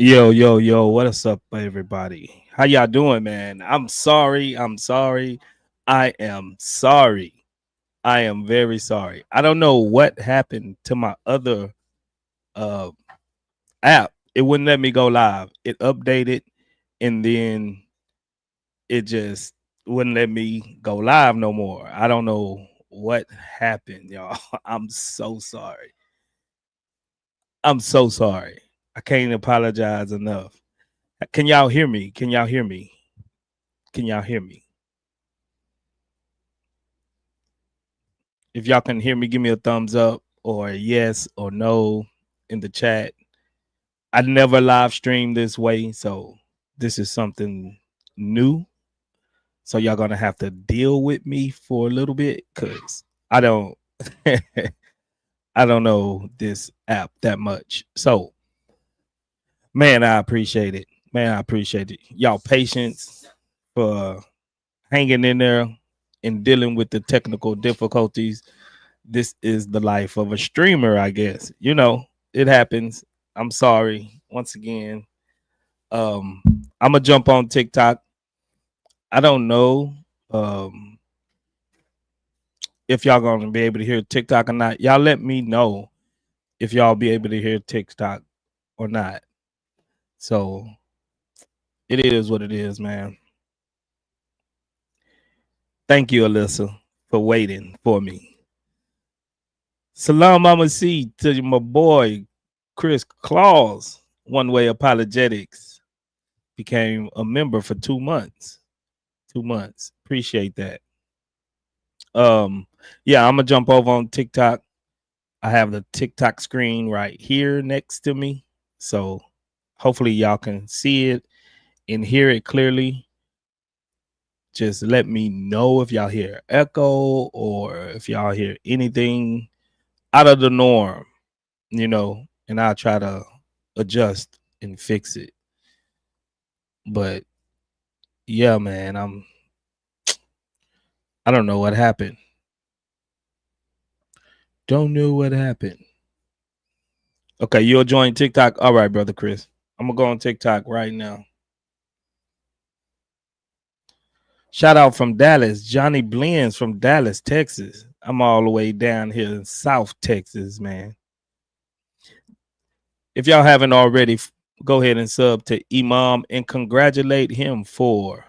Yo, what is up, everybody? How y'all doing, man? I'm sorry. I am sorry. I am very sorry. I don't know what happened to my other uh app. It wouldn't let me go live. It updated and then it just wouldn't let me go live no more. I don't know what happened, y'all. I'm so sorry. I'm so sorry. I can't apologize enough. Can y'all hear me? Can y'all hear me? Can y'all hear me? If y'all can hear me, give me a thumbs up or a yes or no in the chat. I never live stream this way, so this is something new. So y'all gonna have to deal with me for a little bit because I don't I don't know this app that much. So man, I appreciate it. Man, I appreciate it. Y'all patience for hanging in there and dealing with the technical difficulties. This is the life of a streamer, I guess. It happens. I'm sorry once again. I'm gonna jump on TikTok. I don't know um if y'all gonna be able to hear TikTok or not. Y'all let me know if y'all be able to hear TikTok or not. So it is what it is, man. Thank you, Alyssa, for waiting for me. Salam Mama C to my boy Chris Claus, One Way Apologetics. Became a member for 2 months. 2 months. Appreciate that. Um, yeah, I'm gonna jump over on TikTok. I have the TikTok screen right here next to me. So hopefully y'all can see it and hear it clearly. Just let me know if y'all hear echo or if y'all hear anything out of the norm, and I'll try to adjust and fix it. But yeah, man, I don't know what happened. Don't know what happened. Okay, you'll join TikTok. All right, brother Chris. I'm gonna go on TikTok right now. Shout out from Dallas, Johnny Blends from Dallas, Texas. I'm all the way down here in South Texas, man. If y'all haven't already, go ahead and sub to Imam and congratulate him for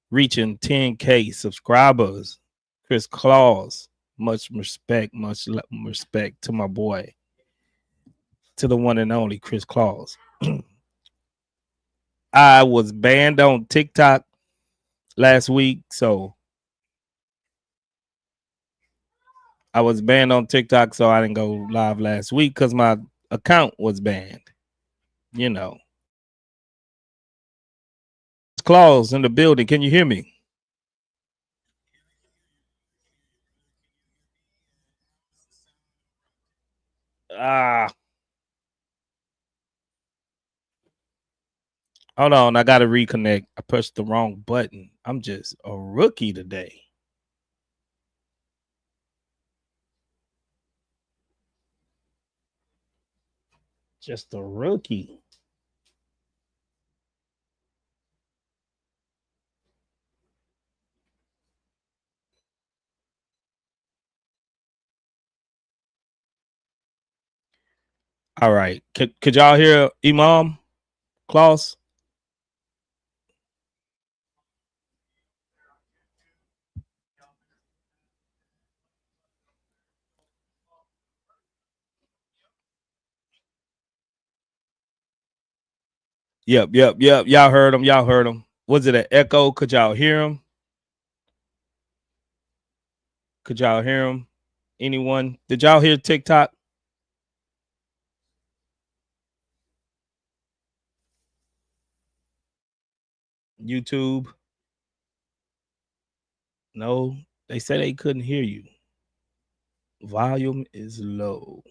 reaching 10K subscribers. Chris Claus, much respect, respect to my boy, to the one and only Chris Claus. I was banned on TikTok last week, so I was banned on TikTok, so I didn't go live last week because my account was banned. You know, Claus in the building. Can you hear me? Ah, hold on. I got to reconnect. I pushed the wrong button. I'm just a rookie today. Just a rookie. All right. Could y'all hear Imam Claus? Yep. Y'all heard him. Y'all heard him. Was it an echo? Could y'all hear him? Could y'all hear him? Anyone? Did y'all hear TikTok? YouTube? No. They said they couldn't hear you. Volume is low.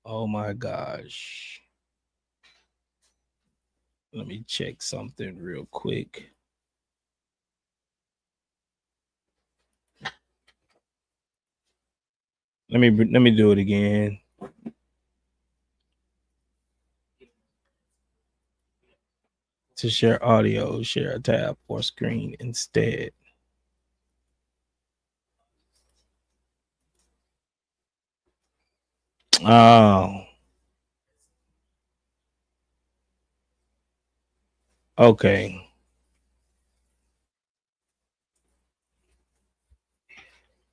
Oh my gosh. Let me check something real quick. Let me do it again. To share audio, share a tab or screen instead. Oh, okay.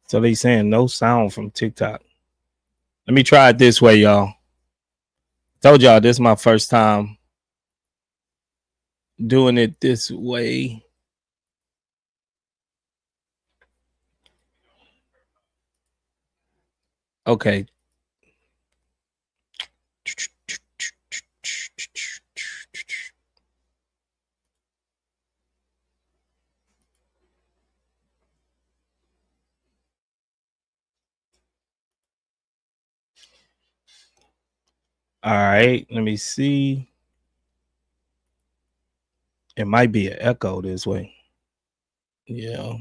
So they saying no sound from TikTok. Let me try it this way, y'all. Told y'all this is my first time doing it this way. Okay. All right. Let me see. It might be an echo this way. Yeah.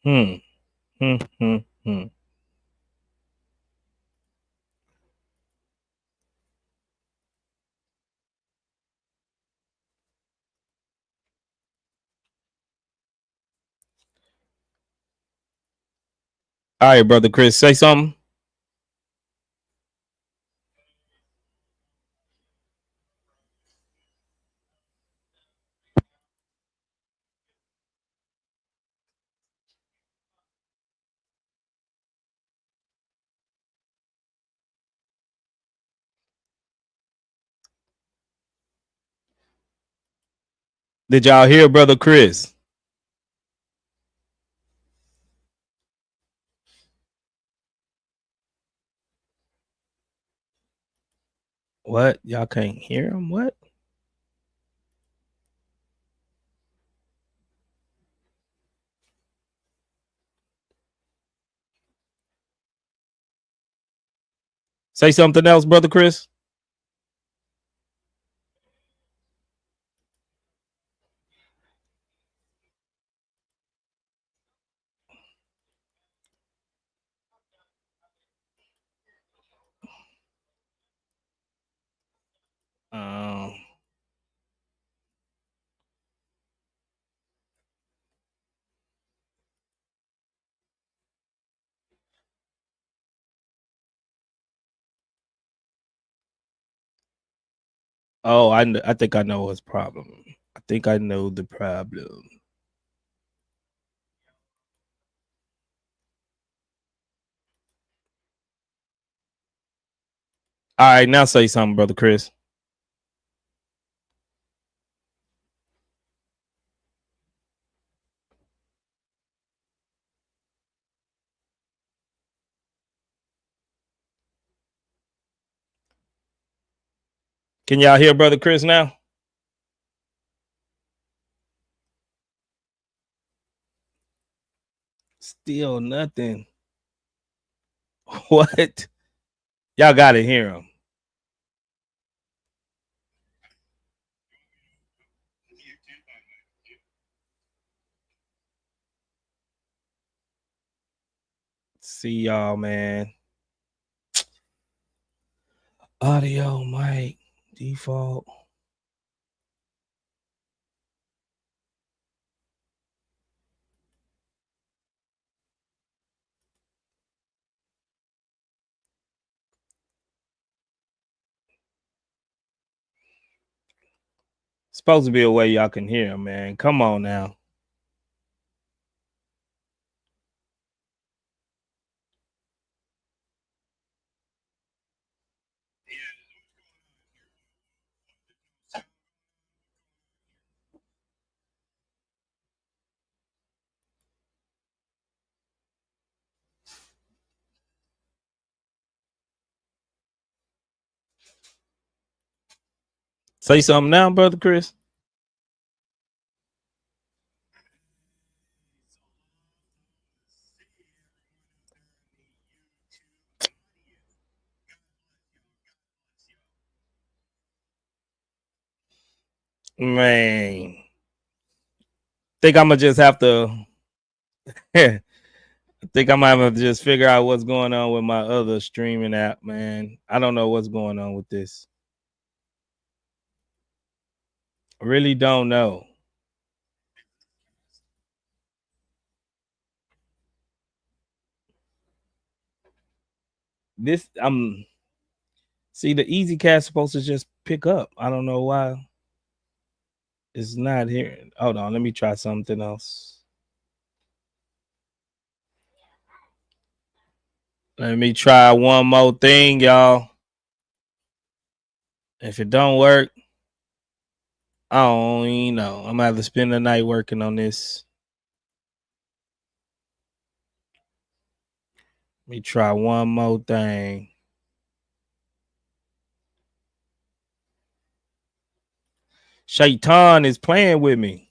Hmm. Hmm. Hmm. Hmm. All right, brother Chris, say something. Did y'all hear, brother Chris? What? Y'all can't hear him? What? Say something else, brother Chris. Um. Oh, I think I know what's problem. I think I know the problem. All right, now say something, brother Chris. Can y'all hear brother Chris now? Still nothing. What? Y'all gotta hear him. See y'all, man. Audio mic default. Supposed to be a way y'all can hear him, man. Come on now. Say something now, brother Chris. Man, think I'm gonna just have to. I think I'm gonna have to just figure out what's going on with my other streaming app, man. I don't know what's going on with this. I really don't know. This I'm see the Easy Cast supposed to just pick up. I don't know why it's not here. Hold on, let me try something else. Let me try one more thing, y'all. If it don't work, I don't even know. I'm gonna have to spend the night working on this. Let me try one more thing. Shaitan is playing with me.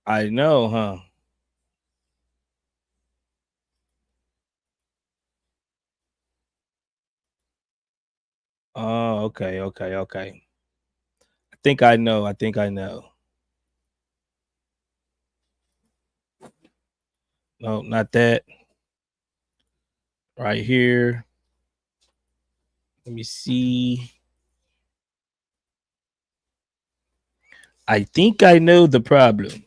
I know, huh? Oh, okay. I think I know. No, not that. Right here. Let me see. I think I know the problem.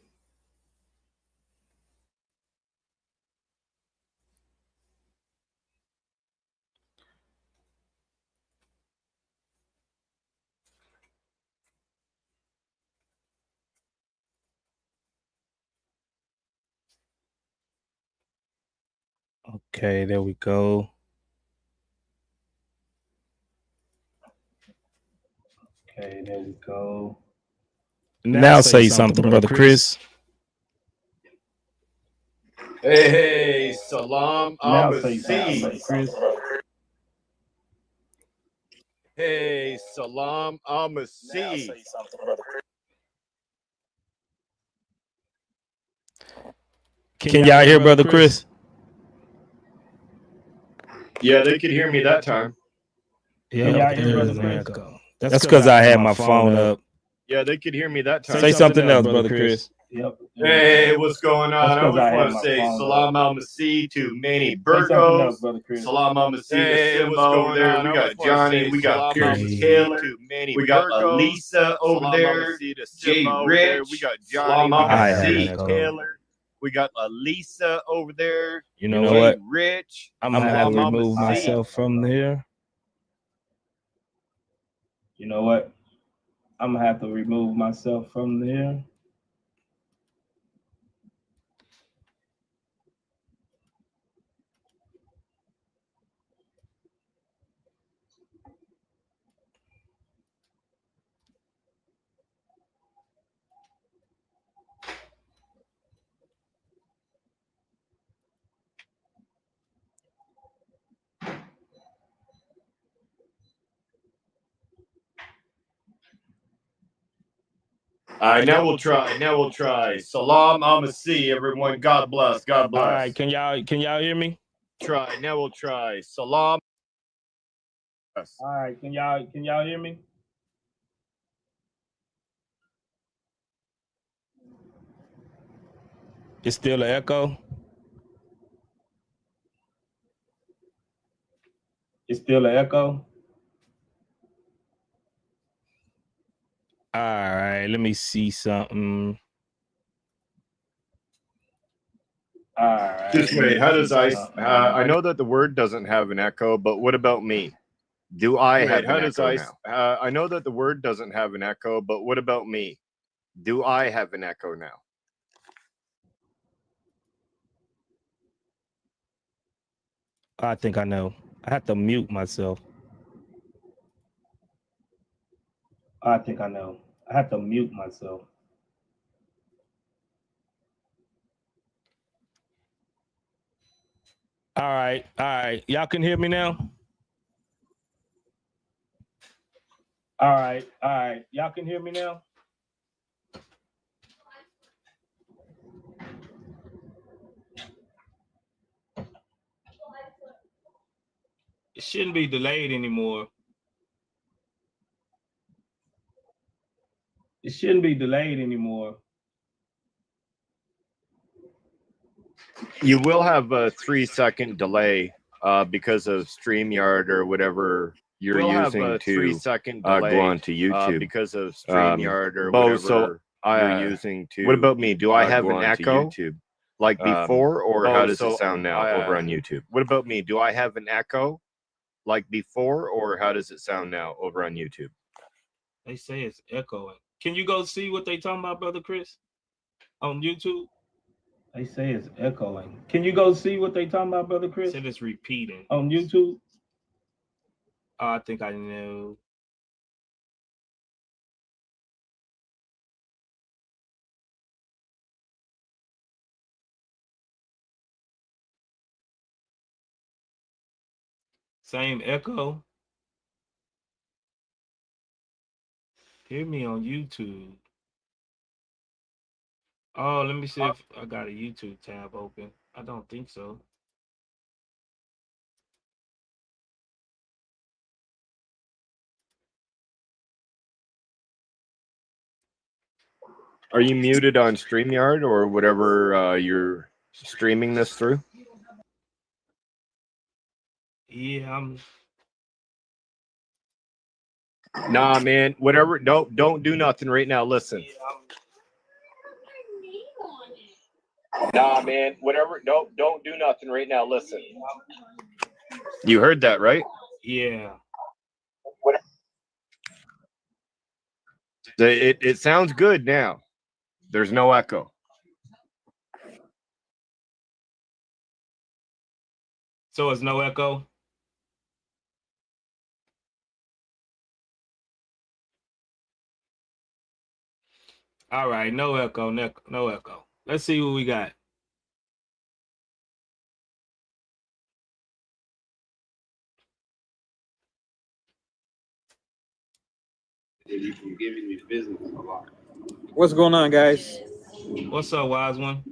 Okay, there we go. Okay, there we go. Now say something, brother Chris. Hey, Salam Now say something, Amassi. brother Chris. Hey, Salam Amassi. Can y'all hear brother Chris? Yeah, they could hear me that time. Yeah, there's an echo. That's because I had my phone up. Yeah, they could hear me that time. Say something else, brother Chris. Yep. Hey, what's going on? I That's 'cause just I want had to my say phone Salam Amassi to Manny Say something else, Burgos. brother Chris. Salam Amassi to Hey, Simba what's over going there. on? We I got just wanna Johnny. say We got Salam Pierce Amassi Taylor. to Manny We got Burgos. Elisa over Salam there. Amassi to Jay Simba over there. Rich. We got Salam Johnny. We got Amassi echo. Taylor. We got Elisa over there. You know Jay what? Rich. I'm gonna have to Salam remove Amassi. myself from there. You know what? I'm gonna have to remove myself from there. All right, now we'll try. Salam Amassi, everyone. God bless. God All bless. right, can y'all hear me? Now we'll try. Salam. All right, can y'all hear me? It's still an echo. It's still an echo. All right, let me see something. All right. Just wait. How does I know that the word doesn't have an echo, but what about me? Do I have an echo now? I know that the word doesn't have an echo, but what about me? Do I have an echo now? I think I know. I have to mute myself. I think I know. I have to mute myself. All right. Y'all can hear me now? All right. Y'all can hear me now? It shouldn't be delayed anymore. It shouldn't be delayed anymore. You will have a 3-second delay because of StreamYard or whatever you're using to go onto YouTube. Because of StreamYard or whatever you're using to. What about me? Do I have an echo like before, or how does it sound now over on YouTube? What about me? Do I have an echo like before, or how does it sound now over on YouTube? They say it's echoing. Can you go see what they talking about, Brother Chris, on YouTube? They say it's echoing. Can you go see what they talking about, Brother Chris? Said it's repeating on YouTube. I think I know. Same echo. Hear me on YouTube. Oh, let me see if I got a YouTube tab open. I don't think so. Are you muted on StreamYard or whatever you're streaming this through? Yeah, I'm. Nah, man. Whatever. Don't do nothing right now. Listen. Nah, man. Whatever. Don't do nothing right now. Listen. You heard that, right? Yeah. It sounds good now. There's no echo. So it's no echo? All right, no echo, no echo. Let's see what we got. What's going on, guys? What's up, wise one?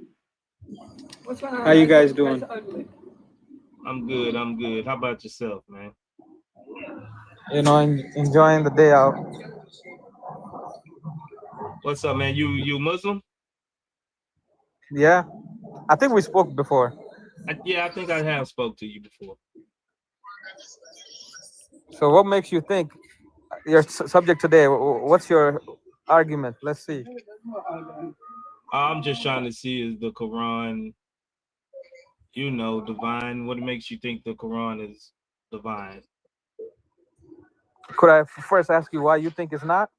How you guys doing? I'm good. I'm good. How about yourself, man? You know, enjoying the day out. What's up, man? You Muslim? Yeah, I think we spoke before. Yeah, I think I have spoke to you before. So, what makes you think your subject today? What's your argument? Let's see. I'm just trying to see is the Quran, divine. What makes you think the Quran is divine? Could I first ask you why you think it's not,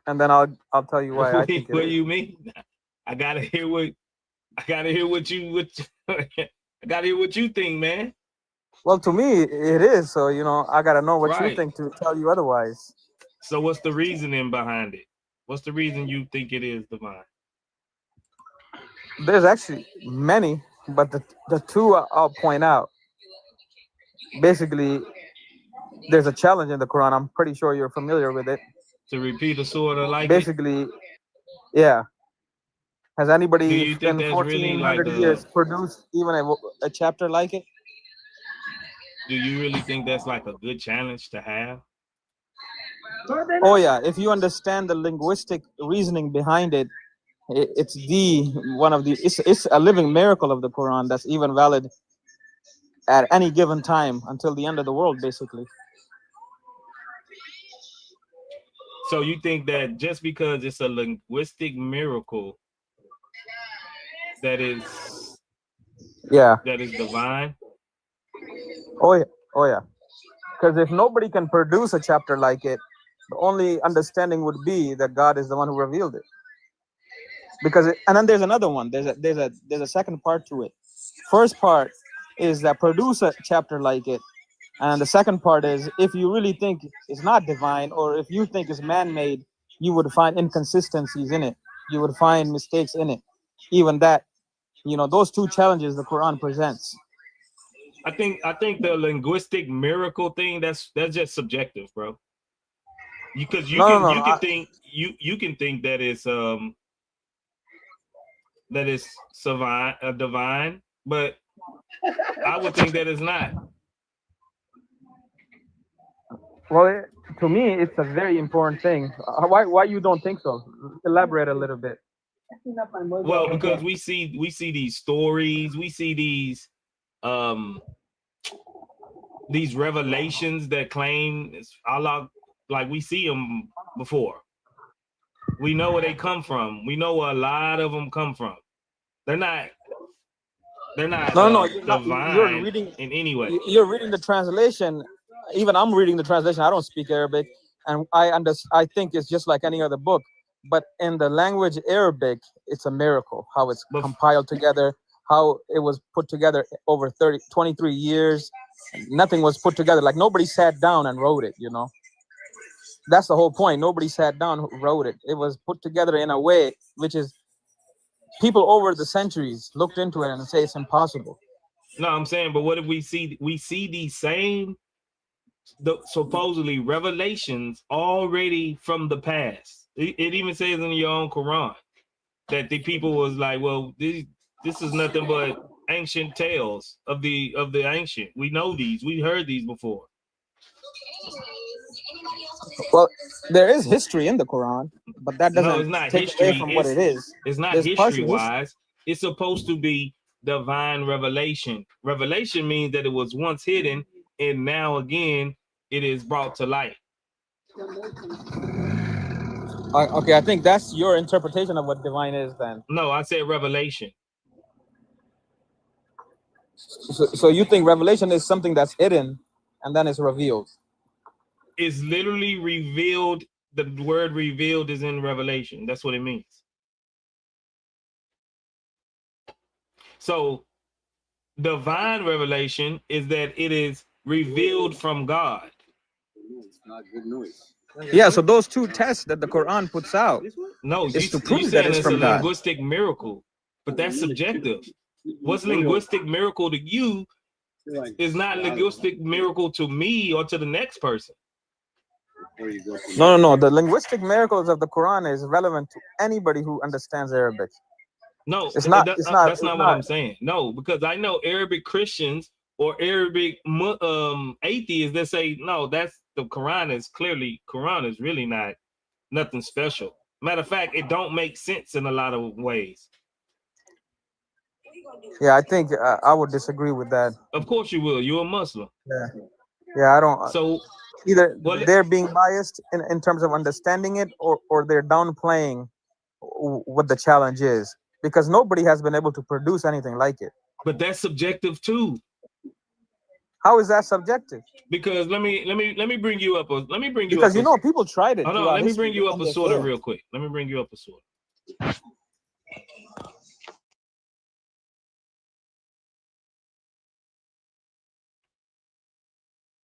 and then I'll tell you why I think it What is. you mean? I gotta hear what you I gotta hear what you think, man. Well, to me, it is. So I gotta know what you Right. think to tell you otherwise. So what's the reasoning behind it? What's the reason you think it is divine? There's actually many, but the two I'll point out. Basically, there's a challenge in the Quran. I'm pretty sure you're familiar with it. To repeat a surah like basically, yeah. Has anybody do you think in that's really 1400 like years produced even a chapter like it? Do you really think that's like a good challenge to have? Oh yeah, if you understand the linguistic reasoning behind it, it's it's a living miracle of the Quran that's even valid at any given time until the end of the world, basically. So you think that just because it's a linguistic miracle that is divine? Oh yeah. Because if nobody can produce a chapter like it, the only understanding would be that God is the one who revealed it. And then there's another one. There's a second part to it. First part is that produce a chapter like it, and the second part is if you really think it's not divine, or if you think it's man-made, you would find inconsistencies in it. You would find mistakes in it. Even that, those two challenges the Quran presents. I think the linguistic miracle thing that's just subjective, bro. Because you can think that it's divine, but I would think that it's not. Well, to me, it's a very important thing. Why you don't think so? Elaborate a little bit. Well, because we see these stories, we see these revelations that claim it's Allah, like we see them before. We know where they come from. We know where a lot of them come from. They're not No, you're divine reading in any way. You're reading the translation. Even I'm reading the translation. I don't speak Arabic, and I think it's just like any other book. But in the language Arabic, it's a miracle how it's compiled together, how it was put together over 23 years. Nothing was put together. Like nobody sat down and wrote it. That's the whole point. Nobody sat down who wrote it. It was put together in a way which is people over the centuries looked into it and say it's impossible. No, I'm saying, but what if we see these same supposedly revelations already from the past? It even says in your own Quran that the people was like, well, this is nothing but ancient tales of the ancient. We know these. We heard these before. Well, there is history in the Quran, but that doesn't it's not take history. away from what it is. It's not history-wise. It's supposed to be divine revelation. Revelation means that it was once hidden, and now again it is brought to light. Okay, I think that's your interpretation of what divine is then. No, I said revelation. So you think revelation is something that's hidden and then it's revealed? It's literally revealed. The word revealed is in Revelation. That's what it means. So divine revelation is that it is revealed from God. Yeah, so those two tests that the Quran puts out, no, is to prove that it's from God. Linguistic miracle, but that's subjective. What's linguistic miracle to you is not linguistic miracle to me or to the next person. No. The linguistic miracles of the Quran is relevant to anybody who understands Arabic. No, it's not. That's not what I'm saying. No, because I know Arabic Christians or Arabic atheists that say no. That's the Quran is really not nothing special. Matter of fact, it don't make sense in a lot of ways. Yeah, I think I would disagree with that. Of course you will. You're a Muslim. Yeah, I don't. So either they're being biased in terms of understanding it, or they're downplaying what the challenge is, because nobody has been able to produce anything like it. But that's subjective too. How is that subjective? Because let me bring you up. Because people tried it. Hold on, let me bring you up a sorta real quick. Let me bring you up a sorta.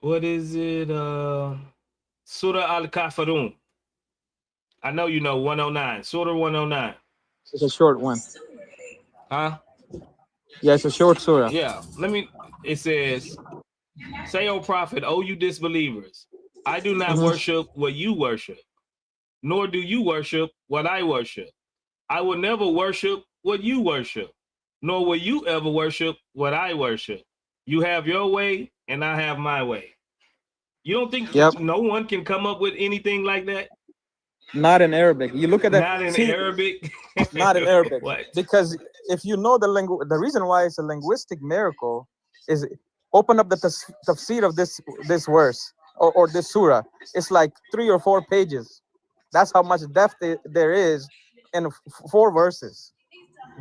What is it? Surah Al-Kafirun. I know you know 109. Surah 109. It's a short one. Huh? Yeah, it's a short surah. Yeah. It says, say, O Prophet, O you disbelievers, I do not worship what you worship, nor do you worship what I worship. I will never worship what you worship, nor will you ever worship what I worship. You have your way, and I have my way. You don't think no one can come up with anything like that? Not in Arabic. You look at that. Not in Arabic. Not in Arabic. What? Because if you know the reason why it's a linguistic miracle is open up the tafsir of this verse or this surah. It's like 3 or 4 pages. That's how much depth there is in 4 verses.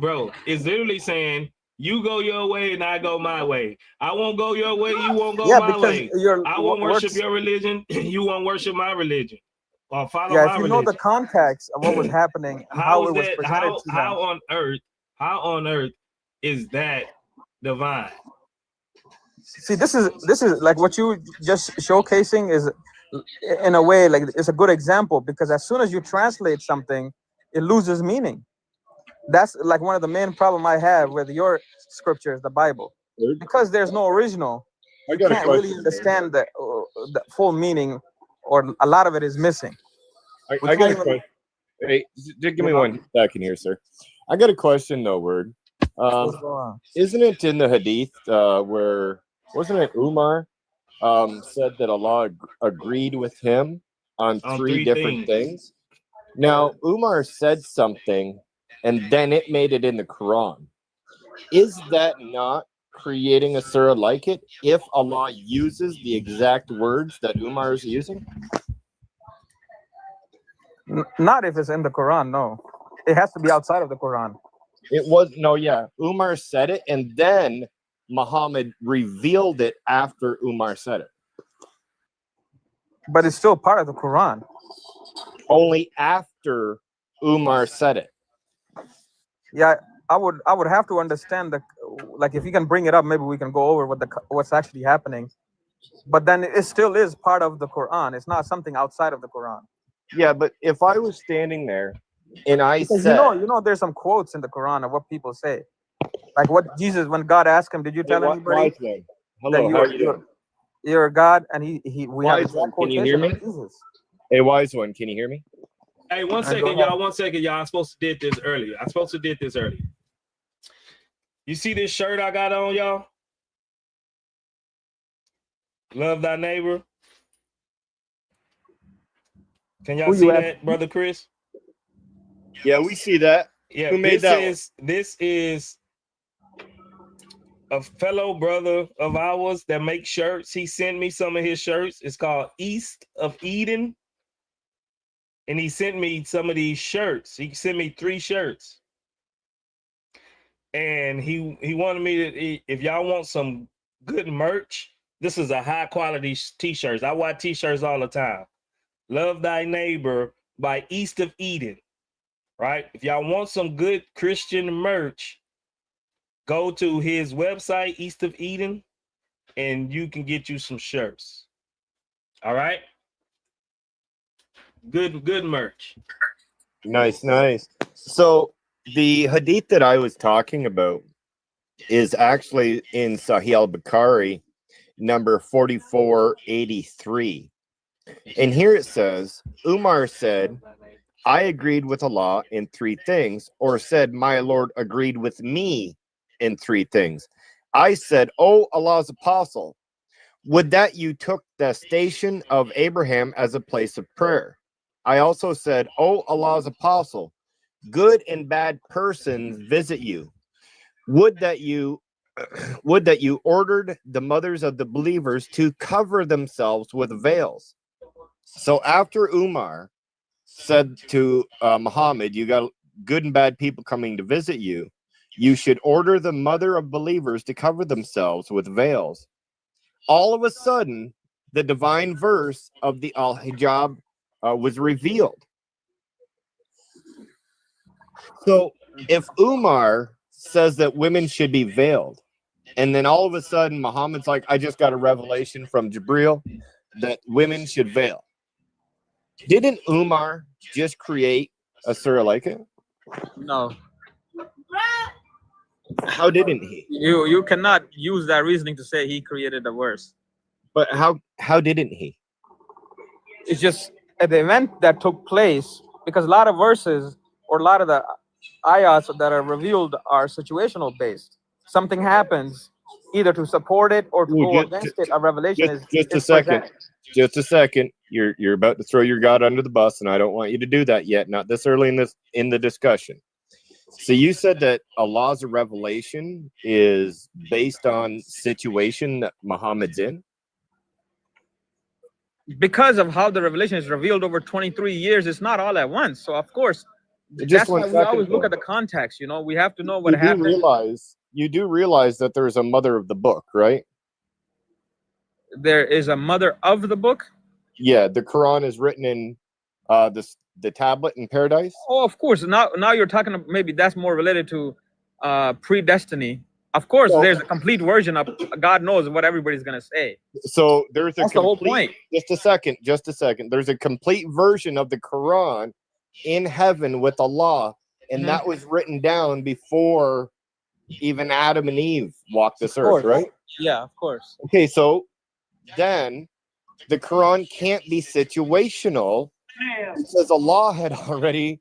Bro, it's literally saying you go your way and I go my way. I won't go your way, you won't go my way. I won't worship your religion, you won't worship my religion. Or follow my if you religion. know the context of what was happening and how it was presented to them. How on earth is that divine? See, this is like what you just showcasing is in a way like it's a good example, because as soon as you translate something, it loses meaning. That's like one of the main problem I have with your scriptures, the Bible, because there's no original. You can't really understand the full meaning, or a lot of it is missing. I got a question. Hey, just give me 1 second here, sir. I got a question though, Word. Isn't it in the Hadith where, wasn't it Umar said that Allah agreed with him on three different things. Now, Umar said something, and then it made it in the Quran. Is that not creating a surah like it if Allah uses the exact words that Umar is using? Not if it's in the Quran, no. It has to be outside of the Quran. It was, no, yeah. Umar said it, and then Muhammad revealed it after Umar said it. But it's still part of the Quran. Only after Umar said it. Yeah, I would have to understand like if you can bring it up, maybe we can go over what's actually happening. But then it still is part of the Quran. It's not something outside of the Quran. Yeah, but if I was standing there and I because said, you know, there's some quotes in the Quran of what people say, like what Jesus, when God asked him, "Did you tell anybody?" Hello, how are you doing? You're God, and we have Wise one, can you hear me? Jesus. Hey, wise one, can you hear me? Hey, 1 second, y'all. 1 second, y'all. I'm supposed to did this earlier. You see this shirt I got on, y'all? Love thy neighbor. Can y'all see that, brother Chris? Yeah, we see that. Yeah, who made that? This is a fellow brother of ours that makes shirts. He sent me some of his shirts. It's called East of Eden. And he sent me some of these shirts. He sent me 3 shirts. And he wanted me to, if y'all want some good merch, this is a high quality t-shirts. I wear t-shirts all the time. Love Thy Neighbor by East of Eden. Right? If y'all want some good Christian merch, go to his website, East of Eden, and you can get you some shirts. All right? Good merch. Nice. So the hadith that I was talking about is actually in Sahih al-Bukhari, number 4483. And here it says, Umar said, I agreed with Allah in 3 things, or said, my Lord agreed with me in 3 things. I said, oh, Allah's apostle, would that you took the station of Abraham as a place of prayer. I also said, oh, Allah's apostle, good and bad persons visit you. Would that you ordered the mothers of the believers to cover themselves with veils. So after Umar said to Muhammad, you got good and bad people coming to visit you, you should order the mother of believers to cover themselves with veils. All of a sudden, the divine verse of the al-hijab was revealed. So if Umar says that women should be veiled, and then all of a sudden Muhammad's like, I just got a revelation from Jibril that women should veil. Didn't Umar just create a surah like it? No. How didn't he? You cannot use that reasoning to say he created the verse. But how didn't he? It's just an event that took place, because a lot of verses or a lot of the ayahs that are revealed are situational based. Something happens either to support it or to go against it. A revelation just a second. You're about to throw your God under the bus, and I don't want you to do that yet. Not this early in the discussion. So you said that Allah's revelation is based on situation that Muhammad's in? Because of how the revelation is revealed over 23 years, it's not all at once. So of course, that's why we always look at the context. You know, we have to know what happened. You do realize that there's a mother of the book, right? There is a mother of the book? Yeah, the Quran is written in the tablet in paradise. Oh, of course. Now you're talking about, maybe that's more related to predestiny. Of course, there's a complete version of God knows what everybody's gonna say. So that's the whole point. Just a second. There's a complete version of the Quran in heaven with Allah, and that was written down before even Adam and Eve walked this earth, right? Yeah, of course. Okay, so then the Quran can't be situational because Allah had already.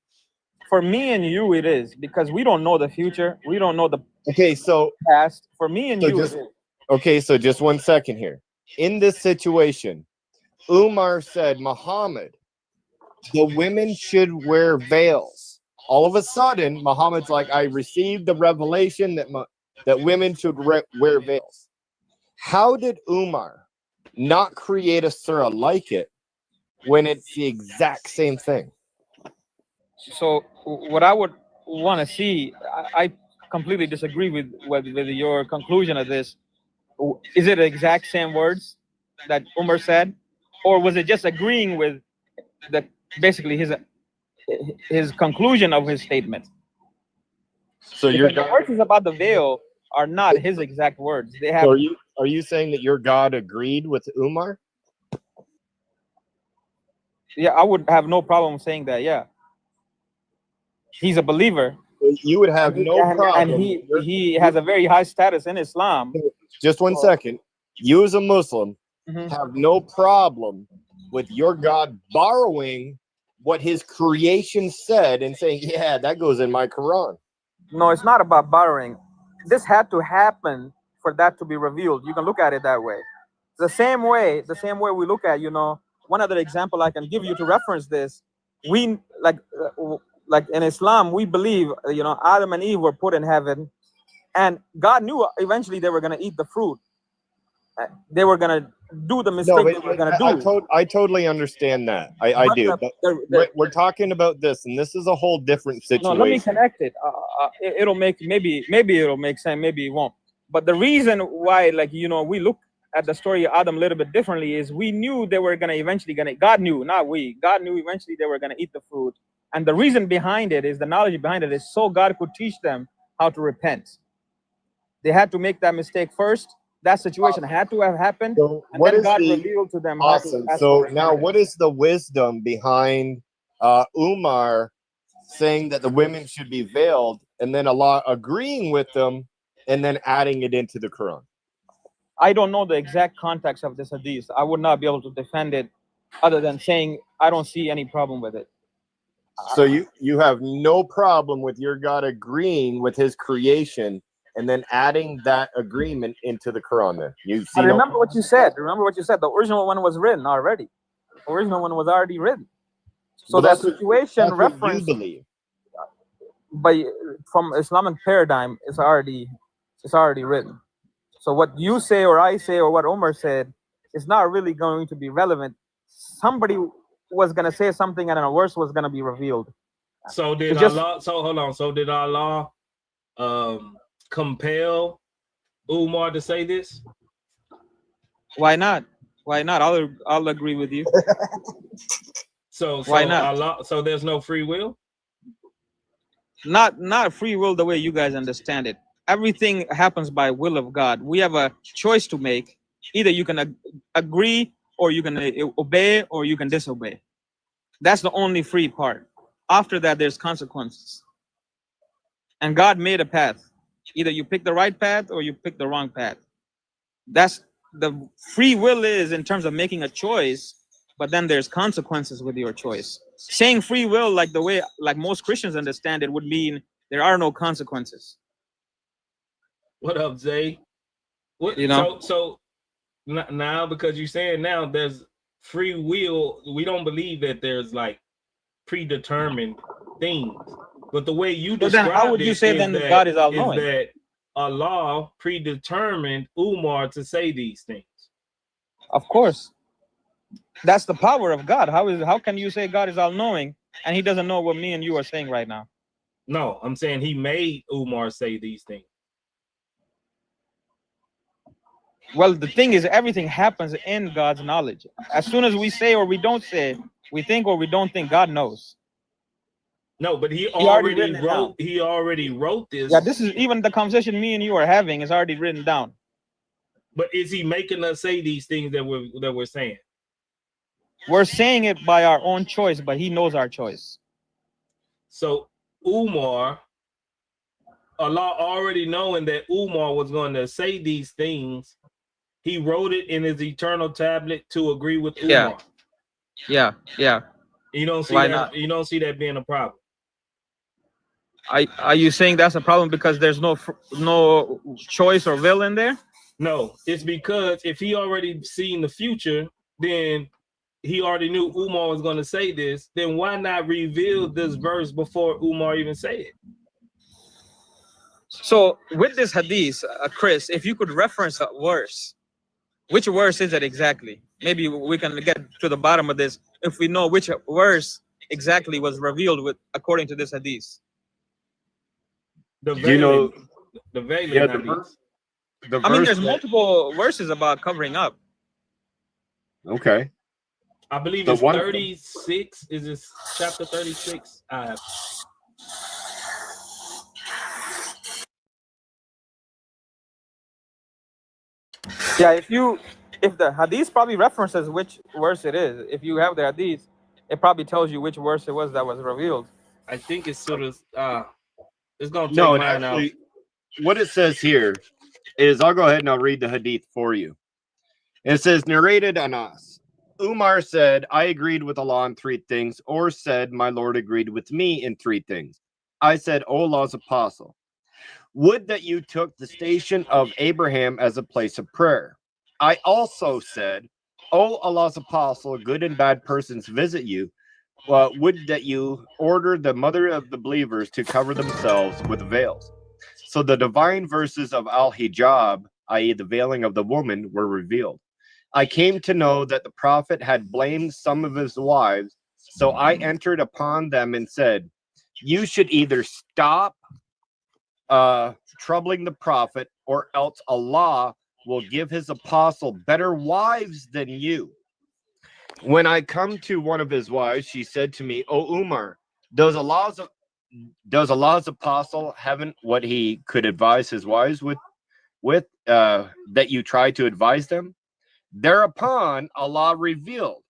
For me and you, it is, because we don't know the future. We don't know the so past. For me and you, so just 1 second here. In this situation, Umar said, Muhammad, the women should wear veils. All of a sudden, Muhammad's like, I received the revelation that women should wear veils. How did Umar not create a surah like it when it's the exact same thing? So what I would want to see, I completely disagree with your conclusion of this. Is it the exact same words that Umar said, or was it just agreeing with the basically his conclusion of his statement? So your the verses about the veil are not his exact words. They have. So are you saying that your God agreed with Umar? Yeah, I would have no problem saying that. Yeah, he's a believer. You would have no problem. And he has a very high status in Islam. Just one second. You as a Muslim have no problem with your God borrowing what his creation said and saying, yeah, that goes in my Quran. No, it's not about borrowing. This had to happen for that to be revealed. You can look at it that way. The same way we look at, one other example I can give you to reference this. We like in Islam, we believe, Adam and Eve were put in heaven, and God knew eventually they were going to eat the fruit. They were going to do the mistake they were going to do. I totally understand that. I do. But we're talking about this, and this is a whole different situation. No, let me connect it. It'll make maybe it'll make sense. Maybe it won't. But the reason why, we look at the story of Adam a little bit differently is we knew they were God knew, not we. God knew eventually they were going to eat the fruit. And the reason behind it is the knowledge behind it is so God could teach them how to repent. They had to make that mistake first. That situation had to have happened, and then God revealed to them. Awesome. So now, what is the wisdom behind Umar saying that the women should be veiled, and then Allah agreeing with them, and then adding it into the Quran? I don't know the exact context of this hadith. I would not be able to defend it, other than saying I don't see any problem with it. So you have no problem with your God agreeing with His creation and then adding that agreement into the Quran. Then remember what you said. The original one was written already. The original one was already written. So that situation reference, you believe, but from Islamic paradigm, it's already written. So what you say or I say or what Omar said is not really going to be relevant. Somebody was going to say something, and a verse was going to be revealed. So did Allah? So hold on. So did Allah compel Umar to say this? Why not? I'll agree with you. So why not? Allah, so there's no free will? Not free will the way you guys understand it. Everything happens by will of God. We have a choice to make. Either you can agree, or you can obey, or you can disobey. That's the only free part. After that, there's consequences. And God made a path. Either you pick the right path or you pick the wrong path. That's the free will is in terms of making a choice, but then there's consequences with your choice. Saying free will like the way most Christians understand it would mean there are no consequences. What up, Zay? What, so now, because you're saying now there's free will, we don't believe that there's like predetermined things. But the way you describe it, how would you say then that God is all-knowing? Is that Allah predetermined Umar to say these things? Of course. That's the power of God. How can you say God is all-knowing and He doesn't know what me and you are saying right now? No, I'm saying He made Umar say these things. Well, the thing is, everything happens in God's knowledge. As soon as we say or we don't say, we think or we don't think, God knows. No, but he already wrote this. Yeah, this is even the conversation me and you are having is already written down. But is He making us say these things that we're saying? We're saying it by our own choice, but He knows our choice. So Umar, Allah already knowing that Umar was going to say these things, He wrote it in His eternal tablet to agree with Umar. Yeah. You don't see Why that? not? You don't see that being a problem? Are you saying that's a problem because there's no choice or will in there? No, it's because if He already seen the future, then he already knew Umar was going to say this, then why not reveal this verse before Umar even say it? So with this hadith, Chris, if you could reference a verse, which verse is it exactly? Maybe we can get to the bottom of this if we know which verse exactly was revealed with according to this hadith. The Do you know? the veiling Yeah, hadith. I mean, there's multiple verses about covering up. Okay. I believe The it's one- 36. Is this chapter 36? Yeah, if the hadith probably references which verse it is. If you have the hadith, it probably tells you which verse it was that was revealed. I think it's sort of it's gonna take No, mine out. actually, what it says here is, I'll go ahead and I'll read the hadith for you. It says, narrated Anas. Umar said, I agreed with Allah on three things, or said, my Lord agreed with me in three things. I said, O Allah's apostle, would that you took the station of Abraham as a place of prayer. I also said, O Allah's apostle, good and bad persons visit you. Would that you order the mother of the believers to cover themselves with veils. So the divine verses of Al-Hijab, i.e. the veiling of the woman, were revealed. I came to know that the Prophet had blamed some of his wives, so I entered upon them and said, you should either stop troubling the Prophet, or else Allah will give his apostle better wives than you. When I come to one of his wives, she said to me, O Umar, does Allah's apostle haven't what he could advise his wives with that you try to advise them? Thereupon Allah revealed,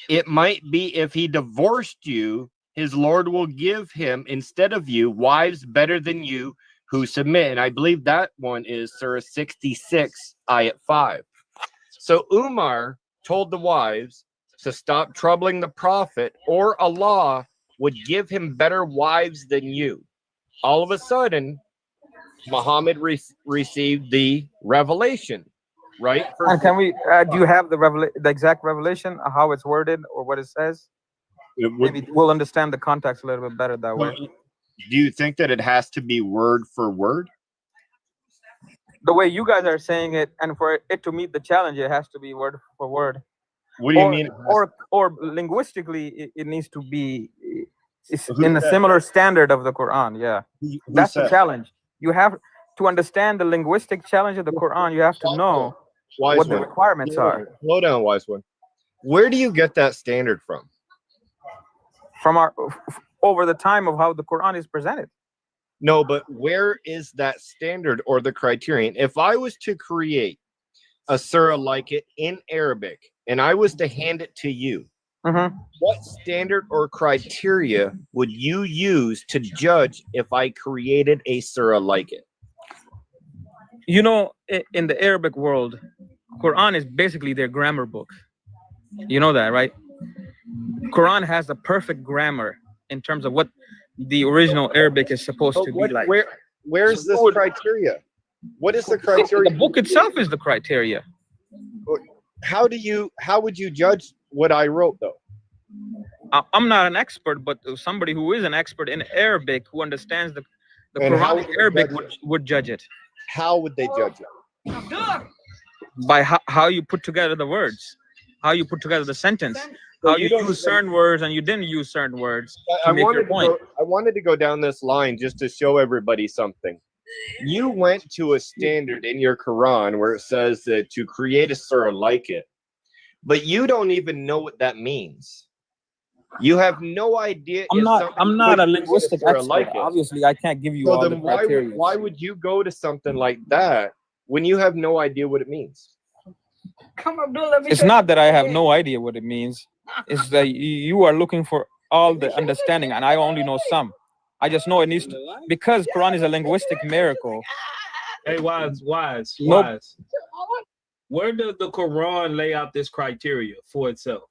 it might be if he divorced you, his Lord will give him instead of you wives better than you who submit. And I believe that one is Surah 66, ayat 5. So Umar told the wives to stop troubling the Prophet, or Allah would give him better wives than you. All of a sudden, Muhammad received the revelation, right? And can we? Do you have the exact revelation, how it's worded, or what it says? Maybe we'll understand the context a little bit better that way. Do you think that it has to be word for word? The way you guys are saying it, and for it to meet the challenge, it has to be word for word. What do you mean? Or linguistically, it needs to be in a similar standard of the Quran. Yeah, that's the challenge. You have to understand the linguistic challenge of the Quran. You have to know what the requirements are. Slow down, wise one. Where do you get that standard from? From over the time of how the Quran is presented. No, but where is that standard or the criterion? If I was to create a surah like it in Arabic and I was to hand it to you, what standard or criteria would you use to judge if I created a surah like it? You know, in the Arabic world, Quran is basically their grammar book. You know that, right? Quran has the perfect grammar in terms of what the original Arabic is supposed to be like. Where's this criteria? What is the criteria? The book itself is the criteria. How would you judge what I wrote, though? I'm not an expert, but somebody who is an expert in Arabic, who understands the Quran in Arabic, would judge it. How would they judge it? By how you put together the words, how you put together the sentence, how you use certain words and you didn't use certain words to make your point. I wanted to go down this line just to show everybody something. You went to a standard in your Quran where it says that to create a surah like it, but you don't even know what that means. You have no idea. I'm not a linguistic expert. Like obviously, I can't give you all the criteria. Why would you go to something like that when you have no idea what it means? It's not that I have no idea what it means. It's that you are looking for all the understanding, and I only know some. I just know it needs to, because Quran is a linguistic miracle. Hey, wise. Where does the Quran lay out this criteria for itself?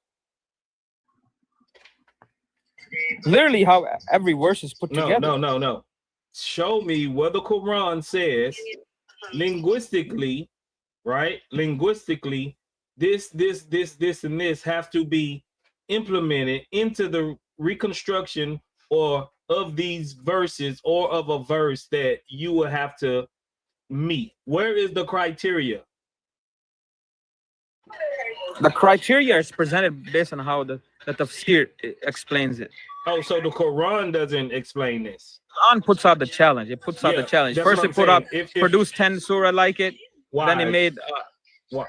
Literally, how every verse is put together. No. Show me where the Quran says linguistically, right? Linguistically, this, and this have to be implemented into the reconstruction or of these verses or of a verse that you will have to meet? Where is the criteria? The criteria is presented based on how the tafsir explains it. Oh, so the Quran doesn't explain this. Quran puts out the challenge. It puts out the challenge. First, it put up, produced 10 surah like it. Wise, then it made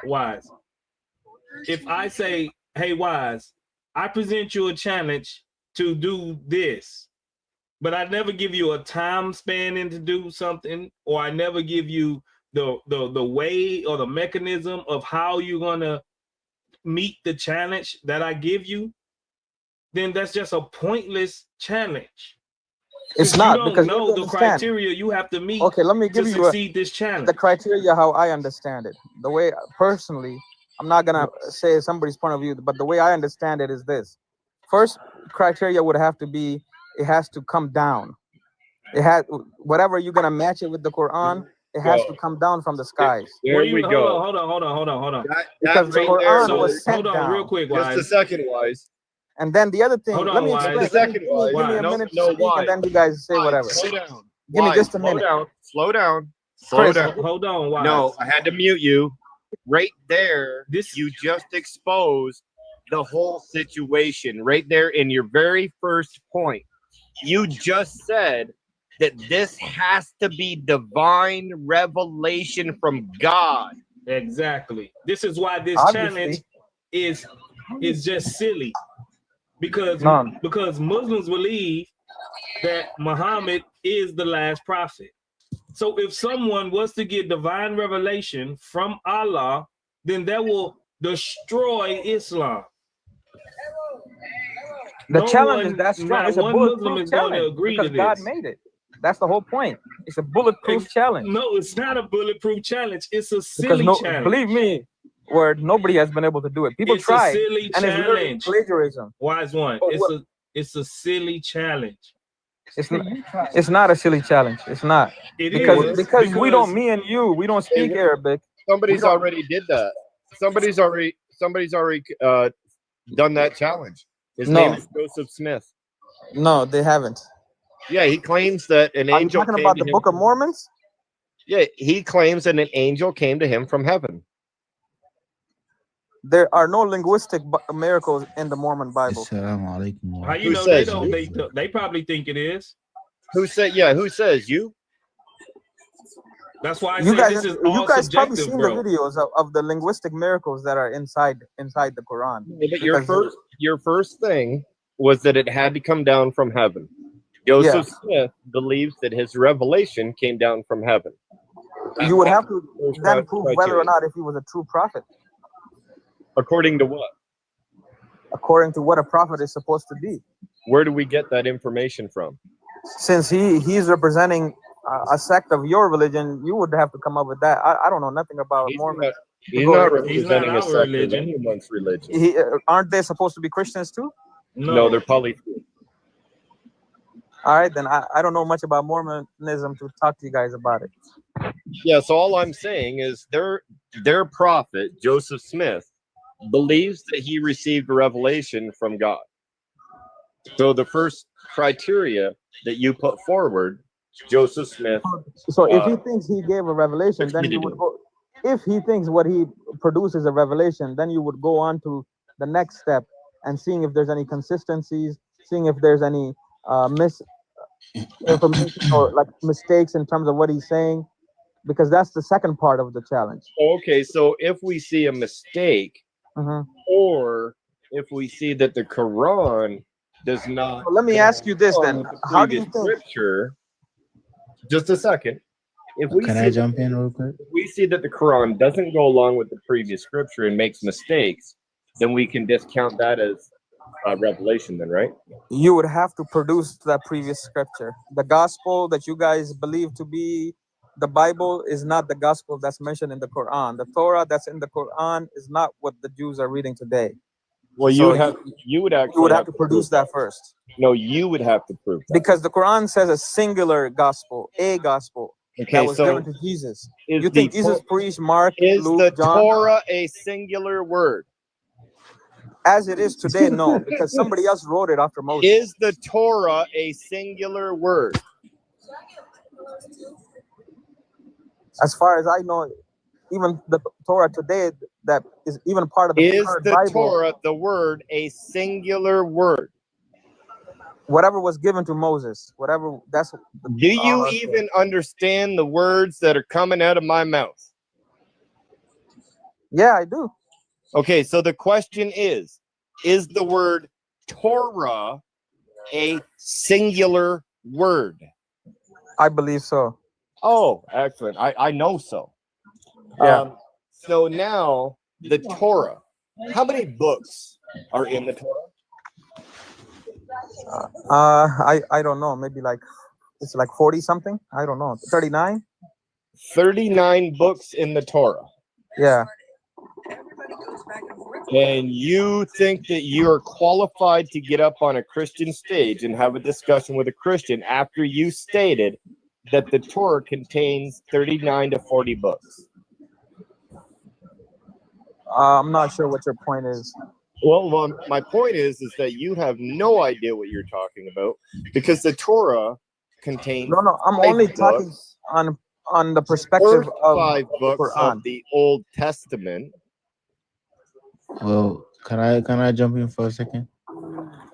Wise. If I say, hey, Wise, I present you a challenge to do this, but I never give you a time span in to do something, or I never give you the way or the mechanism of how you're gonna meet the challenge that I give you, then that's just a pointless challenge. It's not, you don't know the criteria you have to meet. Okay, let me give to you succeed this challenge. The criteria how I understand it. The way personally, I'm not gonna say somebody's point of view, but the way I understand it is this. First criteria would have to be, it has to come down. It has, whatever you're gonna match it with the Quran, it has to come down from the skies. There we go. Hold on. Because the Quran was sent hold on down. real quick, Wise. Just a second, Wise. And then the other thing, let me explain. The second, Wise. Give me a minute to speak, and then you guys say whatever. Slow down. Give me just a minute. Slow down. Hold on, Wise. No, I had to mute you. Right there, you just exposed the whole situation. Right there in your very first point. You just said that this has to be divine revelation from God. Exactly. This is why this challenge is just silly. Because Muslims believe that Muhammad is the last prophet. So if someone was to get divine revelation from Allah, then that will destroy Islam. The challenge is that strong. It's a bulletproof challenge because God made it. That's the whole point. It's a bulletproof challenge. No, it's not a bulletproof challenge. It's a silly challenge. Believe me, nobody has been able to do it. People try, and it's literally plagiarism. Wise one. It's a silly challenge. It's not a silly challenge. It's not. Because we don't. Me and you, we don't speak Arabic. Somebody's already did that. Somebody's already done that challenge. His name is Joseph Smith. No, they haven't. Yeah, he claims that an angel. Are you talking about the Book of Mormons? Yeah, he claims that an angel came to him from heaven. There are no linguistic miracles in the Mormon Bible. How you know they probably think it is. Who said? Yeah, who says you? That's why I say this is all you guys subjective, probably seen bro. the videos of the linguistic miracles that are inside the Quran. But your first thing was that it had to come down from heaven. Joseph Smith believes that his revelation came down from heaven. You would have to then prove whether or not if he was a true prophet. According to what? According to what a prophet is supposed to be. Where do we get that information from? Since he's representing a sect of your religion, you would have to come up with that. I don't know nothing about Mormon. He's not representing a sect of anyone's religion. Aren't they supposed to be Christians too? No, they're polytheists. All right, then I don't know much about Mormonism to talk to you guys about it. Yeah, so all I'm saying is their prophet, Joseph Smith, believes that he received a revelation from God. So the first criteria that you put forward, Joseph Smith. So if he thinks he gave a revelation, then you would go. If he thinks what he produces a revelation, then you would go on to the next step and seeing if there's any consistencies, seeing if there's any misinformation or like mistakes in terms of what he's saying, because that's the second part of the challenge. Okay, so if we see a mistake, or if we see that the Quran does not. Well, let me ask you this then: how do you think? Scripture, just a second. If we Can I jump in real quick? If we see that the Quran doesn't go along with the previous scripture and makes mistakes, then we can discount that as revelation, then, right? You would have to produce that previous scripture. The gospel that you guys believe to be the Bible is not the gospel that's mentioned in the Quran. The Torah that's in the Quran is not what the Jews are reading today. Well, you would have to produce that first. No, you would have to prove that. Because the Quran says a singular gospel, a gospel. Okay, that was given to Jesus. You think Jesus preached Mark, is Luke, the John? Torah a singular word? As it is today, no, because somebody else wrote it after Moses. Is the Torah a singular word? As far as I know, even the Torah today, that is even part of the current Bible. Torah, the word, a singular word? Whatever was given to Moses, whatever. That's. Do you even understand the words that are coming out of my mouth? Yeah, I do. Okay, so the question is the word Torah a singular word? I believe so. Oh, excellent. I know so. Yeah. So now the Torah. How many books are in the Torah? I don't know. Maybe like it's like 40 something. I don't know. 39. 39 books in the Torah. Yeah. And you think that you're qualified to get up on a Christian stage and have a discussion with a Christian after you stated that the Torah contains 39 to 40 books? I'm not sure what your point is. Well, my point is that you have no idea what you're talking about, because the Torah contains No, I'm only talking on the perspective of 5 books Quran. of the Old Testament. Well, can I jump in for a second?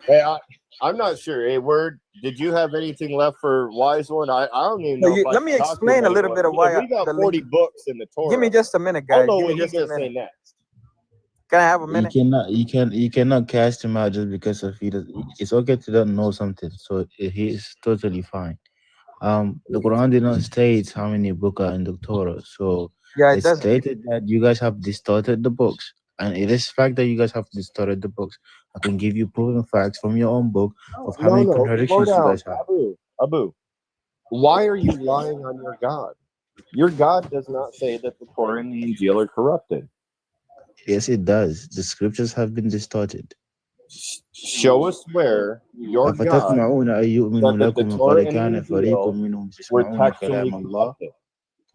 Hey, I'm not sure. Hey, Word, did you have anything left for Wise One? I don't even know. Let me explain a little bit of why we got 40 books in the Torah. Give me just a minute, guys. I don't know Give what me you're just gonna a minute. say next. Can I have a minute? You cannot cast him out just because of he does. It's okay to not know something, so he is totally fine. The Quran did not state how many books are in the Torah, so Yeah, it it does. stated that you guys have distorted the books, and it is fact that you guys have distorted the books. I can give you proven facts from your own book of how many Slow contradictions you down. guys have. Abu, why are you lying on your God? Your God does not say that the Torah and the Injil are corrupted. Yes, it does. The scriptures have been distorted. Show us where your God أفتطمعون أن يؤمنوا said that the لكم وقد Torah and كان the فريق Injil منهم were يسمعون textually كلام الله. corrupted.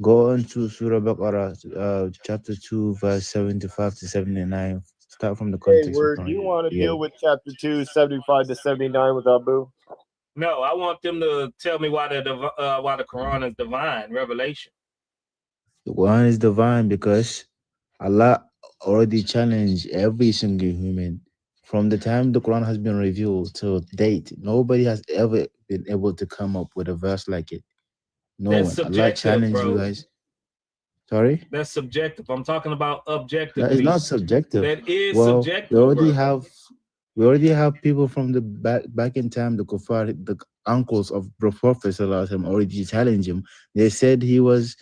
Go on to Surah Baqarah, chapter 2, verse 75 to 79. Start from the Hey, context. Word, do you want to deal with chapter 2, 75 to 79 with Abu? No, I want them to tell me why the Quran is divine revelation. The Quran is divine because Allah already challenged every single human. From the time the Quran has been revealed to date, nobody has ever been able to come up with a verse like it. No That's one. subjective, Allah challenged bro. you guys. Sorry? That's subjective. I'm talking about objectively. That is not subjective. That is well, subjective. We already have people from the back in time, the kuffar, the uncles of the Prophet already challenged him. They said he was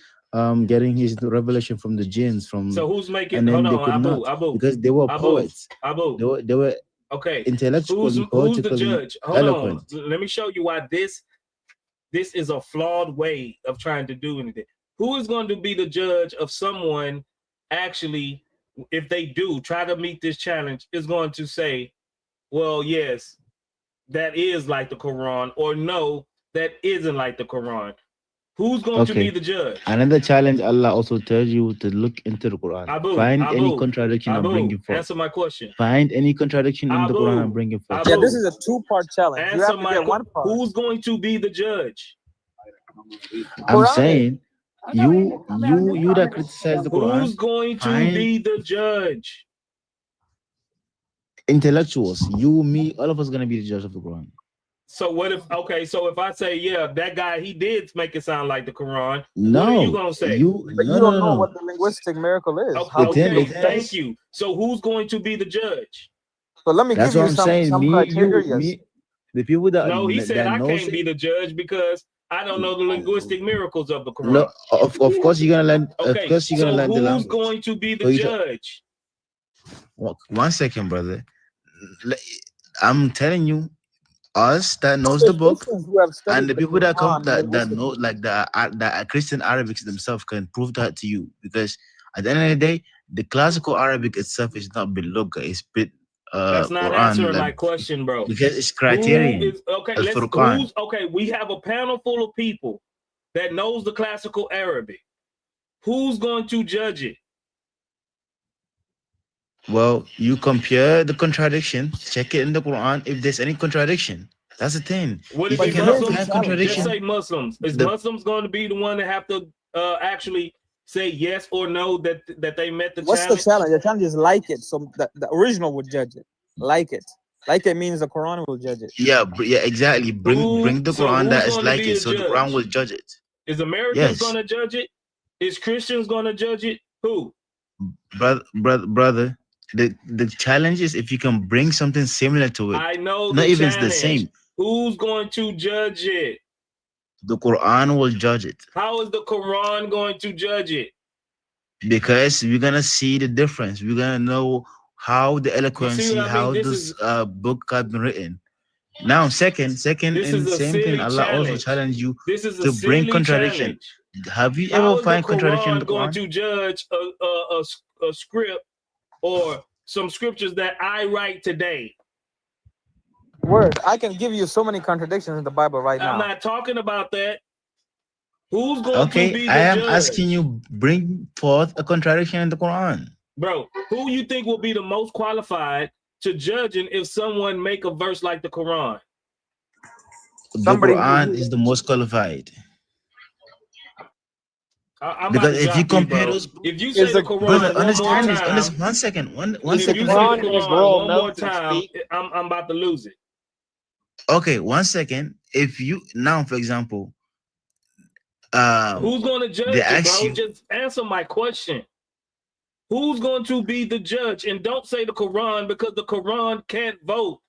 getting his revelation from the jinns. So who's making? And then Hold they on, could Abu, not, Abu, because they were Abu, poets. Abu. They were okay. Intellectual and Who's the poetically judge? Hold eloquent. on. Let me show you why this is a flawed way of trying to do anything. Who is going to be the judge of someone actually, if they do try to meet this challenge, is going to say, well, yes, that is like the Quran, or no, that isn't like the Quran. Who's going to be the judge? Another challenge, Allah also tells you to look into the Quran. Find any contradiction and bring it forth. Answer my question. Find any contradiction in the Quran and bring it forth. Yeah, this is a 2-part challenge. Answer you have to my get one part. Who's going to be the judge? I'm saying you that criticize the Quran. Who's going to be the judge? Intellectuals, you, me, all of us gonna be the judge of the Quran. So what if so if I say, yeah, that guy, he did make it sound like the Quran, no, what are you gonna say? You don't know what the linguistic miracle is. Okay, thank you. So who's going to be the judge? So let me give you some criteria. The people that he said that I can't be the judge because I don't know the linguistic miracles of the Quran. No, of course you're gonna learn. Okay, of course you're gonna learn the language. Who's going to be the judge? 1 second, brother. I'm telling you, us that knows the book and the people that come that know, like the Christian Arabics themselves can prove that to you, because at the end of the day, the classical Arabic itself is not bilugha, it's bit that's not Quran, answering my question, bro. Because it's criterion. We have a panel full of people that knows the classical Arabic. Who's going to judge it? Well, you compare the contradiction, check it in the Quran if there's any contradiction. That's the thing. Would it If be you But cannot here's the find Muslims? challenge, Just man. contradiction, say Muslims. Is the Muslims going to be the one that have to actually say yes or no that they met the What's the challenge? challenge? The challenge is like it. So the original would judge it. Like it. Like it means the Quran will judge it. yeah, yeah, exactly. Bring the So Quran who's that is going to like be it, the so the Quran will judge? judge it. Is Americans going Yes, to judge it? Is Christians going to judge it? Who? brother. The challenge is if you can bring something similar to it, I know not the even the challenge. same. Who's going to judge it? The Quran will judge it How is the Quran going to judge it? because we're gonna see the difference. We're gonna know how the You see what eloquency, I mean? how this book have been written. Now, second, This is and a same thing. silly Allah also challenge. challenge you This is a to bring silly contradiction. challenge. Have you ever How is the find contradiction in the Quran going Quran? to judge a script or some scriptures that I write today? Word. I can give you so many contradictions in the Bible right I'm now. not talking about that. Who's going to Okay, be I the am judge? asking you, bring forth a contradiction in the Quran. Bro, who you think will be the most qualified to judging if someone make a verse like the Quran? The Somebody Quran is the most qualified I'm about because to if you drop you, compare bro. those, If you Is say the the brother, Quran one more understand this. time, One second, one is the if you second. say the Quran going to Quran grow a one more mouth and time, speak? I'm about to lose it. Okay, 1 second. If you now, for example, Who's going to they judge it, ask bro? you, Just answer my question. Who's going to be the judge? And don't say the Quran because the Quran can't vote.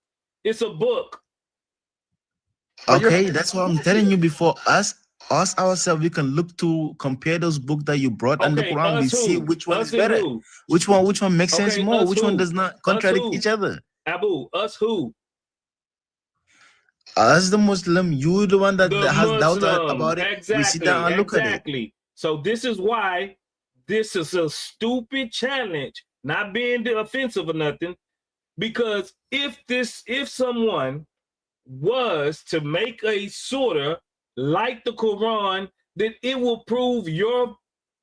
It's a book. okay, that's what I'm telling you. Before us ourselves, we can look to compare those books that you brought and the Okay, Quran. We us see who? which one is Us and better, who? which one makes sense Okay, more, us which one who? does not Us contradict who? each other. Abu, us who? As the Muslim, you the one that The has doubt Muslims. about it. We sit Exactly, down and look at it. exactly. So this is why this is a stupid challenge, not being offensive or nothing, because if someone was to make a surah like the Quran, then it will prove your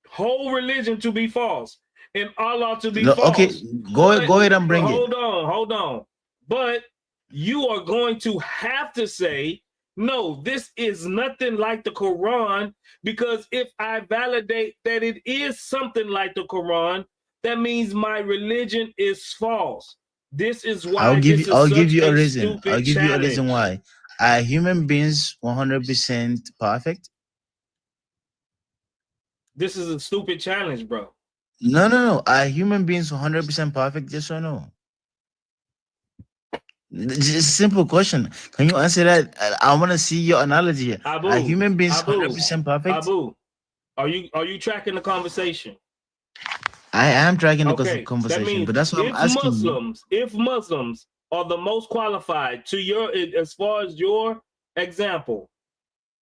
whole religion to be false and Allah to be No, okay, false. But go ahead and bring it. hold on. But you are going to have to say, no, this is nothing like the Quran, because if I validate that it is something like the Quran, that means my religion is false. This is why this is I'll give such you a a reason. I'll stupid give you a reason challenge. why. Are human beings 100% perfect? This is a stupid challenge, bro. No. Are human beings 100% perfect? Yes or no? Just a simple question. Can you answer that? I want to see your analogy here. Are Abu, human beings Abu, 100% perfect? Abu, are you tracking the conversation? I am tracking the Okay, that conversation, means but that's what I'm asking you. If Muslims are the most qualified to your, as far as your example,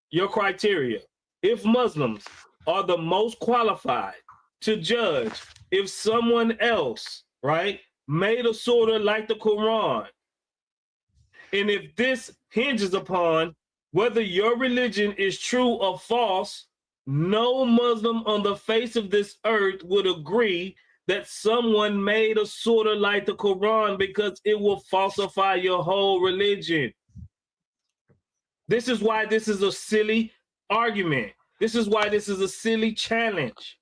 your criteria, if Muslims are the most qualified to judge if someone else, right, made a surah like the Quran, and if this hinges upon whether your religion is true or false, no Muslim on the face of this earth would agree that someone made a surah like the Quran, because it will falsify your whole religion. This is why this is a silly argument. This is why this is a silly challenge.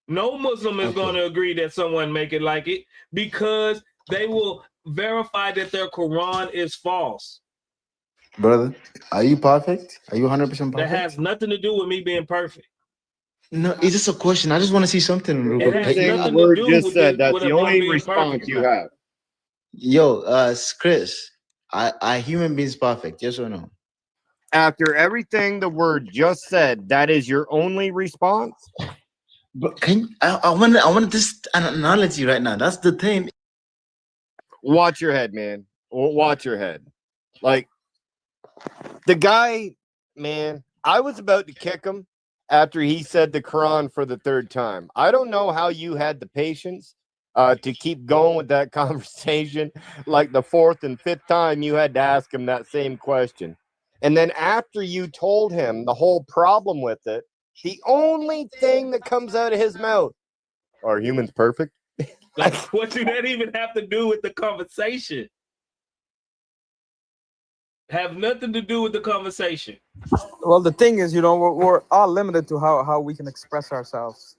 No Muslim is going to agree that someone make it like it, because they will verify that their Quran is false. Brother, are you perfect? Are you 100% That perfect? has nothing to do with me being perfect. No, it's just a question. I just want to see something real quick. Everything the word just said, that's the only response you have. Yo, Chris, are human beings perfect? Yes or no? After everything the word just said, that is your only response? But I want this an analogy right now. That's the thing. Watch your head, man. Watch your head. Like, the guy, man, I was about to kick him after he said the Quran for the third time. I don't know how you had the patience to keep going with that conversation. Like the fourth and fifth time, you had to ask him that same question. And then after you told him the whole problem with it, the only thing that comes out of his mouth, are humans perfect? Like, what do that even have to do with the conversation? Have nothing to do with the conversation. Well, the thing is, we're all limited to how we can express ourselves.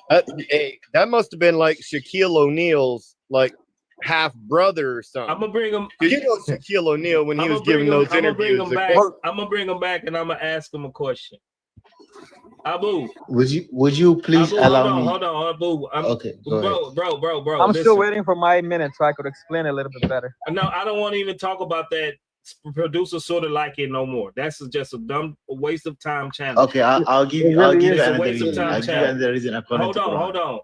That must have been like Shaquille O'Neal's like half brother or something. I'm gonna bring him. You know Shaquille O'Neal when he was giving those interviews. I'm gonna bring him back, and I'm gonna ask him a question. Abu, would you please Abu, allow me? Hold on, Abu. Okay, bro. I'm still waiting for my minute so I could explain it a little bit better. No, I don't want to even talk about that. Producer sort of like it no more. That's just a dumb waste of time channel. Okay, I'll give you another reason. Hold on.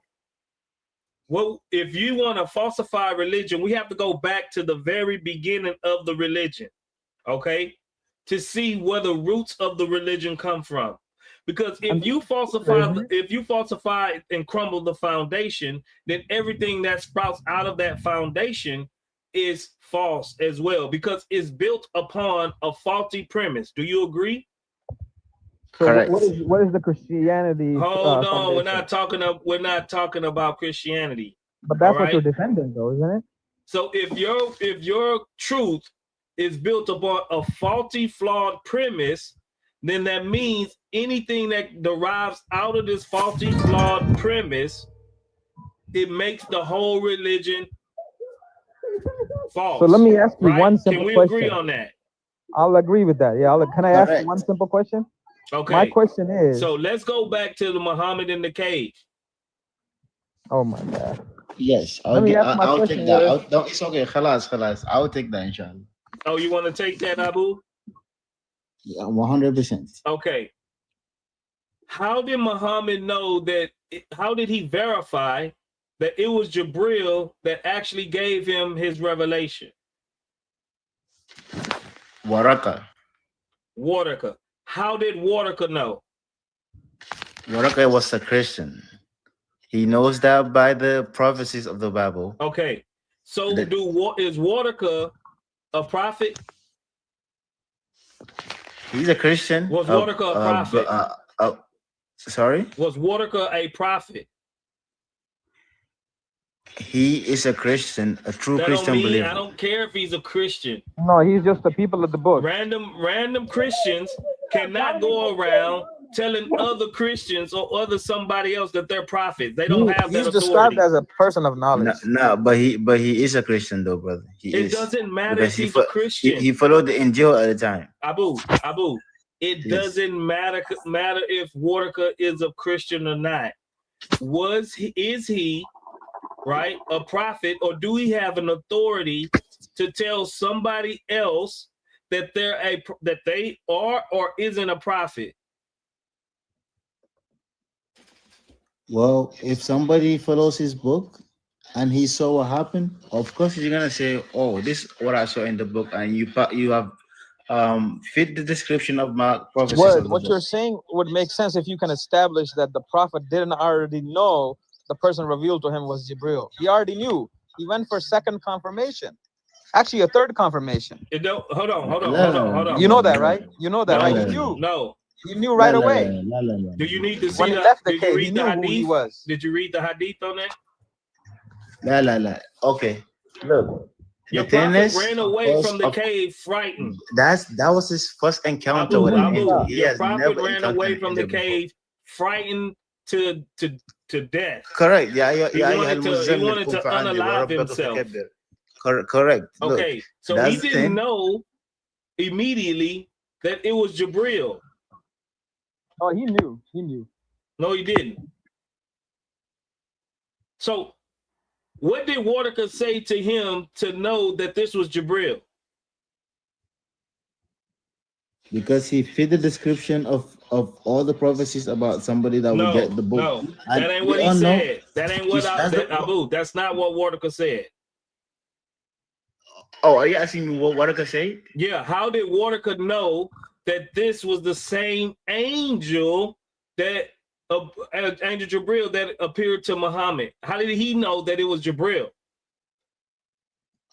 Well, if you want to falsify religion, we have to go back to the very beginning of the religion, okay, to see where the roots of the religion come from. Because if you falsify and crumble the foundation, then everything that sprouts out of that foundation is false as well, because it's built upon a faulty premise. Do you agree? So correct. What is the Christianity? Hold on, we're not talking about Christianity. But that's what you're defending, though, isn't it? So if your truth is built upon a faulty, flawed premise, then that means anything that derives out of this faulty, flawed premise, it makes the whole religion false. So let me ask you one simple question. Can we agree on that? I'll agree with that. Yeah. Can I ask you one simple question? Okay. My question is. So let's go back to the Muhammad in the cave. Oh my God. Yes. I'll take that. It's okay. Khalas. I'll take that, inshallah. Oh, you want to take that, Abu? Yeah, 100%. Okay. How did Muhammad know that? How did he verify that it was Jibril that actually gave him his revelation? Waraka. How did Waraka know? Waraka was a Christian. He knows that by the prophecies of the Bible. Okay. So is Waraka a prophet? He's a Christian. Was Waraka a prophet? Sorry? Was Waraka a prophet? He is a Christian, a true Christian believer. I don't care if he's a Christian. No, he's just the people of the book. Random Christians cannot go around telling other Christians or other somebody else that they're prophets. They don't have that authority. He's described as a person of knowledge. No, but he is a Christian though, brother. It doesn't matter if he's a Christian. He followed the Injil at the time. Abu. It doesn't matter if Waraka is a Christian or not. Is he right a prophet, or do he have an authority to tell somebody else that they are or isn't a prophet? Well, if somebody follows his book and he saw what happened, of course he's gonna say, "Oh, this is what I saw in the book," and you have fit the description of my prophecies. What you're saying would make sense if you can establish that the prophet didn't already know the person revealed to him was Jibril. He already knew. He went for second confirmation. Actually, a third confirmation. Hold on. You know that, right? You know that, right? He knew. No. He knew right away. Do you need to see when he left the cave, he knew who he was. Did you read the hadith on that? La. Okay. Look. Your prophet ran away from the cave frightened. That was his first encounter with him. Your prophet ran away from the cave frightened to death. Correct. Yeah. He wanted to unalive himself. Correct. Okay. Look, so he didn't know immediately that it was Jibril. Oh, he knew. No, he didn't. So what did Waraka say to him to know that this was Jibril? Because he fit the description of all the prophecies about somebody that would get the book. No, that ain't what he said. That ain't what Abu. That's not what Waraka said. Oh, are you asking me what Waraka said? Yeah. How did Waraka know that this was the same angel that Angel Jibril that appeared to Muhammad? How did he know that it was Jibril?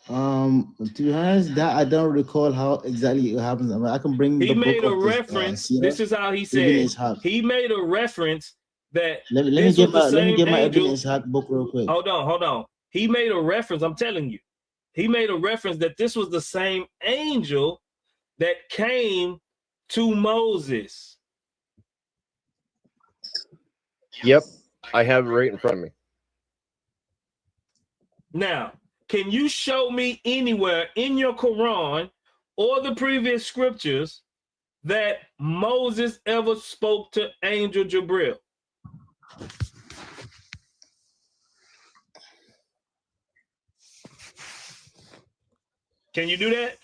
To be honest, that I don't recall how exactly it happens. I mean, I can bring. He made a reference. This is how he said. He made a reference that let me this was the let me same get my Ibn angel. Ishaq book real quick. Hold on. He made a reference. I'm telling you, he made a reference that this was the same angel that came to Moses. Yep, I have it right in front of me. Now, can you show me anywhere in your Quran or the previous scriptures that Moses ever spoke to Angel Jibril? Can you do that?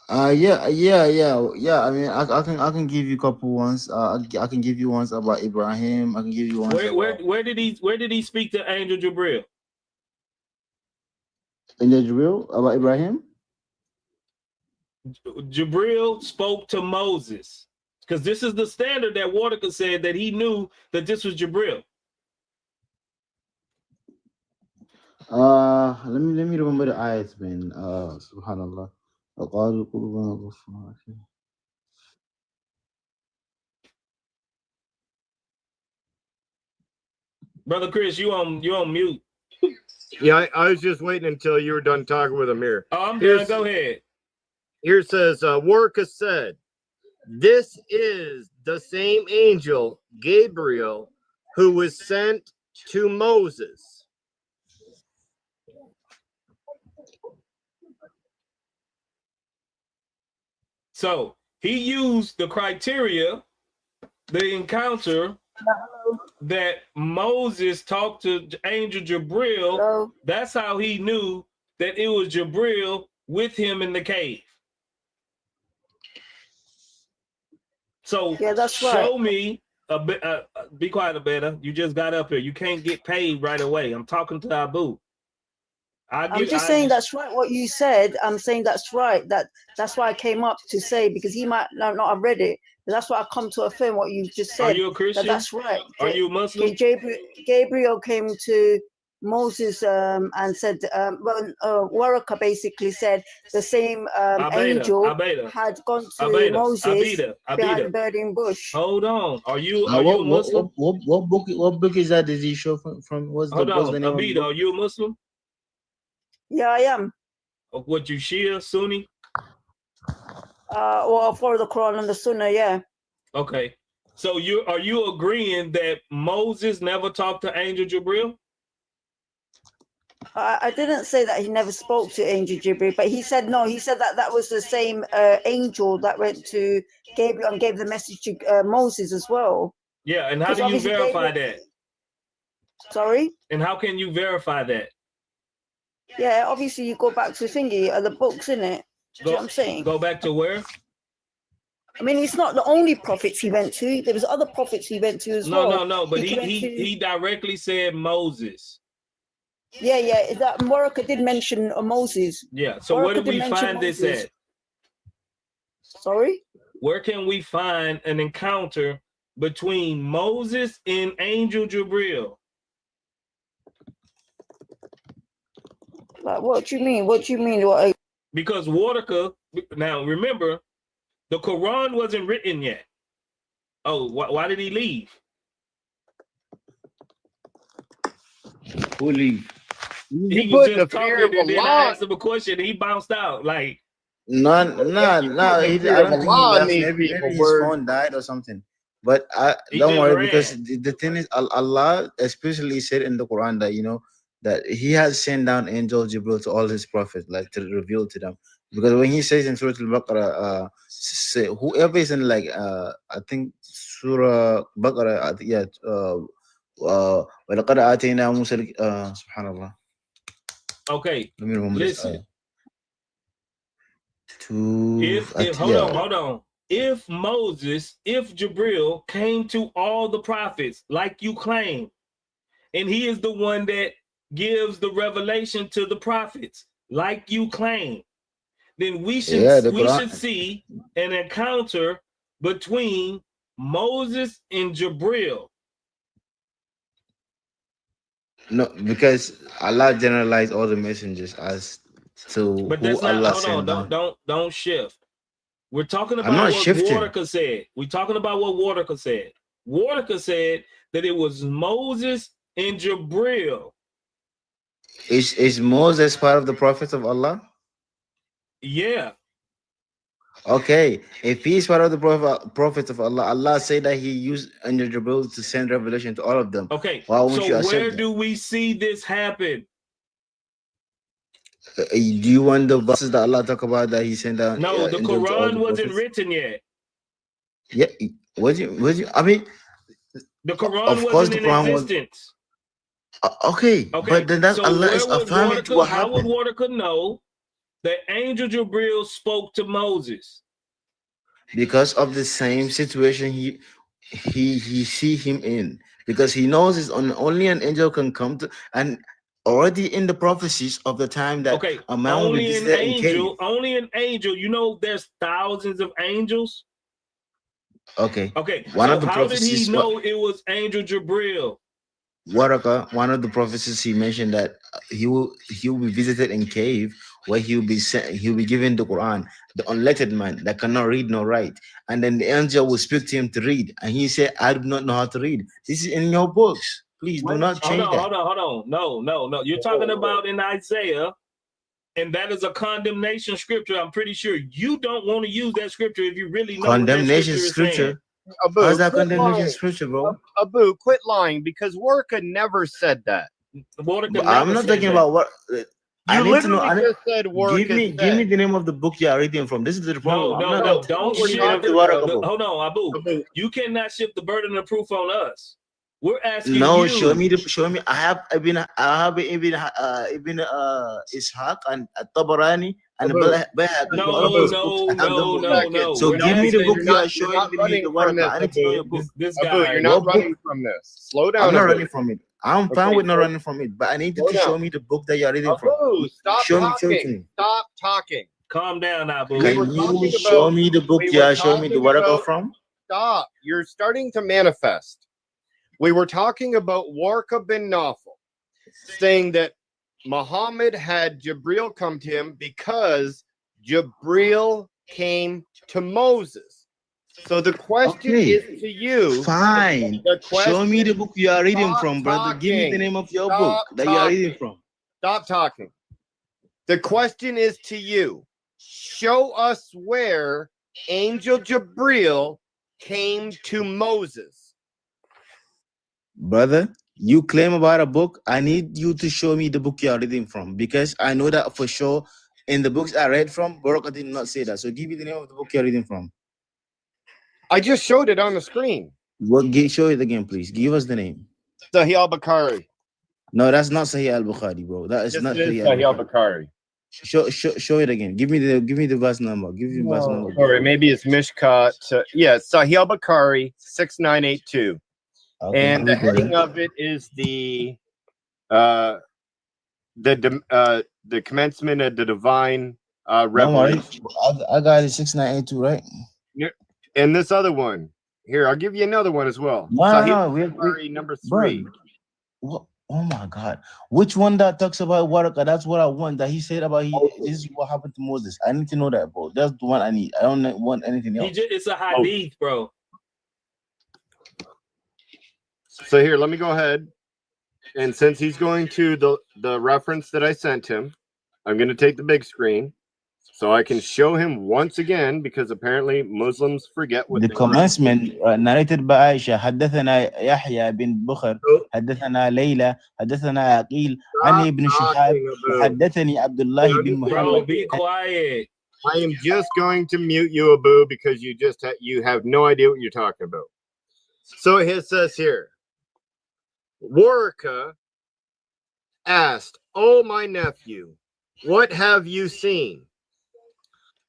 Yeah. I mean, I can give you a couple ones. I can give you ones about Ibrahim. I can give you ones where did he speak to Angel Jibril? In the drill about Ibrahim. Jibril spoke to Moses, because this is the standard that Waterka said that he knew that this was Jibril. Let me remember the ayats, man. Subhanallah. Brother Chris, you on mute. Yeah, I was just waiting until you were done talking with Amir. Oh, I'm done. Go ahead. Here says, Warka said, this is the same angel, Gabriel, who was sent to Moses. So he used the criteria, the encounter that Moses talked to Angel Jibril. Hello? That's how he knew that it was Jibril with him in the cave. So Yeah, that's show right. me a bit. Be quiet, Abeda. You just got up here. You can't get paid right away. I'm talking to Abu. I'm just saying that's right. What you said, I'm saying that's right. That's why I came up to say, because he might not have read it. But that's why I come to affirm what you just said. Are you a Christian? That's right. Are you a Muslim? Gabriel came to Moses and said, Waraka basically said the same angel had gone to Moses behind the burning bush. Hold on. Are you a Muslim? What book is that? Did he show from? What's the name of the book? Are you a Muslim? Yeah, I am. What, you Shia, Sunni? Well, for the Quran and the Sunnah, yeah. Okay. So are you agreeing that Moses never talked to Angel Jibril? I didn't say that he never spoke to Angel Jibril, but he said no. He said that was the same angel that went to Gabriel and gave the message to Moses as well. Yeah, and how do you verify that? Sorry? And how can you verify that? Yeah, obviously you go back to thingy, the books, innit? Do you know what I'm saying? Go back to where? I mean, it's not the only prophets he went to. There was other prophets he went to as well. No. But he directly said Moses. Yeah. That Morocco did mention Moses. Yeah. So where do we find this at? Sorry? Where can we find an encounter between Moses and Angel Jibril? Like, what do you mean? Because Waterka, now remember, the Quran wasn't written yet. Oh, why did he leave? Who leave? He was just talking, and then I asked him a question, and he bounced out. Like, no. I don't think he left. Maybe his phone died or something. But don't worry, because the thing is, Allah especially said in the Quran that that He has sent down angel Jibril to all His prophets, like to reveal to them. Because when He says in Surah Al-Baqarah, whoever is in I think Surah Baqarah, وَلَقَدْ آتَيْنَا مُوسَى Subhanallah. Okay, let me remember listen. This. Hold on. If Jibril came to all the prophets like you claim, and he is the one that gives the revelation to the prophets like you claim, then we should see an encounter between Moses and Jibril. No, because Allah generalized all the messengers as to but that's who not, Allah hold on, down. Don't shift. We're talking about what Waterka said. We're talking about what Waterka said. Waraka said that it was Moses and Jabril. Is Moses part of the prophets of Allah? Yeah. Okay, if he's part of the prophets of Allah, Allah said that he used Angel Jibril to send revelation to all of them. Okay. Why won't you So accept where that? do we see this happen? Do you want the verses that Allah talk about that he sent down? No, the angel to all Quran the wasn't prophets? written yet. Yeah, was you? I mean, The Quran of course wasn't the in Quran was. existence. Okay, but then that's so Allah where is would affirming to Waraka, what how would happened. Waraka know that Angel Jabril spoke to Moses? Because of the same situation he see him in, because he knows it's only an angel can come to, and already in the prophecies of the time that a man will be visited in cave. Only an angel. You know, there's thousands of angels. Okay. One of the how did he know it was Angel Jabril? Waraka, one of the prophecies he mentioned that he will be visited in cave where he'll be given the Quran, the unelected man that cannot read nor write, and then the angel will speak to him to read, and he said, "I do not know how to read. This is in your books. Please do not change that." Hold on. No. You're talking about in Isaiah, and that is a condemnation scripture. I'm pretty sure you don't want to use that scripture if you really know condemnation what that scripture is saying. Abu, how's that condemnation scripture, bro? Abu, quit lying, because Waraka never said that. I'm not talking about what. You literally just said Waraka. Give me the name of the book you are reading from. This is the problem. No, don't shift hold on, Abu. You cannot shift the burden of proof on us. We're asking you. Show me. I have Ibn Ishaq and Tabarani and Bayhaqi. No. So give me the book you are showing me. I need to know your book. This guy, you're not running from this. Slow down. I'm not running from it. I'm fine with not running from it, but I need you to show me the book that you're reading from. Stop talking. Stop talking. Calm down, Abu. Can you show me the book you are showing me the Waraka from? Stop. You're starting to manifest. We were talking about Waraka bin Nawfal, saying that Muhammad had Jabril come to him because Jabril came to Moses. So the question is to you. Fine. Show me the book you are reading from, brother. Give me the name of your book that you are reading from. Stop talking. The question is to you. Show us where Angel Jabril came to Moses. Brother, you claim about a book. I need you to show me the book you are reading from, because I know that for sure in the books I read from, Waraka did not say that. So give me the name of the book you're reading from. I just showed it on the screen. Show it again, please. Give us the name. Sahih al-Bukhari. No, that's not Sahih al-Bukhari, bro. That is not Sahih al-Bukhari. Show it again. Give me the verse number. Give me the verse number. Sorry, maybe it's Mishkat. Sahih al-Bukhari 6982. Okay, and the heading of it is the commencement of the divine revelation. I got it 6982, right? And this other one here, I'll give you another one as well. We number 3. What? Oh my God! Which one that talks about Waraka? That's what I want. That he said about this is what happened to Moses. I need to know that, bro. That's the one I need. I don't want anything else. It's a hadith, bro. So here, let me go ahead. And since he's going to the reference that I sent him, I'm going to take the big screen so I can show him once again, because apparently Muslims forget what the commencement narrated by Aisha. حدثنا يحيى بن بخر حدثنا ليلى حدثنا عقيل عن ابن شهاب حدثني عبد الله بن محمد. Be quiet. I am just going to mute you, Abu, because you have no idea what you're talking about. So it says here, Waraka asked, "Oh, my nephew, what have you seen?"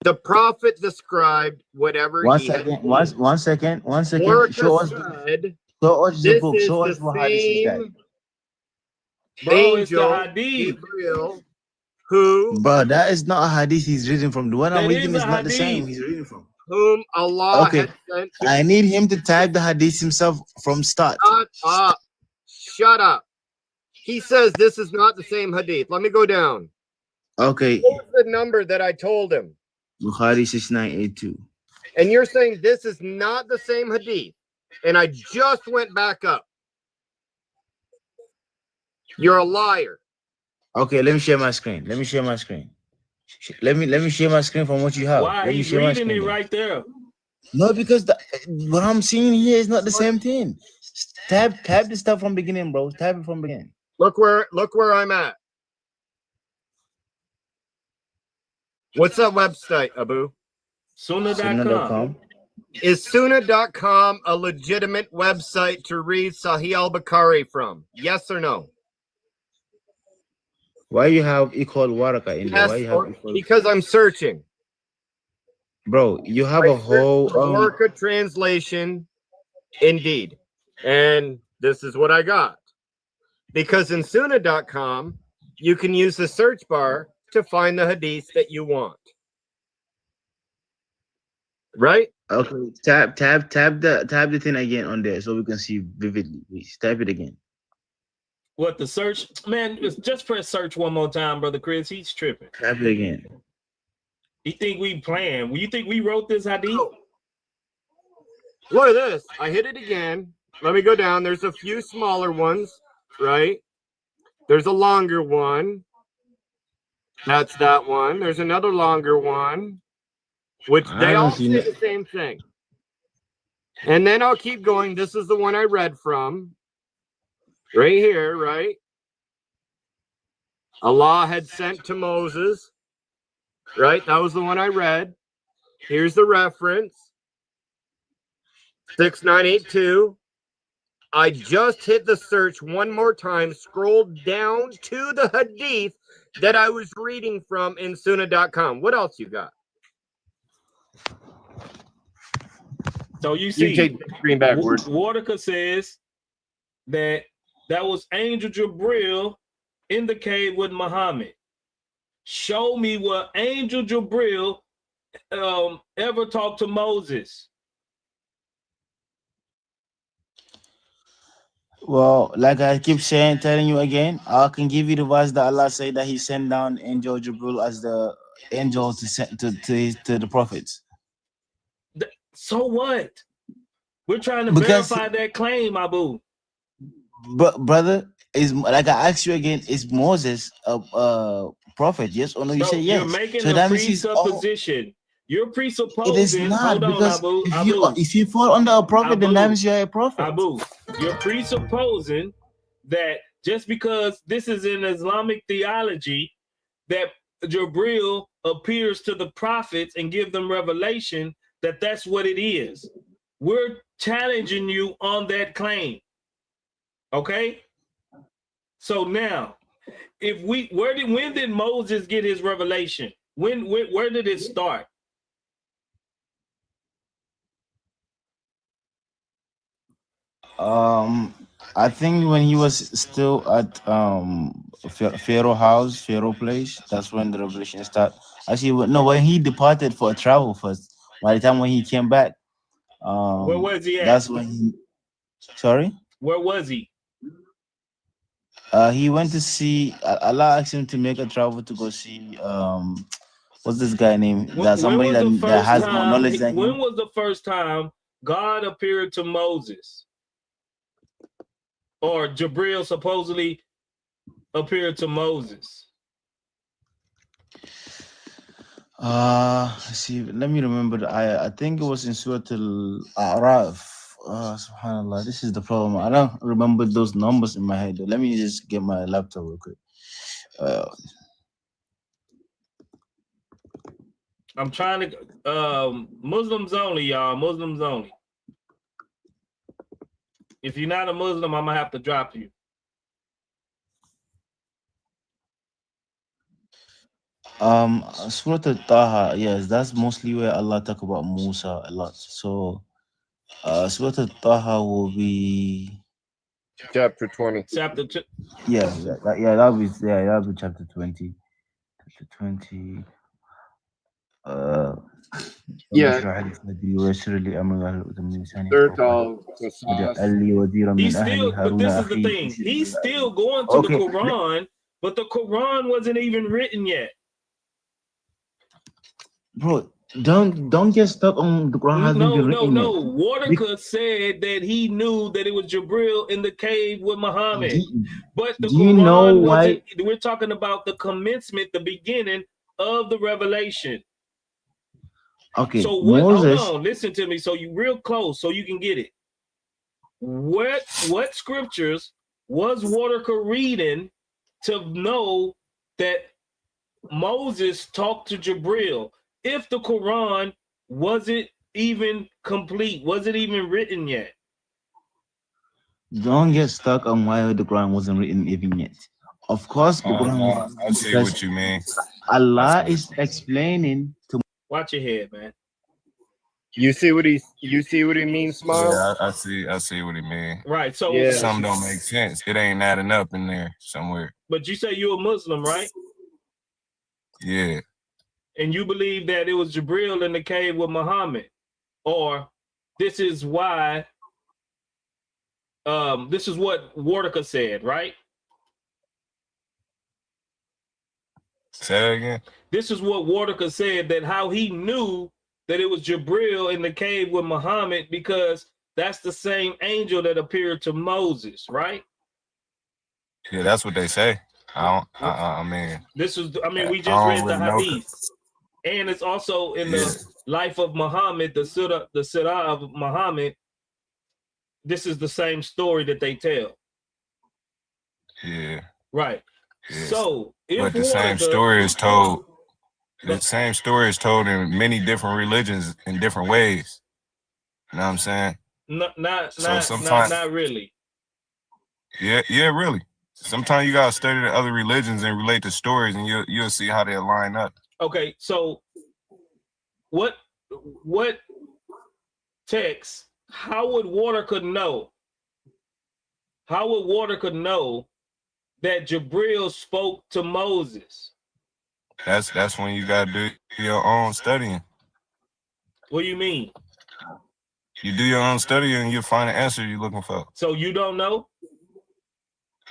The prophet described whatever one second. Waraka show us said, the book. Show us what hadith is that. Angel Gabriel, who? Bro, that is not a hadith he's reading from. The one I'm reading is not the same he's reading from. Whom Allah had sent to I need him to type the hadith himself from start. Shut up. He says this is not the same hadith. Let me go down. Okay. What's the number that I told him? Bukhari 6982. And you're saying this is not the same hadith. and I just went back up. You're a liar. Okay, let me share my screen. Let me share my screen. Let me share my screen from what you have. Why? Let me He's share my reading screen it then. right there. No, because what I'm seeing here is not the same thing. Tab the stuff from beginning, bro. Tab it from beginning. Look where I'm at. What's that website, Abu? Sunnah.com. Is Sunnah.com a legitimate website to read Sahih al-Bukhari from? Yes or no? Why you have equal waraka in there? Why Yes, you have equal? because I'm searching. Bro, you have a whole waraka translation, indeed. And this is what I got. Because in Sunnah.com, you can use the search bar to find the hadith that you want. Right? Okay, tab the thing again on there so we can see vividly. Please type it again. What, the search? Man, just press search one more time, Brother Chris. He's tripping. Type it again. You think we playing? You think we wrote this hadith? Oh. Look at this. I hit it again. Let me go down. There's a few smaller ones, right? There's a longer one. That's that one. There's another longer one, which they all say the same thing. And then I'll keep going. This is the one I read from. Right here, right? Allah had sent to Moses. Right? That was the one I read. Here's the reference. 6982. I just hit the search one more time, scrolled down to the hadith that I was reading from in Sunnah.com. What else you got? So you see, you take the screen backwards. Waraka says that was Angel Jibril in the cave with Muhammad. Show me where Angel Jibril ever talked to Moses. Well, like I keep telling you again, I can give you the verse that Allah said that He sent down Angel Jibril as the angel to send to the prophets. So what? We're trying to verify that claim, Abu. But brother, is like I asked you again, is Moses a prophet? Yes or no? You say yes. You're making a presupposition. You're presupposing. It is not, hold because on, Abu. if you fall under a prophet, then that means you're a prophet. Abu, you're presupposing that just because this is in Islamic theology, that Jibril appears to the prophets and give them revelation, that's what it is. We're challenging you on that claim. Okay? So now, when did Moses get his revelation? Where did it start? I think when he was still at Pharaoh house, Pharaoh place, that's when the revelation started. Actually, no, when he departed for a travel first. By the time when he came back, where was he at? That's when he. Sorry. Where was he? He went to see. Allah asked him to make a travel to go see. What's this guy name? That somebody that has more knowledge than him. When was the first time God appeared to Moses? Or Jibril supposedly appeared to Moses? See, let me remember. I think it was in Surah Al-A'raf. Subhanallah, this is the problem. I don't remember those numbers in my head. Let me just get my laptop real quick. I'm trying to Muslims only, y'all. Muslims only. If you're not a Muslim, I'm gonna have to drop you. Surah Al-Taha, yes, that's mostly where Allah talk about Musa a lot. So Surah Al-Taha will be chapter 20. Chapter 2. That'll be chapter 20. Chapter 20. Yeah. He's still, but this is the thing. He's still going to the Quran, but the Quran wasn't even written yet. Bro, Don't get stuck on the Quran hasn't been written yet. Wartaker said that he knew that it was Jibril in the cave with Muhammad. But the Do you know why? We're talking about the commencement, the beginning of the revelation. Okay, So Moses. Hold on, listen to me. So you real close, so you can get it. What scriptures was Wartaker reading to know that Moses talked to Jibril? If the Quran wasn't even complete, wasn't even written yet. Don't get stuck on why the Quran wasn't written even yet. Of course, the Quran. I see what you mean. Allah is explaining to. Watch your head, man. You see what he means, Smile? Yeah, I see what he means. Right. So something don't make sense. It ain't adding up in there somewhere. But you say you're a Muslim, right? Yeah. And you believe that it was Jibril in the cave with Muhammad, or this is why. This is what Wartaker said, right? Say that again. This is what Wartaker said, that how he knew that it was Jibril in the cave with Muhammad, because that's the same angel that appeared to Moses, right? Yeah, that's what they say. I mean, we just read the hadith, and it's also in the life of Muhammad, the Sirah of Muhammad. This is the same story that they tell. Yeah. Right. Yeah. So, but the same story is told. The same story is told in many different religions in different ways. You know what I'm saying? Not really. Yeah, really. Sometimes you gotta study the other religions and relate the stories, and you'll see how they line up. Okay, so what text? How would Wartaker know? How would Wartaker know that Jibril spoke to Moses? That's when you gotta do your own studying. What do you mean? You do your own studying and you'll find the answer you're looking for. So you don't know?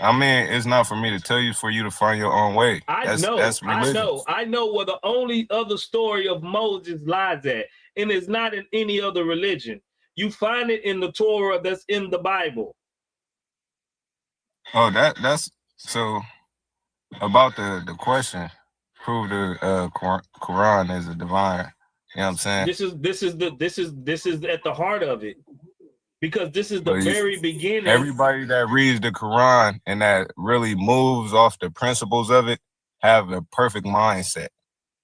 I mean, it's not for me to tell you, for you to find your own way. That's religion. I know where the only other story of Moses lies at, and it's not in any other religion. You find it in the Torah that's in the Bible. Oh, that's so about the question. Prove the Quran is a divine. You know what I'm saying? This is at the heart of it, because this is the very beginning. Everybody that reads the Quran and that really moves off the principles of it have the perfect mindset.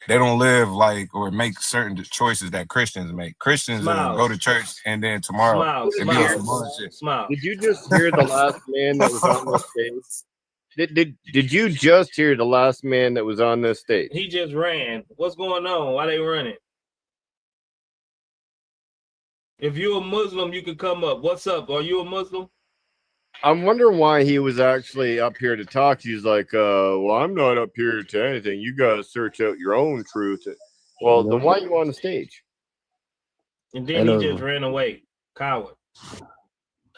They don't live like or make certain choices that Christians make. Christians go to church and then tomorrow they be on some bullshit. Did you just hear the last man that was on this stage? Did you just hear the last man that was on this stage? He just ran. What's going on? Why they running? If you're a Muslim, you can come up. What's up? Are you a Muslim? I'm wondering why he was actually up here to talk. He's like, well, I'm not up here to anything. You got to search out your own truth. Well, then why are you on the stage? And then he just ran away. Coward.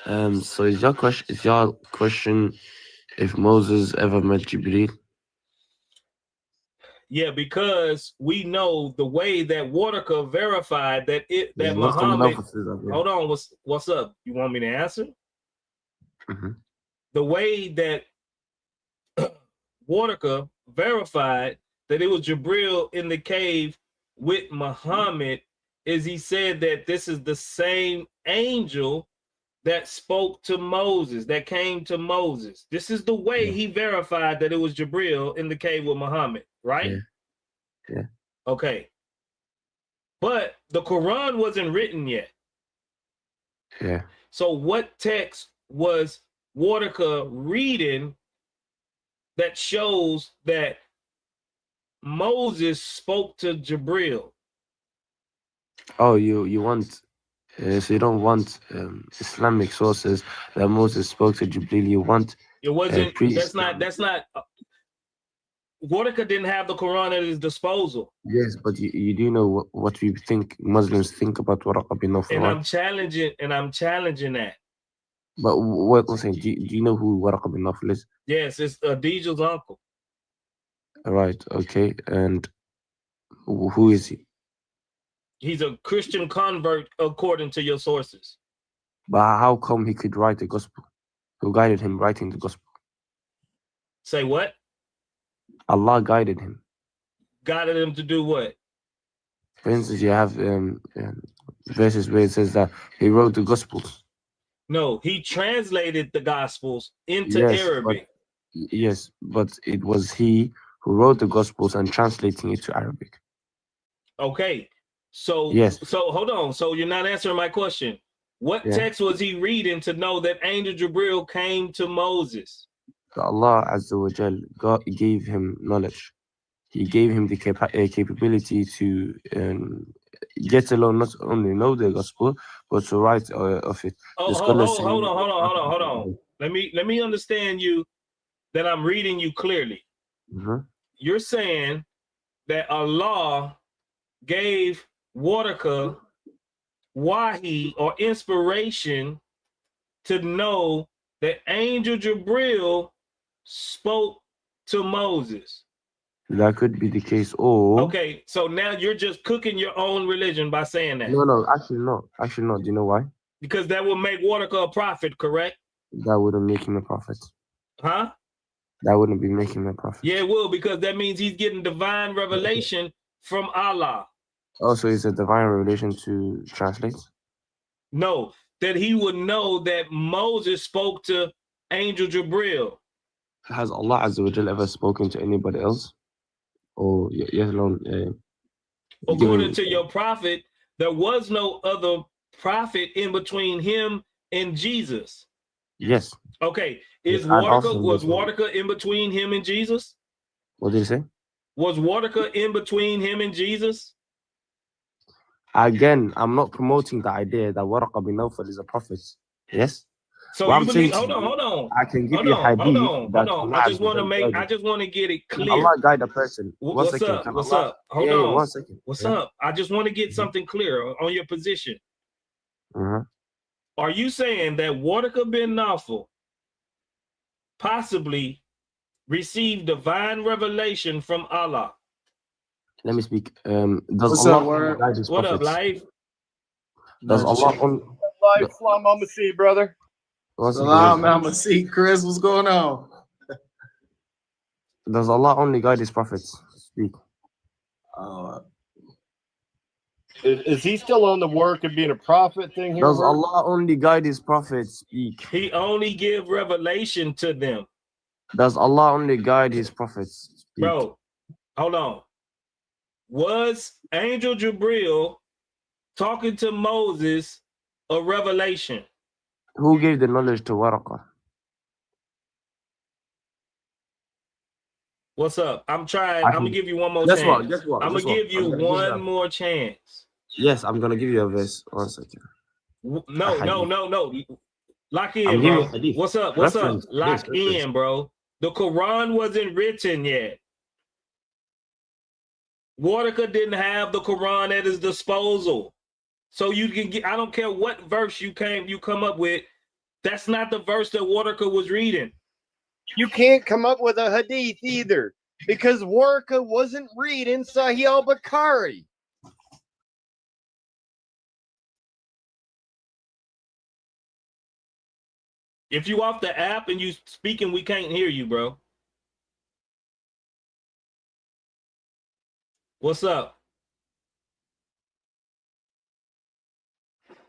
So is your question if Moses ever met Jibril? Yeah, because we know the way that Wartaker verified that Muhammad. Hold on, what's up? You want me to answer? Mm-hmm. The way that Wartaker verified that it was Jibril in the cave with Muhammad is he said that this is the same angel that spoke to Moses, that came to Moses. This is the way he verified that it was Jibril in the cave with Muhammad, right? Yeah. Okay. But the Quran wasn't written yet. Yeah. So what text was Wartaker reading that shows that Moses spoke to Jibril? Oh, you want so you don't want Islamic sources that Moses spoke to Jibril. You want it wasn't. That's not. Wartaker didn't have the Quran at his disposal. Yes, but you do know what we think Muslims think about Waraq bin Nawfal. And I'm challenging that. But what I'm saying, do you know who Waraq bin Nawfal is? Yes, it's Khadija's uncle. All right, okay, and who is he? He's a Christian convert according to your sources. But how come he could write the gospel? Who guided him writing the gospel? Say what? Allah guided him. Guided him to do what? For instance, you have verses where it says that he wrote the gospels. No, he translated the gospels into Arabic. Yes, but it was he who wrote the gospels and translating it to Arabic. Okay. So yes. So hold on. So you're not answering my question. What text was he reading to know that Angel Jibril came to Moses? Allah Azza wa Jal gave him knowledge. He gave him the capability to get alone, not only know the gospel, but to write of it. Oh, hold on. Let me understand you, that I'm reading you clearly. You're saying that Allah gave Waraka wahi or inspiration to know that Angel Jibril spoke to Moses. That could be the case. Or okay, so now you're just cooking your own religion by saying that. No, actually not. Do you know why? Because that will make Waraka a prophet, correct? That wouldn't make him a prophet. Huh? That wouldn't be making him a prophet. Yeah, it will, because that means he's getting divine revelation from Allah. Also, it's a divine revelation to translate? No, that he would know that Moses spoke to Angel Jibril. Has Allah Azza wa Jal ever spoken to anybody else? Or yes alone? According to your prophet, there was no other prophet in between him and Jesus. Yes. Okay. Was Waraka in between him and Jesus? What did he say? Was Waraka in between him and Jesus? Again, I'm not promoting the idea that Waraka bin Nawfal is a prophet. Yes. So you believe? Hold on. I can give you hadith. Hold on. I just want to get it clear. Allah guide a person. What's up? Hold on. 1 second. What's up? I just want to get something clear on your position. Are you saying that Waraka bin Nawfal possibly received divine revelation from Allah? Let me speak. What's Allah up, what up, life? Does Allah life, Islam, I'm a see, brother. Salam, I'm a see, Chris. What's going on? Does Allah only guide his prophets? Speak. Is he still on the work of being a prophet thing here? Does Allah only guide his prophets? Speak. He only give revelation to them. Does Allah only guide his prophets? Speak. Bro, hold on. Was Angel Jibril talking to Moses a revelation? Who gave the knowledge to Waraka? What's up? I'm gonna give you one more chance. Guess what? I'm gonna give you one more chance. Yes, I'm gonna give you a verse. 1 second. No. Lock in, bro. What's up? Lock in, bro. The Quran wasn't written yet. Waraka didn't have the Quran at his disposal. So you can get, I don't care what verse you come up with, that's not the verse that Waraka was reading. You can't come up with a hadith either, because Waraka wasn't reading Sahih al-Bukhari. If you off the app and you speaking, we can't hear you, bro. What's up?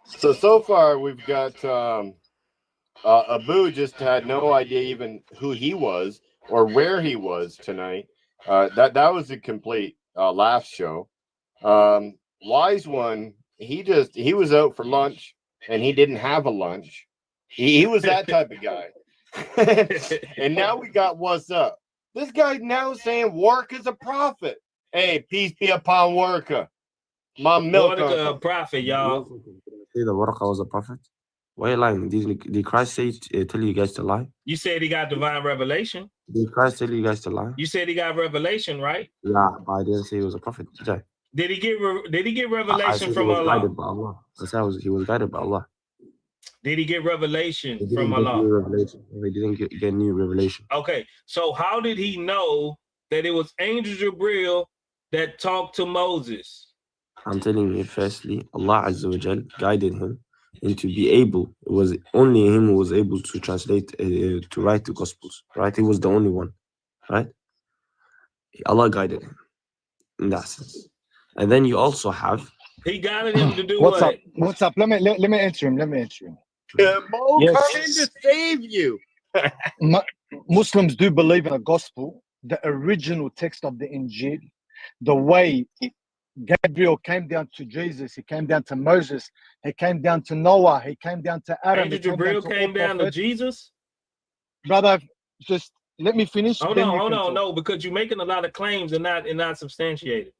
So far we've got Abu just had no idea even who he was or where he was tonight. That was a complete laugh show. Wise one, he was out for lunch and he didn't have a lunch. He was that type of guy. And now we got what's up. This guy now saying Waraka is a prophet. Hey, peace be upon Waraka. My milk. Waraka a prophet, y'all. Say that Waraka was a prophet? Why are you lying? Did Christ tell you guys to lie? You said he got divine revelation. Did Christ tell you guys to lie? You said he got revelation, right? Yeah, but I didn't say he was a prophet, did I? Did he get revelation from Allah? Guided by Allah. I said he was guided by Allah. Did he get revelation from Allah? He didn't get new revelation. Okay, so how did he know that it was Angel Jibril that talked to Moses? I'm telling you, firstly, Allah Azza wa Jal guided him into be able. It was only him who was able to translate, to write the Gospels. Right? He was the only one. Right? Allah guided him in that sense. And then you also have. He guided him to do What's what? up? What's up? Let me answer him. Mo, Yes. come in to save you. Muslims do believe in the gospel, the original text of the Injil, the way Gabriel came down to Jesus, he came down to Moses, he came down to Noah, he came down to Adam. Angel Gabriel came down to Jesus? Brother, just let me finish. Hold on, no, because you're making a lot of claims and not substantiated.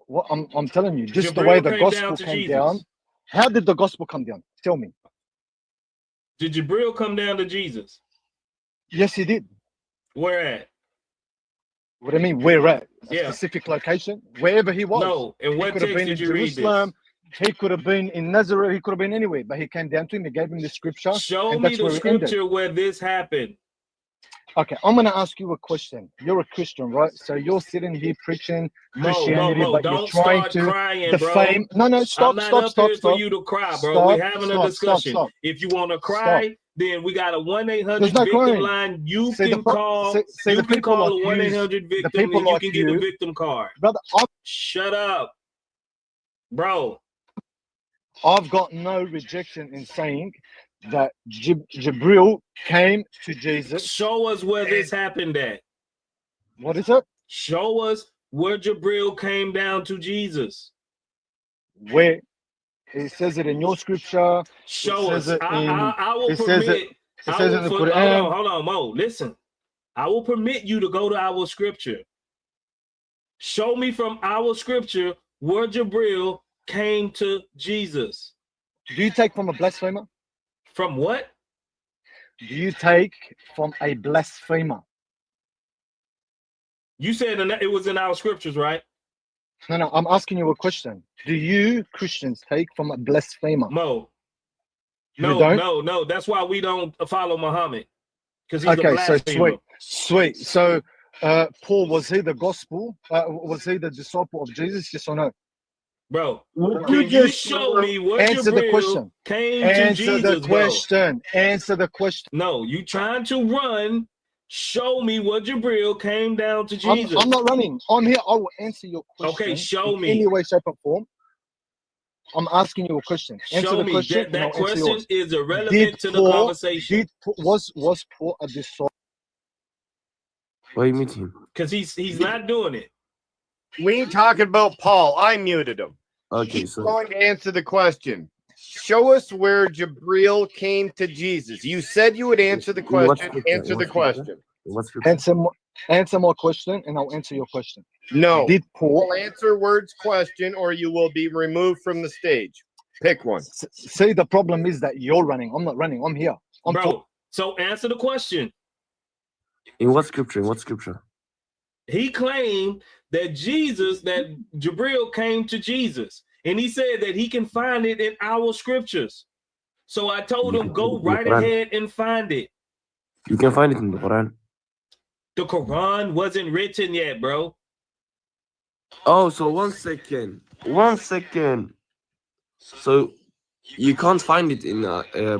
What I'm telling you, just Gabriel the way the gospel came down. How did the gospel come down? Tell me. Did Gabriel come down to Jesus? Yes, he did. Where at? What do you mean? Where at? A specific location? Wherever he was. No, and what text did you read this? He could have been in Nazareth. He could have been anywhere, but he came down to him. He gave him the scripture. Show me the scripture where this happened. Okay, I'm going to ask you a question. You're a Christian, right? So you're sitting here preaching Christianity, but you're trying to defame. No, stop, stop. For you to cry, bro. We're having a discussion. If you want to cry, then we got a 1-800 victim line. You can call. You can call a 1-800 victim, and you can get the victim card. Brother, shut up, bro. I've got no rejection in saying that Jibril came to Jesus. Show us where this happened at. What is it? Show us where Jibril came down to Jesus. Where? It says it in your scripture. Show us. I will permit. Hold on, Mo. Listen. I will permit you to go to our scripture. Show me from our scripture where Jibril came to Jesus. Do you take from a blasphemer? From what? Do you take from a blasphemer? You said it was in our scriptures, right? No, I'm asking you a question. Do you Christians take from a blasphemer? Mo. No. That's why we don't follow Muhammad. Because he's a blasphemer. So sweet. So Paul, was he the gospel? Was he the disciple of Jesus? Yes or no? Bro, can you show me what answer the question? Came to Jesus, Answer the question. No, you trying to run. Show me what Jibril came down to Jesus. I'm not running. I'm here. I will answer your question. Okay, show me. Any way, shape, or form. I'm asking you a question. Show me. That question is irrelevant to the conversation. Was Paul a disciple? Why you meet him? Because he's not doing it. We ain't talking about Paul. I muted him. Okay, He's going to answer the question. Show us where Jibril came to Jesus. You said you would answer the question. Answer the question. Answer my question, and I'll answer your question. No. Did Paul answer Word's question, or you will be removed from the stage? Pick one. See, the problem is that you're running. I'm not running. I'm here. Bro, so answer the question. In what scripture? In what scripture? He claimed that Jibril came to Jesus. And he said that he can find it in our scriptures. So I told him, go right ahead and find it. You can find it in the Quran. The Quran wasn't written yet, bro. Oh, so 1 second. 1 second. So you can't find it in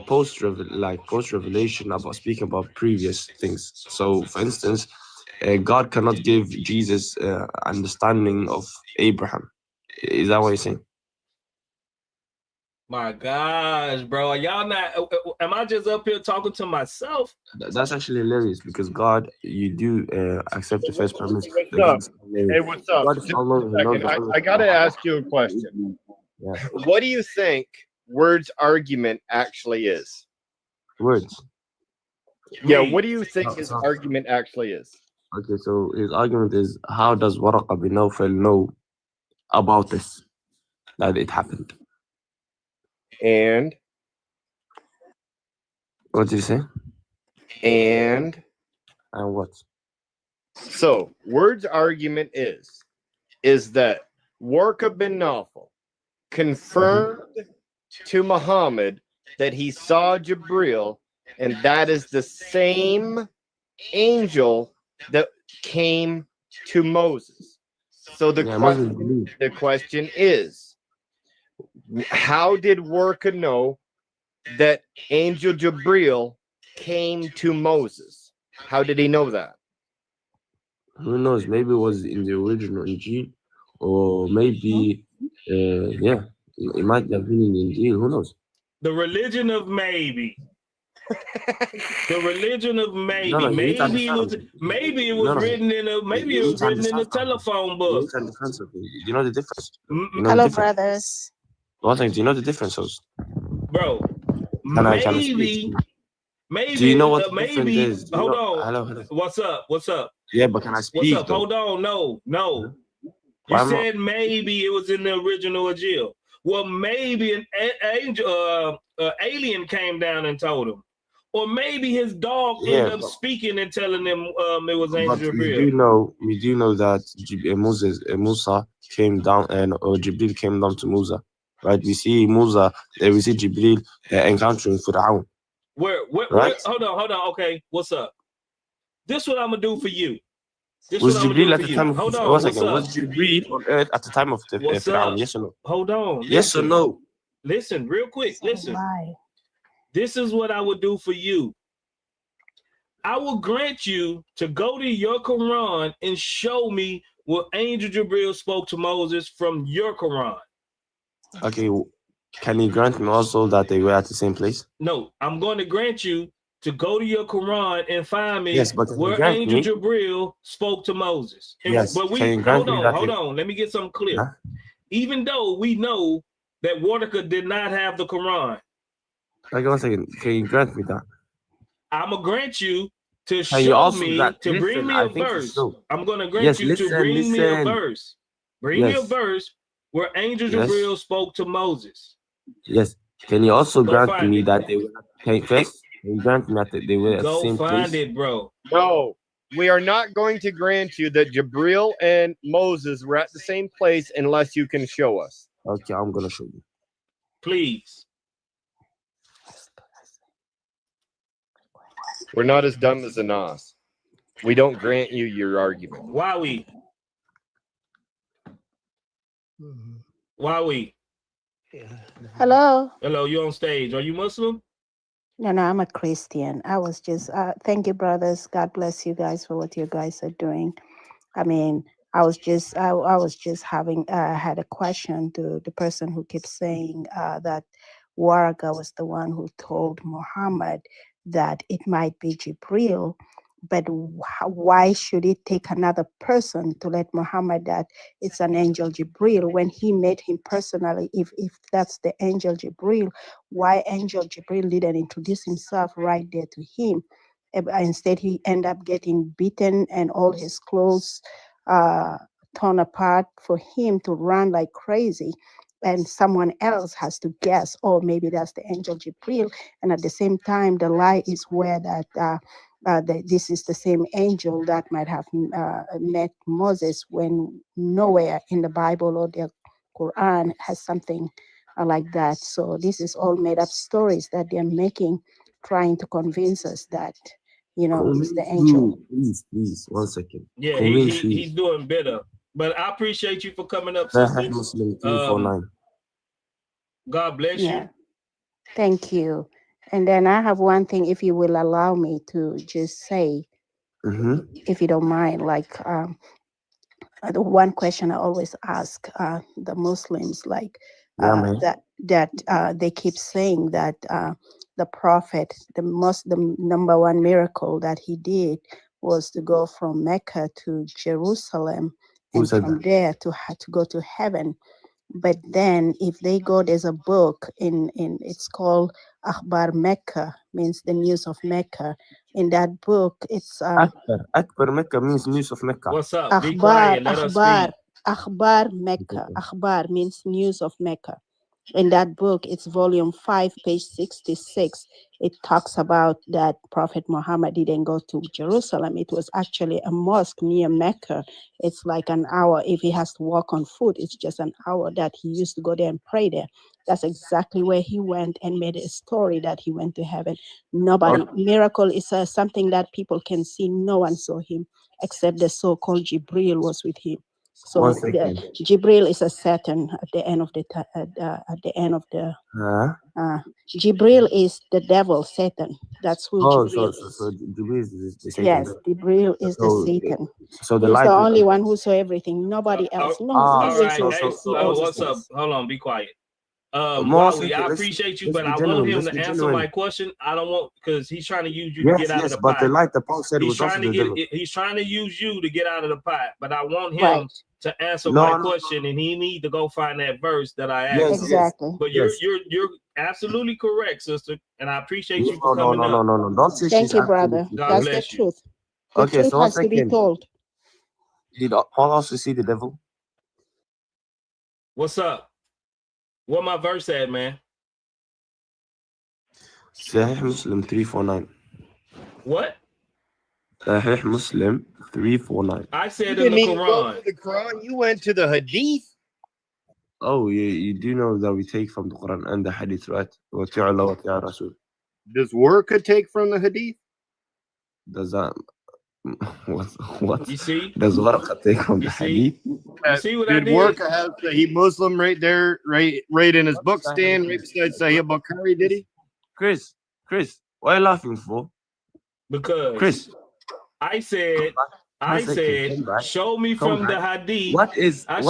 post revelation about speaking about previous things. So, for instance, God cannot give Jesus understanding of Abraham. Is that what you're saying? My gosh, bro. Y'all not, am I just up here talking to myself? That's actually hilarious because God, you do accept the first premise. Hey, what's up? I got to ask you a question. Yeah. What do you think Word's argument actually is? Words? Yeah, what do you think his argument actually is? Okay, so his argument is, how does Waraqa bin Nawfal know about this, that it happened? And what did you say? And what? So Word's argument is that Warqa bin Nawfal confirmed to Muhammad that he saw Jibril, and that is the same angel that came to Moses. So the question is, how did Warka know that Angel Jabril came to Moses? How did he know that? Who knows? Maybe it was in the original Injil, or maybe, yeah, it might have been in the Injil. Who knows? The religion of maybe. The religion of maybe. No, Maybe it was written in a telephone book. You know the difference. Hello, brothers. One thing, do you know the difference, host? Bro, maybe. Do you know what the difference is? Hold on. Hello. What's up? Yeah, but can I speak? What's up? Though? Hold on. No. You said maybe it was in the original Injil. Well, maybe an angel, alien came down and told him, or maybe his dog ended up speaking and telling him it was Angel Jabril. We do know that Musa came down, or Jibril came down to Musa, right? We see Jibril encountering Fir'aun. Where? Right? Hold on. Okay, what's up? This what I'm gonna do for you. Was Jibril at the time of Was Jibril on earth at the time of the Fir'aun? Yes or no? Hold on. Yes or no? Listen, real quick. Listen. This is what I would do for you. I will grant you to go to your Quran and show me what Angel Jabril spoke to Moses from your Quran. Okay, can you grant me also that they were at the same place? No, I'm going to grant you to go to your Quran and find me where Angel Jabril spoke to Moses. Yes, but hold on. Let me get something clear. Huh? Even though we know that Warka did not have the Quran. Like 1 second, can you grant me that? I'm gonna grant you to show me to bring me a verse. I'm gonna grant you to bring me a verse. Bring me a verse where Angel Jabril spoke to Moses. Yes. Can you also grant me that they were first? Can you grant me that they were at the same place? Go find it, bro. No, we are not going to grant you that Jabril and Moses were at the same place unless you can show us. Okay, I'm gonna show you. Please. We're not as dumb as Anas. We don't grant you your argument. Why we? Hello. Hello, you on stage. Are you Muslim? No, I'm a Christian. I was just, thank you, brothers. God bless you guys for what you guys are doing. I mean, I was just having, had a question to the person who keeps saying that Waraka was the one who told Muhammad that it might be Jibril, but why should it take another person to let Muhammad that it's an angel Jibril when he met him personally? If that's the angel Jibril, why angel Jibril didn't introduce himself right there to him? Instead, he ended up getting beaten and all his clothes torn apart for him to run like crazy. And someone else has to guess, oh, maybe that's the angel Jibril. And at the same time, the lie is where that this is the same angel that might have met Moses, when nowhere in the Bible or the Quran has something like that. So this is all made up stories that they're making, trying to convince us that, it's the angel. Please, 1 second. Yeah, he's doing better. But I appreciate you for coming up, sister. God bless you. Thank you. And then I have one thing, if you will allow me to just say, if you don't mind, like the one question I always ask the Muslims, like that they keep saying that the prophet, the number one miracle that he did was to go from Mecca to Jerusalem, and from there to go to heaven. But then if they go, there's a book in it's called Akhbar Mecca, means the news of Mecca. In that book, it's Akbar Mecca means news of Mecca. What's up? Be quiet. Let us speak. Akhbar Mecca. Akhbar means news of Mecca. In that book, it's volume 5, page 66. It talks about that Prophet Muhammad didn't go to Jerusalem. It was actually a mosque near Mecca. It's like an hour. If he has to walk on foot, it's just an hour that he used to go there and pray there. That's exactly where he went, and made a story that he went to heaven. Nobody, miracle is something that people can see. No one saw him except the so-called Jibril was with him. So One second. Jibril is a Satan at the end of the Jibril is the devil, Satan. That's who Jibril is. So Jibril is the Satan. Yes, Jibril is the Satan. So He's the only one who saw everything. Nobody else. All right. What's up? Hold on. Be quiet. Wawi, I appreciate you, but I want him to answer my question. I don't want, because he's trying to use you to get out of the pot. But the light the Paul said he's was also the devil. He's trying to use you to get out of the pot, but I want him to answer my question, and he need to go find that verse that I asked. Exactly. But you're absolutely correct, sister, and I appreciate you for coming up. No. Don't say Thank you, brother. God That's the bless truth. You. The truth has to be told. Did Paul also see the devil? What's up? What my verse at, man? Sahih Muslim 349. What? Sahih Muslim 349. I said in the Quran. The Quran. You went to the Hadith. Oh, you do know that we take from the Quran and the Hadith, right? Does Worka take from the Hadith? Does that what? You see? Does Worka take from the Hadith? You see what I did? Worka have Sahih Muslim right there, right in his book stand, right beside Sahih Bukhari? Did he? Chris, what are you laughing for? Because Chris, I said, show me from the Hadith. I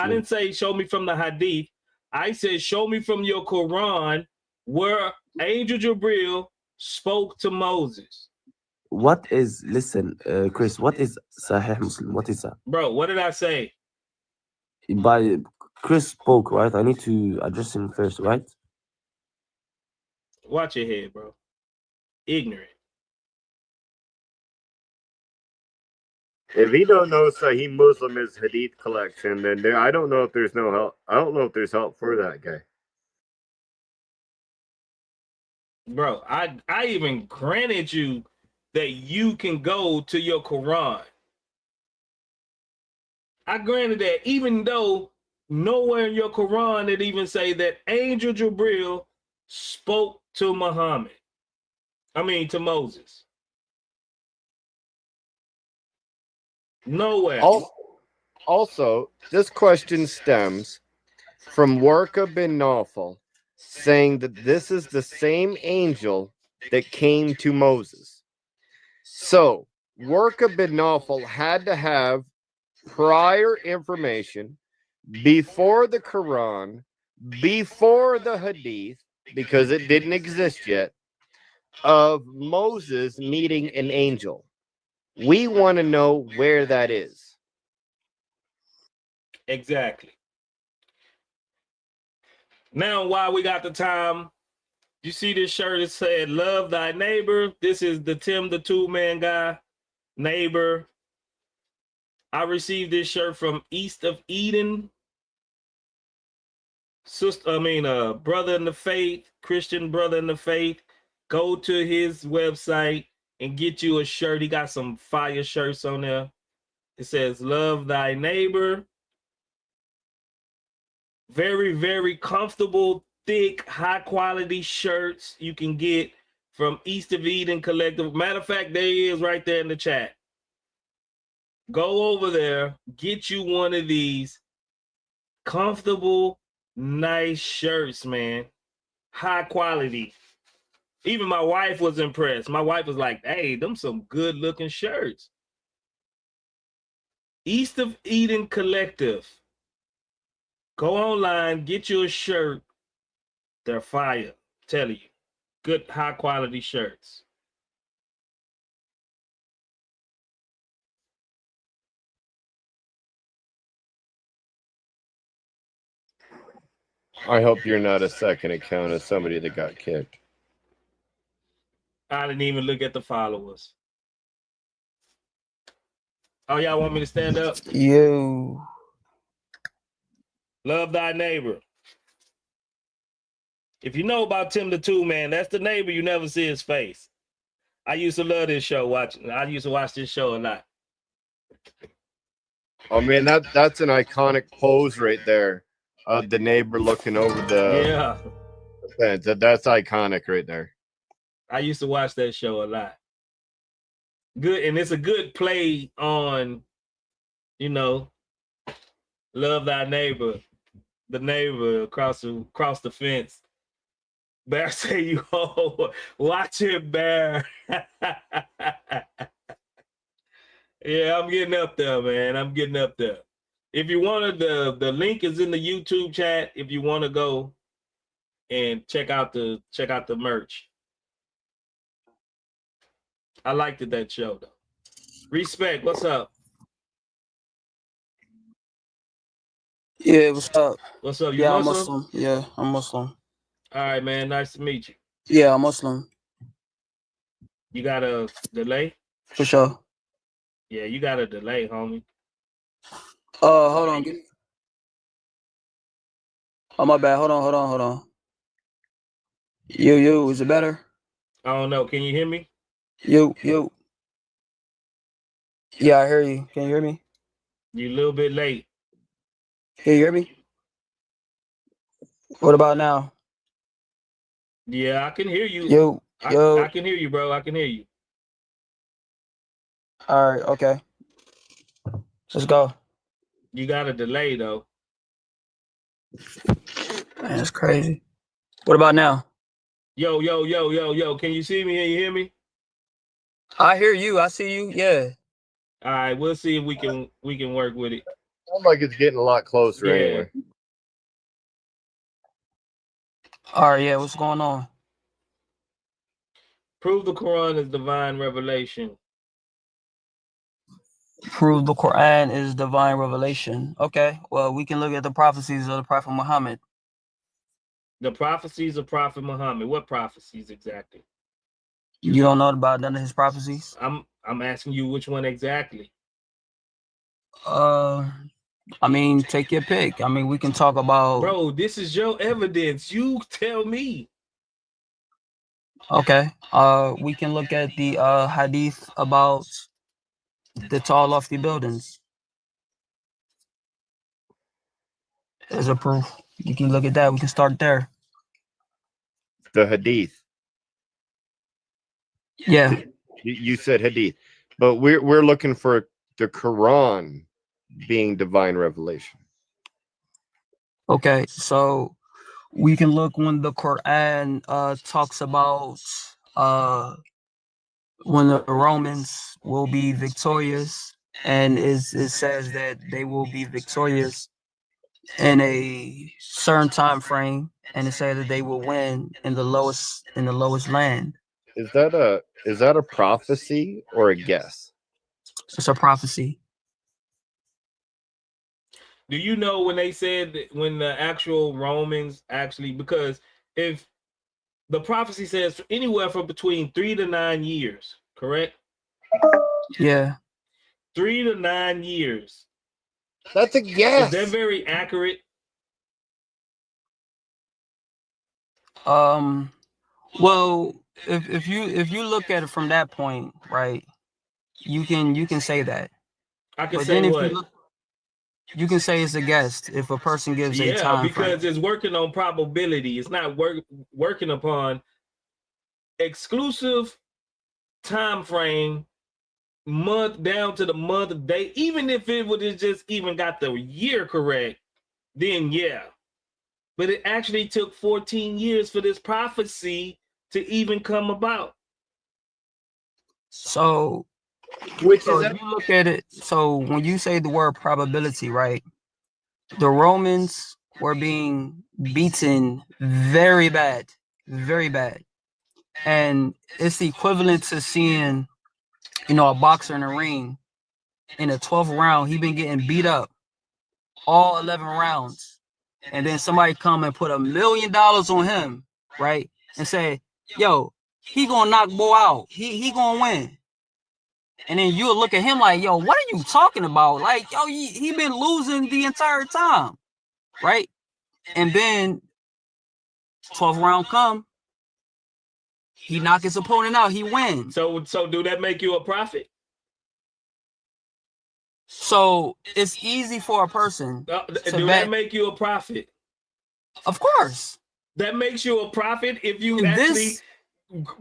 didn't say show me from the Hadith. I said show me from your Quran where Angel Jibril spoke to Moses. Listen, Chris, what is Sahih Muslim? What is that? Bro, what did I say? By Chris spoke, right? I need to address him first, right? Watch your head, bro. Ignorant. If he don't know Sahih Muslim is Hadith collection, then I don't know if there's no help. I don't know if there's help for that guy. Bro, I even granted you that you can go to your Quran. I granted that, even though nowhere in your Quran it even say that Angel Jibril spoke to Muhammad. To Moses. Nowhere. Also, this question stems from Warqa bin Nawfal saying that this is the same angel that came to Moses. So, Warqa bin Nawfal had to have prior information before the Quran, before the Hadith, because it didn't exist yet, of Moses meeting an angel. We want to know where that is. Exactly. Now, while we got the time, you see this shirt, it said, love thy neighbor. This is the Tim the Two-Man guy, neighbor. I received this shirt from East of Eden. Brother in the faith, Christian brother in the faith. Go to his website and get you a shirt. He got some fire shirts on there. It says, love thy neighbor. Very, very comfortable, thick, high quality shirts you can get from East of Eden Collective. Matter of fact, there he is right there in the chat. Go over there, get you one of these comfortable, nice shirts, man. High quality. Even my wife was impressed. My wife was like, hey, them some good looking shirts. East of Eden Collective. Go online, get you a shirt. They're fire. I'm telling you. Good high quality shirts. I hope you're not a second account of somebody that got kicked. I didn't even look at the followers. Oh, y'all want me to stand up? You. Love thy neighbor. If you know about Tim the Two-Man, that's the neighbor you never see his face. I used to love this show. I used to watch this show a lot. Oh man, that's an iconic pose right there. The neighbor looking over the fence. That's iconic right there. I used to watch that show a lot. Good, and it's a good play on, Love thy neighbor, the neighbor across the fence. Bear say you oh, watch it, Bear. Yeah, I'm getting up there, man. I'm getting up there. If you wanted the link is in the YouTube chat. If you want to go and check out the merch. I liked that show though. Respect, what's up? Yeah, what's up? What's up? You yeah, Muslim? I'm Muslim. Yeah, I'm Muslim. All right, man. Nice to meet you. Yeah, I'm Muslim. You got a delay? For sure. Yeah, you got a delay, homie. Hold on. Oh, my bad. Hold on. You, is it better? I don't know. Can you hear me? You. Yeah, I hear you. Can you hear me? You a little bit late. Can you hear me? What about now? Yeah, I can hear you. I can hear you, bro. I can hear you. All right, okay. Let's go. You got a delay though. Man, that's crazy. What about now? Yo. Can you see me and you hear me? I hear you. I see you. Yeah. All right, we'll see if we can work with it. Sounds like it's getting a lot closer anyway. All right, yeah. What's going on? Prove the Quran is divine revelation. Prove the Quran is divine revelation. Okay. Well, we can look at the prophecies of the Prophet Muhammad. The prophecies of Prophet Muhammad. What prophecies exactly? You don't know about none of his prophecies? I'm asking you which one exactly. I mean, take your pick. I mean, we can talk about. Bro, this is your evidence. You tell me. Okay. We can look at the hadith about the tall, lofty buildings as a proof. You can look at that. We can start there. The hadith. Yeah. You said hadith, but we're looking for the Quran being divine revelation. Okay, so we can look when the Quran talks about when the Romans will be victorious, and it says that they will be victorious in a certain time frame, and it says that they will win in the lowest land. Is that a prophecy or a guess? It's a prophecy. Do you know when they said that when the actual Romans actually, because if the prophecy says anywhere from between 3 to 9 years, correct? Yeah. 3 to 9 years. That's a guess. Is that very accurate? Well, if you look at it from that point, right, you can say that. I can but say then if what? You can say it's a guess if a person gives a time because frame. it's working on probability. It's not working upon exclusive time frame, month down to the month, day. Even if it would have just even got the year correct, then yeah. But it actually took 14 years for this prophecy to even come about. So, if you look at it, so when you say the word probability, right, the Romans were being beaten very bad, and it's the equivalent to seeing, a boxer in a ring. In the 12th round, he been getting beat up all 11 rounds, and then somebody come and put $1 million on him, right, and say, "Yo, he gonna knock boy out. He gonna win." And then you'll look at him like, "Yo, what are you talking about? Like, yo, he been losing the entire time, right?" And then 12th round come, he knock his opponent out. He wins. So do that make you a prophet? So it's easy for a person. Do that make you a prophet? Of course. That makes you a prophet if you actually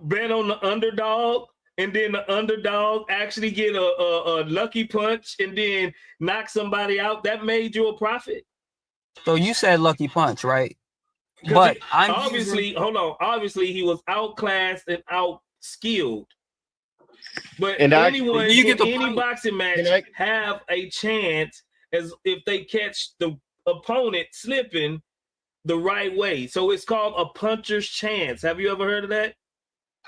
bet on the underdog and then the underdog actually get a lucky punch and then knock somebody out, that made you a prophet? So you said lucky punch, right? But I'm obviously obviously he was outclassed and outskilled. But And anyone you get in the any point. boxing match have a chance as if they catch the opponent slipping the right way. So it's called a puncher's chance. Have you ever heard of that?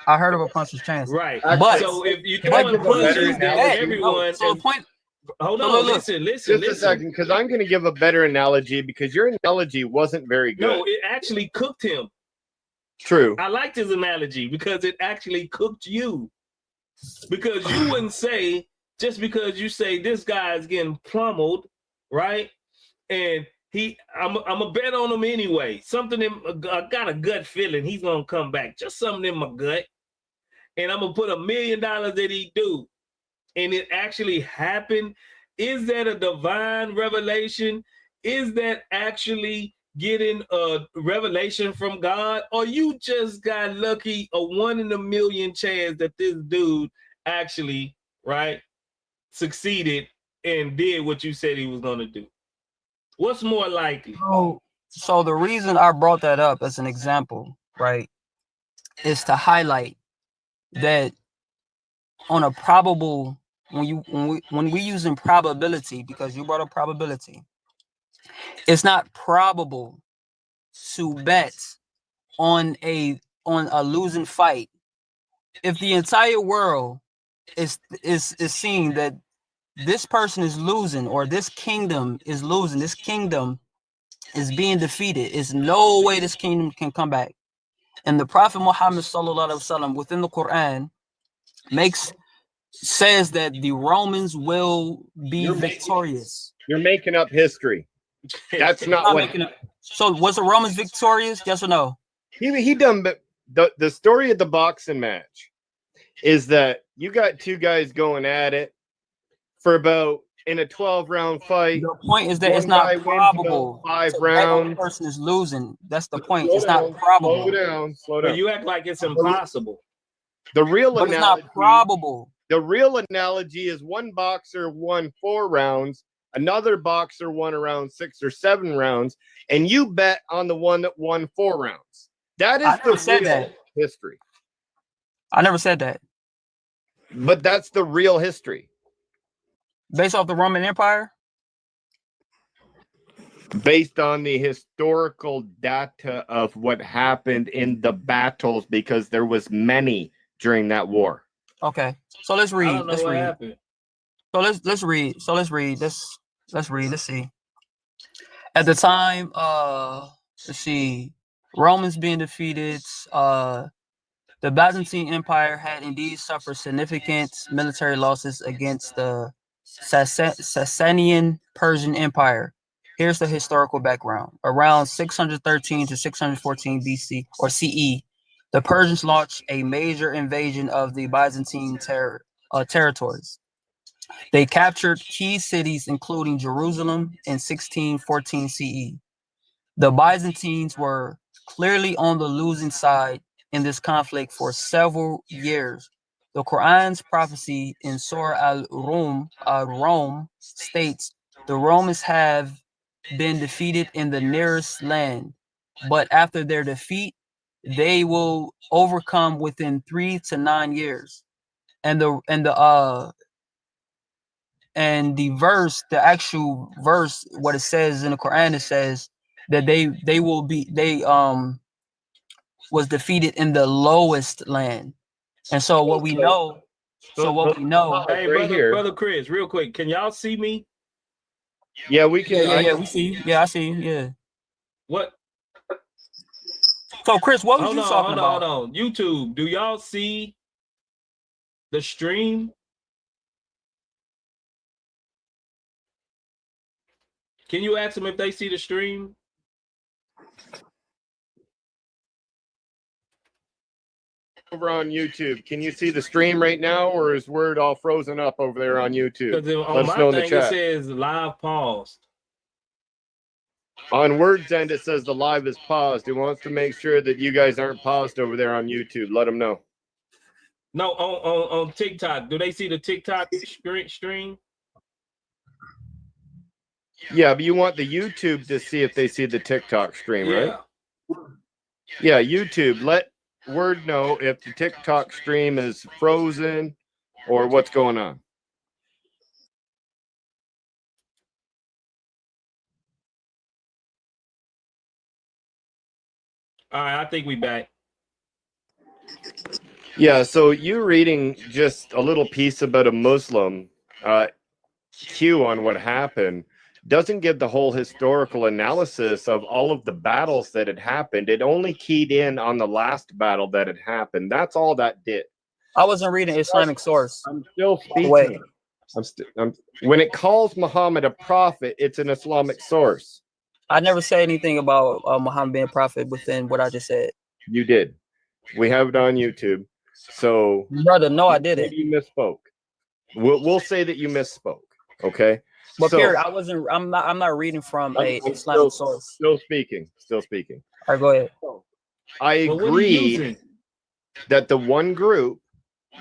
I heard of a puncher's chance. Right. But So if you're throwing punches, then everyone. So the point. Hold on. Listen. Just a second, because I'm going to give a better analogy, because your analogy wasn't very good. No, it actually cooked him. True. I liked his analogy because it actually cooked you. Because you wouldn't say, just because you say this guy is getting pummeled, right? And I'm a bet on him anyway. Something I got a gut feeling he's gonna come back. Just something in my gut, and I'm gonna put $1 million that he do, and it actually happened. Is that a divine revelation? Is that actually getting a revelation from God, or you just got lucky, a 1 in a million chance that this dude actually, right, succeeded and did what you said he was gonna do? What's more likely? So the reason I brought that up as an example, right, is to highlight that on a probable, when we using probability, because you brought up probability, it's not probable to bet on a losing fight if the entire world is seeing that this person is losing, or this kingdom is losing, this kingdom is being defeated. There's no way this kingdom can come back. And the Prophet Muhammad sallallahu alaihi wasallam within the Quran says that the Romans will be victorious. You're making up history. That's not what. So was the Romans victorious? Yes or no? He done. But the story of the boxing match is that you got two guys going at it for about, in a 12-round fight. The point is that it's not probable 5 rounds. The person is losing. That's the point. It's not probable. Slow down. But you act like it's impossible. The real but analogy, it's not probable. The real analogy is one boxer won 4 rounds, another boxer won around 6 or 7 rounds, and you bet on the one that won 4 rounds. That is the real history. I never said that. But that's the real history. Based off the Roman Empire? Based on the historical data of what happened in the battles, because there was many during that war. Okay. So let's read. Let's read. Happened. So let's read. So let's read. Let's read. Let's see. At the time, let's see, Romans being defeated, the Byzantine Empire had indeed suffered significant military losses against the Sasanian Persian Empire. Here's the historical background. Around 613 to 614 BC or CE, the Persians launched a major invasion of the Byzantine territories. They captured key cities, including Jerusalem, in 1614 CE. The Byzantines were clearly on the losing side in this conflict for several years. The Quran's prophecy in Surah al-Rum states, the Romans have been defeated in the nearest land, but after their defeat, they will overcome within 3 to 9 years. And the verse, the actual verse, what it says in the Quran, it says that they was defeated in the lowest land. And so what we know, hey, brother Chris, real quick, can y'all see me? Yeah, we can. Yeah, we see you. Yeah, I see you. Yeah. What? So Chris, what was you talking about? Hold on. YouTube, do y'all see the stream? Can you ask them if they see the stream? Over on YouTube, can you see the stream right now, or is Word all frozen up over there on YouTube? Because on my thing it says live paused. On Word's end, it says the live is paused. It wants to make sure that you guys aren't paused over there on YouTube. Let them know. No, on TikTok. Do they see the TikTok stream? Yeah, but you want the YouTube to see if they see the TikTok stream, right? Yeah, YouTube. Let Word know if the TikTok stream is frozen or what's going on. All right, I think we back. Yeah, so you reading just a little piece about a Muslim cue on what happened doesn't give the whole historical analysis of all of the battles that had happened. It only keyed in on the last battle that had happened. That's all that did. I wasn't reading Islamic source. I'm still speaking. When it calls Muhammad a prophet, it's an Islamic source. I never said anything about Muhammad being a prophet within what I just said. You did. We have it on YouTube. So, brother, no, I didn't. You misspoke. We'll say that you misspoke. Okay. But period, I wasn't. I'm not reading from a Islamic source. Still speaking. All right, go ahead. I agree that the one group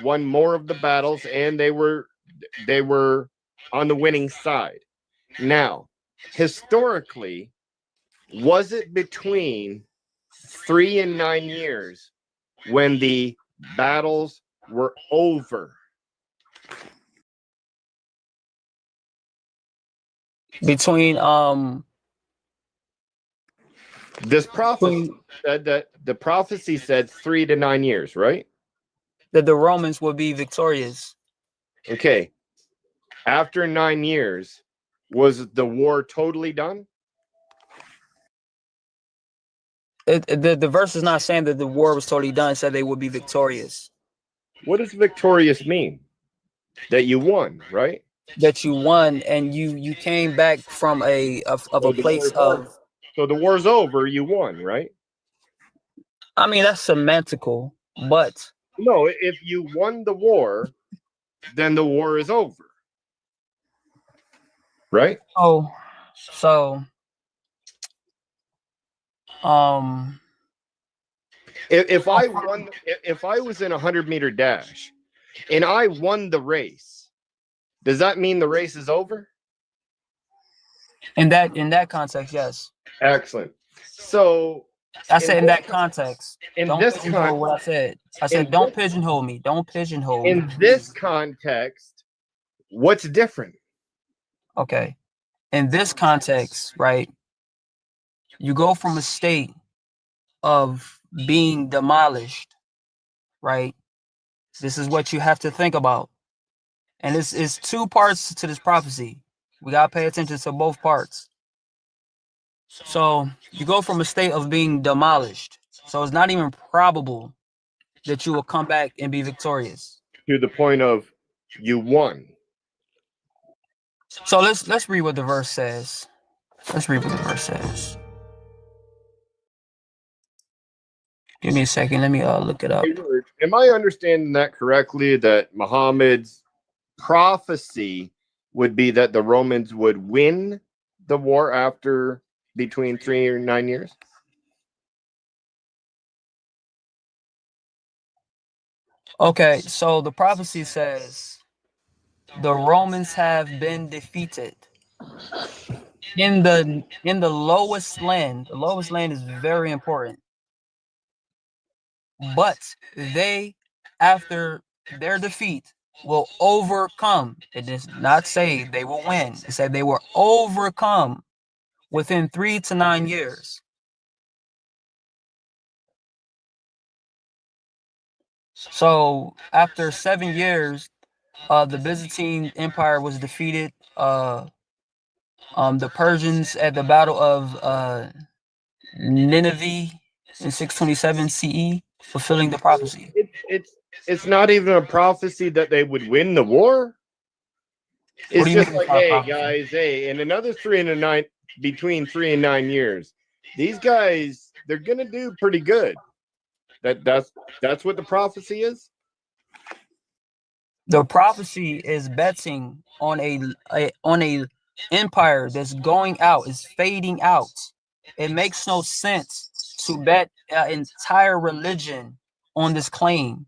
won more of the battles, and they were on the winning side. Now, historically, was it between 3 and 9 years when the battles were over? Between this prophecy said that the prophecy said 3 to 9 years, right? That the Romans would be victorious. Okay. After 9 years, was the war totally done? The verse is not saying that the war was totally done. It said they would be victorious. What does victorious mean? That you won, right? That you won and you came back from a place of. So the war's over. You won, right? I mean, that's semantical, but no. If you won the war, then the war is over, right? Oh, so if I won, if I was in a 100-meter dash and I won the race, does that mean the race is over? In that context, yes. Excellent. So I said in that context. Don't pigeonhole what I said. I said don't pigeonhole me. Don't pigeonhole me. In this context, what's different? Okay. In this context, right? You go from a state of being demolished, right? This is what you have to think about. And this is 2 parts to this prophecy. We got to pay attention to both parts. So you go from a state of being demolished. So it's not even probable that you will come back and be victorious. To the point of you won. So let's read what the verse says. Let's read what the verse says. Give me a second. Let me look it up. Am I understanding that correctly? That Muhammad's prophecy would be that the Romans would win the war after between 3 or 9 years? Okay, so the prophecy says the Romans have been defeated in the lowest land. The lowest land is very important. But they, after their defeat, will overcome. It does not say they will win. It said they will overcome within 3 to 9 years. So after 7 years, the Byzantine Empire was defeated. The Persians at the Battle of Nineveh in 627 CE, fulfilling the prophecy. It's not even a prophecy that they would win the war. It's just like, hey guys, hey, in another 3 and 9, between 3 and 9 years, these guys, they're gonna do pretty good. That's what the prophecy is. The prophecy is betting on a empire that's going out, is fading out. It makes no sense to bet an entire religion on this claim.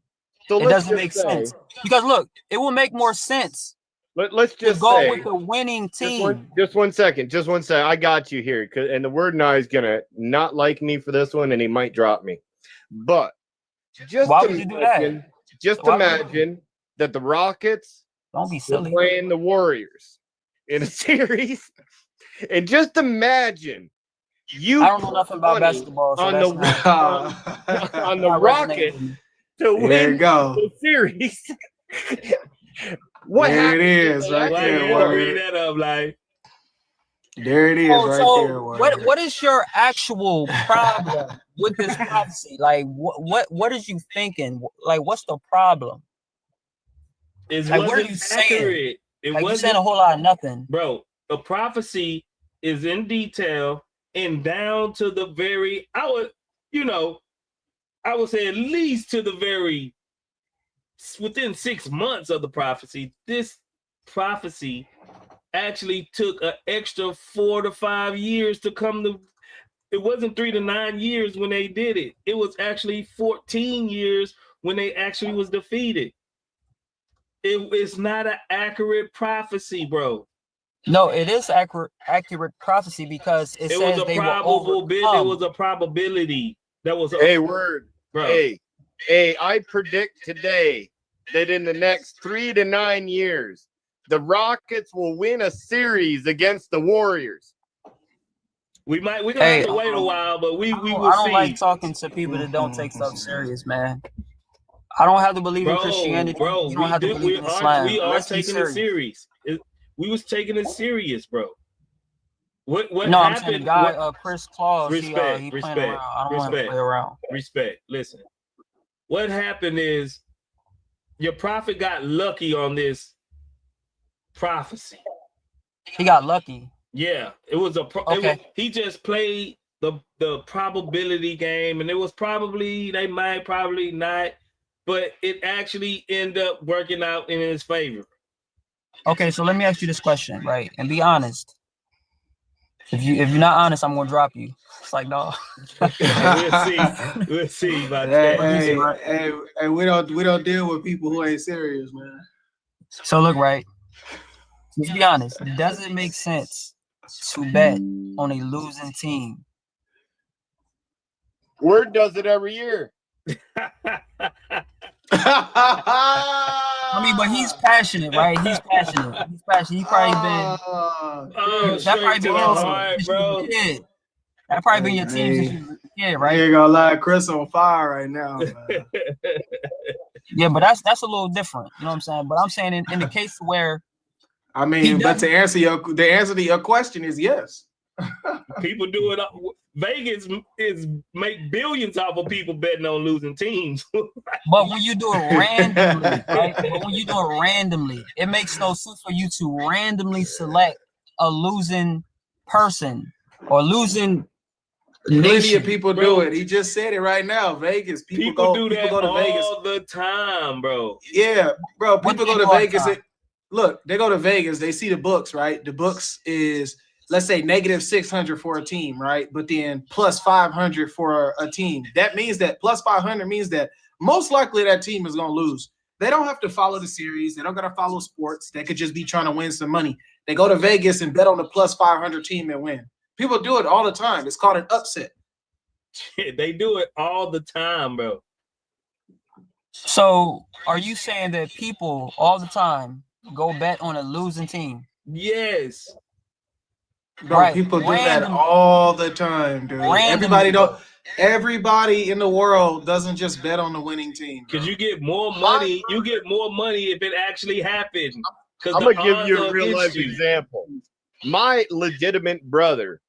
So it doesn't make sense. Because look, it will make more sense. Let's just go with the winning team. Just one second. I got you here. And the word now is gonna not like me for this one, and he might drop me. But why would you do that? Just imagine that the Rockets don't be silly playing the Warriors in a series, and just imagine I don't know nothing about basketball, so on the Rockets to win the series. What there it is, right there. Bring that up, like. There it is, there. What is your actual problem with this prophecy? Like, what is you thinking? Like, what's the problem? It like, wasn't accurate. It wasn't saying a whole lot of nothing, bro. The prophecy is in detail and down to the very. I would say at least to the very within 6 months of the prophecy. This prophecy actually took an extra 4 to 5 years to come to. It wasn't 3 to 9 years when they did it. It was actually 14 years when they actually was defeated. It's not an accurate prophecy, bro. No, it is accurate prophecy because it says was a they probability. It was a probability. That was a word, bro. Hey, I predict today that in the next 3 to 9 years, the Rockets will win a series against the Warriors. We're gonna have to wait a while, but we will see. I don't like talking to people that don't take stuff serious, man. I don't have to believe in Christianity. Bro, you don't have to believe in Islam. We are taking it serious. We was taking it serious, bro. What no, happened? I'm saying the guy, Chris Claus, he playing around. I don't want to play around. Respect. Listen, what happened is your prophet got lucky on this prophecy. He got lucky. Yeah, it was he just played the probability game, and it was probably not, but it actually ended up working out in his favor. Okay, so let me ask you this question, right? And be honest. If you're not honest, I'm gonna drop you. It's like, no. We'll see about that. Hey, we don't deal with people who ain't serious, man. So look, right. Let's be honest. Does it make sense to bet on a losing team? Word does it every year. I mean, but he's passionate, right? He's passionate. He probably been. That probably been your team, bro. That probably been your team since you was a kid, right? You ain't gonna lie, Chris on fire right now. Yeah, but that's a little different. You know what I'm saying? But I'm saying in the case where. I mean, but the answer to your question is yes. People do it. Vegas is make billions off of people betting on losing teams. But when you do it randomly, right? But when you do it randomly, it makes no sense for you to randomly select a losing person or losing nation. Plenty of people do it. He just said it right now. Vegas. People do that go to Vegas all the time, bro. Yeah, bro. People go to Vegas. Look, they go to Vegas. They see the books, right? The books is, let's say, -600 for a team, right? But then +500 for a team. That means that +500 means that most likely that team is going to lose. They don't have to follow the series. They don't got to follow sports. They could just be trying to win some money. They go to Vegas and bet on the +500 team and win. People do it all the time. It's called an upset. They do it all the time, bro. So are you saying that people all the time go bet on a losing team? Yes. Bro, right. People do that all the time, dude. Everybody in the world doesn't just bet on the winning team. Because you get more money. You get more money if it actually happened. I'm gonna give you a real life example. My legitimate brother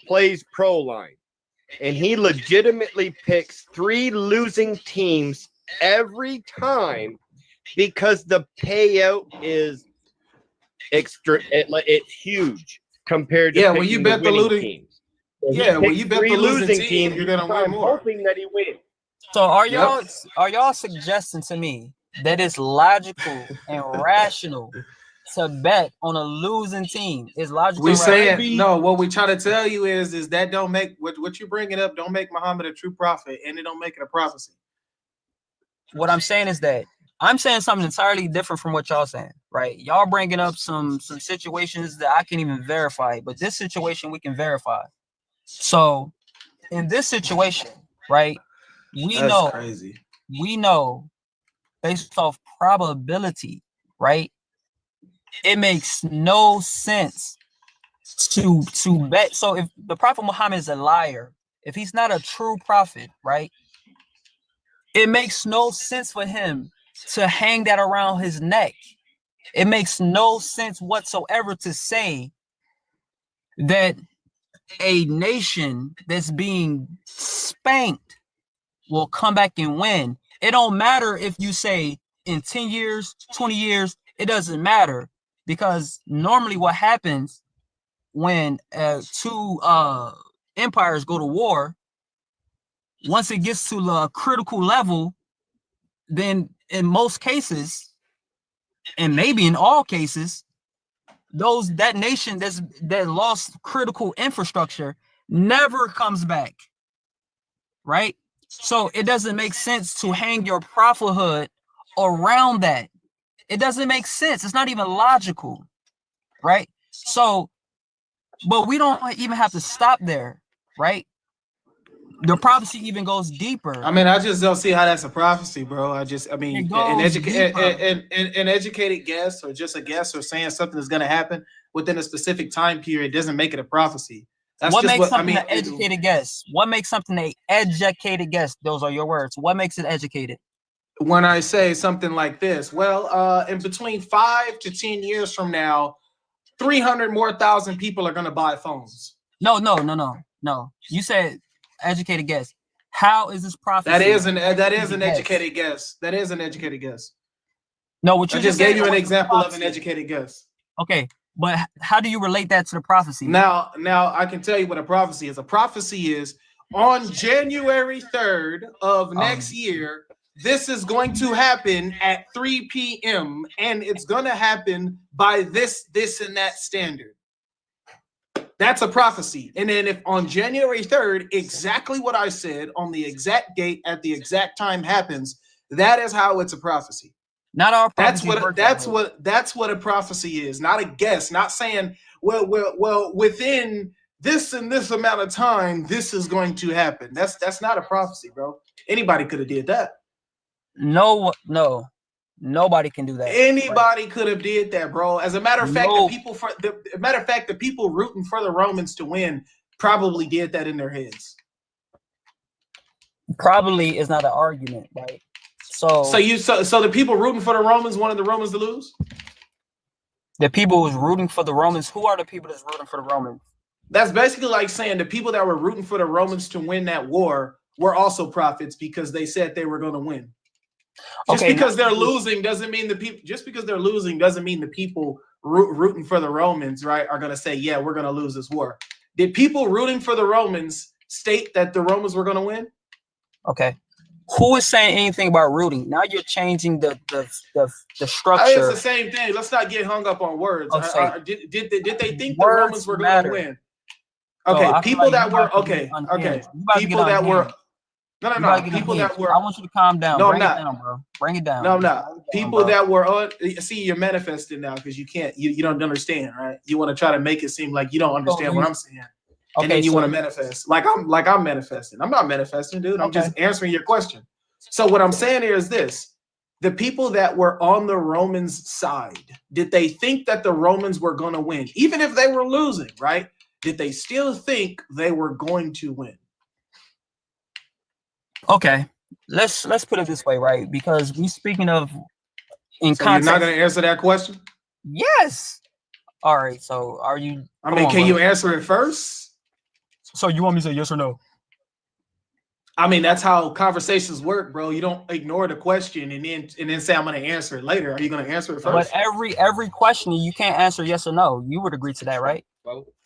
plays pro line, and he legitimately picks 3 losing teams every time because the payout is extra. It's huge compared to when you bet the losing teams. So when you bet the losing team, you're gonna win more. Hoping that he wins. So are y'all suggesting to me that it's logical and rational to bet on a losing team? Is logical? We saying no. What we try to tell you is that don't make what you're bringing up don't make Muhammad a true prophet, and it don't make it a prophecy. what I'm saying is that I'm saying something entirely different from what y'all saying, right? Y'all bringing up some situations that I can't even verify, but this situation we can verify. So in this situation, right, That's crazy. We know based off probability, right? It makes no sense to bet. So if the Prophet Muhammad is a liar, if he's not a true prophet, right? It makes no sense for him to hang that around his neck. It makes no sense whatsoever to say that a nation that's being spanked will come back and win. It don't matter if you say in 10 years, 20 years, it doesn't matter, because normally what happens when two empires go to war, once it gets to the critical level, then in most cases, and maybe in all cases, that nation that lost critical infrastructure never comes back, right? So it doesn't make sense to hang your prophethood around that. It doesn't make sense. It's not even logical, right? So, but we don't even have to stop there, right? The prophecy even goes deeper. I mean, I just don't see how that's a prophecy, bro. I mean, an educated guess, or just a guess, or saying something is going to happen within a specific time period doesn't make it a prophecy. That's what just makes what something I mean. An educated guess? What makes something an educated guess? Those are your words. What makes it educated? When I say something like this, well, in between 5 to 10 years from now, 300,000 more people are going to buy phones. No. You said educated guess. How is this prophecy? That is an educated guess. That is an educated guess. No, what you I just gave you an example of an educated guess. Okay, but how do you relate that to the prophecy? Now I can tell you what a prophecy is. A prophecy is on January 3rd of next year, this is going to happen at 3 p.m. and it's going to happen by this, and that standard. That's a prophecy. And then if on January 3rd, exactly what I said on the exact date at the exact time happens, that is how it's a prophecy. Not all prophecies. That's what a prophecy is. Not a guess. Not saying, well, within this and this amount of time, this is going to happen. That's not a prophecy, bro. Anybody could have did that. No. Nobody can do that. Anybody could have did that, bro. As a matter of fact, the people rooting for the Romans to win probably did that in their heads. Probably is not an argument, right? So the people rooting for the Romans wanted the Romans to lose? The people who's rooting for the Romans, who are the people that's rooting for the Romans? That's basically like saying the people that were rooting for the Romans to win that war were also prophets because they said they were going to win. Just because they're losing doesn't mean the people. Just because they're losing doesn't mean the people rooting for the Romans, right, are going to say, "Yeah, we're going to lose this war." Did people rooting for the Romans state that the Romans were going to win? Okay, who is saying anything about rooting? Now you're changing the structure. It's the same thing. Let's not get hung up on words. Did they think the Romans were going to win? Okay, people that were people that were. No. People that were. I want you to calm down. No, Bring I'm not. it down, bro. Bring it down. No, I'm not. People that were. See, you're manifesting now because you can't. You don't understand, right? You want to try to make it seem like you don't understand what I'm saying, and then you want to manifest like I'm manifesting. I'm not manifesting, dude. I'm just answering your question. So what I'm saying here is this: the people that were on the Romans' side, did they think that the Romans were going to win, even if they were losing? Right? Did they still think they were going to win? Okay, let's put it this way, right? Because we speaking of in so context. You're not going to answer that question? Yes. All right. So are you? I mean, can you answer it first? So you want me to say yes or no? I mean, that's how conversations work, bro. You don't ignore the question and then say I'm going to answer it later. Are you going to answer it first? But every question you can't answer yes or no. You would agree to that, right?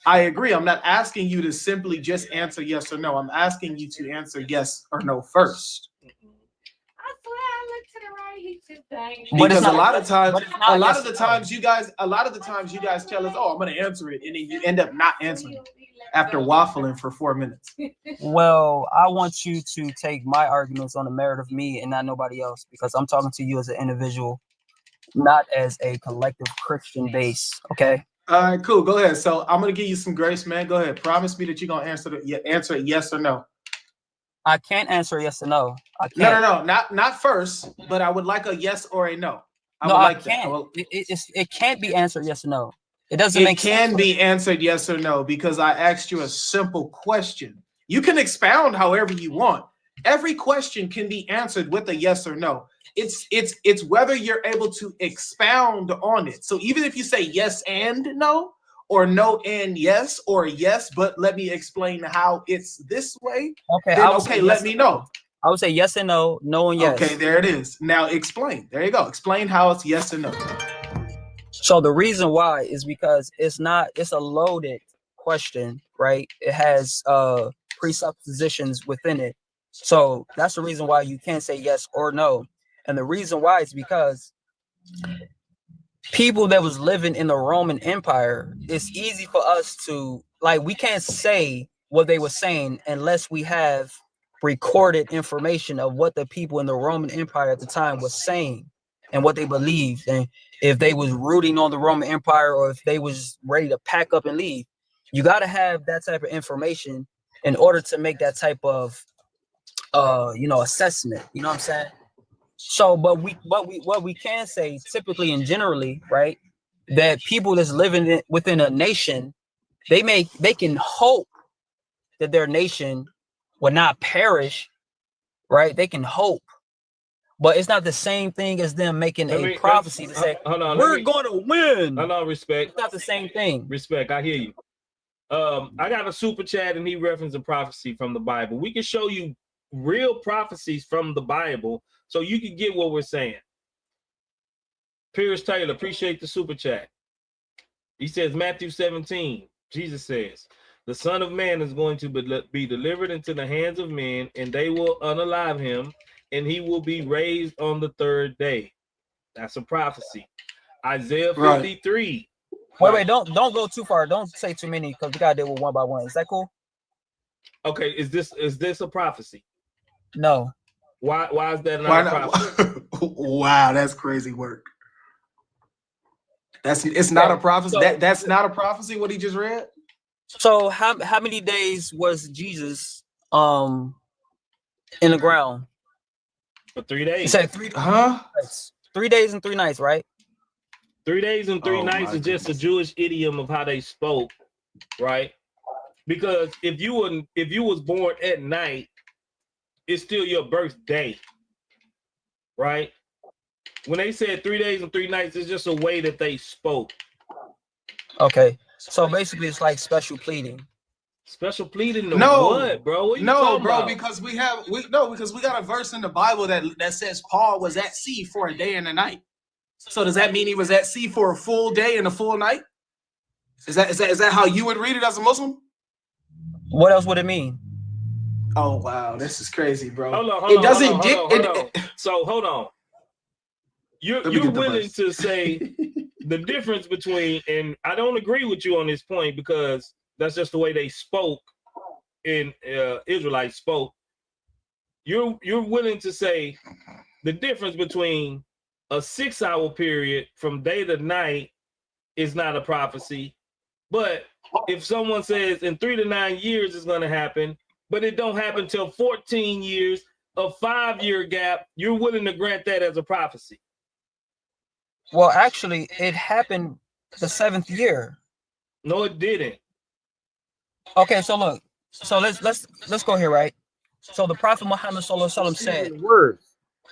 I agree. I'm not asking you to simply just answer yes or no. I'm asking you to answer yes or no first. Because a lot of the times you guys tell us, "Oh, I'm going to answer it," and then you end up not answering it. after waffling for 4 minutes. Well, I want you to take my arguments on the merit of me and not nobody else, because I'm talking to you as an individual, not as a collective Christian base. Okay. All right, cool. Go ahead. So I'm gonna give you some grace, man. Go ahead. Promise me that you're gonna answer it yes or no. I can't answer yes or no. I can't. No. Not first, but I would like a yes or a no. I can't. It can't be answered yes or no. It doesn't make sense. It can be answered yes or no because I asked you a simple question. You can expound however you want. Every question can be answered with a yes or no. It's whether you're able to expound on it. So even if you say yes and no, or no and yes, or yes, but let me explain how it's this way. Okay, then let me know. I would say yes and no, no and yes. Okay, there it is. Now explain. There you go. Explain how it's yes and no. So the reason why is because it's a loaded question, right? It has presuppositions within it. So that's the reason why you can't say yes or no. And the reason why is because people that was living in the Roman Empire, it's easy for us to, like, we can't say what they were saying unless we have recorded information of what the people in the Roman Empire at the time was saying and what they believed, and if they was rooting on the Roman Empire or if they was ready to pack up and leave. You got to have that type of information in order to make that type of assessment. You know what I'm saying? So, but what we can say typically and generally, right, that people that's living within a nation, they can hope that their nation will not perish, right? They can hope, but it's not the same thing as them making a prophecy to say, we're going to win. Hold on, respect. It's not the same thing. Respect, I hear you. I got a super chat and he referenced a prophecy from the Bible. We can show you real prophecies from the Bible so you can get what we're saying. Pierce Taylor, appreciate the super chat. He says, Matthew 17, Jesus says, the Son of Man is going to be delivered into the hands of men, and they will unalive him, and he will be raised on the third day. That's a prophecy. Isaiah 53. Wait, don't go too far. Don't say too many because we gotta deal with one by one. Is that cool? Okay, is this a prophecy? No. Why is that not a prophecy? Wow, that's crazy work. It's not a prophecy. That's not a prophecy. What he just read. So how many days was Jesus in the ground? For 3 days. He said 3 nights. 3 days and 3 nights, right? 3 days and 3 nights is just a Jewish idiom of how they spoke, right? Because if you was born at night, it's still your birthday, right? When they said 3 days and 3 nights, it's just a way that they spoke. Okay, so basically it's like special pleading. Special pleading? What, bro? What bro, because we got a verse in the Bible that says Paul was at sea for a day and a night. So does that mean he was at sea for a full day and a full night? Is that how you would read it as a Muslim? What else would it mean? Oh wow, this is crazy, bro. Hold on. So hold on. You're willing to say the difference between, and I don't agree with you on this point because that's just the way they spoke in Israelites spoke. You're willing to say the difference between a 6-hour period from day to night is not a prophecy, but if someone says in 3 to 9 years it's going to happen, but it don't happen till 14 years, a 5-year gap, you're willing to grant that as a prophecy? Well, actually, it happened the 7th year. No, it didn't. Okay, so look. So let's go here, right? So the Prophet Muhammad sallallahu alaihi wasallam said,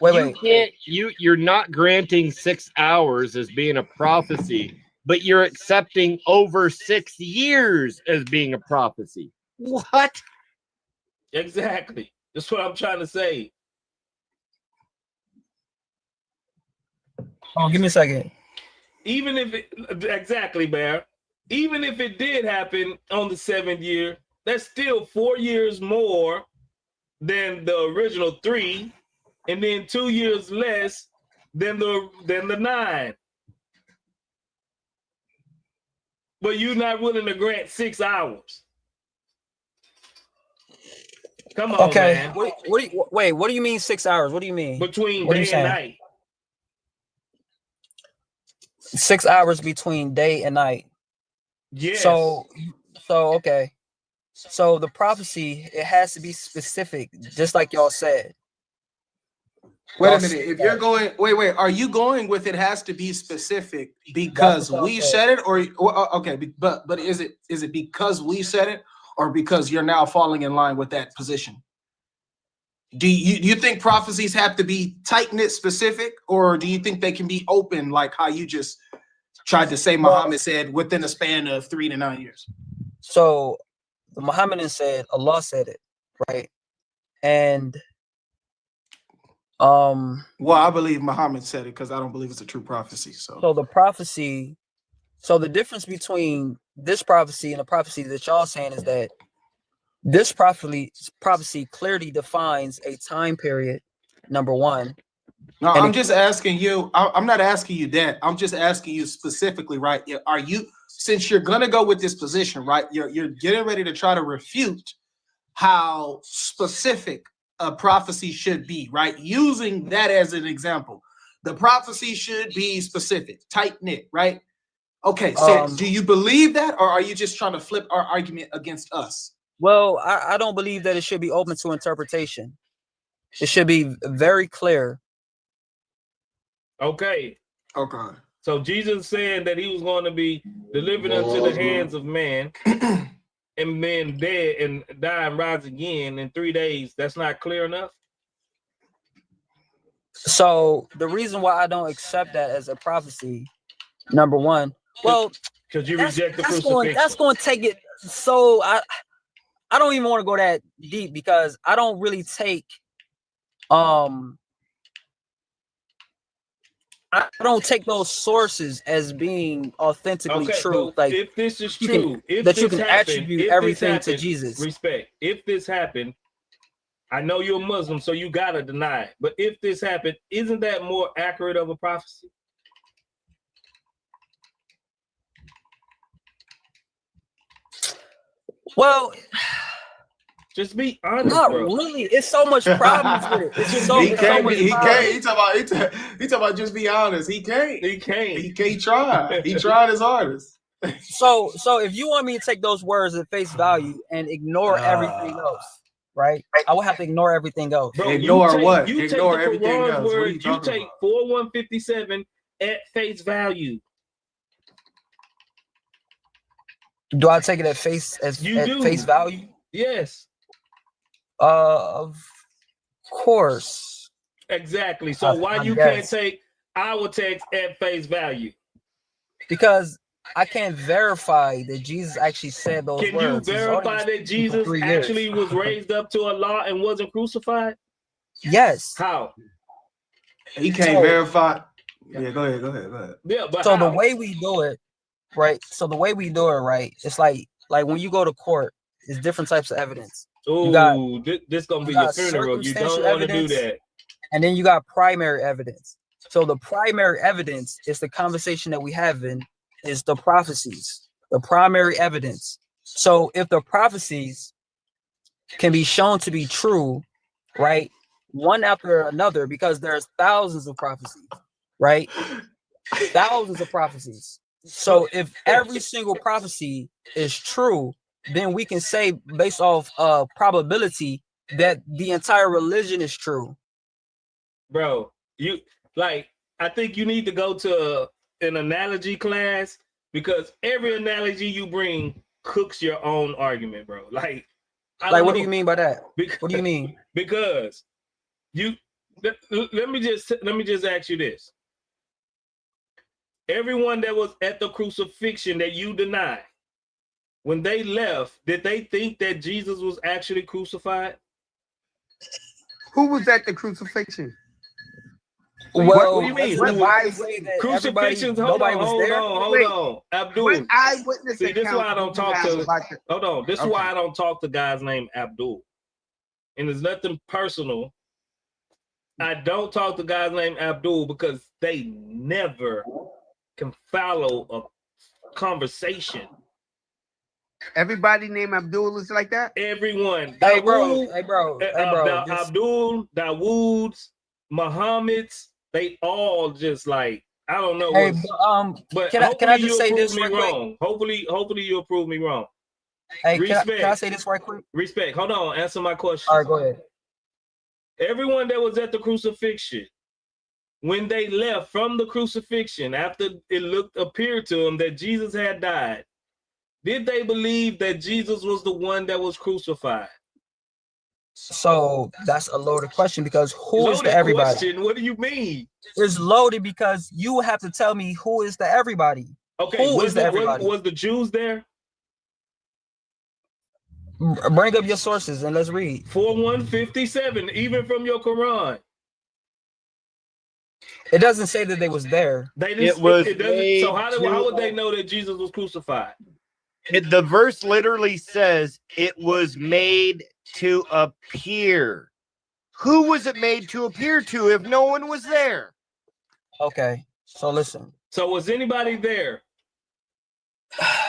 Wait. You're not granting 6 hours as being a prophecy, but you're accepting over 6 years as being a prophecy. What? Exactly. That's what I'm trying to say. Oh, give me a second. Even if exactly, Bear. Even if it did happen on the 7th year, that's still 4 years more than the original 3, and then 2 years less than the 9. But you're not willing to grant 6 hours. Come on, man. Wait, what do you mean 6 hours? What do you mean? Between what day and night. 6 hours between day and night. Yes. So okay. So the prophecy, it has to be specific, just like y'all said. Wait a minute. If you're going, wait, are you going with it has to be specific because we said it, or okay? But is it because we said it, or because you're now falling in line with that position? Do you think prophecies have to be tight-knit specific, or do you think they can be open, like how you just tried to say Muhammad said within a span of 3 to 9 years? So the Muhammadan said, Allah said it, right? And well, I believe Muhammad said it because I don't believe it's a true prophecy. So the prophecy, so the difference between this prophecy and the prophecy that y'all saying is that this prophecy clearly defines a time period, number one. No, I'm just asking you. I'm not asking you that. I'm just asking you specifically, right? Are you, since you're gonna go with this position, right? You're getting ready to try to refute how specific a prophecy should be, right? Using that as an example, the prophecy should be specific, tight knit, right? Okay, so do you believe that, or are you just trying to flip our argument against us? Well, I don't believe that it should be open to interpretation. It should be very clear. Okay. Okay. So Jesus saying that he was going to be delivered into the hands of man and then dead and die and rise again in 3 days. That's not clear enough. So the reason why I don't accept that as a prophecy, number one, well, because you reject the crucifixion. That's going to take it. So I don't even want to go that deep because I don't really take I don't take those sources as being authentically true. Like, if this is true, you can attribute everything to Jesus. Respect. If this happened, I know you're a Muslim, so you gotta deny it. But if this happened, isn't that more accurate of a prophecy? Well, just be honest. Not really. It's so much problems with it. It's so, he can't. He talking about just be honest. He can't. He can't. He can't try. He tried his hardest. So if you want me to take those words at face value and ignore everything else, right? I will have to ignore everything else. Bro, ignore what? You ignore take the everything Quran's else. word. You take 4157 at face value. Do I take it at face face value? Yes. Of course. Exactly. So why you can't take our text at face value? Because I can't verify that Jesus actually said those words. Can you verify that Jesus actually was raised up to Allah and wasn't crucified? Yes. How? He can't verify. Yeah, go ahead. Yeah, but so the way we do it, right? So the way we do it, right? It's like when you go to court, there's different types of evidence. Oh, this gonna be your funeral. You don't want to do that. And then you got primary evidence. So the primary evidence is the conversation that we have in is the prophecies, the primary evidence. So if the prophecies can be shown to be true, right, one after another, because there's thousands of prophecies, right? Thousands of prophecies. So if every single prophecy is true, then we can say based off probability that the entire religion is true. Bro, I think you need to go to an analogy class because every analogy you bring cooks your own argument, bro. Like what do you mean by that? What do you mean? Because let me just ask you this. Everyone that was at the crucifixion that you deny, when they left, did they think that Jesus was actually crucified? Who was at the crucifixion? Well, what do you mean? Crucifixions? Hold on. Abdul. Eyewitness See, this is why I don't talk to. Hold on. This is Okay. why I don't talk to guys named Abdul. And it's nothing personal. I don't talk to guys named Abdul because they never can follow a conversation. Everybody named Abdul is like that? Everyone. Hey, Dawood, bro. Just, Abdul, Dawood's, Muhammad's, they all just like, I don't know hey, what's, but can hopefully I just you'll say prove this me right quick? wrong. Hopefully you'll prove me wrong. Hey, Respect. can I say this right quick? Respect. Hold on. Answer my question. All right, go ahead. Everyone that was at the crucifixion, when they left from the crucifixion, after it appeared to them that Jesus had died, did they believe that Jesus was the one that was crucified? So that's a loaded question because who is the Loaded everybody? question. What do you mean? It's loaded because you have to tell me who is the everybody. Okay, who is the everybody? Was the Jews there? Bring up your sources and let's read. 4157, even from your Quran. It doesn't say that they was there. They didn't, it doesn't. So how would they know that Jesus was crucified? The verse literally says it was made to appear. Who was it made to appear to if no one was there? Okay, so listen. So was anybody there?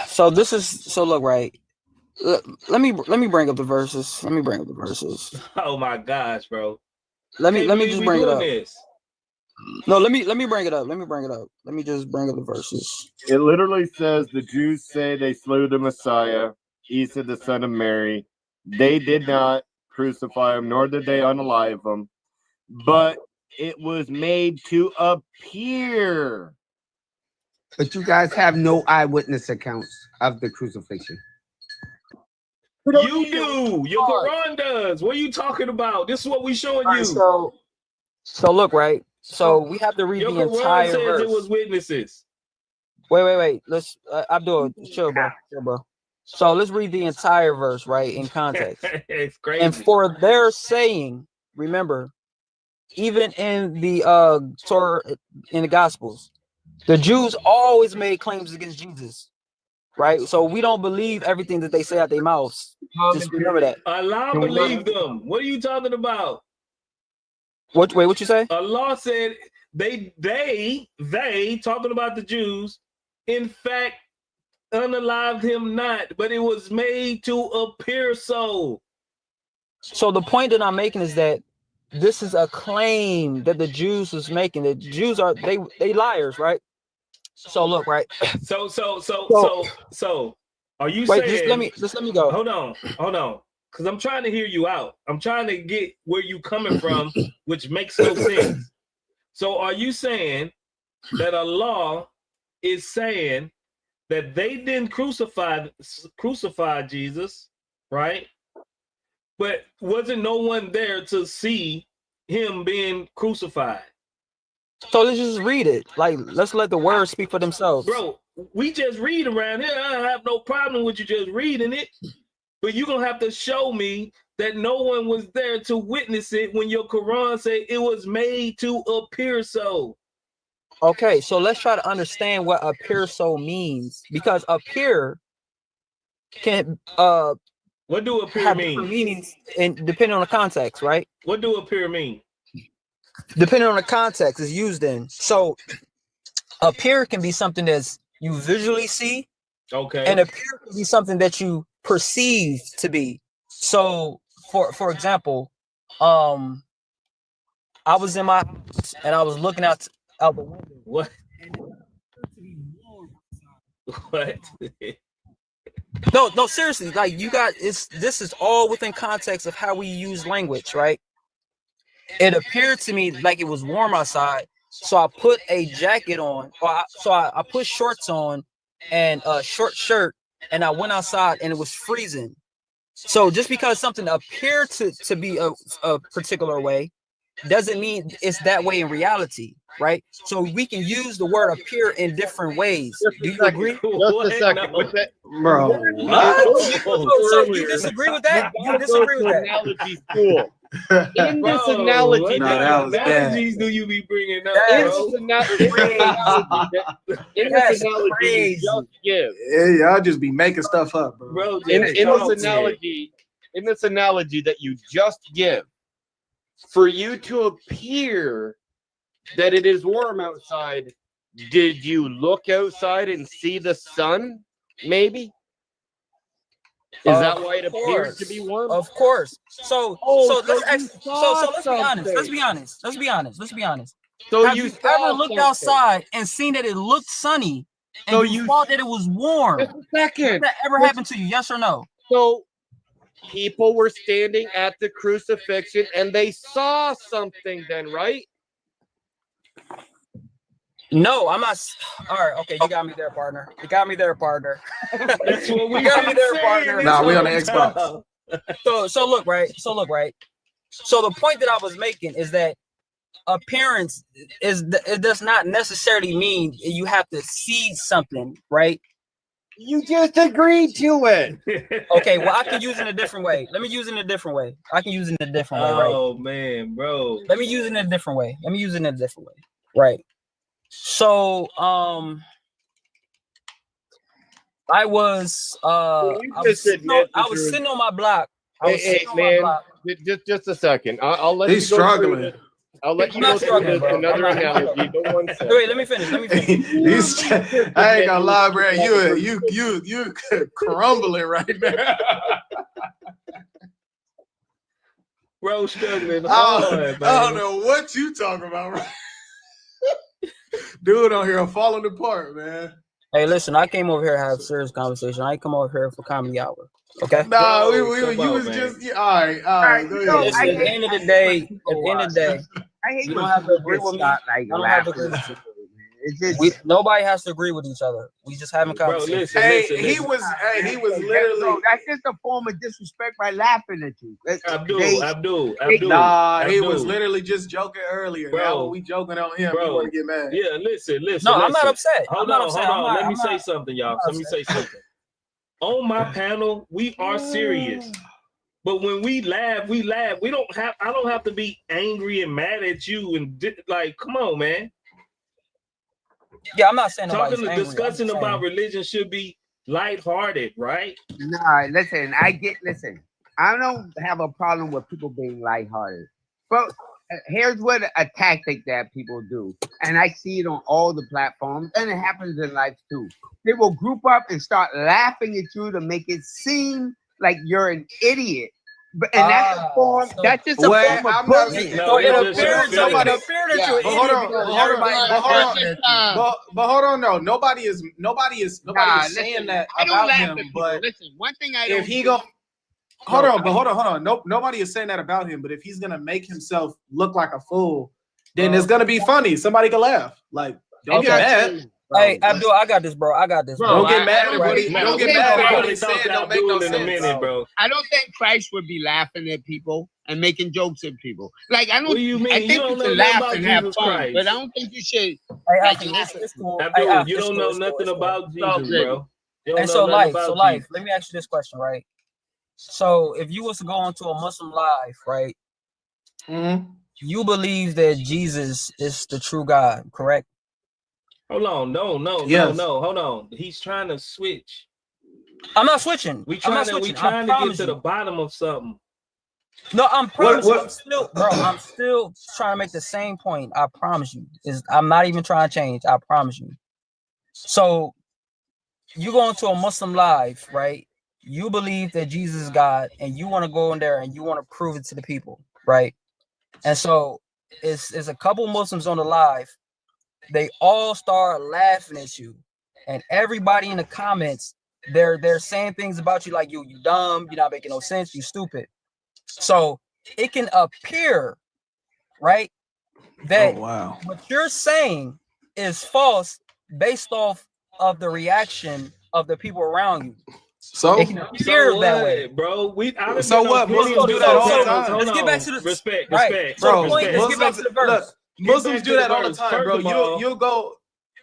So look, right. Let me bring up the verses. Let me bring up the verses. Oh my gosh, bro. Let me just bring it up. This. No, let me bring it up. Let me just bring up the verses. It literally says the Jews say they slew the Messiah, Isa the son of Mary. They did not crucify him, nor did they unalive him, but it was made to appear. But you guys have no eyewitness accounts of the crucifixion. You do. Your Quran does. What are you talking about? This is what we showing you. So look, right. So we have to read the entire says verse. It was witnesses. Wait. Let's Abdul, chill, bro. So let's read the entire verse, right, in context. It's crazy. And for their saying, remember, even in the Torah, in the Gospels, the Jews always made claims against Jesus, right? So we don't believe everything that they say out their mouths. Just remember that. Allah believed them. What are you talking about? What you say? Allah said they talking about the Jews, in fact, unalived him not, but it was made to appear so. So the point that I'm making is that this is a claim that the Jews was making. The Jews are they liars, right? So look, right. So are you wait, saying? Just let me go. Hold on, because I'm trying to hear you out. I'm trying to get where you coming from, which makes no sense. So are you saying that Allah is saying that they didn't crucify Jesus, right? But wasn't no one there to see him being crucified? So let's just read it. Like, let's let the words speak for themselves. Bro, we just read around here. I have no problem with you just reading it. But you're going to have to show me that no one was there to witness it when your Quran say it was made to appear so. Okay, so let's try to understand what appear so means. Because appear can what do appear have mean? Different meanings and depending on the context, right? What do appear mean? Depending on the context it's used in. So appear can be something that's you visually see. Okay. And appear can be something that you perceive to be. So for example, I was in my house and I was looking out the window. What? What? No, seriously, like this is all within context of how we use language, right? It appeared to me like it was warm outside, so I put a jacket on, so I put shorts on and a short shirt, and I went outside and it was freezing. So just because something appeared to be a particular way doesn't mean it's that way in reality, right? So we can use the word appear in different ways. Do you agree? Just a second. With that, bro. So you disagree with that? You disagree with that? Analogy school. In this analogy, what analogies do you be bringing up? In this analogy, you just give. Yeah, y'all just be making stuff up, bro. In this analogy that you just give, for you to appear that it is warm outside, did you look outside and see the sun? Maybe. Is that why it appears to be warm? Of course. So let's be honest. Let's be honest. So have you you ever looked something. outside and seen that it looked sunny and So you thought that it was warm? Just a second. Did that ever happen to you? Yes or no? So people were standing at the crucifixion and they saw something then, right? No, I'm not. All right, okay, you got me there, partner. That's what we got me there, partner. Nah, we on the Xbox. So look, right. So the point that I was making is that appearance it does not necessarily mean you have to see something, right? You just agreed to it. Okay, well, I can use it in a different way. Let me use it in a different way. I can use it in a different way, right? Oh man, bro. Let me use it in a different way. Right. So, I was sitting on my block. Just a second. I'll let He's you go struggling. through this. I'll let you go through this another analogy, but one second. Wait, let me finish. I ain't gonna lie, bro. You crumbling right now. Bro, struggling I don't know what you talking about, bro. Dude on here falling apart, man. Hey, listen, I came over here to have a serious conversation. I ain't come over here for comedy hour. Okay? Nah, you was just all right. Go ahead. Listen, at the end of the day, I hate you when don't have to people agree get with me. start, I like, don't have to agree laughing. with you. It's just, Nobody has to agree with each other. We just having conversation. He was literally. that's just a form of disrespect by laughing at you. Abdul. Nah, he was literally just joking earlier. Bro. Now when we joking on him, he want to get mad. Yeah, listen. No, I'm not upset. Hold on. Let me say something, y'all. Let me say something. On my panel, we are serious. But when we laugh. We don't have. I don't have to be angry and mad at you and like, come on, man. Yeah, I'm not saying nobody's angry. Discussing about religion should be lighthearted, right? nah, listen. I don't have a problem with people being lighthearted, but here's what a tactic that people do, and I see it on all the platforms, and it happens in life too. They will group up and start laughing at you to make it seem like you're an idiot. But and that's a form. That's just a form of bullying. But hold on, no. Nobody is saying that about him. But listen, one thing I don't. If he go, hold on. Nope, nobody is saying that about him. But if he's gonna make himself look like a fool, then it's gonna be funny. Somebody can laugh. Like, don't get mad. Hey, Abdul, I got this, bro. Don't get mad at what he. Don't get mad at what he said. Don't make no sense, bro. I don't think Christ would be laughing at people and making jokes at people. Like, I don't. What do you mean? I think you can laugh and have fun, but I don't think you should. Abdul, you don't know nothing about Jesus, bro. And so, life. Let me ask you this question, right? So, if you was to go into a Muslim life, right? Mm-hmm. You believe that Jesus is the true God, correct? Hold on, no, hold on. He's trying to switch. I'm not switching. We trying to get to the bottom of something. No, I'm promising. I'm still trying to make the same point. I promise you. I'm not even trying to change. I promise you. So you go into a Muslim life, right? You believe that Jesus is God, and you want to go in there and you want to prove it to the people, right? And so it's a couple Muslims on the live. They all start laughing at you, and everybody in the comments, they're saying things about you like you dumb, you're not making no sense, you stupid. So it can appear, right, that what you're saying is false based off of the reaction of the people around you. So it can appear that way, bro. So what? Muslims do that all the time. Let's get back to the respect, bro. Let's get back to the verse. Look, Muslims do that all the time, bro. You'll go.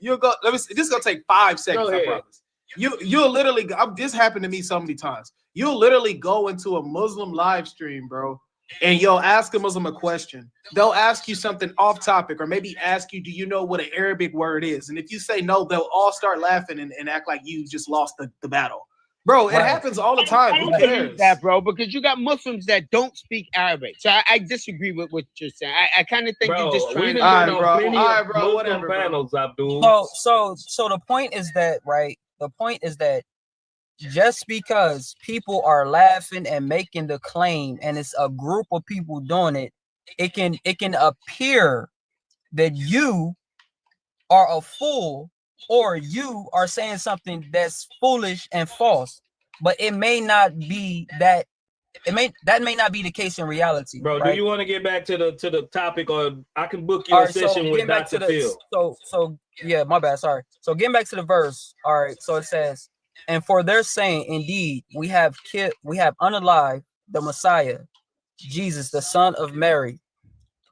Let me see. This is gonna take 5 seconds. I promise. You'll literally. This happened to me so many times. You'll literally go into a Muslim live stream, bro, and you'll ask a Muslim a question. They'll ask you something off topic, or maybe ask you, "Do you know what an Arabic word is?" And if you say no, they'll all start laughing and act like you just lost the battle. Bro, it happens all the time. Who cares? That, bro, because you got Muslims that don't speak Arabic. So I disagree with what you're saying. I kind of think you're just trying to. All right, bro. Whatever. Panels, Abdul. So the point is that, right? The point is that just because people are laughing and making the claim, and it's a group of people doing it, it can appear that you are a fool, or you are saying something that's foolish and false, but it may not be that. That may not be the case in reality, bro. right? Do you want to get back to the topic, or I can book you All a right, so session with getting back to Dr. Phil? so yeah, my bad, sorry. So getting back to the verse, all right. So it says, "And for their saying, indeed, we have unalived the Messiah, Jesus, the son of Mary,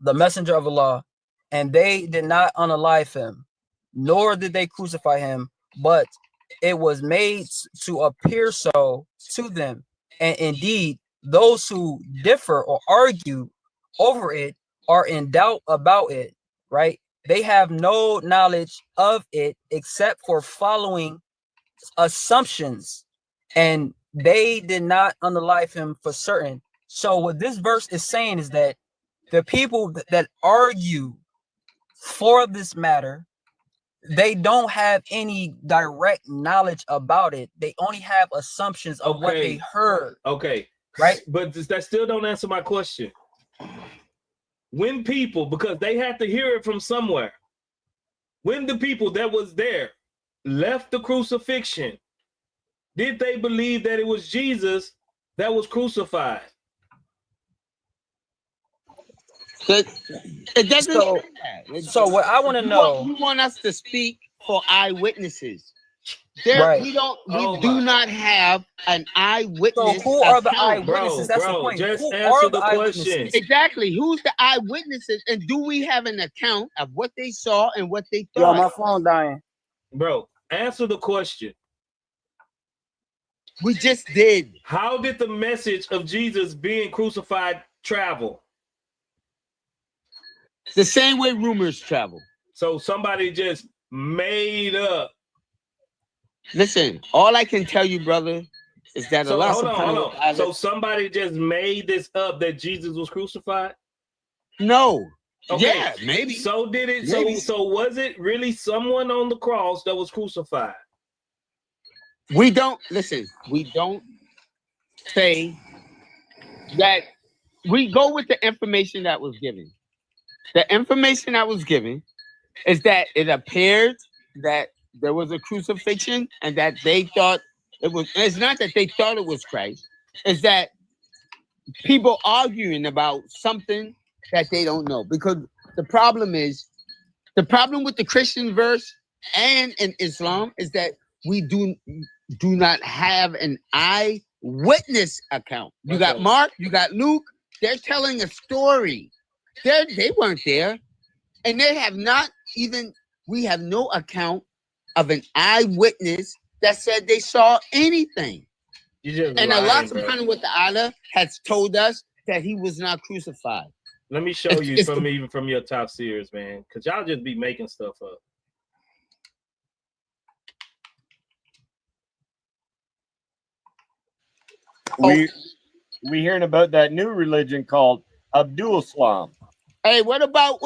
the messenger of Allah, and they did not unalive him, nor did they crucify him, but it was made to appear so to them. And indeed, those who differ or argue over it are in doubt about it," right? "They have no knowledge of it except for following assumptions, and they did not unalive him for certain." So what this verse is saying is that the people that argue for this matter, they don't have any direct knowledge about it. They only have assumptions of what they heard. Okay. Right? But that still don't answer my question. When people, because they had to hear it from somewhere, when the people that was there left the crucifixion, did they believe that it was Jesus that was crucified? It doesn't. So what I want to know, you want us to speak for eyewitnesses. Right. We do not have an eyewitness. So who are the eyewitnesses? That's the point. Just Who answer are the question. eyewitnesses? Exactly. Who's the eyewitnesses, and do we have an account of what they saw and what they Yo, thought? my phone dying. Bro, answer the question. We just did. How did the message of Jesus being crucified travel? The same way rumors travel. So somebody just made up. Listen, all I can tell you, brother, is that So hold on. So somebody just made this up that Jesus was crucified? No. Okay. Yeah, maybe. So did it? Maybe. So was it really someone on the cross that was crucified? We don't say that. We go with the information that was given. The information that was given is that it appeared that there was a crucifixion, and that they thought it was. It's not that they thought it was Christ. It's that people arguing about something that they don't know. Because the problem with the Christian verse and in Islam is that we do not have an eyewitness account. You got Mark, you got Luke. They're telling a story. They weren't there, and they have not even. We have no account of an eyewitness that said they saw anything. And Allah subhanahu wa ta'ala has told us that he was not crucified. Let me show you even from your top series, man, because y'all just be making stuff up. We hearing about that new religion called Abdul Islam. Hey, what about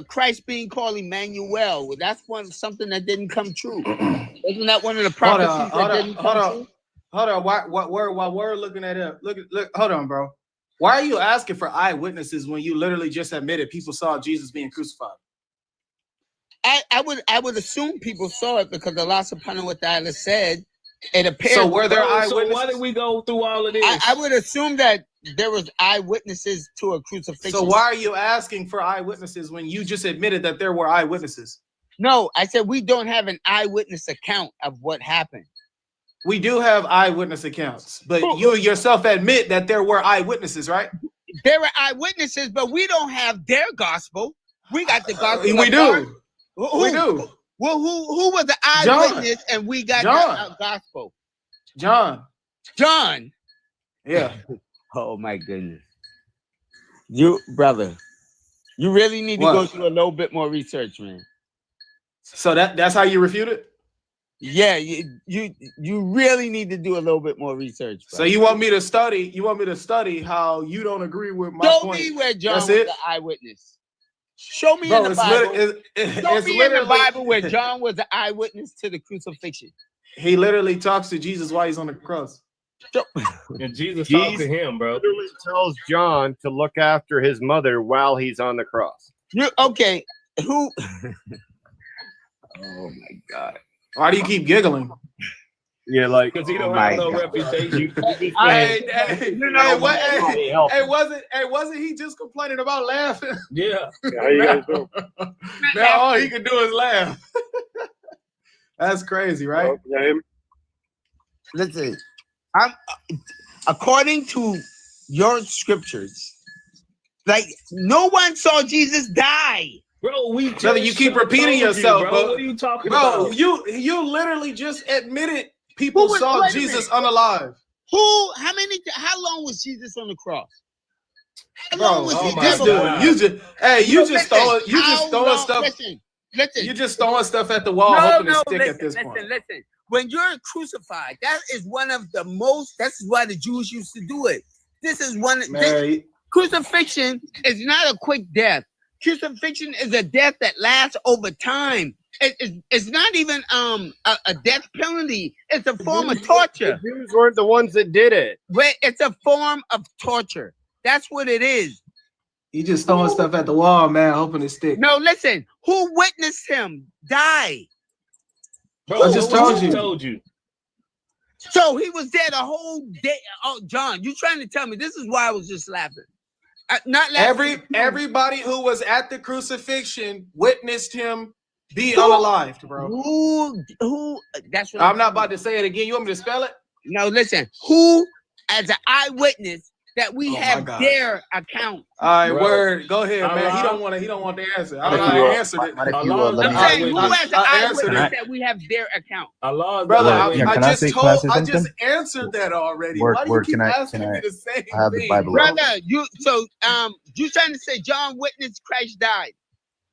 Christ being called Emmanuel? Well, that's something that didn't come true. Isn't that one of the prophecies that didn't come true? Hold on. While we're looking at it, look. Hold on, bro. Why are you asking for eyewitnesses when you literally just admitted people saw Jesus being crucified? I would assume people saw it because Allah subhanahu wa ta'ala said it appeared. So were there eyewitnesses? So why did we go through all of this? I would assume that there was eyewitnesses to a crucifixion. So why are you asking for eyewitnesses when you just admitted that there were eyewitnesses? No, I said we don't have an eyewitness account of what happened. We do have eyewitness accounts, but you yourself admit that there were eyewitnesses, right? There were eyewitnesses, but we don't have their gospel. We got the gospel. We do. We do. Well, who was the eyewitness, and we got the gospel? John. Yeah. Oh my goodness. You really need to go through a little bit more research, man. So that's how you refute it? Yeah, you really need to do a little bit more research. Bro. So you want me to study? You want me to study how you don't agree with my point? Show me where John was the eyewitness. Show me in the Bible. Show me in the Bible where John was an eyewitness to the crucifixion. He literally talks to Jesus while he's on the cross. And Jesus talked to him, bro. Literally tells John to look after his mother while he's on the cross. Okay, who? Oh my God! Why do you keep giggling? Yeah, like because he don't have no reputation. Wasn't he just complaining about laughing? Yeah. How you guys doing? Now all he can do is laugh. That's crazy, right? Listen, I'm according to your scriptures, like no one saw Jesus die. Bro, brother, you keep repeating yourself, bro. But, what are you talking bro, about? you literally just admitted people saw Jesus unalive. How long was Jesus on the cross? How long was he You just throwing stuff. Listen. You just throwing stuff at the wall, hoping to stick at this point. Listen. When you're crucified, that is one of the most. That's why the Jews used to do it. This is one. Crucifixion is not a quick death. Crucifixion is a death that lasts over time. It's not even a death penalty. It's a form of torture. The Jews weren't the ones that did it. It's a form of torture. That's what it is. You just throwing stuff at the wall, man, hoping to stick. No, listen. Who witnessed him die? Bro, I just told you. So he was there the whole day. Oh, John, you trying to tell me this is why I was just laughing? Not laughing. Everybody who was at the crucifixion witnessed him be unalived, bro. Who? That's what I'm not about to say it again. You want me to spell it? No, listen. Who, as an eyewitness, that we have their account? All right, word. Go ahead, man. He don't want the answer. I answered it. I'm saying, who has an eyewitness that we have their account? Brother, I just answered that already. Why do you keep asking me the same thing? Brother, you trying to say John witnessed Christ died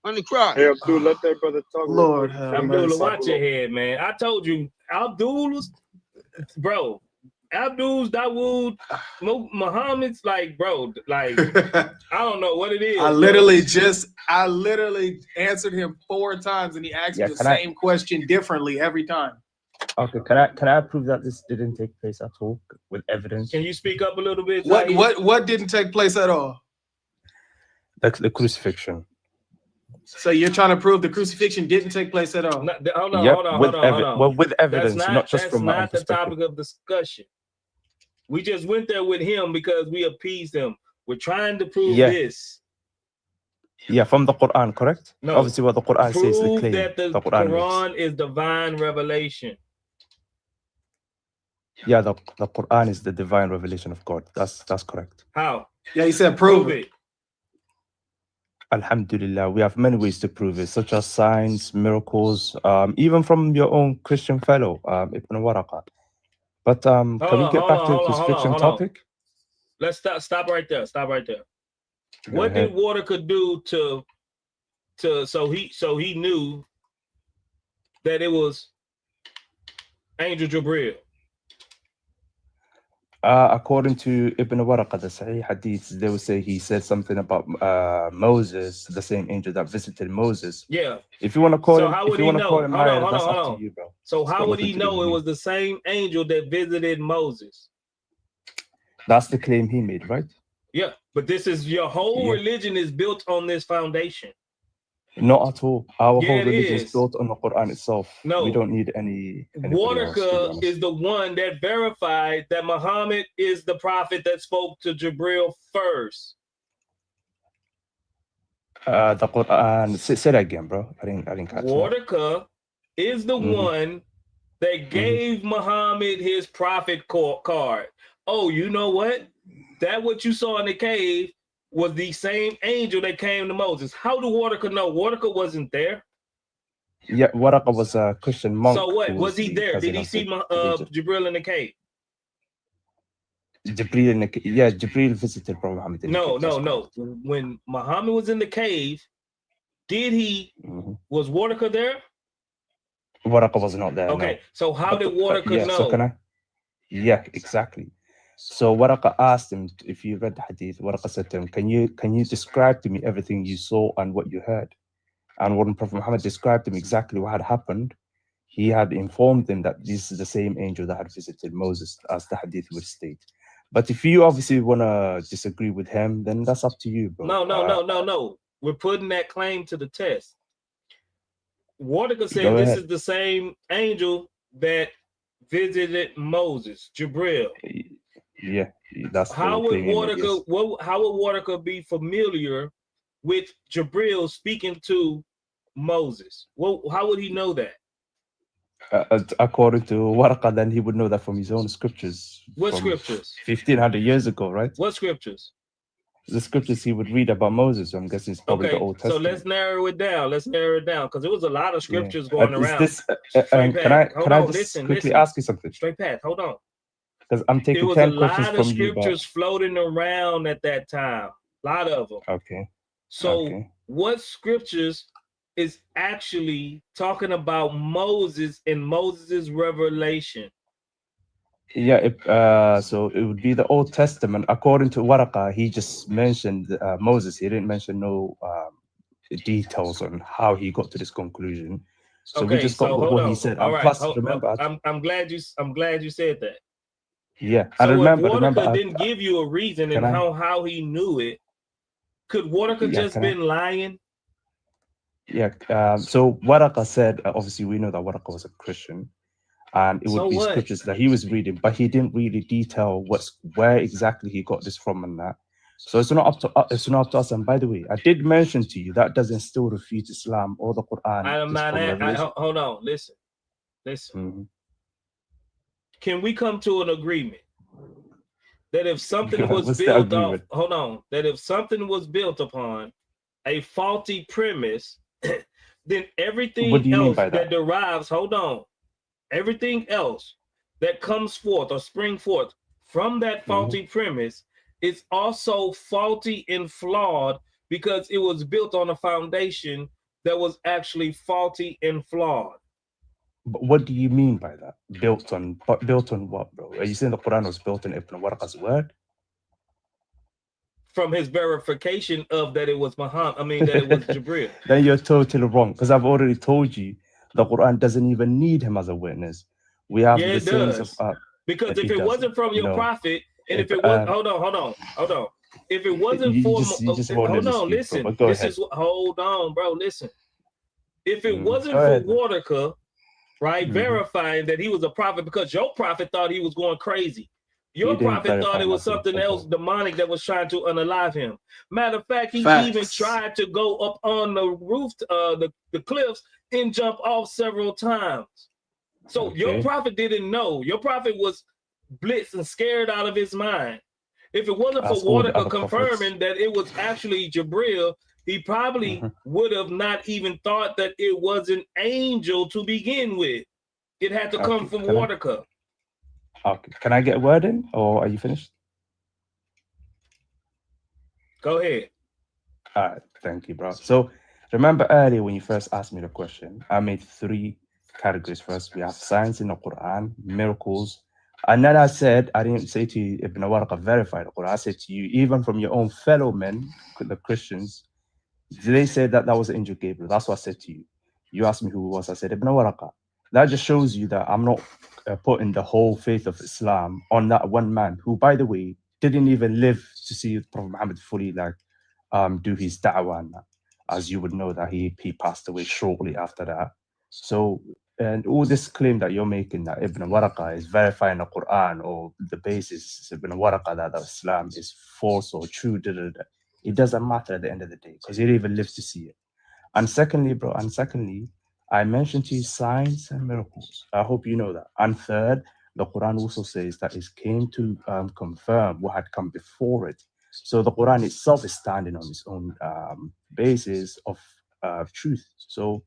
on the cross? Hey, Abdul, let that brother talk. Lord, Abdul, watch your head, man. I told you, Abdul's, bro. Abdul's, Dawood, Muhammad's, like, bro, like, I don't know what it is. I literally answered him 4 times, and he asked me the same question differently every time. Okay, can I prove that this didn't take place at all with evidence? Can you speak up a little bit? What didn't take place at all? The crucifixion. So you're trying to prove the crucifixion didn't take place at all? Hold on. Well, with evidence, not just from my own perspective. That's not the topic of discussion. We just went there with him because we appeased him. We're trying to prove this. Yeah, from the Quran, correct? No. Obviously, what the Quran says, the claim that the Quran is divine revelation. Yeah, the Quran is the divine revelation of God. That's correct. How? Yeah, he said prove it. Alhamdulillah, we have many ways to prove it, such as signs, miracles, even from your own Christian fellow, Ibn Waraqah. But can we get back to the crucifixion topic? Let's stop right there. What did Waraka do so he knew that it was Angel Jibril? According to Ibn Waraqah, the Sahih Hadith, they will say he said something about Moses, the same angel that visited Moses. Yeah. If you want to call so him, how would if you he want to call him, that's hold up on. to you, bro. So how would he know it was the same angel that visited Moses? That's the claim he made, right? Yeah, but this is your whole religion is built on this foundation. Not at all. Our whole religion is built on the Quran itself. No, we don't need any. Waraka is the one that verified that Muhammad is the prophet that spoke to Jibril first. The Quran. Say that again, bro. I didn't catch that. Waraka is the one that gave Muhammad his prophet card. Oh, you know what? That what you saw in the cave was the same angel that came to Moses. How do Waraka know? Waraka wasn't there. Yeah, Waraka was a Christian monk. So what? Was he there? Did he see Jibril in the cave? Jibril visited Prophet Muhammad. No. When Muhammad was in the cave, was Waraka there? Waraka was not there. Okay, no. So how did Waraka know? So can I? Yeah, exactly. So Waraqa asked him, if you read the hadith, Waraqa said to him, can you describe to me everything you saw and what you heard? And when Prophet Muhammad described to him exactly what had happened, he had informed them that this is the same angel that had visited Moses, as the hadith would state. But if you obviously want to disagree with him, then that's up to you, bro. No. We're putting that claim to the test. Wartica said Go this ahead. is the same angel that visited Moses, Jibril. Yeah, that's How the would claim. Wartica? How would Wartica be familiar with Jibril speaking to Moses? Well, how would he know that? According to Waraqa, then he would know that from his own scriptures. What from scriptures? 1500 years ago, right? What scriptures? The scriptures he would read about Moses. So I'm guessing it's probably the Old So Testament. let's narrow it down. Because there was a lot of scriptures Yeah. going around. This, can I just quickly ask you something? Straight Pat, hold on. Because I'm taking 10 questions from you. There was a lot of scriptures floating around at that time. A lot of them. Okay. So what scriptures is actually talking about Moses and Moses' revelation? Yeah, so it would be the Old Testament. According to Waraqa, he just mentioned Moses. He didn't mention no details on how he got to this conclusion. So we just got what he said. All and right. plus, remember, I'm glad you said that. Yeah, So and if remember, Wartica didn't give you a reason and how he knew it, could Wartica just been lying? Yeah. So Waraqa said, obviously, we know that Waraqa was a Christian, and it would be scriptures that he was reading, but he didn't really detail where exactly he got this from and that. So it's not up to us. And by the way, I did mention to you that doesn't still refute Islam or the Quran. I'm not. Hold on. Listen. Mm-hmm. Can we come to an agreement that if something was built off, that if something was built upon a faulty premise, then everything else that derives, everything else that comes forth or spring forth from that faulty premise is also faulty and flawed because it was built on a foundation that was actually faulty and flawed. But what do you mean by that? Built on what, bro? Are you saying the Quran was built on Ibn Waraqa's word? From his verification of that it was Muhammad, that it was Jibril. Then you're totally wrong, because I've already told you the Quran doesn't even need him as a witness. We have the sayings of because if it wasn't from your prophet, and if it was hold on. If it wasn't hold on, bro, listen. If it wasn't for Wartica, right, verifying that he was a prophet, because your prophet thought he was going crazy. Your prophet thought it was something else demonic that was trying to unalive him. Matter of fact, he even tried to go up on the roof, the cliffs, and jump off several times. So your prophet didn't know. Your prophet was blitzed and scared out of his mind. If it wasn't for Wartica confirming that it was actually Jibril, he probably would have not even thought that it was an angel to begin with. It had to come from Wartica. Okay. Can I get a word in, or are you finished? Go ahead. All right. Thank you, bro. So remember earlier when you first asked me the question, I made 3 categories first. We have signs in the Quran, miracles. And then I said, I didn't say to you, Ibn Warqa verified the Quran. I said to you, even from your own fellow men, the Christians, they said that was the angel Gabriel. That's what I said to you. You asked me who it was. I said, Ibn Warqa. That just shows you that I'm not putting the whole faith of Islam on that one man who, by the way, didn't even live to see Prophet Muhammad fully do his da'wah and that. As you would know that he passed away shortly after that. So, and all this claim that you're making that Ibn Warqa is verifying the Quran or the basis is Ibn Warqa that Islam is false or true, it doesn't matter at the end of the day because he didn't even live to see it. And secondly, I mentioned to you signs and miracles. I hope you know that. And third, the Quran also says that it came to confirm what had come before it. So the Quran itself is standing on its own basis of truth. So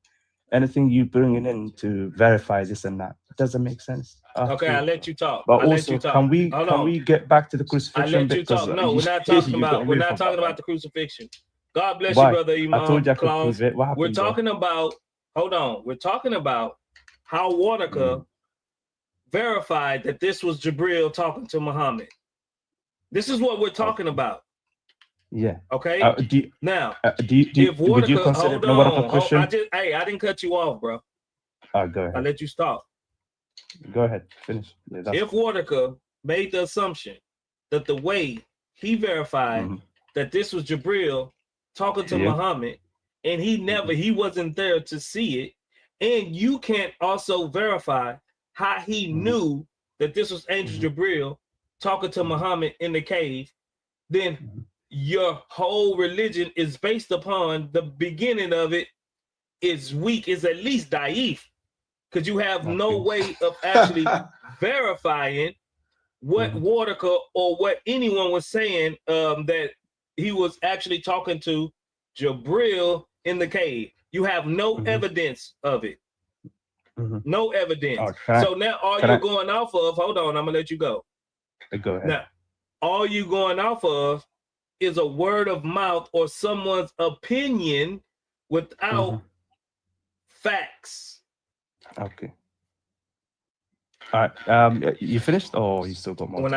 anything you bring in to verify this and that, it doesn't make sense. Okay, I'll let you talk. But also, can we get back to the crucifixion? I'll let you talk. No, we're not talking about the crucifixion. God bless you, brother Imam. I told you I could Claus. prove it. What happened? We're talking about, we're talking about how Wartica verified that this was Jibril talking to Muhammad. This is what we're talking about. Yeah. Okay. Now, would you consider Ibn Waraq a Christian? I didn't cut you off, bro. Go ahead. I let you stop. Go ahead. Finish. Yeah, if Waraka made the assumption that the way he verified that this was Jibril talking to Muhammad, and he wasn't there to see it, and you can't also verify how he knew that this was Angel Jibril talking to Muhammad in the cave, then your whole religion is based upon the beginning of it is weak, is at least daif, because you have no way of actually verifying what Waraka or what anyone was saying that he was actually talking to Jibril in the cave. You have no evidence of it. No evidence. So now all you're going off of, hold on, I'm gonna let you go. Go ahead. Now, all you going off of is a word of mouth or someone's opinion without facts. Okay. All right. You finished, or you still got more? When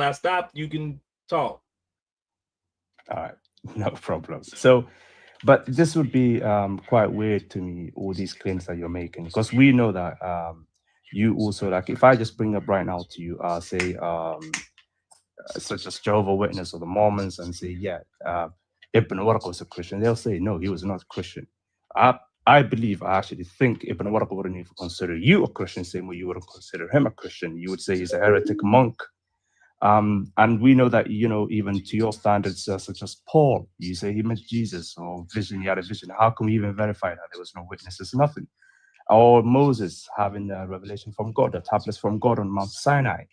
I stop, you can talk. All right, no problem. So, but this would be quite weird to me, all these claims that you're making, because we know that you also, like, if I just bring up right now to you, say, such as Jehovah's Witness or the Mormons, and say, Ibn Waraq was a Christian, they'll say, no, he was not a Christian. I actually think Ibn Waraq wouldn't even consider you a Christian, same way you wouldn't consider him a Christian. You would say he's a heretic monk. And we know that, even to your standards, such as Paul, you say he met Jesus, or vision, he had a vision. How can we even verify that? There was no witnesses, nothing. Or Moses having a revelation from God, the tablets from God on Mount Sinai.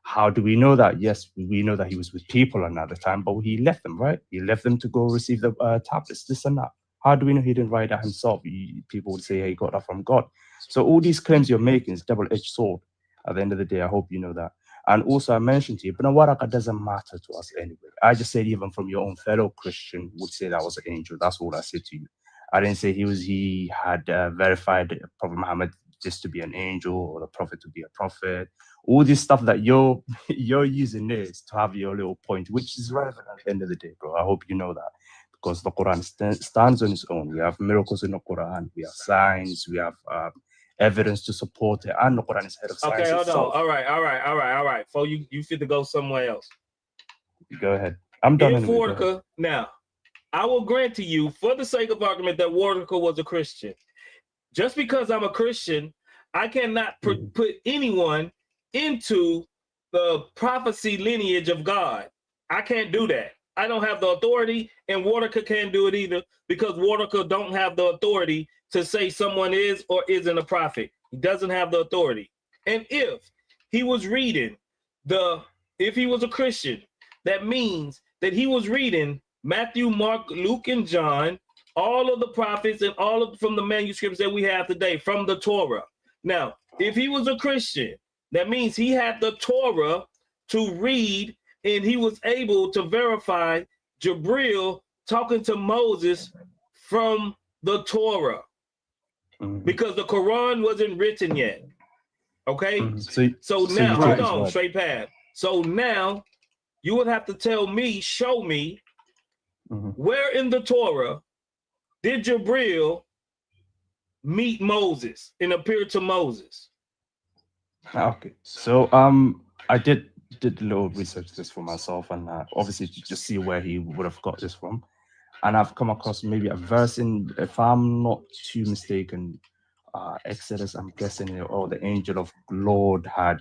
How do we know that? Yes, we know that he was with people another time, but he left them, right? He left them to go receive the tablets, this and that. How do we know he didn't write that himself? People would say, hey, he got that from God. So all these claims you're making is double-edged sword. At the end of the day, I hope you know that. And also, I mentioned to you, Ibn Waraq doesn't matter to us anyway. I just said even from your own fellow Christian would say that was an angel. That's all I said to you. I didn't say he had verified Prophet Muhammad just to be an angel or the prophet to be a prophet. All this stuff that you're using this to have your little point, which is relevant at the end of the day, bro. I hope you know that. Because the Quran stands on its own. We have miracles in the Quran. We have signs. We have evidence to support it. And the Quran is head of science Okay, hold itself. on. All right. Before you fit to go somewhere else. Go ahead. I'm done anyway. Waraka, now, I will grant to you, for the sake of argument, that Waraka was a Christian. Just because I'm a Christian, I cannot put anyone into the prophecy lineage of God. I can't do that. I don't have the authority, and Waraka can't do it either, because Waraka don't have the authority to say someone is or isn't a prophet. He doesn't have the authority. And if he was reading if he was a Christian, that means that he was reading Matthew, Mark, Luke, and John, all of the prophets and from the manuscripts that we have today, from the Torah. Now, if he was a Christian, that means he had the Torah to read, and he was able to verify Jibril talking to Moses from the Torah, because the Quran wasn't written yet. Okay? So now, hold on, straight path. So now you would have to show me where in the Torah did Jibril meet Moses and appear to Moses. Okay, so I did a little research this for myself, and obviously to just see where he would have got this from. And I've come across maybe a verse in, if I'm not too mistaken, Exodus, I'm guessing, or the angel of Lord had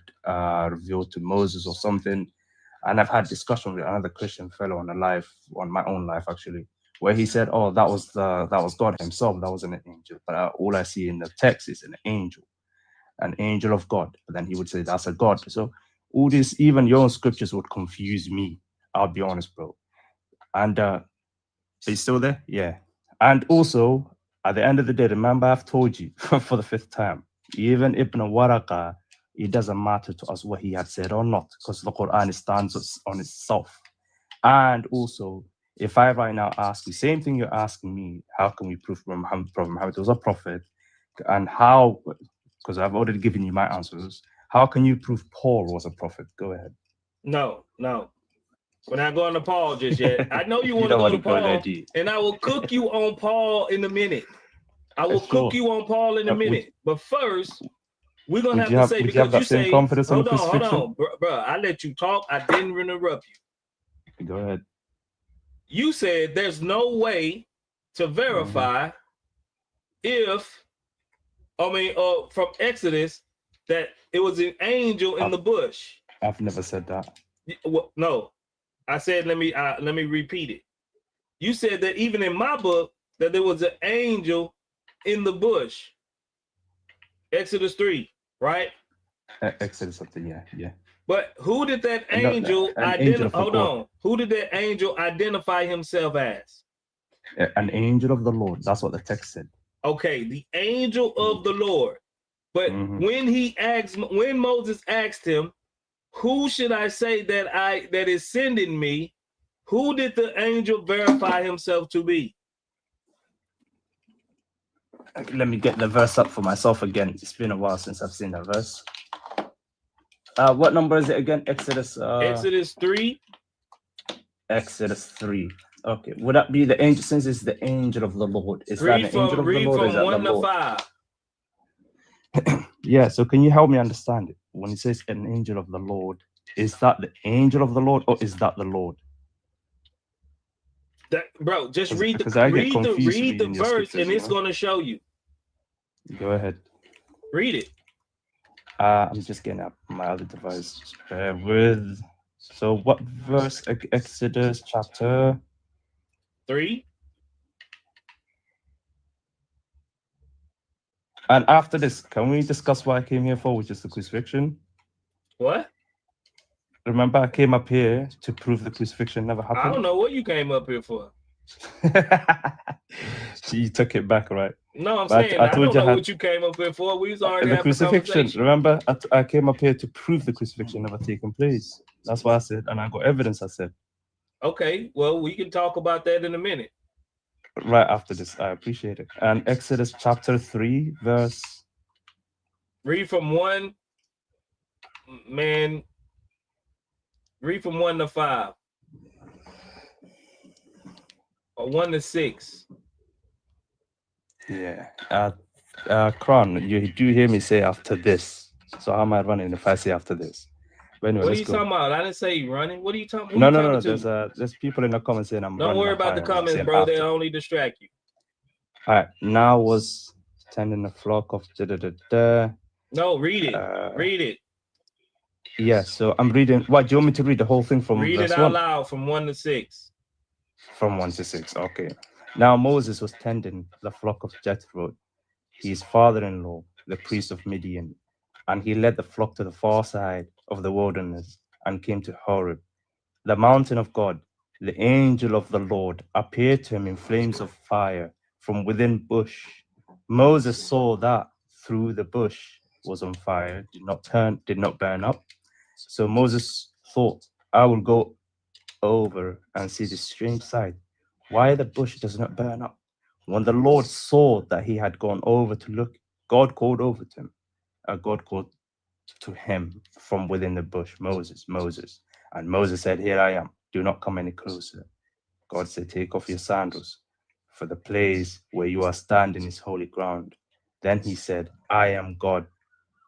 revealed to Moses or something. And I've had discussion with another Christian fellow on my own life actually, where he said, oh, that was God himself, that wasn't an angel. But all I see in the text is an angel of God. But then he would say that's a God. So all this, even your own scriptures would confuse me. I'll be honest, bro. And are you still there? Yeah. And also, at the end of the day, remember I've told you for the 5th time, even Ibn Waraq, it doesn't matter to us what he had said or not, because the Quran stands on itself. And also, if I right now ask you, same thing you're asking me, how can we prove Prophet Muhammad was a prophet? And how, because I've already given you my answers, how can you prove Paul was a prophet? Go ahead. No. We're not going to Paul just yet. I know you want to go to Paul, and I will cook you on Paul in a minute. I will cook you on Paul in a minute. But first, we're going to have to say, because you say, hold on, bro, I let you talk. I didn't interrupt you. Go ahead. You said there's no way to verify from Exodus that it was an angel in the bush. I've never said that. Well, no, I said, let me repeat it. You said that even in my book that there was an angel in the bush. Exodus 3, right? Exodus something, yeah. But who did that angel identify? Hold on. Who did that angel identify himself as? An angel of the Lord. That's what the text said. Okay, the angel of the Lord. But when Moses asked him, who should I say that is sending me? Who did the angel verify himself to be? Let me get the verse up for myself again. It's been a while since I've seen that verse. What number is it again? Exodus 3. Exodus 3. Okay. Would that be the angel, since it's the angel of the Lord? Is that the angel of the Lord? Read from 1 to 5. Yeah, so can you help me understand it? When it says an angel of the Lord, is that the angel of the Lord or is that the Lord? Bro, just read the verse and it's going to show you. Go ahead. Read it. I'm just getting up my other device. Bear with. So what verse? Exodus chapter 3. And after this, can we discuss what I came here for, which is the crucifixion? What? Remember, I came up here to prove the crucifixion never happened. I don't know what you came up here for. You took it back, right? No, I'm saying I don't know what you came up here for. We was already the crucifixion. Remember, I came up here to prove the crucifixion never taken place. That's what I said, and I got evidence. I said. Okay, well, we can talk about that in a minute. Right after this, I appreciate it. And Exodus chapter 3, verse. Read from 1. Man, read from 1 to 5. Or 1 to 6. Yeah. Kron, you do hear me say after this. So how am I running if I say after this? But anyway, what are you talking about? I didn't say you running. What are you talking? No. There's people in the comments saying I'm running. Don't worry about the comments, bro. They only distract you. All right. Now was tending a flock of No, read it. Read it. Yeah. So I'm reading. What do you want me to read the whole thing from? Read verse it out loud from 1 to 6. From 1 to 6. Okay. Now Moses was tending the flock of Jethro, his father-in-law, the priest of Midian, and he led the flock to the far side of the wilderness and came to Horeb, the mountain of God. The angel of the Lord appeared to him in flames of fire from within bush. Moses saw that through the bush was on fire, did not burn up. So Moses thought, I will go over and see this strange sight, why the bush does not burn up. When the Lord saw that he had gone over to look, God called over to him. God called to him from within the bush, Moses, Moses. And Moses said, here I am, do not come any closer. God said, take off your sandals, for the place where you are standing is holy ground. Then he said, I am God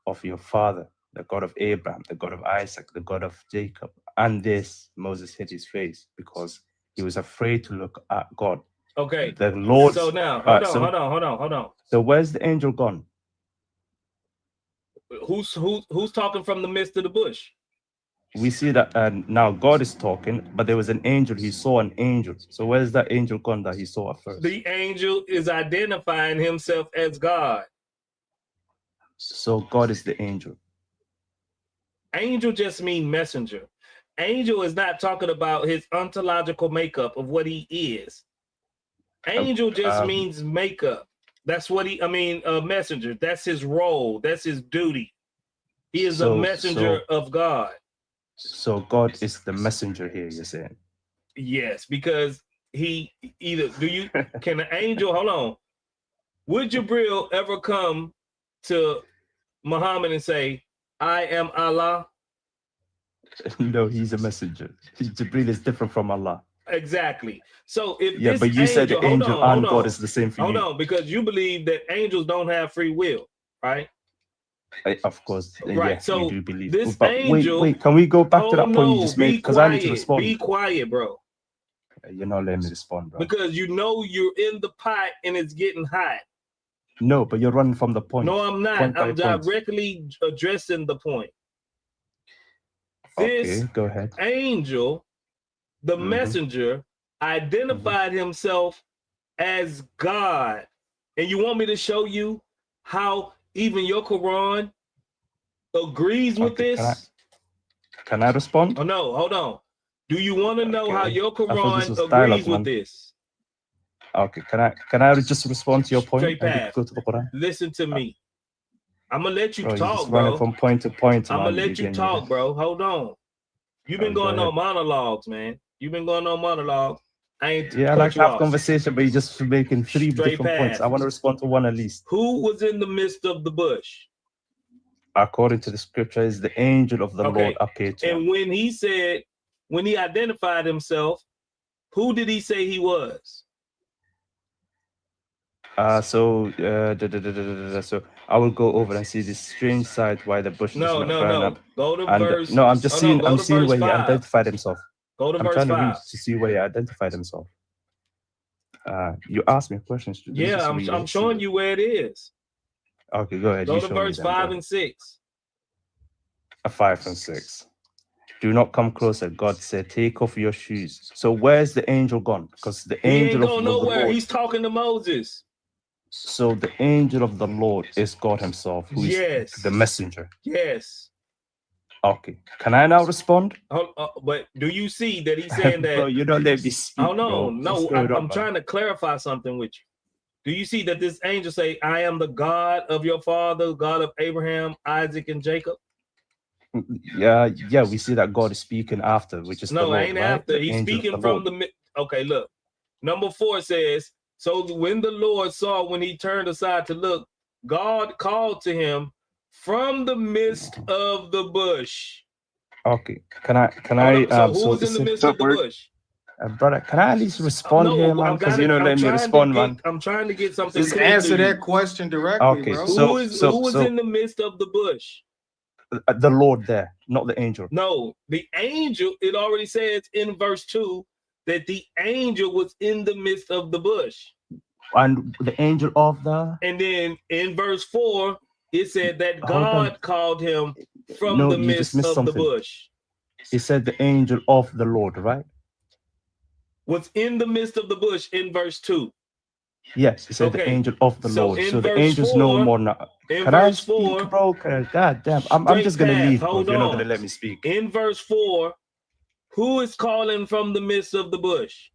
of your father, the God of Abraham, the God of Isaac, the God of Jacob. And this, Moses hid his face because he was afraid to look at God. Okay. The Lord. So now, hold on. So where's the angel gone? Who's talking from the midst of the bush? We see that now God is talking, but there was an angel. He saw an angel. So where's that angel gone that he saw at first? The angel is identifying himself as God. So God is the angel. Angel just means messenger. Angel is not talking about his ontological makeup of what he is. Angel just means makeup. That's what messenger. That's his role. That's his duty. He is a messenger of God. So God is the messenger here, you're saying? Yes, because can an angel, hold on. Would Jibril ever come to Muhammad and say, I am Allah? No, he's a messenger. Jibril is different from Allah. Exactly. So if Yeah, this but you said the angel and God is the same for hold you. on, because you believe that angels don't have free will, right? Of course, Right. yeah, So we do believe. this But angel, wait, can we go back to oh that point you no, just made? be Because I need to quiet. respond. Be quiet, bro. You're not letting me respond, bro. Because you know you're in the pot and it's getting hot. No, but you're running from the point. No, I'm not. Point by I'm point. directly addressing the point. Okay, This go ahead. angel, the messenger, identified himself as God. And you want me to show you how even your Quran agrees with this? Can I respond? Oh no, hold on. Do you want to know how your I thought this Quran was agrees dialogue, with man. this? Okay, can I just respond to your point? Straight And we path. can go to the Quran? Listen to me. I'm gonna let you Bro, you're talk, just running bro. from point to point, I'm man. gonna let you Again, talk, bro. Hold on. You've been Go going ahead. on monologues, man. You've been going on monologues. I ain't Yeah, I cut like you to have off. conversation, but you're just making three Straight different points. path. I want to respond to one at least. Who was in the midst of the bush? According to the scripture, is the angel of the Lord appeared to him. And when he said, when he identified himself, who did he say he was? So I will go over and see this strange sight why the bush does not burn up. Go to And verse. no, I'm just oh, seeing. no, go I'm to seeing verse where he 5. identified himself. Go to I'm verse trying to 5. read to see where he identified himself. You asked me questions. Let me Yeah, just read I'm it, showing see you where it is. Okay, go ahead. Go You to show me verse then, go 5 ahead. and 6. 5 and 6. Do not come closer. God said, take off your shoes. So where's the angel gone? Because the He ain't angel of going the nowhere. Lord. He's talking to Moses. So the angel of the Lord is God himself, who is the messenger. Yes. Okay. Can I now respond? But do you see that he's saying that? Bro, you don't let me speak, Oh, no, no. I'm trying to clarify something with you. Do you see that this angel say, I am the God of your father, God of Abraham, Isaac, and Jacob? Yeah, we see that God is speaking after, which is the Lord, ain't right? after. The He's angel of speaking the Lord. from the. Okay, look. Number 4 says, so when the Lord saw when he turned aside to look, God called to him from the midst of the bush. Okay. Can I so who was in the midst of the bush? Brother, can I at least respond here, man? Because you don't let me respond, man. I'm trying to get something Just clear answer to you. that question directly, Okay, bro. so Who was in the midst of the bush? The Lord there, not the angel. No, the angel, it already says in verse 2 that the angel was in the midst of the bush. And the angel of the... And then in verse 4, it said that God called him from the you just midst missed of something. the bush. It said the angel of the Lord, right? Was in the midst of the bush in verse 2. Yes, it said the angel of the Lord. So the angels no more now. Can I speak, bro? God damn. I'm just going to leave, bro, if you're not going to let me speak. In verse 4, who is calling from the midst of the bush?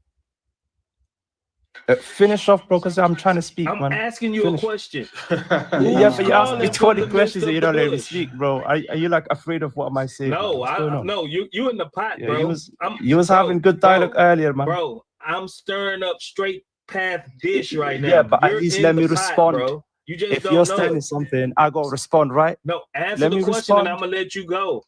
Finish off, bro, because I'm trying to speak, man. I'm asking you a question. Yeah, but you asked me 20 questions and you don't let me speak, bro. Are you like afraid of what am I saying? No, you in the pot, bro. You was having good dialogue earlier, man. Bro, I'm stirring up straight path dish right now. Yeah, but You're at least in let the me pot, respond. bro. You just if don't you're know saying it. something, I gotta respond, right? No, answer let the me question respond. and I'm gonna let you go.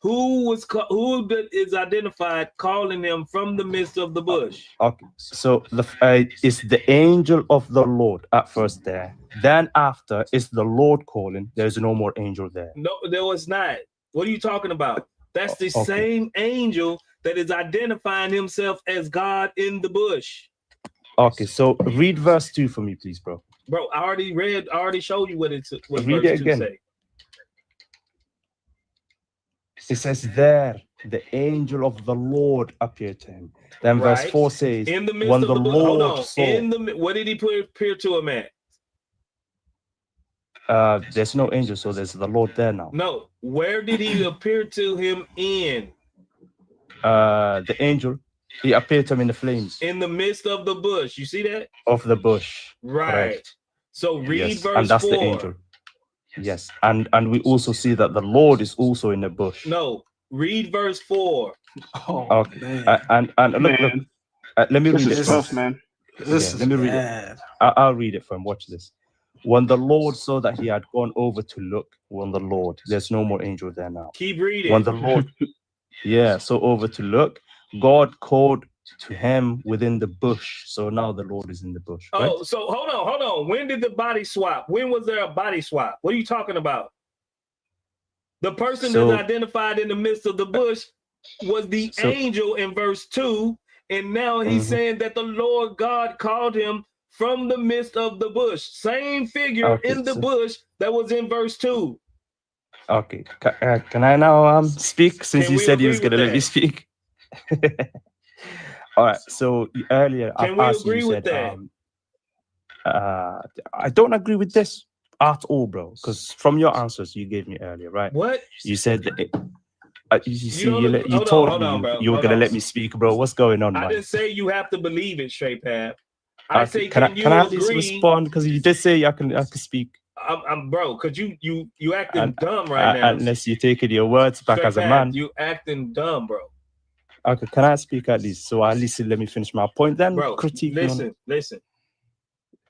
Who is identified calling him from the midst of the bush? Okay, so it's the angel of the Lord at first there. Then after is the Lord calling. There's no more angel there. No, there was not. What are you talking about? That's the same angel that is identifying himself as God in the bush. Okay, so read verse 2 for me, please, bro. Bro, I already showed you what read verse it 2 again. say. It says there, the angel of the Lord appeared to him. Then verse 4 says, in the midst when of the hold Lord on. saw. What did he appear to him at? There's no angel, so there's the Lord there now. No, where did he appear to him in? The angel, he appeared to him in the flames. In the midst of the bush. You see that? Of the bush. Right. Correct. So read verse and that's 4. the angel. Yes, and we also see that the Lord is also in the bush. No, read verse 4. Okay, and look, let me read it. This is tough, man. This is let me read it. I'll read it from. Watch this. When the Lord saw that he had gone over to look, there's no more angel there now. Keep reading. When the Lord, Yeah, so over to look. God called to him within the bush. So now the Lord is in the bush, right? Oh, so hold on. When did the body swap? When was there a body swap? What are you talking about? The person that's identified in the midst of the bush was the angel in verse 2. And now he's saying that the Lord God called him from the midst of the bush. Same figure in the bush that was in verse 2. Okay. Can I now speak since you said you was going to let me speak? All right. So earlier Can we agree with that? I don't agree with this at all, bro. Because from your answers you gave me earlier, right? What? You said that you told me you were going to let me speak, bro. What's going on, man? I didn't say you have to believe it, Straight Path. I say, can I at least respond? Because you did say I can speak. I'm bro, because you acting dumb right now. Unless you're taking your words back as a man. You acting dumb, bro. Okay, can I speak at least? So at least let me finish my point then. Bro, critique. Listen.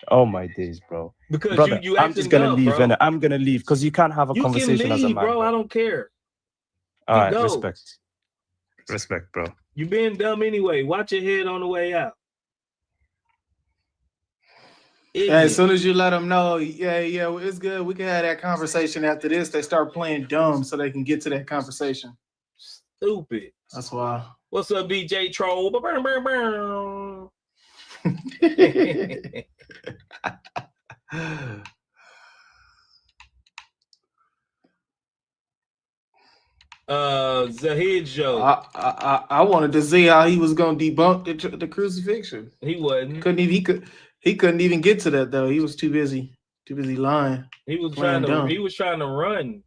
Oh my days, bro. Because brother, you I'm just gonna dumb, leave, bro. and I'm gonna leave because you can't have a conversation as a man, bro. I don't care. All right, respect, bro. You being dumb anyway. Watch your head on the way out. As soon as you let them know, yeah, it's good. We can have that conversation after this. They start playing dumb so they can get to that conversation. Stupid. That's why. What's up, BJ Troll? Zahid Joe. I wanted to see how he was gonna debunk the crucifixion. He wasn't. He couldn't even get to that though. He was too busy lying. He was trying to run.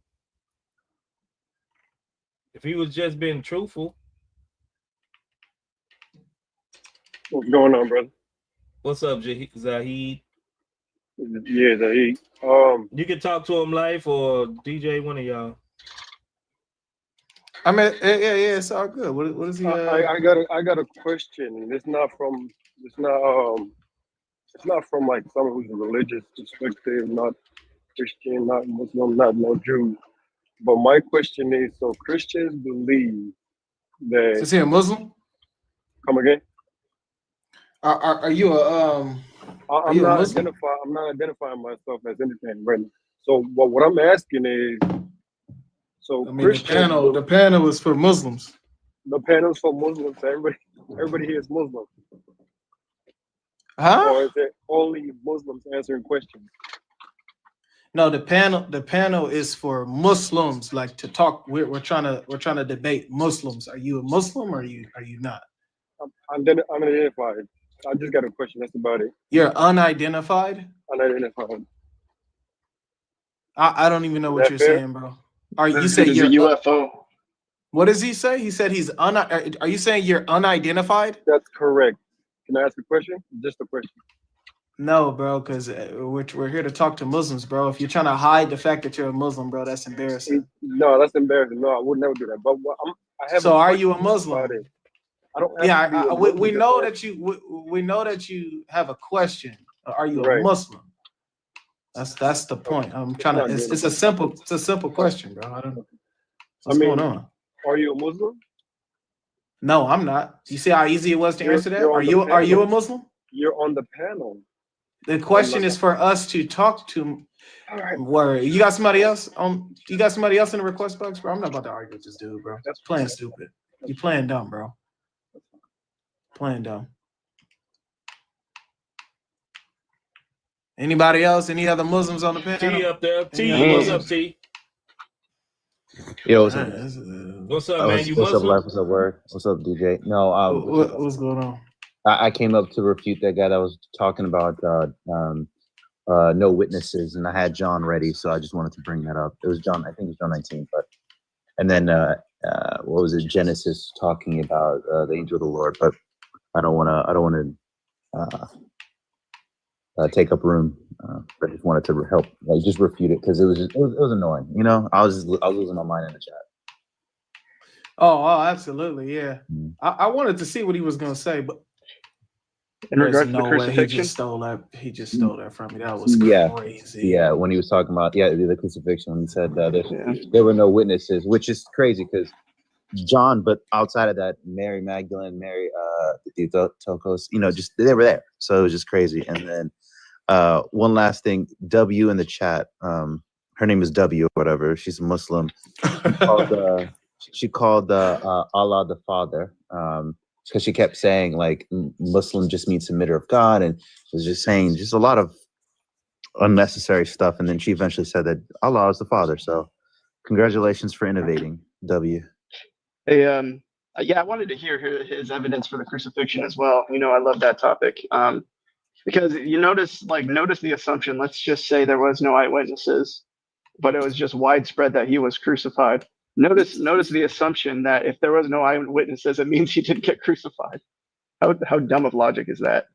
If he was just being truthful. What's going on, brother? What's up, Zahid? Yeah, Zahid. You can talk to him live or DJ, one of y'all. I mean, yeah, it's all good. What is he? I got a question. It's not from like someone who's a religious perspective, not Christian, not Muslim, not no Jew. But my question is: so Christians believe that? Is he a Muslim? Come again? Are you a I'm not identifying myself as anything right now. So what I'm asking is, so I mean, the panel is for Muslims. The panel's for Muslims. Everybody here is Muslim. Huh? Or is it only Muslims answering questions? No, the panel is for Muslims. Like to talk. We're trying to debate Muslims. Are you a Muslim or are you not? I'm unidentified. I just got a question. That's about it. You're unidentified? Unidentified. I don't even know what you're saying, bro. You say you're a UFO? What does he say? He said he's Are you saying you're unidentified? That's correct. Can I ask a question? Just a question. No, bro, because we're here to talk to Muslims, bro. If you're trying to hide the fact that you're a Muslim, bro, that's embarrassing. No, that's embarrassing. No, I would never do that. But I have. So, are you a Muslim? I don't. We know that we know that you have a question. Are you a Muslim? That's the point. I'm trying to. It's a simple question, bro. I don't know what's going on. Are you a Muslim? No, I'm not. You see how easy it was to answer that? Are you a Muslim? You're on the panel. The question is for us to talk to. All right. Word. You got somebody else? You got somebody else in the request box, bro? I'm not about to argue with this dude, bro. That's playing stupid. You playing dumb, bro. Playing dumb. Anybody else? Any other Muslims on the panel? T up there. T, what's up, T? Yo, what's up? What's up, man? You what's Muslim? up, life? What's up, word? What's up, DJ? No, what's going on? I came up to refute that guy that was talking about no witnesses, and I had John ready, so I just wanted to bring that up. It was John, I think it was John 19, and then what was it? Genesis talking about the angel of the Lord, but I don't want to take up room. I just wanted to help, like, just refute it because it was annoying. You know, I was losing my mind in the chat. Oh, absolutely, yeah. I wanted to see what he was gonna say, but in regards to the he crucifixion, just stole that from me. That was crazy. Yeah, when he was talking about the crucifixion, when he said there were no witnesses, which is crazy because John, but outside of that, Mary Magdalene, Mary the Tokos, just they were there. So it was just crazy. And then one last thing, W in the chat. Her name is W or whatever. She's a Muslim. She called Allah the Father because she kept saying like Muslim just means submitter of God, and was just saying just a lot of unnecessary stuff. And then she eventually said that Allah is the Father. So congratulations for innovating, W. Hey, yeah, I wanted to hear his evidence for the crucifixion as well. I love that topic. Because you notice the assumption. Let's just say there was no eyewitnesses, but it was just widespread that he was crucified. Notice the assumption that if there was no eyewitnesses, it means he didn't get crucified. How dumb of logic is that?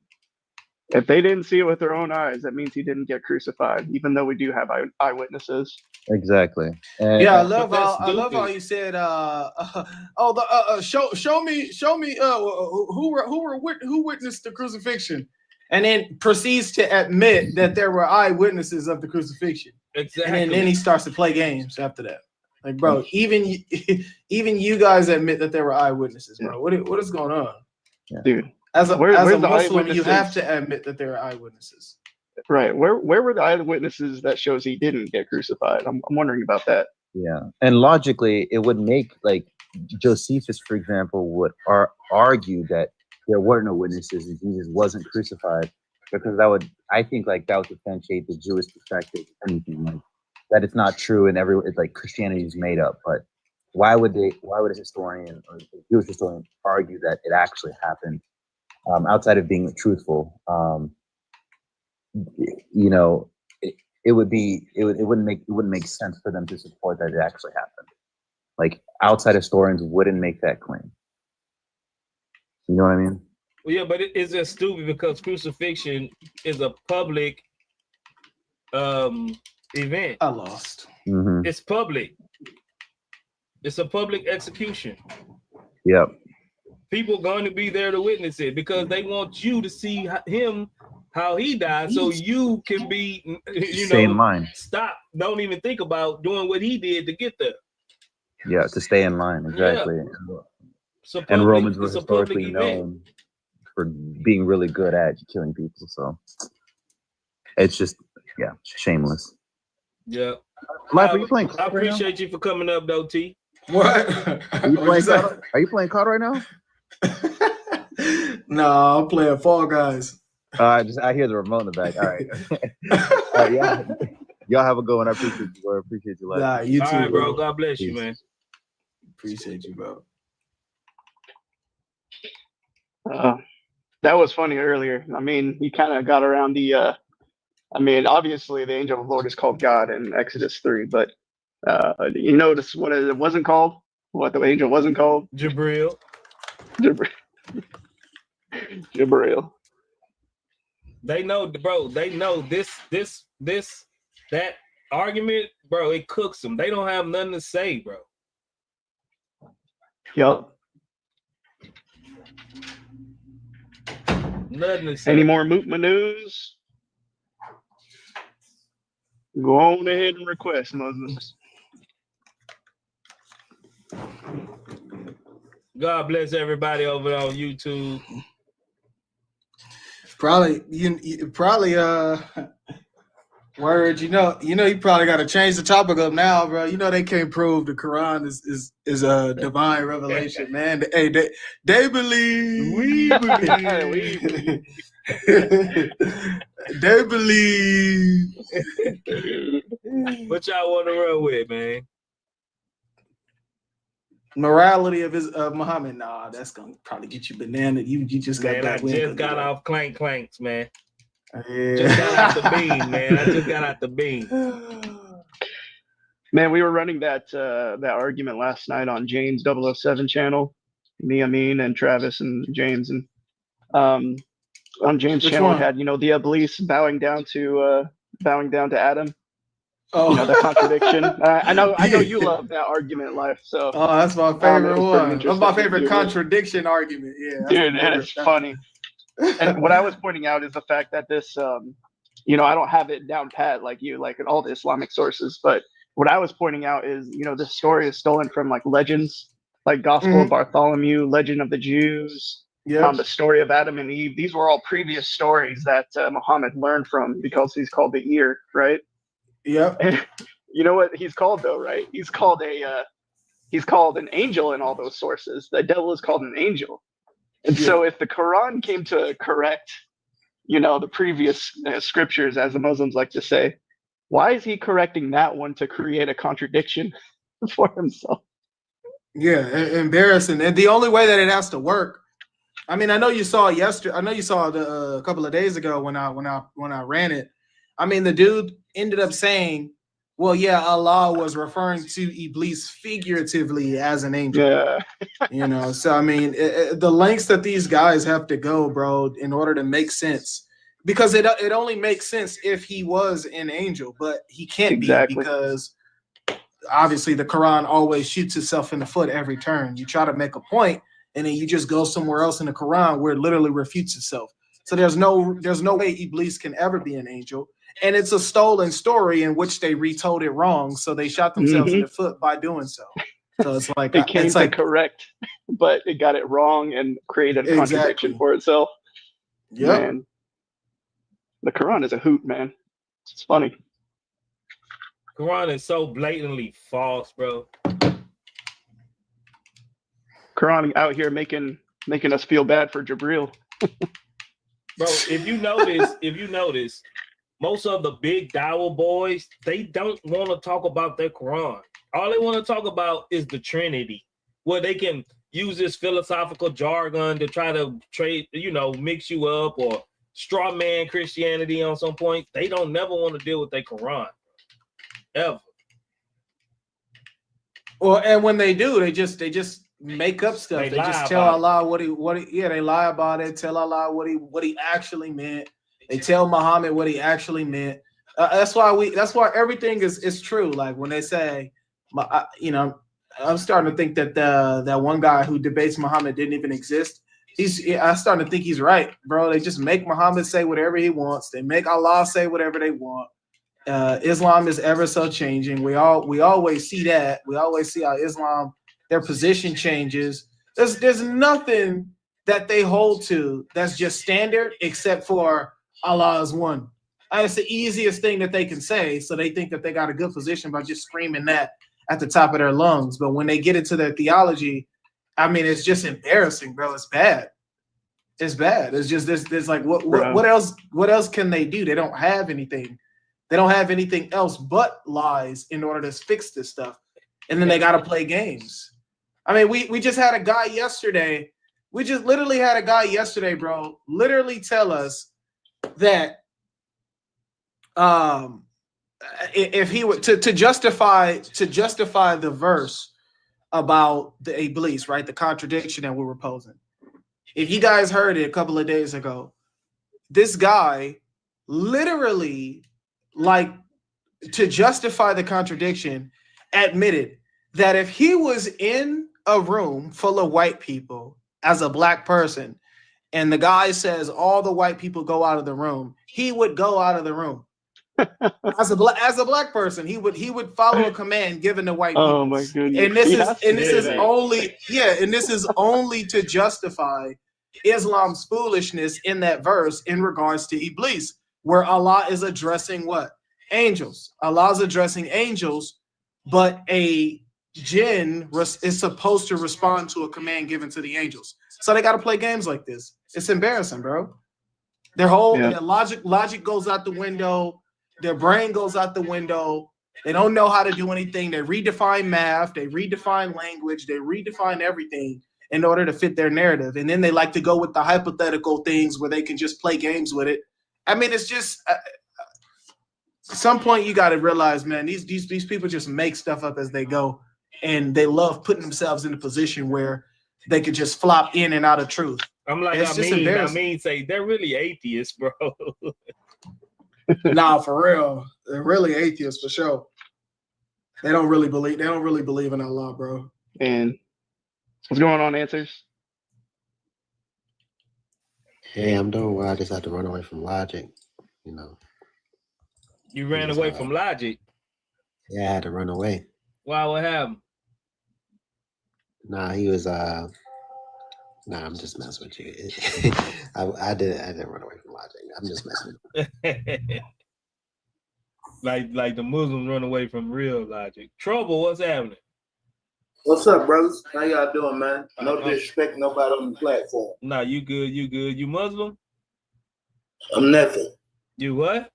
If they didn't see it with their own eyes, that means he didn't get crucified, even though we do have eyewitnesses. Exactly. Yeah, I love how you said, show me who witnessed the crucifixion, and then proceeds to admit that there were eyewitnesses of the crucifixion. Exactly. And then he starts to play games after that. Like, bro, even you guys admit that there were eyewitnesses, bro. What is going on, dude? As a Muslim, eyewitnesses? you have to admit that there are eyewitnesses. Right. Where were the eyewitnesses that shows he didn't get crucified? I'm wondering about that. Yeah, and logically, it would make like Josephus, for example, would argue that there were no witnesses and Jesus wasn't crucified, because I think that would substantiate the Jewish perspective. Anything like that, it's not true, and it's like Christianity is made up. But why would a historian or a Jewish historian argue that it actually happened outside of being truthful? It wouldn't make sense for them to support that it actually happened. Like outside historians wouldn't make that claim. You know what I mean? Well, yeah, but it's just stupid because crucifixion is a public event. I lost. Mm-hmm. It's public. It's a public execution. Yep. People going to be there to witness it because they want you to see him how he died, so you can be, stay in line. Stop. Don't even think about doing what he did to get there. Yeah, to stay in line, exactly. Yeah. And Romans were historically known for being really good at killing people, so it's just shameless. Yeah. Life, are you playing? I appreciate you for coming up, though, T. What? Are you playing COD right now? No, I'm playing Fall Guys. I hear the remote in the back. All right. Yeah. Y'all have a good one. I appreciate you, bro. Appreciate you. Nah, you too, all right, bro. God bless you, man. Appreciate you, bro. That was funny earlier. I mean, he kind of got around the. Obviously, the angel of the Lord is called God in Exodus 3, but you notice what it wasn't called? What the angel wasn't called? Jabril. Jabril. They know, bro. They know that argument, bro. It cooks them. They don't have nothing to say, bro. Yup. Nothing to say. Any more Mootma news? Go on ahead and request, Muslims. God bless everybody over on YouTube. Probably word, you probably got to change the topic up now, bro. They can't prove the Quran is a divine revelation, man. Hey, they believe. We believe. They believe. What y'all want to run with, man? Morality of Muhammad. Nah, that's gonna probably get you banana. You just got that. I just got off clanks, man. Yeah. Just got out the beam, man. I just got out the beam. Man, we were running that argument last night on James 007 channel. Me, Amin, and Travis and James, and on James' channel we had the Iblis bowing down to Adam. Oh, the contradiction. I know you love that argument, Life. So that's my favorite one. That's my favorite contradiction argument. Yeah, dude, and it's funny. And what I was pointing out is the fact that this, I don't have it down pat like you, like in all the Islamic sources. But what I was pointing out is, this story is stolen from like legends, like Gospel of Bartholomew, Legend of the Jews, Yeah. the story of Adam and Eve. These were all previous stories that Muhammad learned from because he's called the ear, right? Yep. And you know what he's called though, right? He's called an angel in all those sources. The devil is called an angel. And so if the Quran came to correct, the previous scriptures, as the Muslims like to say, why is he correcting that one to create a contradiction for himself? Yeah, embarrassing. And the only way that it has to work, I mean, I know you saw it yesterday. I know you saw it a couple of days ago when I ran it. I mean, the dude ended up saying, "Well, yeah, Allah was referring to Iblis figuratively as an angel." Yeah. So I mean, the lengths that these guys have to go, bro, in order to make sense, because it only makes sense if he was an angel, but he can't be because obviously the Quran always shoots itself in the foot every turn. You try to make a point, and then you just go somewhere else in the Quran where it literally refutes itself. So there's no way Iblis can ever be an angel, and it's a stolen story in which they retold it wrong, so they shot themselves in the foot by doing so. So it's like it came to correct, but it got it wrong and created a contradiction for itself. Yep. Man, the Quran is a hoot, man. It's funny. Quran is so blatantly false, bro. Quran out here making us feel bad for Jabril. Bro, if you notice, most of the big dawah boys, they don't want to talk about their Quran. All they want to talk about is the Trinity, where they can use this philosophical jargon to try to mix you up or straw man Christianity on some point. They don't never want to deal with their Quran. Ever. Well, and when they do, they just make up stuff. They just tell Allah what he they lie about it, tell Allah what he actually meant. They tell Muhammad what he actually meant. That's why everything is true. Like when they say, I'm starting to think that that one guy who debates Muhammad didn't even exist. I'm starting to think he's right, bro. They just make Muhammad say whatever he wants. They make Allah say whatever they want. Islam is ever so changing. We always see that. We always see how Islam, their position changes. There's nothing that they hold to that's just standard except for Allah is one. It's the easiest thing that they can say. So they think that they got a good position by just screaming that at the top of their lungs. But when they get into their theology, I mean, it's just embarrassing, bro. It's bad. It's bad. It's just there's like what else can they do? They don't have anything. They don't have anything else but lies in order to fix this stuff. And then they got to play games. I mean, we just had a guy yesterday. We just literally had a guy yesterday, bro, literally tell us that if he were to justify the verse about the Iblis, right, the contradiction that we were posing. If you guys heard it a couple of days ago, this guy literally, like, to justify the contradiction, admitted that if he was in a room full of white people as a black person, and the guy says all the white people go out of the room, he would go out of the room. As a black person, he would follow a command given to white people. Oh my goodness! And this is only to justify Islam's foolishness in that verse in regards to Iblis, where Allah is addressing what? Angels. Allah is addressing angels, but a jinn is supposed to respond to a command given to the angels. So they got to play games like this. It's embarrassing, bro. Their whole their logic goes out the window. Their brain goes out the window. They don't know how to do anything. They redefine math. They redefine language. They redefine everything in order to fit their narrative. And then they like to go with the hypothetical things where they can just play games with it. I mean, it's just at some point you got to realize, man, these people just make stuff up as they go, and they love putting themselves in a position where they could just flop in and out of truth. I'm like, I mean, say they're really atheists, bro. Nah, for real, they're really atheists for sure. They don't really believe in Allah, bro. And what's going on, Answers? Hey, I'm doing well. I just had to run away from logic, you know. You ran away from logic? Yeah, I had to run away. Why? What happened? Nah, he was Nah, I'm just messing with you. I didn't run away from logic. I'm just messing with you. like the Muslims run away from real logic. Trouble, what's happening? What's up, brothers? How y'all doing, man? No disrespect nobody on the platform. Nah, you good, you good. You Muslim? I'm nothing. You what?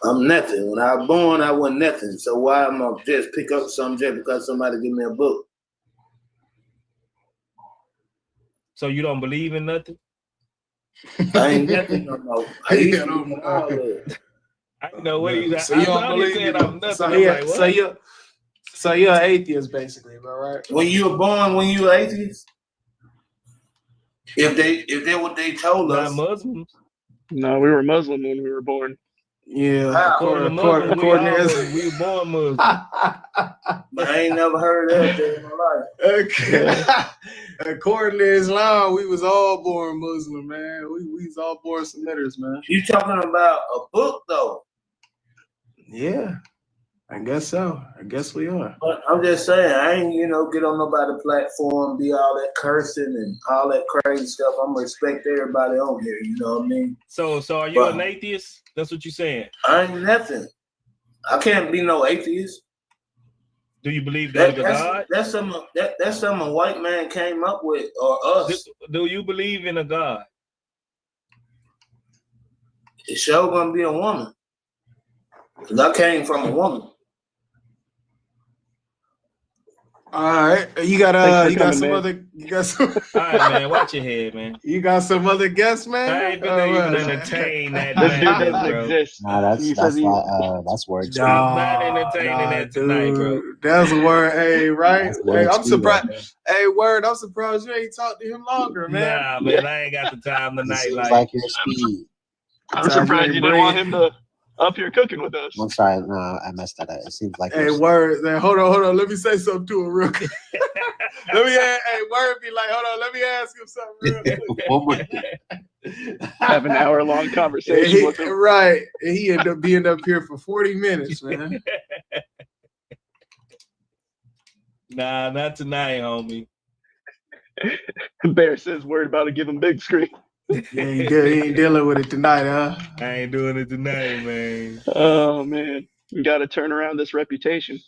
I'm nothing. When I was born, I wasn't nothing. So why am I just pick up something just because somebody give me a book? So you don't believe in nothing? I ain't nothing no more. I used to believe in all that. I know what you So you don't believe said in I'm nothing. so, I'm like, what? so you're an atheist, basically, bro, right? When you were born, when you were atheist, if they what they told us, not Muslims. No, we were Muslim when we were born. Yeah, According to according Muslims, we were born Muslim. But I ain't never heard that in my life. Okay. According to Islam, we was all born Muslim, man. We was all born Semitters, man. You talking about a book though? Yeah, I guess so. I guess we are. But I'm just saying, I ain't get on nobody's platform, be all that cursing and all that crazy stuff. I'm gonna respect everybody on here. You know what I mean? So are you an atheist? That's what you're saying. I ain't nothing. I can't be no atheist. Do you believe there's a that's God? That's something a white man came up with, or us. Do you believe in a God? It's sure gonna be a woman, because I came from a woman. All right, you got All right, man, watch your head, man. You got some other guests, man? I ain't been even entertain that. This dude doesn't exist. Nah, that's word. Not entertaining that tonight, bro. That's a word, hey, right? Hey, I'm surprised. Man. Hey, word, I'm surprised you ain't talked to him longer, man. Nah, man, I ain't got the time tonight. Seems like your speed. I'm surprised you didn't want him to up here cooking with us. I'm sorry, no, I messed that up. It seems like Hey, word, man, hold on. Let me say something to him real quick. Hey, word be like, hold on, let me ask him something real quick. Have an hour-long conversation with him. Right. And he ended up being up here for 40 minutes, man. Nah, not tonight, homie. Bear says worried about to give him big screen. Yeah, he ain't dealing with it tonight, huh? I ain't doing it tonight, man. Oh, man. You got to turn around this reputation.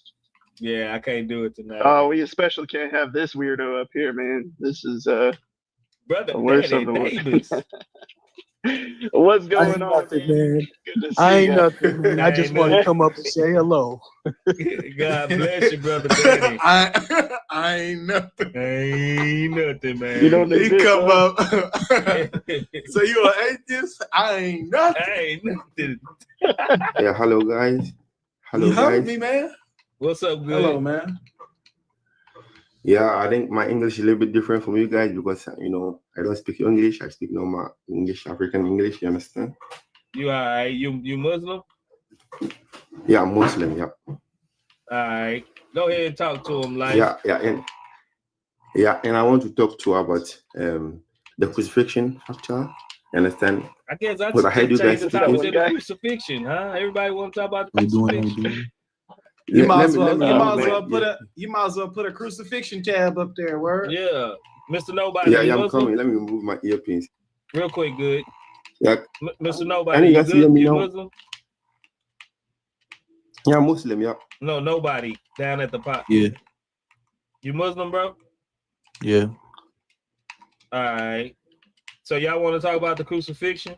Yeah, I can't do it tonight. Oh, we especially can't have this weirdo up here, man. This is Brother the worst Daddy of the worst. Davis. What's going on, man? Good to see I ain't you. nothing, man. I just want to come up and say hello. God bless you, brother Daddy. I ain't nothing. I ain't nothing, man. You don't He exist, come huh? up. So you an atheist? I ain't nothing. I ain't nothing. Yeah, hello guys. Hello You heard guys. me, man. What's up, good? Hello, man. Yeah, I think my English is a little bit different from you guys because I don't speak English. I speak normal English, African English. You understand? You all right? You Muslim? Yeah, I'm Muslim. Yeah. All right. Go ahead and talk to him, like. And I want to talk to you about the crucifixion factor. You understand? I guess I But I heard you change guys the topic to speaking. the crucifixion, huh? Everybody want to talk about the How you crucifixion. doing? You might as Let well put a crucifixion tab up there, word. Yeah, Mr. Nobody. Yeah, you I'm Muslim? coming. Let me remove my earpiece. Real quick, good. Yeah. Mr. Can Nobody, you you guys hear good? me You now? Muslim? Yeah, I'm Muslim. Yeah. No, nobody down at the pot. Yeah. You Muslim, bro? Yeah. All right. So y'all want to talk about the crucifixion?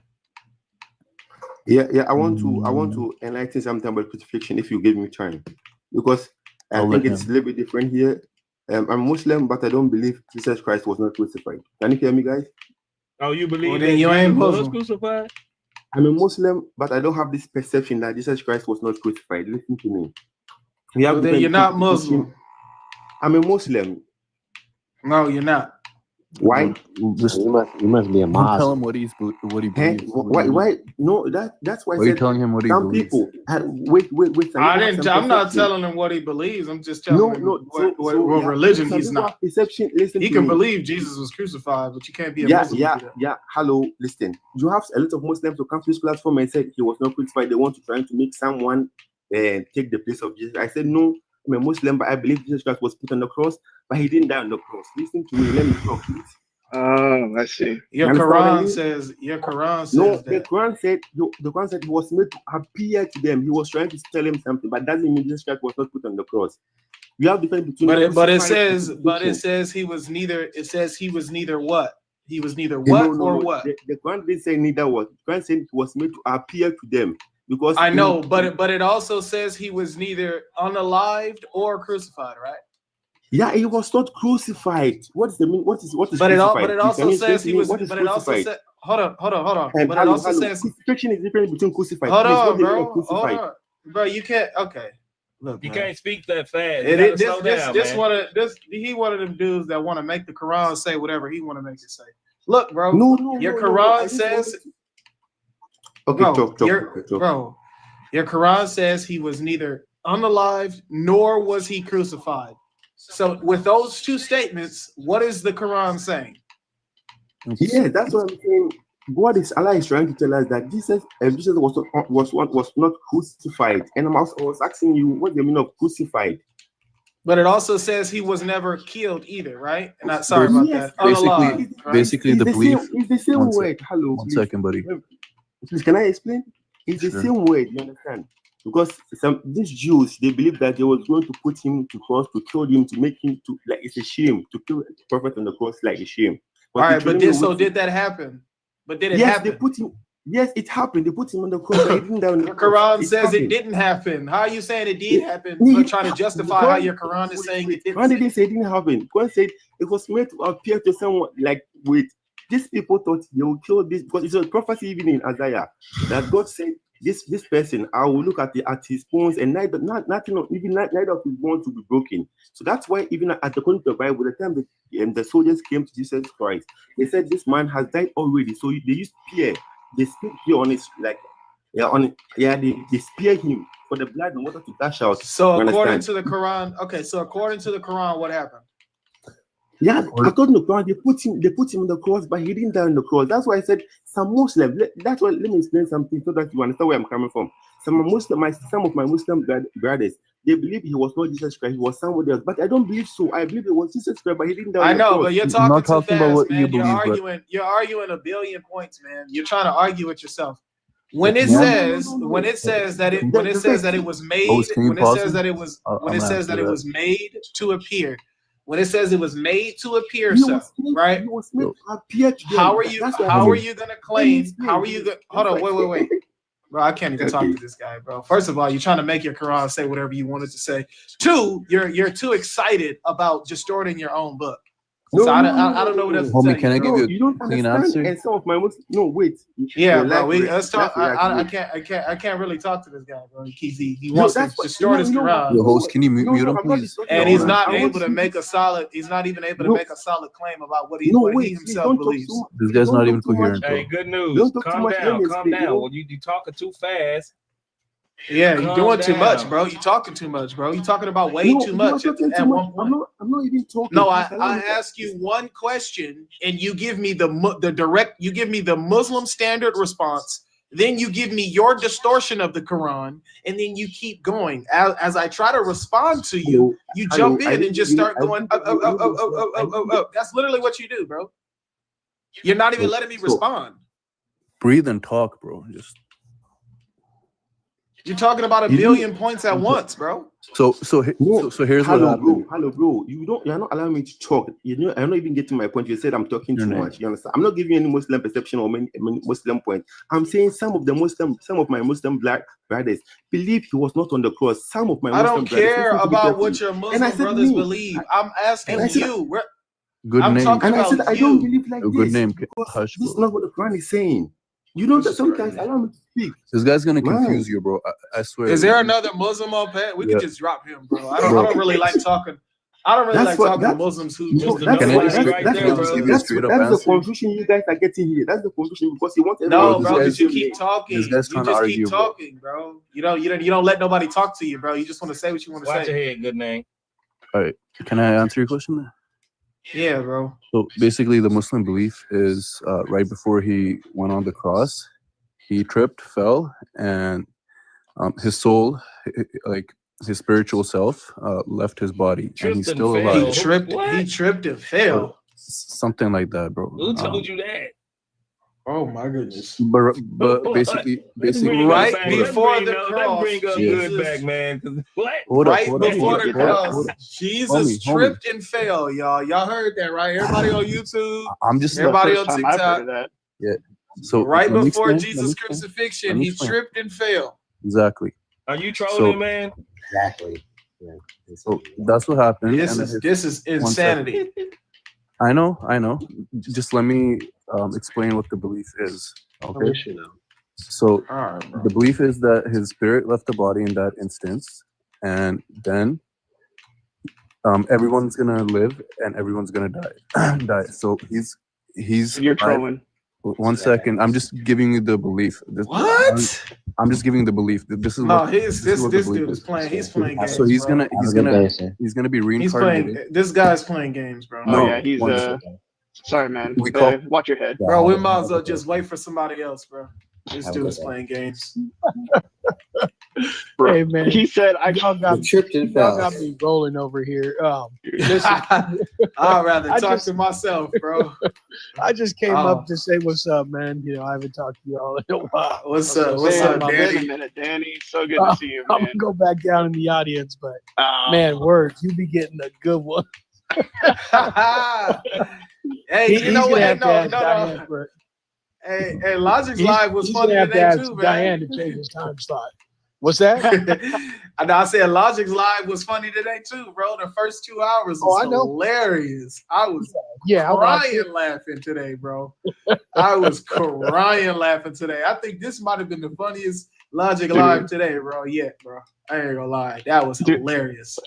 Yeah. I want to enlighten something about crucifixion if you give me time, because I I'll think let it's a him. little bit different here. I'm Muslim, but I don't believe Jesus Christ was not crucified. Can you hear me, guys? Oh, you believe Well, that then you ain't Jesus was Muslim. crucified? I'm a Muslim, but I don't have this perception that Jesus Christ was not crucified. Listen to me. We have Well, then different you're not crucifixion. Muslim. I'm a Muslim. No, you're not. Why? You must be a Don't Muslim. tell him what he believes. Why? No, that's why I Why are you said telling him what he some believes? people. Wait. Some I people have didn't. some I'm not perception. telling him what he believes. I'm just telling him what Yeah, religion some he's people not. have perception. Listen He to can me. believe Jesus was crucified, but you can't be a Muslim and do that. Hello, listen. You have a lot of Muslims who come to this platform and said he was not crucified. They want to try to make someone take the place of Jesus. I said no. I'm a Muslim, but I believe Jesus Christ was put on the cross, but he didn't die on the cross. Listen to me. Let me talk, please. Oh, I see. Your Quran says. Your Quran says No, that. the Quran said he was made to appear to them. He was trying to tell him something, but that doesn't mean Jesus Christ was not put on the cross. We have difference between. But it says he was neither. It says he was neither what? He was neither what or what? The Quran didn't say neither what. The Quran said he was made to appear to them because I know, but it also says he was neither unalived or crucified, right? Yeah, he was not crucified. What is the mean? What is But it crucified? also says he was. What is But it also crucified? said. Hold on. But it Hello, also says crucifixion is different between crucified. Hold Please, on, what do you mean bro. of crucified? Hold on, bro. You can't. Okay, look, You man. can't speak that fast. This he one of them dudes that want to make the Quran say whatever he want to make it say. Look, bro. Your Quran says. Okay, talk. Bro, your Quran says he was neither unalived nor was he crucified. So, with those two statements, what is the Quran saying? Yeah, that's what I'm saying. God is Allah is trying to tell us that Jesus was not crucified. And I was asking you, what do you mean of crucified? But it also says he was never killed either, right? And I'm sorry about that. Unalive, right? Basically, the belief. It's the same word. Hello, one second, buddy. Please, can I explain? It's the same word. You understand? Because these Jews, they believe that they was going to put him to cross, to kill him, to make him to like it's a shame to kill the prophet on the cross, like a shame. All right, but did that happen? But did it happen? They put him. Yes, it happened. They put him on the cross. But he didn't die on the Your cross. Quran says it didn't happen. How are you saying it did happen? But trying to justify how your Quran is saying it didn't. Quran didn't say it didn't happen. Quran said it was made to appear to someone like with these people thought they will kill this because it's a prophecy even in Isaiah that God said this person I will look at his bones and neither of his bones will be broken. So that's why even according to the Bible, the time the soldiers came to Jesus Christ, they said this man has died already. So they used spear. They spit spear on his they spear him for the blood and water to dash out. So according to the Quran, what happened? Yeah, according to the Quran, they put him on the cross, but he didn't die on the cross. That's why I said some Muslim. That's why let me explain something so that you understand where I'm coming from. Some of my Muslim brothers, they believe he was not Jesus Christ, he was somebody else. But I don't believe so. I believe it was Jesus Christ, but he didn't die on the cross. But you're talking too fast, man. You're arguing a billion points, man. You're trying to argue with yourself. When it says that it was made to appear. When it says it was made to appear, right? How are you gonna claim? How are you gonna hold on? Wait. Bro, I can't even talk to this guy, bro. First of all, you're trying to make your Quran say whatever you wanted to say. Two, you're too excited about distorting your own book. So I don't know what else to tell you. Can I give you a clean answer? And some of my wait. Yeah, bro. Let's talk. I can't really talk to this guy, bro. He wants to distort his Quran. Your host, can you mute him, please? And he's not able to make a solid. He's not even able to make a solid claim about what he himself believes. This guy's not even coherent. Hey, good news. Calm down. Well, you talking too fast. Yeah, you're doing too much, bro. You're talking too much, bro. You're talking about way too much at one point. I'm not even talking. No, I ask you one question, and you give me the direct. You give me the Muslim standard response. Then you give me your distortion of the Quran, and then you keep going. As I try to respond to you, you jump in and just start going up. That's literally what you do, bro. You're not even letting me respond. Breathe and talk, bro. You're talking about a billion points at once, bro. So here's what happened. Hello, bro. You're not allowing me to talk. I'm not even getting my point. You said I'm talking too much. You understand? I'm not giving you any Muslim perception or any Muslim point. I'm saying some of my Muslim black brothers believe he was not on the cross. Some of my I don't care about what your Muslim brothers believe. I'm asking you. Good name. And I said I don't believe like this. Good name. Hush, this is not what the Quran is saying. You don't sometimes allow me to speak. This guy's gonna confuse you, bro. I swear. Is there another Muslim on pad? We could just drop him, bro. I don't really like talking. I don't really like talking to Muslims who just that's the confusion you guys are getting here. That's the confusion because you want bro, because you keep talking. You just keep talking, bro. You don't let nobody talk to you, bro. You just want to say what you want to say. Watch your head, good name. All right. Can I answer your question then? Yeah, bro. So basically, the Muslim belief is right before he went on the cross, he tripped, fell, and his soul, like his spiritual self left his body, and he's still alive. He tripped and fell. Something like that, bro. Who told you that? Oh my goodness! But basically, right before the cross, bring up good back, man. What? Right before the cross, Jesus tripped and fell, y'all. Y'all heard that, right? Everybody on YouTube. I'm just everybody on TikTok. Yeah. So right before Jesus' crucifixion, he tripped and fell. Exactly. Are you trolling, man? Exactly. Yeah. So that's what happened. This is insanity. I know. Just let me explain what the belief is. Okay. So the belief is that his spirit left the body in that instance, and then everyone's gonna live and everyone's gonna die. So he's. You're trolling. One second. I'm just giving you the belief. What? I'm just giving the belief. This is this dude is playing. He's playing games. So he's bro. gonna be reincarnated. This guy's playing games, bro. Oh yeah, he's sorry, man. Watch your head, bro. We might as well just wait for somebody else, bro. This dude is playing games. Bro, hey man, he said I y'all got me rolling over here. Listen, I'd rather talk to myself, bro. I just came up to say what's up, man. You know, I haven't talked to y'all in a while. What's up, Danny? Wait a minute, Danny. So good to see you, man. I'm gonna go back down in the audience, but man, words, you be getting a good one. Hey, you know what? No. Hey, Logic's Live was funny today too, man. Diane to change his time slot. What's that? I said Logic's Live was funny today too, bro. The first 2 hours was hilarious. I was crying laughing today, bro. I was crying laughing today. I think this might have been the funniest Logic Live today, bro. Yeah, bro. I ain't gonna lie. That was hilarious.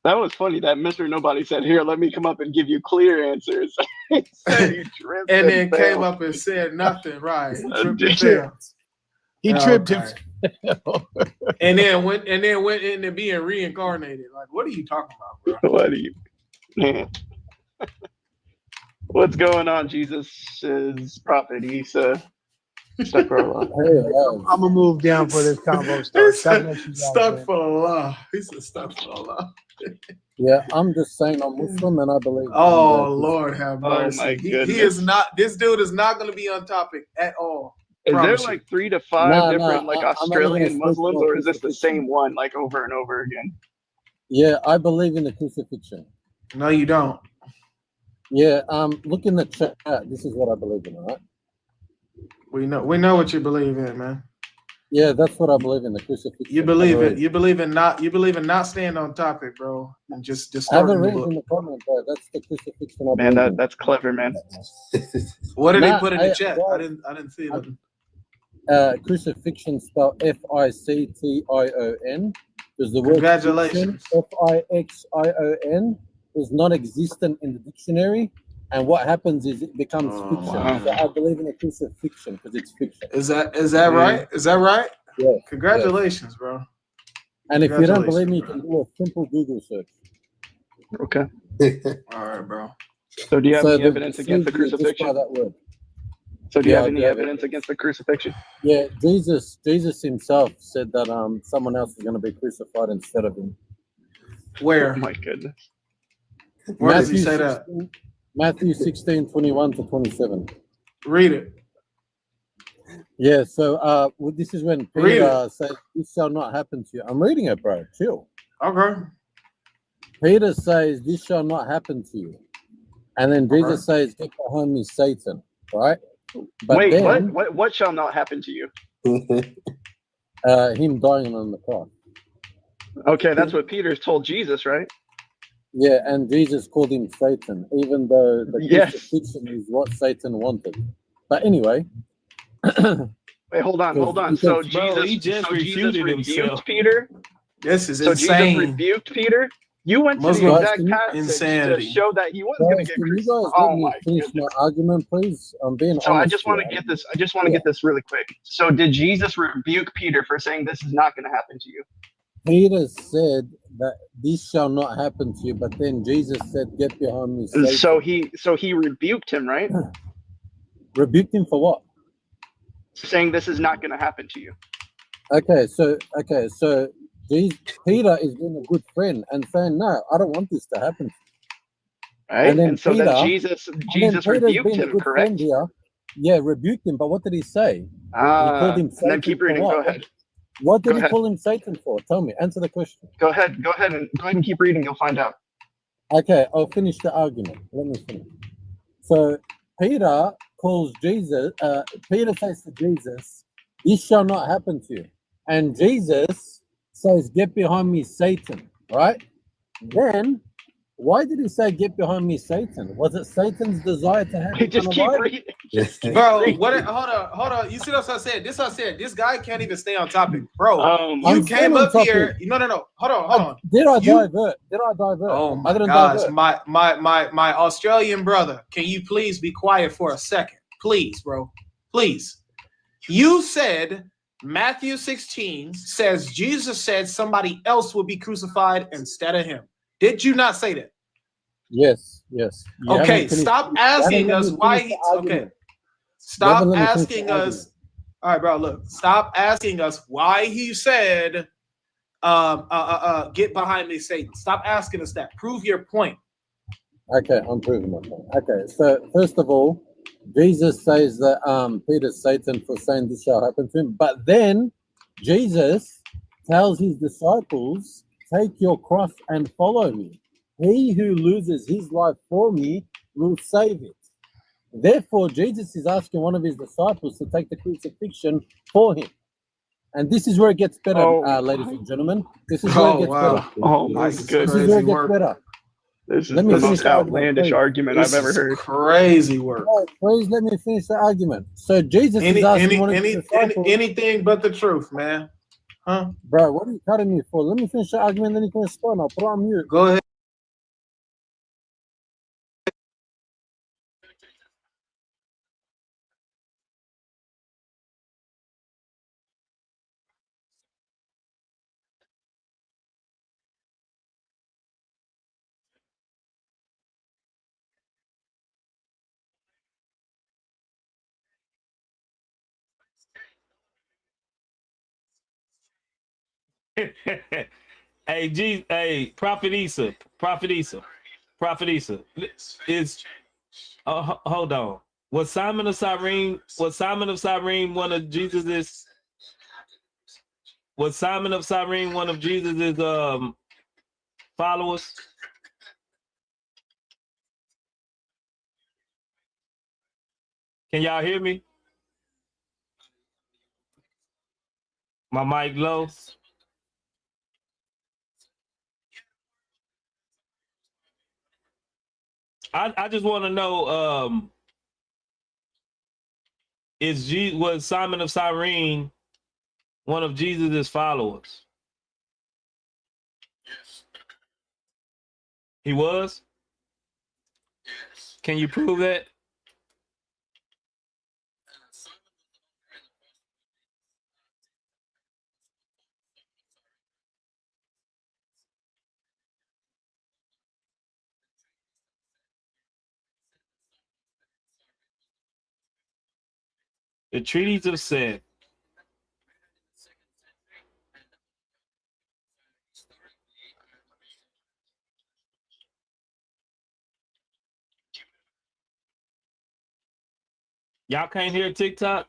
That was funny. That Mr. Nobody said, "Here, let me come up and give you clear answers." He said he tripped and then came up and said nothing. Right? He tripped him. and then went into being reincarnated. Like, what are you talking about, bro? What are you, man? What's going on, Jesus' prophet? He's stuck for a lot. I'm gonna move down for this combo. Stuck for a lot. He said stuck for a lot. Yeah, I'm just saying I'm Muslim and I believe. Oh Lord, have mercy. Oh my goodness. He is not. This dude is not going to be on topic at all. Is there like 3 to 5 different Australian Muslims, or is this the same one like over and over again? Yeah, I believe in the crucifixion. No, you don't. Yeah, look in the chat. This is what I believe in, all right? We know what you believe in, man. Yeah, that's what I believe in, the crucifixion. You believe it. You believe in not staying on topic, bro, and just have start a the read book. in the comment, bro. That's the crucifixion. Man, that's clever, man. What did they put in the chat? I didn't see it. Crucifixion spelled F-I-C-T-I-O-n. Because the word congratulations F-I-X-I-O-N is non-existent in the dictionary. And what happens is it becomes fiction. Wow. So I believe in a crucifixion because it's fiction. Is that right? Is that right? Yeah. Congratulations, bro. And if you don't believe me, you can do a simple Google search. Okay. All right, bro. So do you have any evidence against the crucifixion? So do you have any evidence against the crucifixion? Yeah, Jesus himself said that someone else is going to be crucified instead of him. Where? Oh my goodness. Where does he say that? Matthew 16:21-27. Read it. Yeah, so this is when Peter says, "This shall not happen to you." I'm reading it, bro. Chill. Okay. Peter says, "This shall not happen to you," and then Jesus says, "Get behind me, Satan." Right? But wait, then, what shall not happen to you? Him dying on the cross. Okay, that's what Peter told Jesus, right? Yeah, and Jesus called him Satan, even though the crucifixion is what Satan wanted. But anyway. Wait, hold on. So Jesus rebuked Peter? This is insane. Jesus rebuked Peter? You went to the exact passage to show that he wasn't going to get crucified. Oh my goodness. My argument, please. I'm being honest. So I just want to get this. I just want to get this really quick. So did Jesus rebuke Peter for saying this is not going to happen to you? Peter said that this shall not happen to you, but then Jesus said, "Get behind me, Satan." So he rebuked him, right? Rebuked him for what? Saying this is not going to happen to you. Okay, so Peter is being a good friend and saying, "No, I don't want this to happen." Right? And So Peter, then Jesus Peter's rebuked being a him, good friend correct? here. Yeah, rebuked him. But what did he say? He called him And then Satan keep for reading. Go what? ahead. What did Go he ahead. call him Satan for? Tell me. Answer the question. Go ahead and keep reading. You'll find out. Okay, I'll finish the argument. Let me finish. So Peter calls Jesus. Peter says to Jesus, "This shall not happen to you." And Jesus says, "Get behind me, Satan." Right? Then, why did he say, "Get behind me, Satan"? Was it Satan's desire to have Just eternal keep life? reading. Just keep Bro, reading. what? Hold on. You see what I said? This what I said. This guy can't even stay on topic, bro. I'm You still came on up here. topic. No. Hold on. Did I You. divert? Did I divert? Oh I my didn't gosh, divert. my Australian brother. Can you please be quiet for a second, please, bro? Please. You said Matthew 16 says Jesus said somebody else will be crucified instead of him. Did you not say that? Yes. You Okay, haven't finished. stop You haven't asking let us me why finish the he. Okay, argument. You haven't stop let me finish the asking argument. us. All right, bro. Look, stop asking us why he said, "Get behind me, Satan." Stop asking us that. Prove your point. Okay, I'm proving my point. Okay, so first of all, Jesus says that Peter's Satan for saying this shall happen to him. But then Jesus tells his disciples, "Take your cross and follow me. He who loses his life for me will save it." Therefore, Jesus is asking one of his disciples to take the crucifixion for him. And this is where it gets better, ladies and gentlemen. This is where it gets better. Oh my This goodness. is where it gets better. This is Let me the finish most the argument, outlandish please. argument I've ever heard. Crazy work. Oh, please let me finish the argument. So Jesus is asking one of his disciples. Anything but the truth, man. Huh? Bro, what are you cutting me for? Let me finish the argument, then you can respond. I'll put it on mute. Go ahead. Hey, Prophet Issa, is hold on. Was Simon of Cyrene one of Jesus's? Was Simon of Cyrene one of Jesus's followers? Can y'all hear me? My mic low. I just want to know, was Simon of Cyrene one of Jesus's followers? Yes. He was? Yes. Can you prove that? The treaties of sin. Y'all can't hear TikTok?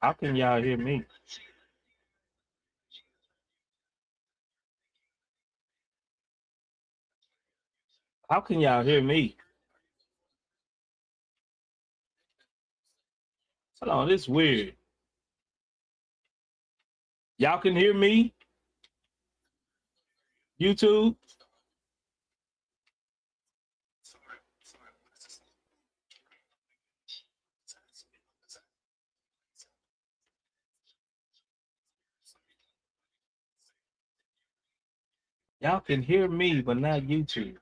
How can y'all hear me? How can y'all hear me? Hold on, this is weird. Y'all can hear me? YouTube? Y'all can hear me, but not YouTube.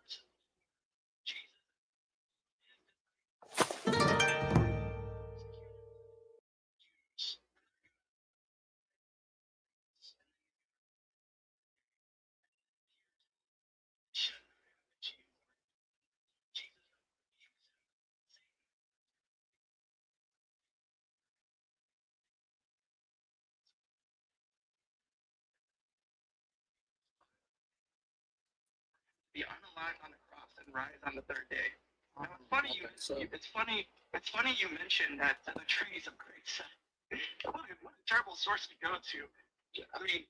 Be unalive on the cross and rise on the third day. Now, it's funny it's funny you mentioned that the treaties of grace. What a terrible source to go to. I mean,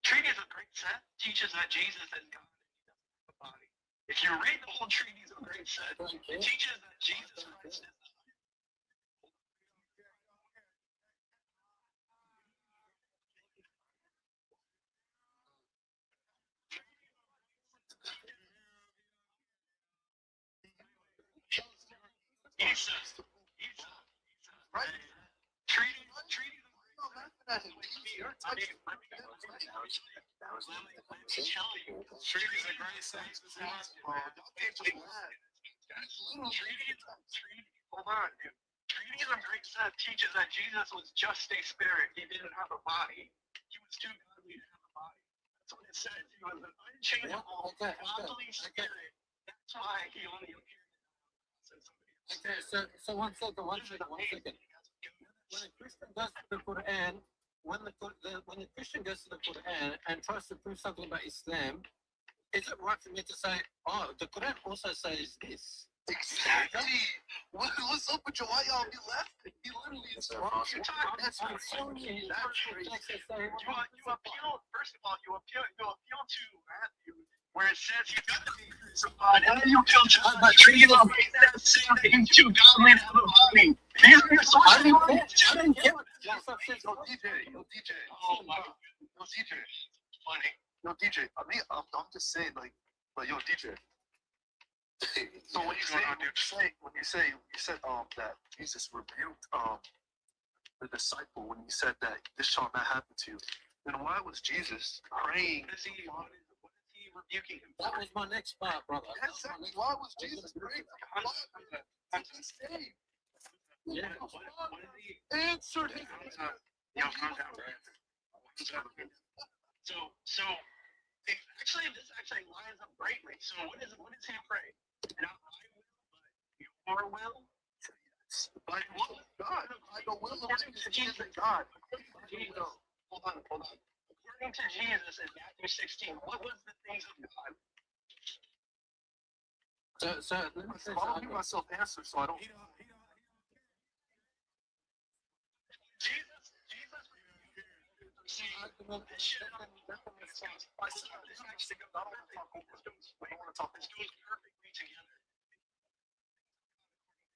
treaties of great set teaches that Jesus is God and he doesn't have a body. If you read the whole treaties of great set, it teaches that Jesus Christ is right. Hold on, dude. Treaties of great set teaches that Jesus was just a spirit. He didn't have a body. He was too godly to have a body. That's what it says. He was an unchangeable, godly spirit. That's why he only appeared. Okay, so one second. When a Christian goes to the Quran, when the Christian goes to the Quran and tries to prove something about Islam, is it right for me to say, oh, the Quran also says this? Exactly. What's up with you? Why y'all be laughing? He literally is wrong. That's crazy. You appeal. First of all, you appeal to Matthew, where it says he's got to be crucified, and then you appeal to the treaty of grace that says that he's too godly to have a body. These are your sources. I didn't get it. Yo, DJ. Oh my God. Yo, DJ. Funny. Yo, DJ. I'm just saying, like, yo, DJ. So when you said that Jesus rebuked the disciple when he said that this shall not happen to you, then why was Jesus praying? What is he rebuking him? That was my next part, brother. Exactly. Why was Jesus praying? To be saved. Yeah. Answered his prayer. Yo, calm down, bro. So actually, this actually lines up greatly. So what is he pray? Not my will, but your will. By the will of God. By the will of Jesus God. Hold on. According to Jesus in Matthew 16, what was the things of God? So let me say I don't give myself answers, so I don't.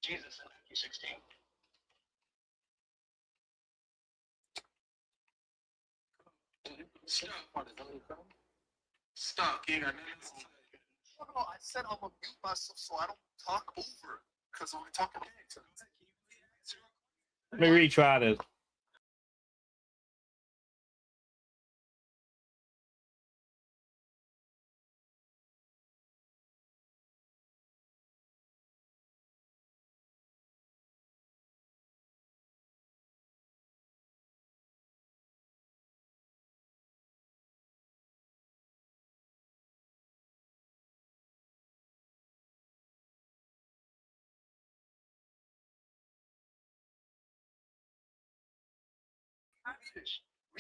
Jesus in Matthew 16. Stop. You ain't got nothing to say. No, I said I'm gonna mute myself so I don't talk over. Because when we talk about it, Let me retry this.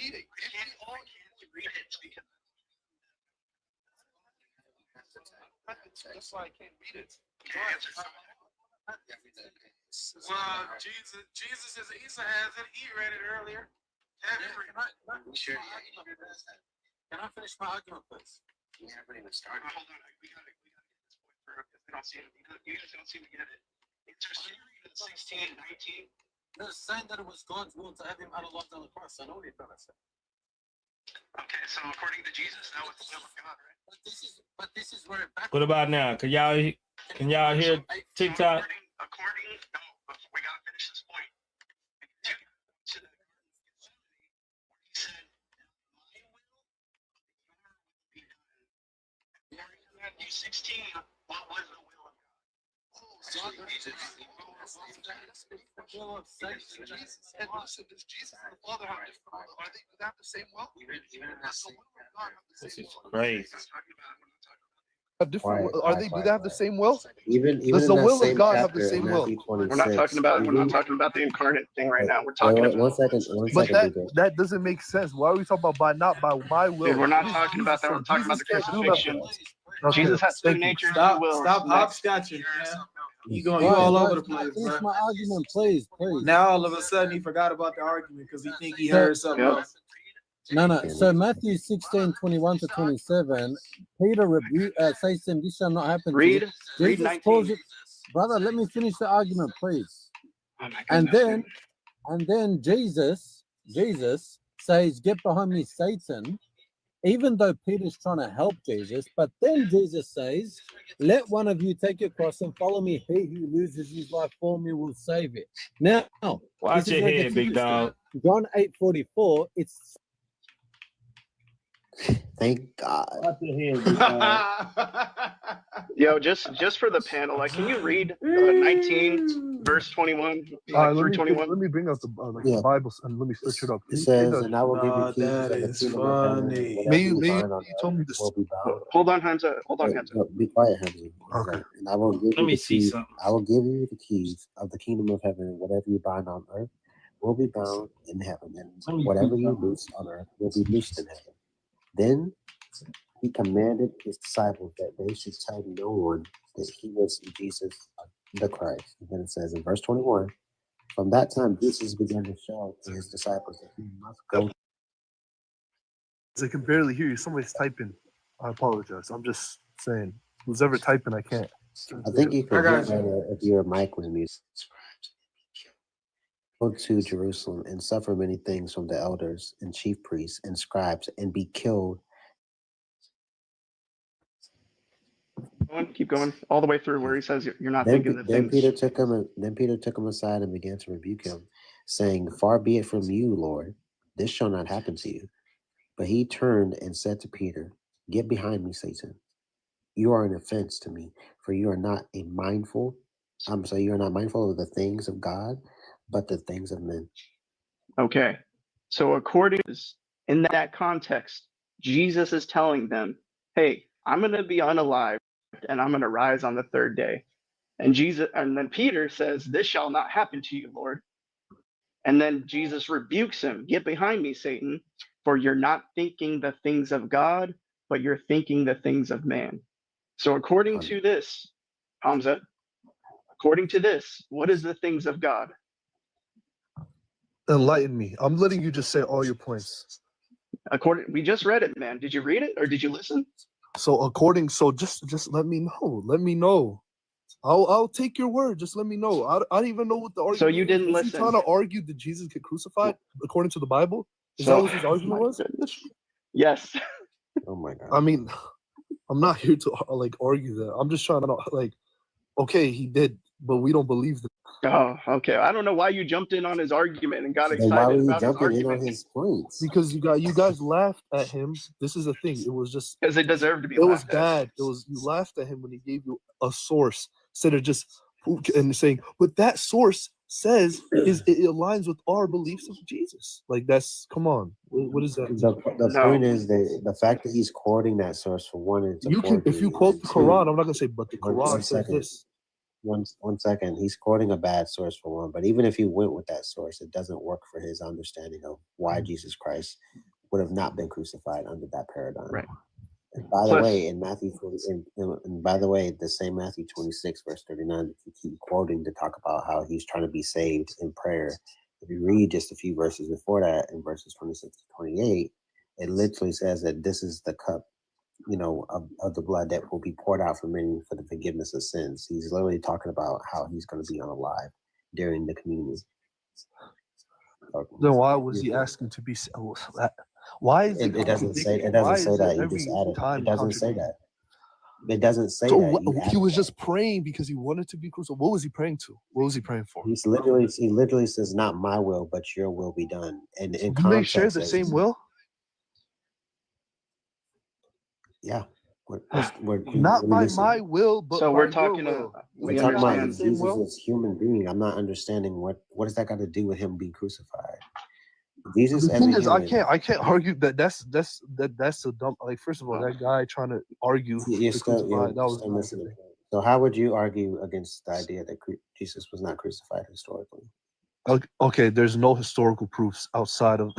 read it. I can't read it because that's why I can't read it. Well, Jesus is Isa has it. He read it earlier. Can I finish my argument, please? Hold on, we gotta get this point through because they don't seem you guys don't seem to get it. It's 16, 19. They're saying that it was God's will to have him out of love on the cross. I know what you're trying to say. Okay, so according to Jesus, that was the will of God, right? But this is where What about now? Can y'all hear TikTok? According, no, but we gotta finish this point. To the he said, "My will, be done." Matthew 16. What was the will of God? Does Jesus and the Father have different? Are they have the same will? This is crazy. Different. Are they? Do they have the same will? Even Does in the that will of same God have the chapter in same will? Matthew We're not 26, talking about. We're not even talking about the incarnate thing right now. We're wait, talking wait, about. one But second, DJ. that doesn't make sense. Why are we talking about by not by my will? Dude, we're not What is talking about Jesus that. We're saying? talking about Jesus the can't do nothing. crucifixion. Okay, Jesus has two thank you. natures, two Stop, wills. stop Next. hopscotching, man. You Guys, all guys, over the can I place, finish bro. my argument, please? Now all of a sudden he forgot about the argument because he think he So, heard something else. no. So Matthew 16, 21 to 27, Peter says to him, this shall not happen to you. Read Jesus 19. calls it, brother, let me finish the argument, please. Oh my And goodness, then Jesus says, get behind me, Satan, even though Peter's trying to help Jesus. But then Jesus says, let one of you take your cross and follow me. He who loses his life for me will save it. Now, Watch this is your where it head, gets big interesting. dog. John 8:44, it's Thank God. Yo, just for the panel, like, can you read 19 verse 21, like through 21? Let me bring out the Yeah. the Bible and let me search it up. It says, and I will give you No, keys that of the is kingdom of heaven, and funny. whatever you May bind on you told me earth this. will be bound. Hold on, Hamza. Hold on, Wait, Hamza. no, be quiet, Henry. Okay. And I will give Let you me the see keys. something. I will give you the keys of the kingdom of heaven, and whatever you bind on earth will be bound in heaven, and Let me whatever see you something. loose on earth will be loosed in heaven. Then he commanded his disciples that they should tell no one that he was Jesus the Christ. And then it says in verse 21, from that time Jesus began to show to his disciples that he must go. I can barely hear you. Somebody's typing. I apologize. I'm just saying. Who's ever typing, I can't. I think you I could got get better if your mic was muted. Go to Jerusalem and suffer many things from the elders and chief priests and scribes and be killed. Keep going all the way through where he says you're not Then, thinking the then things. Peter took him aside and began to rebuke him, saying, far be it from you, Lord, this shall not happen to you. But he turned and said to Peter, get behind me, Satan. You are an offense to me, for you are not mindful of the things of God, but the things of men. Okay. So according to in that context, Jesus is telling them, hey, I'm going to be unalived and I'm going to rise on the third day. And then Peter says, this shall not happen to you, Lord. And then Jesus rebukes him, get behind me, Satan, for you're not thinking the things of God, but you're thinking the things of man. So according to this, Hamza, according to this, what is the things of God? Enlighten me. I'm letting you just say all your points. We just read it, man. Did you read it or did you listen? So just let me know. Let me know. I'll take your word. Just let me know. I don't even know what the argument. So you didn't is. listen. Is he trying to argue that Jesus get crucified according to the Bible? Is So, that what his argument was? Goodness. Yes. Oh my God. I mean, I'm not here to argue that. I'm just trying to okay, he did, but we don't believe that. Oh, okay. I don't know why you jumped in on his argument and got Then excited why were you about his jumping in on argument. his points? Because you guys laughed at him. This is the thing. It was just because it deserved to be. It was laughed bad. at. It was you laughed at him when he gave you a source instead of just and saying, but that source says it aligns with our beliefs of Jesus. Like that's come on. What is that? The point is that the fact that he's quoting that source for one, it's You can if you quote the Quran, I'm not gonna say, but the Quran says this. One second. He's quoting a bad source for one, but even if he went with that source, it doesn't work for his understanding of why Jesus Christ would have not been crucified under that paradigm. Right. And by the way, in Matthew, and by the way, the same Matthew 26 verse 39 that you keep quoting to talk about how he's trying to be saved in prayer. If you read just a few verses before that, in verses 26 to 28, it literally says that this is the cup, of the blood that will be poured out for many for the forgiveness of sins. He's literally talking about how he's going to be unalive during the communion. Then why was he asking to be? Why is It doesn't say contradicting? it doesn't Why say is it that. You just every added. time It doesn't say contradicting? that. It doesn't say So that. You he added was that. just praying because he wanted to be crucified. What was he praying to? What was he praying for? He literally says, "Not my will, but your will be done." And in Do they share context, the same will? yeah. Not by my will, but So by we're talking. your will. We We're talking about understand. Jesus as human being. I'm not understanding what does that got to do with him being crucified. Jesus, The as thing a is, human, I can't argue that. That's a dumb. Like, first of all, that guy trying to argue you're to still crucify, that was still dumb. missing the point. So how would you argue against the idea that Jesus was not crucified historically? Okay, there's no historical proofs outside of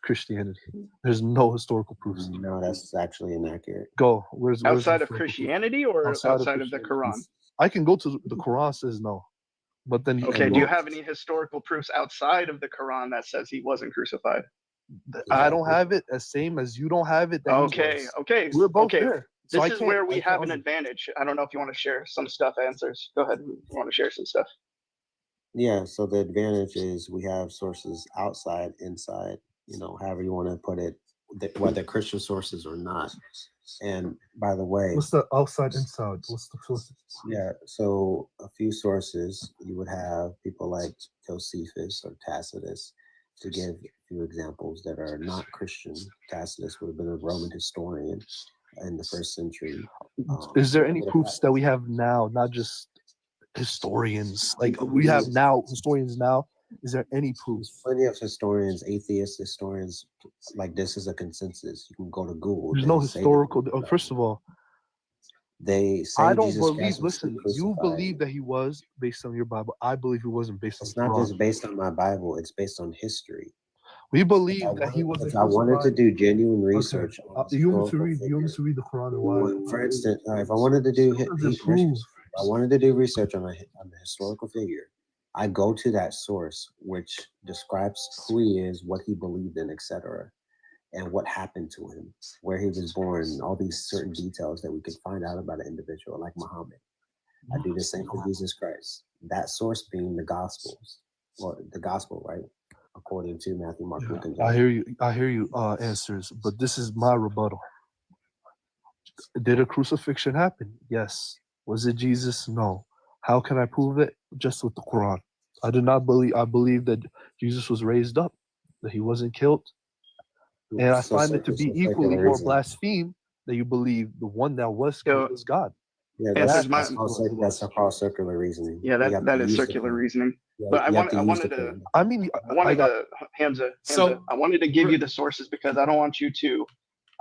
Christianity. There's no historical proofs. No, that's actually inaccurate. Go. Where's Outside the of Christianity or outside of the Quran? I can go to the Quran says no, but then you Okay. can Do you go, have any historical proofs outside of the Quran that says he wasn't crucified? I don't have it as same as you don't have it. That he Okay. was. Okay. We're both Okay. there. So This I is can't- where we I can't have an argue. advantage. I don't know if you want to share some stuff. Answers. Go ahead. You want to share some stuff? Yeah, so the advantage is we have sources outside, inside, however you want to put it, whether Christian sources or not. And by the way, What's the outside inside? What's the sources? yeah, so a few sources, you would have people like Josephus or Tacitus, to give a few examples that are not Christian. Tacitus would have been a Roman historian in the first century. Is there any proofs that we have now, not just historians? Like we have now historians now. Is there any proofs? Plenty of historians, atheist historians, like this is a consensus. You can go to Google. There's They no say historical. First of all, they say I don't Jesus believe. Christ was Listen, you crucified. believe that he was based on your Bible. I believe he wasn't based on It's the not Quran. just based on my Bible, it's based on history. We believe that he wasn't. If I wanted to do genuine research, you want me to read? You want me to read the Quran and why? for instance, if I wanted to do research on a historical figure, I go to that source which describes who he is, what he believed in, etc., and what happened to him, where he was born, all these certain details that we could find out about an individual like Muhammad. I do the same for Jesus Christ. That source being the Gospels, or the Gospel, right? According to Matthew, Mark, Luke, and John. I hear you. Answers, but this is my rebuttal. Did a crucifixion happen? Yes. Was it Jesus? No. How can I prove it? Just with the Quran. I do not believe. I believe that Jesus was raised up, that he wasn't killed, and I find it to be equally more blaspheme that you believe the one that was killed is God. Yeah, that's called circular reasoning. Yeah, that is circular reasoning. But I wanted to Hamza. So I wanted to give you the sources because I don't want you to.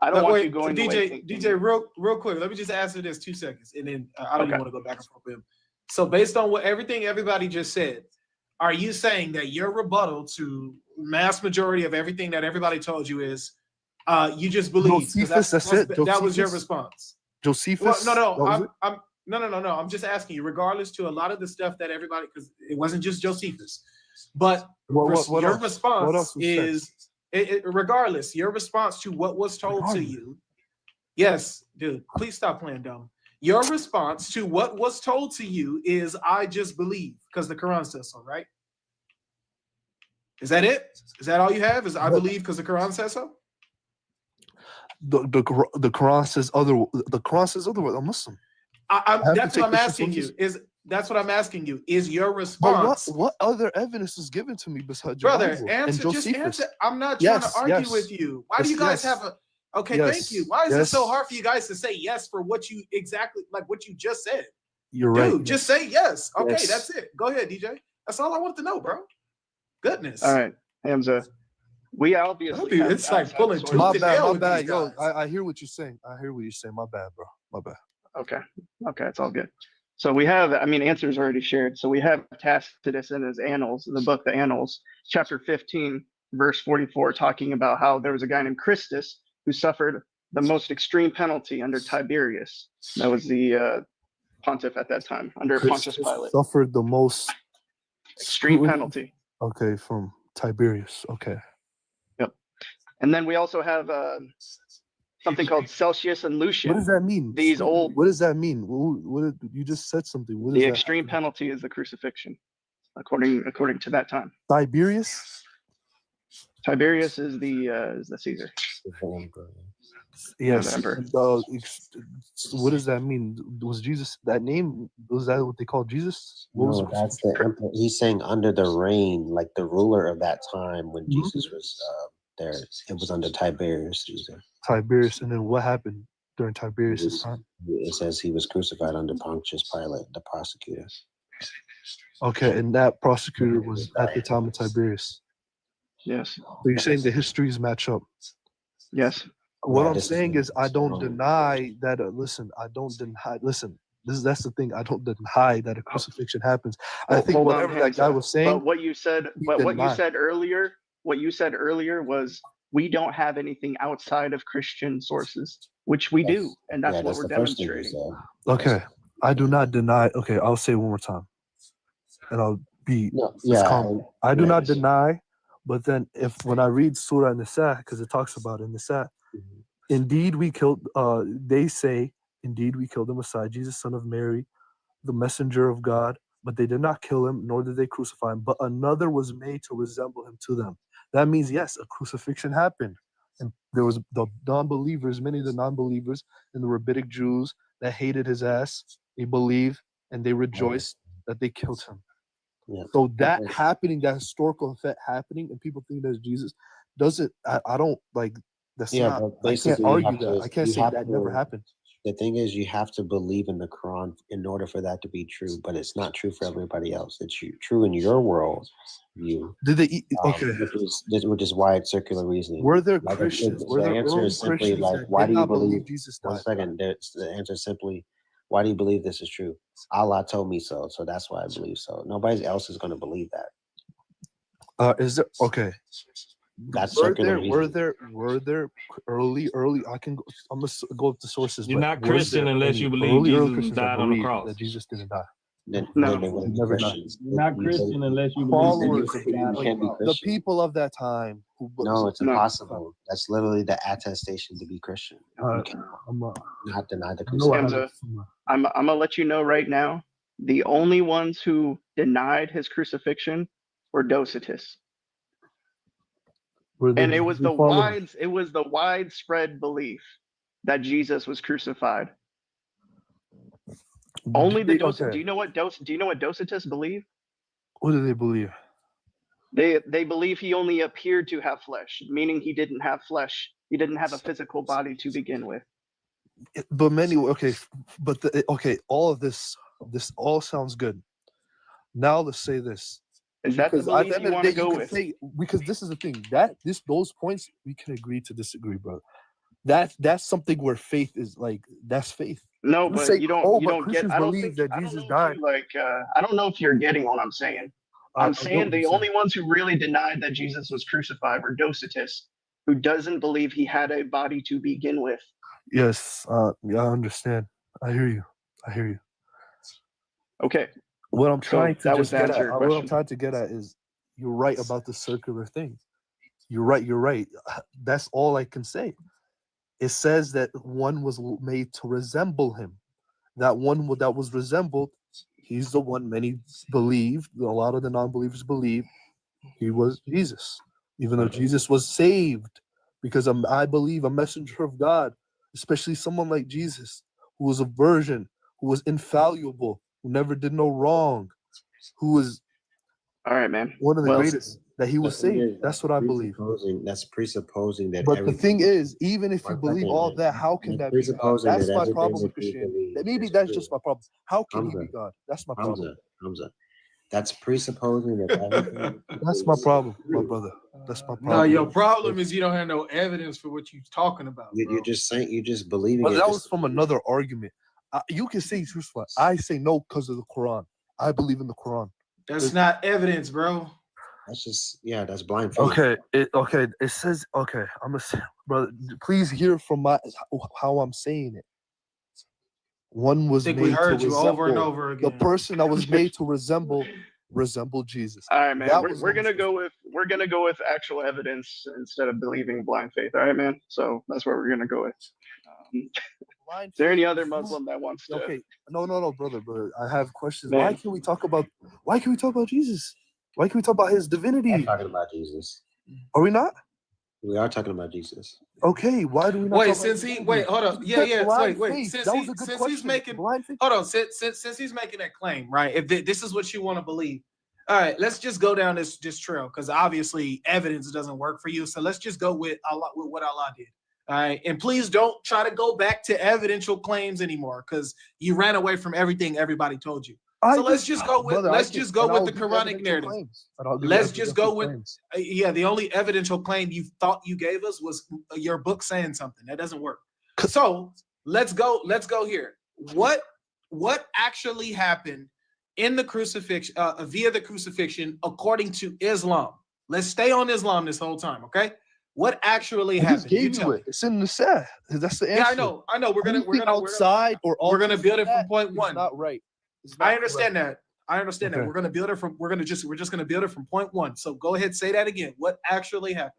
I don't But want wait, you going the way thinking. DJ, real quick. Let me just answer this 2 seconds, and then I don't even want to go back and forth with him. So, based on everything everybody just said, are you saying that your rebuttal to mass majority of everything that everybody told you is you just believe? Josephus, that's it. That was your Josephus? response. Josephus? No. I'm just asking you. Regardless to a lot of the stuff that everybody, because it wasn't just Josephus, but your else? response What else was is. Regardless, your response to what was told to you, yes, dude, please stop playing dumb. Your response to what was told to you is, I just believe, because the Quran says so, right? Is that it? Is that all you have? Is I believe because the Quran says so? The Quran says other. The Quran says otherwise. I'm Muslim. That's what I'm asking you. That's what I'm asking you. Is your response? But what other evidence is given to me besides brother? Bible Answer. and Just Josephus? answer. I'm not trying to argue with you. Why do you guys have a? Okay, thank you. Why is it so hard for you guys to say yes for what you exactly like what you just said? You're right. Dude, just say yes. Okay, that's it. Go ahead, DJ. That's all I want to know, bro. Goodness. All right, Hamza. We obviously. It's like pulling tooth My and nail bad. with these Yo, guys. I hear what you're saying. My bad, bro. My bad. Okay, it's all good. So we have, answers already shared. So we have Tacitus in his Annals, the book, the Annals, chapter 15, verse 44, talking about how there was a guy named Christus who suffered the most extreme penalty under Tiberius. That was the pontiff at that time, under Pontius Pilate. Suffered the most extreme penalty. Okay, from Tiberius. Okay. Yep. And then we also have something called Celsius and Lucian. What does that mean? What does that mean? What you just said something. What is the that? extreme penalty is the crucifixion, according to that time. Tiberius. Tiberius is the Caesar. Yes. The emperor. What does that mean? Was Jesus that name? Was that what they called Jesus? What was No, that's the emperor. He's saying under the reign, like the ruler of that time when Jesus was there. It was under Tiberius Caesar. Tiberius, and then what happened during Tiberius' time? It says he was crucified under Pontius Pilate, the prosecutor. Okay, and that prosecutor was at the time of Tiberius. Yes. So you're saying the histories match up? Yes. What I'm saying is, I don't deny that. Listen, I don't deny. Listen, that's the thing. I don't deny that a crucifixion happens. I think Hold whatever on, that guy was saying. But what you said, what you said earlier was we don't have anything outside of Christian sources, which we do, and that's what we're demonstrating. Okay, I do not deny. Okay, I'll say it one more time, and I'll be calm. I do not deny, but then when I read Surah Nisa, because it talks about in Nisa, indeed we killed. They say, indeed we killed the Messiah, Jesus, son of Mary, the messenger of God. But they did not kill him, nor did they crucify him. But another was made to resemble him to them. That means, yes, a crucifixion happened. And there was the non-believers, many of the non-believers and the rabbinic Jews that hated his ass. They believe and they rejoiced that they killed him. Yeah. So that happening, that historical event happening, and people think that's Jesus, doesn't, I don't like, that's not, I can't argue that. I can't say that never happened. The thing is, you have to believe in the Quran in order for that to be true, but it's not true for everybody else. It's true in your world view. Did they eat? Okay. Which is why it's circular reasoning. Were there Christians? The answer is simply like, why do you believe Jesus died? 1 second. The answer is simply, why do you believe this is true? Allah told me so, so that's why I believe so. Nobody else is going to believe that. Is there okay? That's circular reasoning. Were there early? I can go. I'm gonna go with the sources. You're not Christian unless you believe Jesus died on the cross. That Jesus didn't die. No, never died. You're not Christian unless you Followers, can't be the people of that time. No, it's impossible. That's literally the attestation to be Christian. You I'm not deny the crucifixion. I'm gonna let you know right now. The only ones who denied his crucifixion were Docetists. And it was the widespread belief that Jesus was crucified. Only the Docetists. Do you know what Docetists believe? What do they believe? They believe he only appeared to have flesh, meaning he didn't have flesh. He didn't have a physical body to begin with. But all of this all sounds good. Now let's say this. Is that the belief you want to go with? Because this is the thing, those points we can agree to disagree, brother. That's something where faith is like, that's faith. No, but you don't get. I don't believe that Jesus died. I don't know if you're getting what I'm saying. I'm saying the only ones who really denied that Jesus was crucified were Docetists, who doesn't believe he had a body to begin with. Yes, I understand. I hear you. Okay. What I'm trying to get at is, you're right about the circular thing. You're right. That's all I can say. It says that one was made to resemble him. That one that was resembled, he's the one many believed, a lot of the non-believers believe he was Jesus. Even though Jesus was saved, because I believe a messenger of God, especially someone like Jesus, who was a virgin, who was infallible, who never did no wrong, who was all right, man, one of the greatest, that he was saved. That's what I believe. That's presupposing that. But the thing is, even if you believe all that, how can that be God? That's my problem with Christianity. Maybe that's just my problem. How can he be God? That's my problem. Hamza. That's presupposing that everything. That's my problem, my brother. That's my problem. No, your problem is you don't have no evidence for what you're talking about. You're just saying, you just believing. But that was from another argument. You can say truthful. I say no because of the Quran. I believe in the Quran. That's not evidence, bro. That's just, that's blind faith. Okay. It says, okay. I'm gonna say, brother, please hear from how I'm saying it. One was made we heard to you resemble, over and over again. The person that was made to resemble Jesus. All right, man. We're gonna go with actual evidence instead of believing blind faith. All right, man. So that's what we're gonna go with. Is there any other Muslim that wants to? Okay, no, brother. I have questions. Man. Why can't we talk about Jesus? Why can't we talk about his divinity? I'm talking about Jesus. Are we not? We are talking about Jesus. Okay, why do we not? Wait, talk since about he Jesus? wait, hold up. You Yeah, said yeah. blind Wait. faith. Since That he was a good since he's question. making Blind faith. hold on, since he's making that claim, right? If this is what you want to believe, all right, let's just go down this trail because obviously evidence doesn't work for you. So let's just go with Allah, with what Allah did. All right, and please don't try to go back to evidential claims anymore because you ran away from everything everybody told you. So let's just go with brother, let's just go with the Quranic narrative. Let's just go with yeah. The only evidential claim you thought you gave us was your book saying something. That doesn't work. So let's go here. What actually happened in the crucifixion via the crucifixion according to Islam? Let's stay on Islam this whole time, okay? What actually happened? Just gave you it. It's in the set. That's the answer. Yeah, I know. We're gonna outside or we're gonna build it from point one. Not right. I understand that. I understand that. We're gonna build it from. We're just gonna build it from point one. So go ahead, say that again. What actually happened?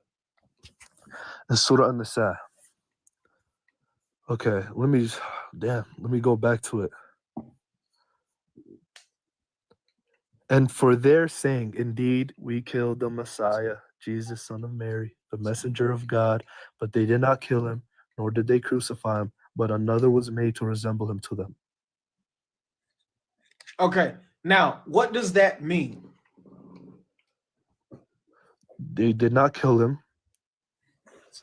In Surah An-Nisa. Okay, let me go back to it. And for their saying, indeed, we killed the Messiah, Jesus, son of Mary, the messenger of God, but they did not kill him, nor did they crucify him, but another was made to resemble him to them. Okay, now what does that mean? They did not kill him.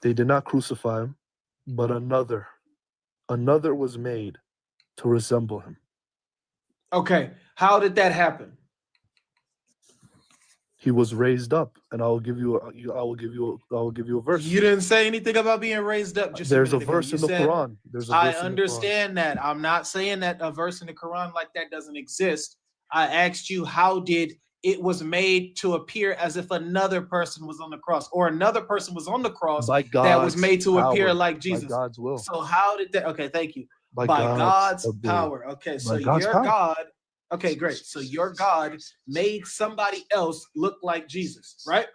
They did not crucify him, but another was made to resemble him. Okay, how did that happen? He was raised up, and I will give you a verse. You didn't say anything about being raised up. Just there's a verse in the Quran. There's a verse I understand that. I'm not saying that a verse in the Quran like that doesn't exist. I asked you, how did it was made to appear as if another person was on the cross, or another person was on the cross that was made to appear like Jesus? By God's will. So how did that? Okay, thank you. By God's God's power. Okay, so God's your power. God. Okay, great. So your God made somebody else look like Jesus, right?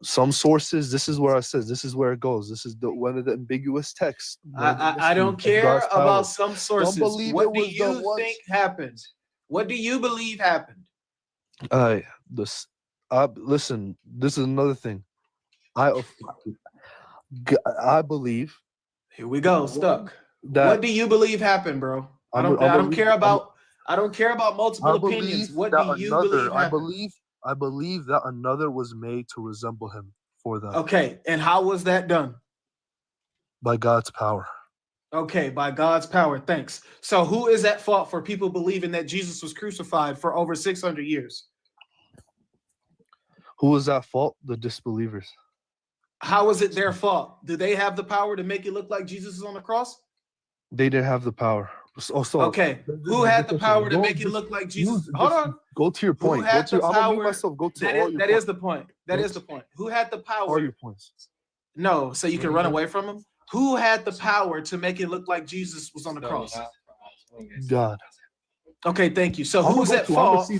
Some sources, this is where I says, this is where it goes. This is one of the ambiguous texts. I don't care about some sources. Believe what it do was you think happened? What do you believe happened? Listen, this is another thing. I believe. Here we go. Stuck. What do you believe happened, bro? I don't care about multiple opinions. What do you believe happened? I believe that another was made to resemble him for them. Okay, and how was that done? By God's power. Okay, by God's power. Thanks. So who is at fault for people believing that Jesus was crucified for over 600 years? Who is at fault? The disbelievers. How is it their fault? Do they have the power to make it look like Jesus is on the cross? They didn't have the power. Okay, who had the power to make it look like Jesus? Hold on. Go to your point. Who had the power? That is the point. That is the point. Who had the power? All your points. No, so you can run away from him. Who had the power to make it look like Jesus was on the cross? God. Okay, thank you. So who is at fault?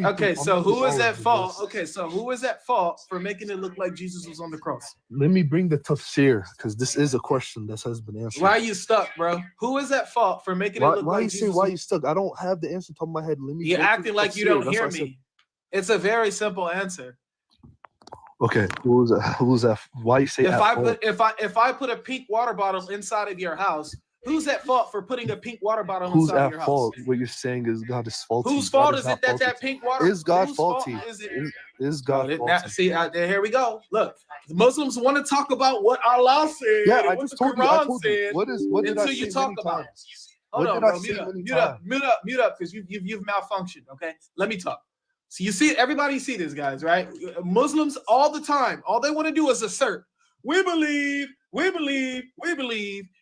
Okay, so who is at fault? Okay, so who is at fault for making it look like Jesus was on the cross? Let me bring the tafsir, because this is a question that has been answered. Why are you stuck, bro? Who is at fault for making it look like Jesus? Why are you stuck? I don't have the answer top of my head. Let me. You're acting like you don't hear me. It's a very simple answer. Okay, who's that? Why you say? If I put a pink water bottle inside of your house, who's at fault for putting a pink water bottle inside of your house? Who's at fault? What you're saying is God is faulty. Whose fault is it that pink water? Is God faulty? Is God faulty? See, here we go. Look, the Muslims want to talk about what Allah said. Yeah, I what just the told Quran you. said. What did I say you talk about it. Hold on, bro. Mute up, because you've malfunctioned. Okay, let me talk. So you see, everybody see this, guys, right? Muslims all the time, all they want to do is assert, we believe.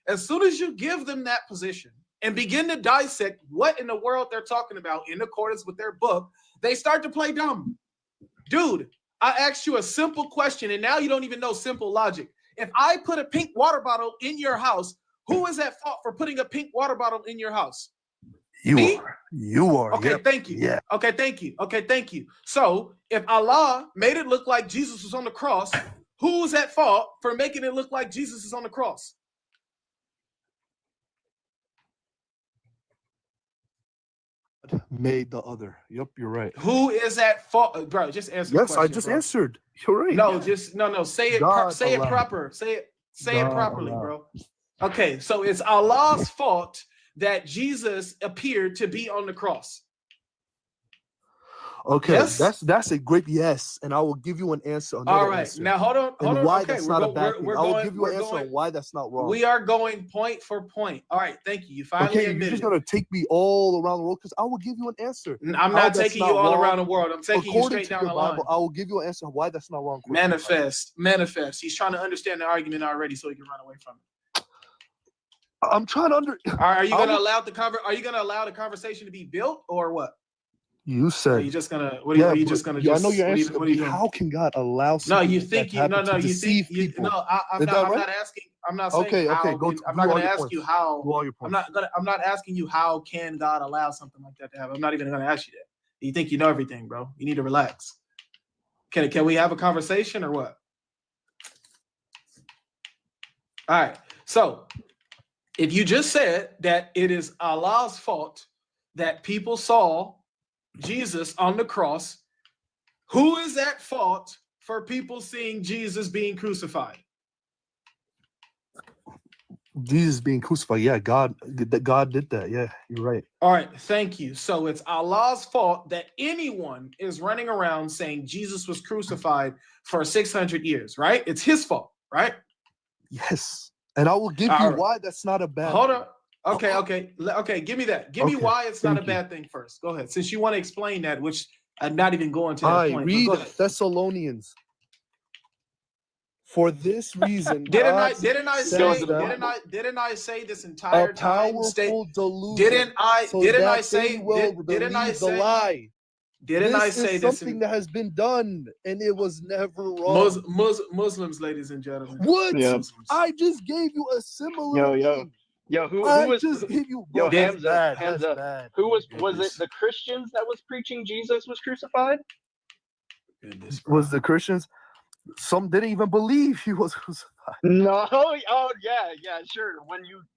As soon as you give them that position and begin to dissect what in the world they're talking about in accordance with their book, they start to play dumb. Dude, I asked you a simple question, and now you don't even know simple logic. If I put a pink water bottle in your house, who is at fault for putting a pink water bottle in your house? You are. Okay, yep. Thank you. Yeah. Okay, thank you. So if Allah made it look like Jesus was on the cross, who's at fault for making it look like Jesus is on the cross? made the other. Yep, you're right. Who is at fault, bro? Just answer. Yes, the question, I just bro. answered. You're right. No, just no. Say it. God Say it allowed. proper. Say it God properly, allowed. bro. Okay, so it's Allah's fault that Jesus appeared to be on the cross. Okay, Yes? that's a great yes, and I will give you an answer. All right, now hold on. Why Okay, that's not a bad thing. we're I will going. give you an We're answer going. on why that's not wrong. We are going point for point. All right, thank you. You finally Okay, you're admitted just it. gonna take me all around the world because I will give you an answer. I'm How not that's taking you all wrong. around the world. I'm taking you According straight to down your the Bible, line. I will give you an answer why that's not wrong. Manifest. He's trying to understand the argument already, so he can run away from it. I'm trying to Are you gonna allow the conversation to be built or what? You said. Are you just gonna? What are you just gonna? I know your what are you- answer. what are you doing? How can God allow No, something you like think that you to no happen no to you deceive think you people? no. I'm Is that not right? asking. I'm not saying Okay, how. go. I'm not do all gonna your ask points. you how. Do all your points. I'm not asking you how can God allow something like that to happen. I'm not even gonna ask you that. You think you know everything, bro? You need to relax. Can we have a conversation or what? All right. So if you just said that it is Allah's fault that people saw Jesus on the cross, who is at fault for people seeing Jesus being crucified? Jesus being crucified. Yeah, God did that. Yeah, you're right. All right, thank you. So it's Allah's fault that anyone is running around saying Jesus was crucified for 600 years, right? It's his fault, right? Yes, and I will give you why that's not a bad. Hold on. Okay. Give me that. Give me Okay, why it's not a thank you. bad thing first. Go ahead. Since you want to explain that, which I'm not even going to that All right, point. but read go ahead. Thessalonians. For this reason, Didn't God I says say that didn't I say this a entire time? powerful delusion. Didn't I so didn't that I say they will didn't I believe the say lie? didn't This I say is this something in that has been done, and it was never wrong. Muslims, ladies and gentlemen? What? Yeah. I just gave you a similar. Yo, who I was just gave you. yo, Bro, hands up, that's hands up. bad. Who was it the Christians that was preaching Jesus was crucified? Was the Christians? Some didn't even believe he was crucified. No, oh yeah, sure.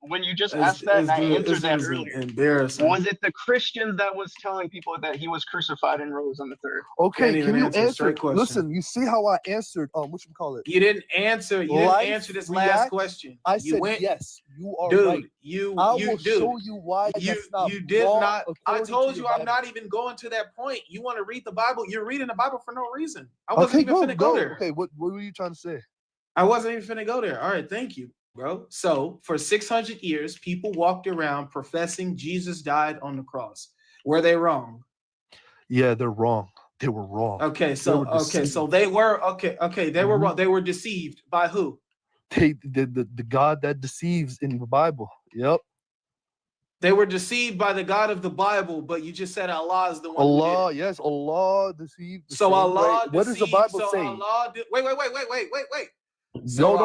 When you just asked that and I answered that earlier. Embarrassing. Was it the Christians that was telling people that he was crucified and rose on the third? Okay, can you answer? straight question. Listen, you see how I answered? Whatchamacallit? You didn't answer. You didn't answer this last question. I You said went, yes. You are dude. right. I will show you why that's not You did wrong not. I according told to you your I'm Bible. not even going to that point. You want to read the Bible? You're reading the Bible for no reason. I wasn't even finna go there. Okay, what were you trying to say? I wasn't even finna go there. All right, thank you, bro. So for 600 years, people walked around professing Jesus died on the cross. Were they wrong? Yeah, they're wrong. They were wrong. Okay, so they were they were wrong. They were deceived by who? The God that deceives in the Bible. Yep. They were deceived by the God of the Bible, but you just said Allah is the one. Allah, yes, Allah deceived. So Allah. What does the Bible say? Allah wait. So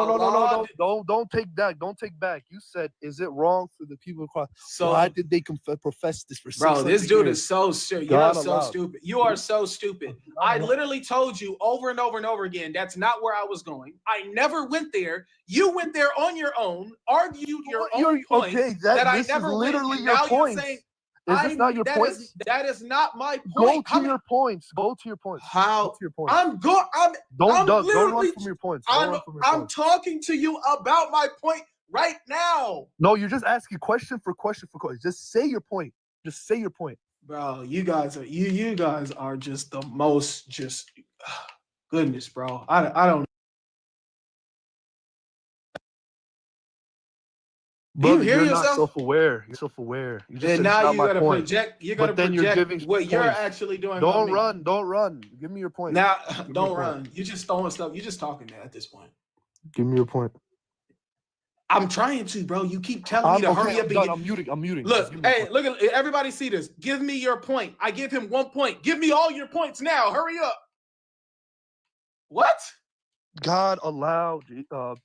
no, don't take that. Don't take back. You said, is it wrong for the people across? So why did they profess this for 600 bro, this dude years? is so stupid. God You're so allowed. stupid. You are so stupid. I literally told you over and over and over again, that's not where I was going. I never went there. You went there on your own, argued your own point. Okay, that I this never is went. literally And your now point. you're saying, Is this not your point? That is not my Go point. to your points. Go to your points. How? Go to your points. Don't run from your points. I'm talking to you about my point right now. No, you're just asking question for question for question. Just say your point. Just say your point. Bro, you guys are just the most goodness, bro. I don't. Brother, you hear you're yourself? not self-aware. You're self-aware. You just And said now it's not you my gotta point. project. You gotta But then project you're giving what you're points. actually doing. Don't run. Don't run. Give me your point. Now, Give me don't your run. point. You're just throwing stuff. You're just talking at this point. Give me your point. I'm trying to, bro. You keep telling me to hurry up. I'm muting. Look, hey, look at everybody. See this? Give me your point. I give him 1 point. Give me all your points now. Hurry up. What? God allowed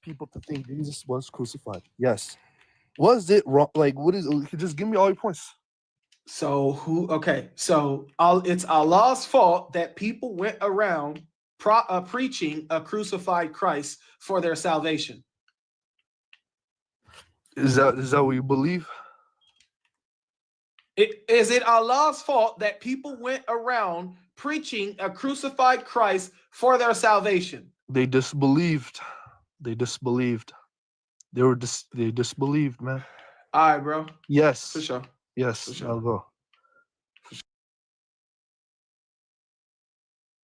people to think Jesus was crucified. Yes. Was it wrong? Like, what is? Just give me all your points. So who? Okay, so it's Allah's fault that people went around preaching a crucified Christ for their salvation. Is that what you believe? Is it Allah's fault that people went around preaching a crucified Christ for their salvation? They disbelieved. They disbelieved. They disbelieved, man. All right, bro. Yes. For sure. Yes. For sure. I'll go.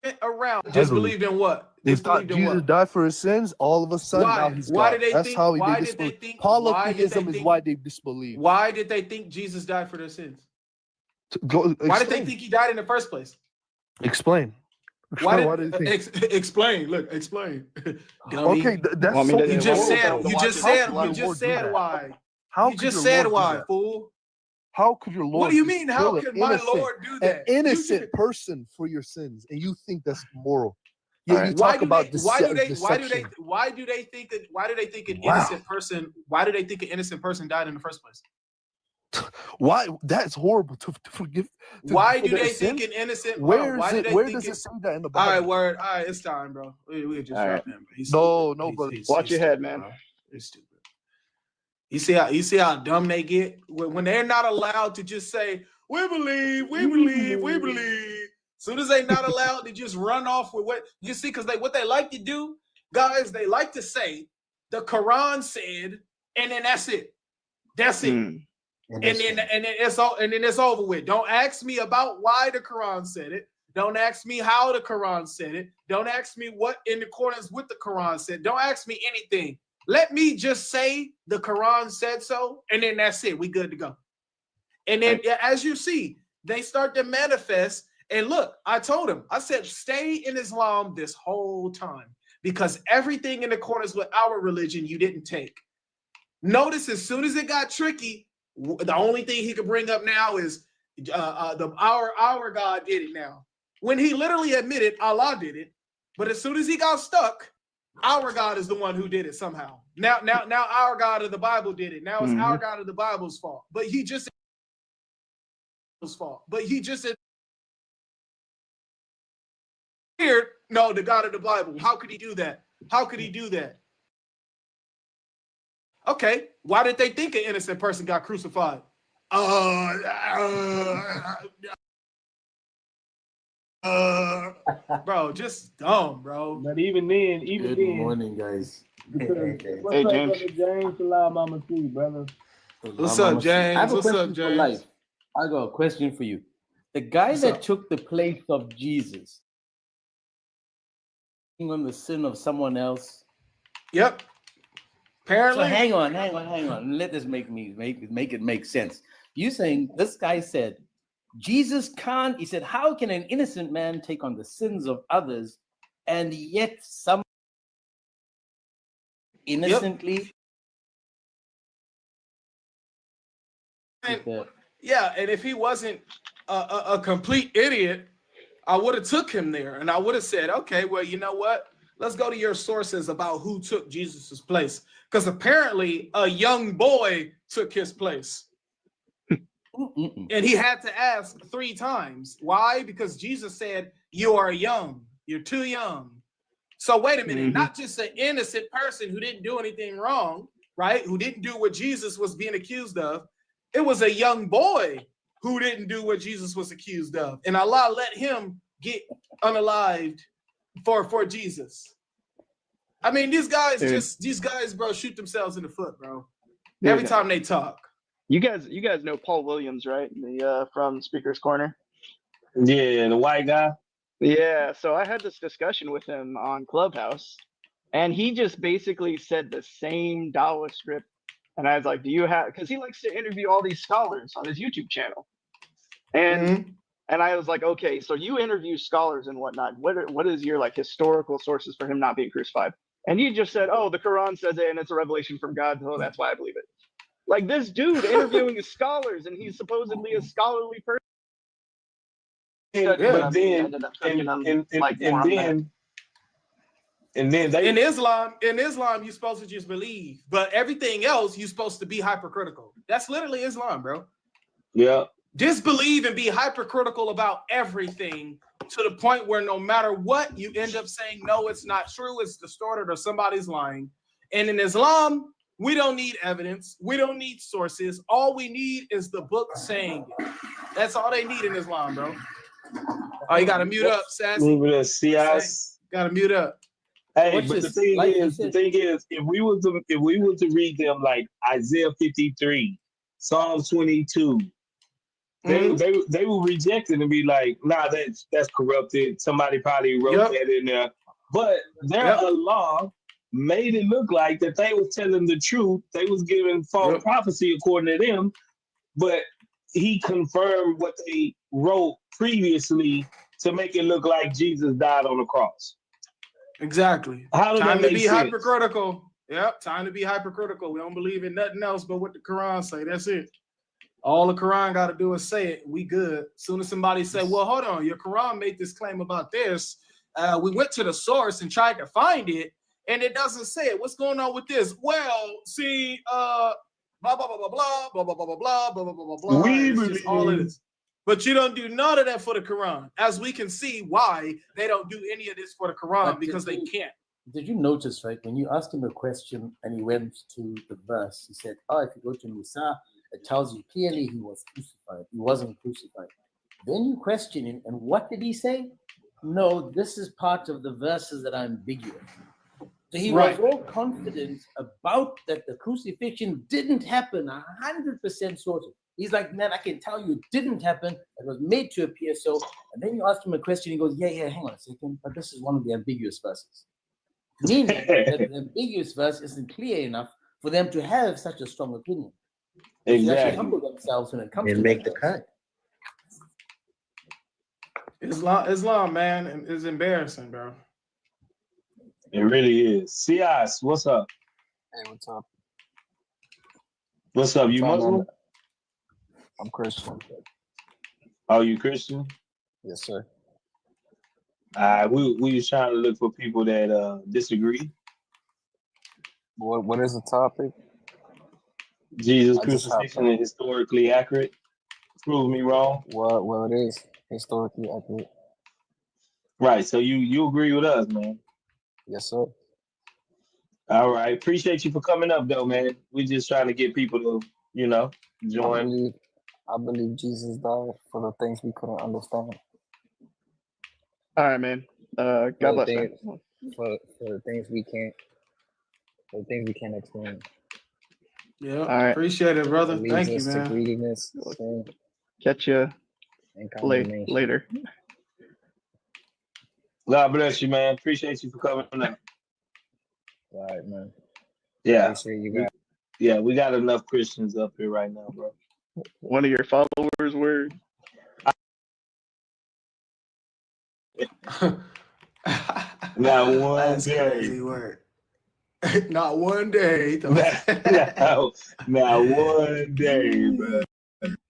Went around disbelieved in what? They thought Disbelieved in Jesus what? died for his sins. All of a sudden, Why? now he's Why God. did they That's think? how Why they did they disbelieve. think? Polytheism is why they disbelieve. Why did they think Jesus died for their sins? Go, Why did they think he died in the first place? Explain. Why did they think? Explain? Look, explain. Dummy. Okay, that's You so just immoral. said. You just How said. could You your just Lord do said that? why. How You could just your said Lord do why, that? fool. How could your Lord? What do you mean? How kill an can my innocent- Lord do an that? innocent person for your sins, and you think that's moral? All Yeah, right. you talk about deception. Why do they think an innocent person? Why do they think an innocent person died in the first place? Why? That's horrible to forgive. Why for do their they think sin? an innocent? Where why is do it? they Where think does it say that in the All Bible? right, word. All right, it's time, bro. We just All drop right. him. He's No, stupid. no, but Watch he's your head, stupid, man. bro. He's stupid. You see how dumb they get when they're not allowed to just say we believe, we believe, we believe. Soon as they're not allowed to just run off with what you see, because what they like to do, guys, they like to say the Quran said, and then that's it. That's it. And then it's over with. Don't ask me about why the Quran said it. Don't ask me how the Quran said it. Don't ask me what in accordance with the Quran said. Don't ask me anything. Let me just say the Quran said so, and then that's it. We good to go. And then as you see, they start to manifest. And look, I told him, I said, stay in Islam this whole time because everything in accordance with our religion you didn't take. Notice as soon as it got tricky, the only thing he could bring up now is our God did it now. When he literally admitted Allah did it, but as soon as he got stuck, our God is the one who did it somehow. Now our God of the Bible did it. Now it's our God of the Bible's fault. But he just here. No, the God of the Bible. How could he do that? How could he do that? Okay, why did they think an innocent person got crucified? Bro, just dumb, bro. But even then, Good morning, guys. what's Hey, up, James. brother James? Allow Mama C, brother. What's up, James? I have a What's question up, for James? life. I got a question for you. The guy What's that up? took the place of Jesus, on the sin of someone else. Yep. Apparently. So hang on. Let this make it make sense. You saying this guy said Jesus can't. He said, how can an innocent man take on the sins of others, and yet some innocently? Yeah, and if he wasn't a complete idiot, I would have took him there, and I would have said, okay, well, you know what? Let's go to your sources about who took Jesus's place, because apparently a young boy took his place. And he had to ask 3 times. Why? Because Jesus said, you are young. You're too young. So wait a minute, not just an innocent person who didn't do anything wrong, right? Who didn't do what Jesus was being accused of. It was a young boy who didn't do what Jesus was accused of. And Allah let him get unalived for Jesus. I mean, these guys, bro, shoot themselves in the foot, bro. Every time they talk. You guys know Paul Williams, right? The from Speaker's Corner. Yeah, the white guy. Yeah, so I had this discussion with him on Clubhouse, and he just basically said the same Dawa script. And I was like, do you have, because he likes to interview all these scholars on his YouTube channel. And I was like, okay, so you interview scholars and whatnot. What is your like historical sources for him not being crucified? And you just said, oh, the Quran says it and it's a revelation from God, so that's why I believe it. Like this dude interviewing scholars, and he's supposedly a scholarly person. But then, in Islam, you're supposed to just believe, but everything else you're supposed to be hypercritical. That's literally Islam, bro. Yeah. Disbelieve and be hypercritical about everything to the point where no matter what, you end up saying, no, it's not true, it's distorted, or somebody's lying. And in Islam, We don't need evidence. We don't need sources. All we need is the book saying it. That's all they need in Islam, bro. Oh, you gotta mute up, Sassy. Gotta mute up. Hey, but the thing is, if we were to read them like Isaiah 53, Psalm 22, they will reject it and be like, nah, that's corrupted. Somebody probably wrote that in there. But their Allah made it look like that they was telling the truth. They was giving false prophecy according to them, but he confirmed what they wrote previously to make it look like Jesus died on the cross. Exactly. How did time that to make be sense? hypercritical. Yep, time to be hypercritical. We don't believe in nothing else but what the Quran say. That's it. All the Quran got to do is say it. We good. As soon as somebody say, well, hold on, your Quran made this claim about this. We went to the source and tried to find it, and it doesn't say it. What's going on with this? Well, see, blah, blah, blah, blah, blah, blah, blah, blah, blah, blah, blah, blah, blah, blah. It's just all it is. But you don't do none of that for the Quran. As we can see why they don't do any of this for the Quran, because they can't. Did you notice, right, when you asked him a question and he went to the verse, he said, if you go to Musa, it tells you clearly he was crucified. He wasn't crucified. Then you question him, and what did he say? No, this is part of the verses that are ambiguous. So he was all confident about that the crucifixion didn't happen, 100% sorted. He's like, man, I can tell you it didn't happen. It was made to appear so. And then you ask him a question, he goes, yeah, hang on a second, but this is one of the ambiguous verses. Meaning that the ambiguous verse isn't clear enough for them to have such a strong opinion. They actually humble themselves when it comes to make the cut. Islam, man, is embarrassing, bro. It really is. Cias, what's up? Hey, what's up? What's up? You Muslim? I'm Christian. Oh, you Christian? Yes, sir. We was trying to look for people that disagree. What is the topic? Jesus crucifixion is historically accurate. Prove me wrong. Well, it is historically accurate. Right. So you agree with us, man? Yes, sir. All right. Appreciate you for coming up, though, man. We just trying to get people to, join. I believe Jesus died for the things we couldn't understand. All right, man. God bless you. For the things we can't explain. Yeah, all right. Appreciate it, brother. Thank you, man. To greediness, sin, catch you later. God bless you, man. Appreciate you for coming up. All right, man. Yeah. Appreciate you guys. Yeah, we got enough Christians up here right now, bro. One of your followers were. Not one That's day. crazy word. Not one day. Not one day,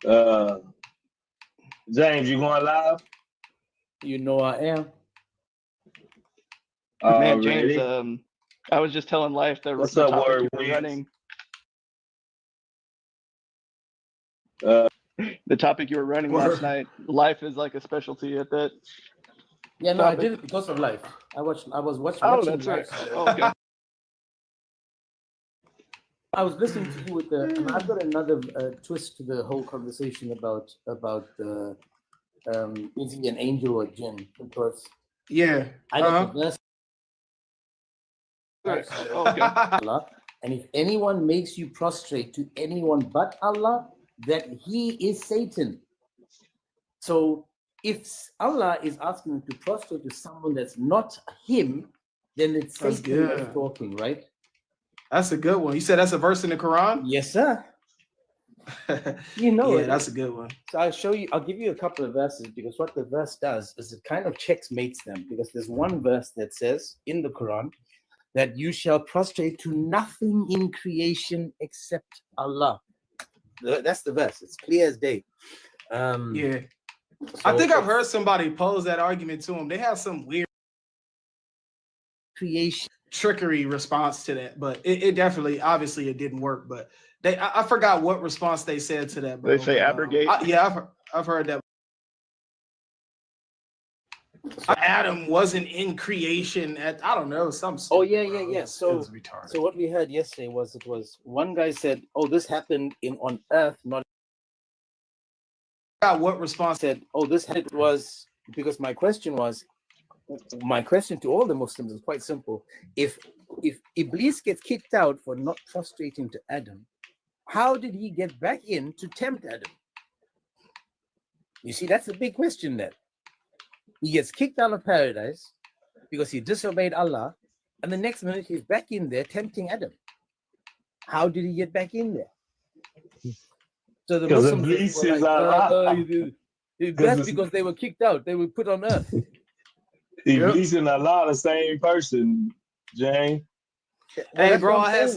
bro. James, you going live? You know I am. Man, James, I was just telling Life that What's the up, topic Word you were Williams? running. The topic you were running last night, Life is like a specialty at that. Yeah, no, topic. I did it because of life. I was watching. Oh, that's right. Oh, okay. I was listening to you with and I've got another twist to the whole conversation about is he an angel or a jinn? Because I got the verse. Oh, okay. Allah, and if anyone makes you prostrate to anyone but Allah, that he is Satan. So if Allah is asking you to prostrate to someone that's not him, then it's Satan that's talking, right? That's a good one. You said that's a verse in the Quran? Yes, sir. You know yeah, it. that's a good one. So I'll give you a couple of verses, because what the verse does is it kind of checkmates them, because there's one verse that says in the Quran that you shall prostrate to nothing in creation except Allah. That's the verse. It's clear as day. Yeah. I think I've heard somebody pose that argument to him. They have some weird creation trickery response to that, but it definitely, obviously, it didn't work. But I forgot what response they said to that. Bro. They say abrogate. I've heard that. Adam wasn't in creation at, I don't know, some. Oh yeah. So, it was retarded. so what we heard yesterday was one guy said, "Oh, this happened on Earth, not." What response said? Oh, this was because my question to all the Muslims is quite simple. If Iblis gets kicked out for not prostrating to Adam, how did he get back in to tempt Adam? You see, that's a big question there. He gets kicked out of paradise because he disobeyed Allah, and the next minute he's back in there tempting Adam. How did he get back in there? So the Muslims were like, that's because they were kicked out. They were put on earth. Iblis and Allah the same person, Jane. Hey, bro, I had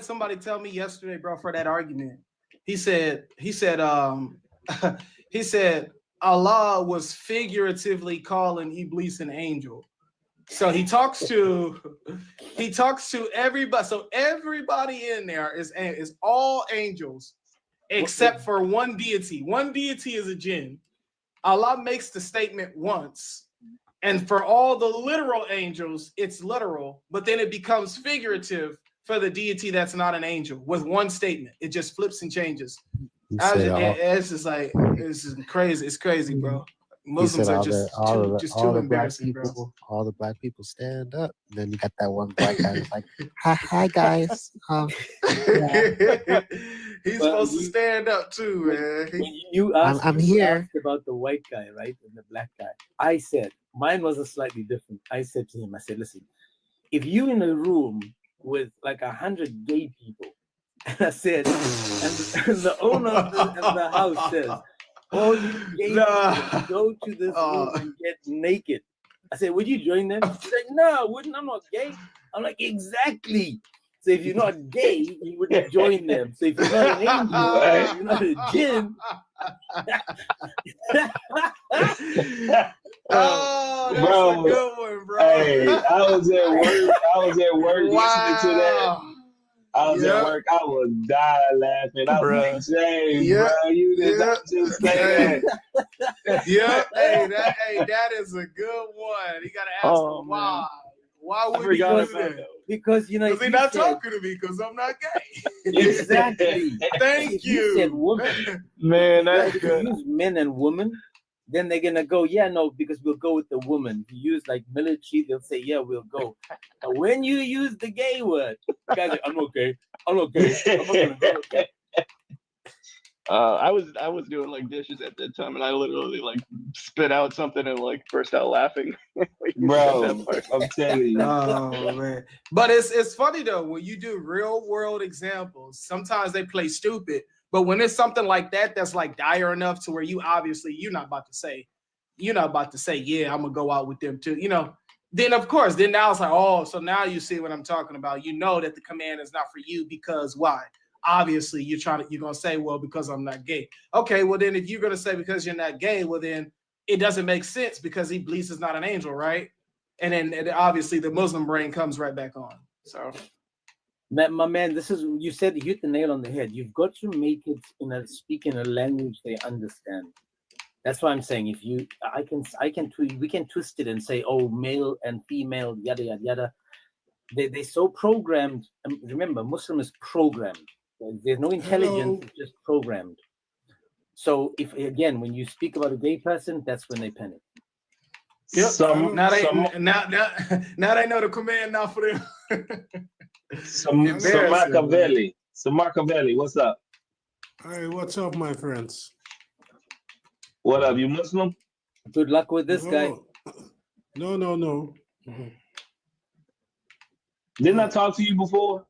somebody tell me yesterday, bro, for that argument. He said, Allah was figuratively calling Iblis an angel. So he talks to everybody. So everybody in there is all angels except for one deity. One deity is a jinn. Allah makes the statement once. And for all the literal angels, it's literal, but then it becomes figurative for the deity that's not an angel with one statement. It just flips and changes. It's just like, it's just crazy. It's crazy, bro. Muslims are just too embarrassing, bro. All the black people stand up. Then you got that one black guy who's like, hi guys. Yeah. He's supposed to stand up too, man. You asked, I'm here. About the white guy, right? And the black guy. I said, mine was a slightly different. I said to him, listen, if you're in a room with like 100 gay people, and I said, and the owner of the house says, all you gay people go to this room and get naked. I said, would you join them? He's like, no, I wouldn't. I'm not gay. I'm like, exactly. So if you're not gay, you wouldn't join them. So if you're not an angel, you're not a jinn. Oh, that's Bro, a good one, bro. Hey, I was at work listening to that. I was at work. I was dying laughing. I was like, James, bro, you did not just say that. Hey, that is a good one. You gotta ask him why. Why would he do that? Because he's not talking to me because I'm not gay. Exactly. Thank If you. said woman, man, that's if good. you use men and women, then they're gonna go, yeah, no, because we'll go with the woman. If you use like military, they'll say, yeah, we'll go. But when you use the gay word, the guy's like, I'm okay. I'm not gonna go. I was doing like dishes at that time, and I literally like spit out something and like burst out laughing. Bro, I'm telling you. Oh man, but it's funny though when you do real world examples. Sometimes they play stupid, but when it's something like that that's like dire enough to where you're not about to say, yeah, I'm gonna go out with them too. Then of course, then now it's like, oh, so now you see what I'm talking about. You know that the command is not for you because why? Obviously, you're gonna say, well, because I'm not gay. Okay, well then if you're gonna say because you're not gay, well then it doesn't make sense because Iblis is not an angel, right? And then obviously the Muslim brain comes right back on. So, my man, you said you hit the nail on the head. You've got to make it speak in a language they understand. That's what I'm saying. We can twist it and say, oh, male and female, yada yada yada. They're so programmed. Remember, Muslim is programmed. There's no intelligence, it's just programmed. So when you speak about a gay person, that's when they panic. Yep. Now they know the command now for them. So Machiavelli, what's up? Hey, what's up, my friends? What up? You Muslim? Good luck with this guy. No. Didn't I talk to you before?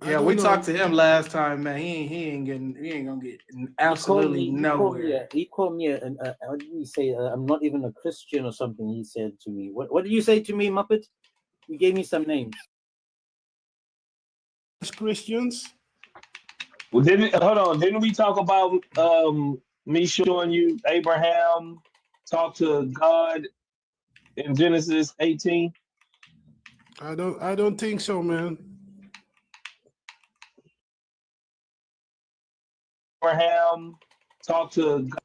Yeah, we talked to him last time, man. He ain't gonna get absolutely nowhere. He called me what did he say? I'm not even a Christian or something. He said to me. What did you say to me, Muppet? You gave me some names. Christians. Well, didn't we talk about me showing you Abraham talk to God in Genesis 18? I don't think so, man. Abraham talk to God.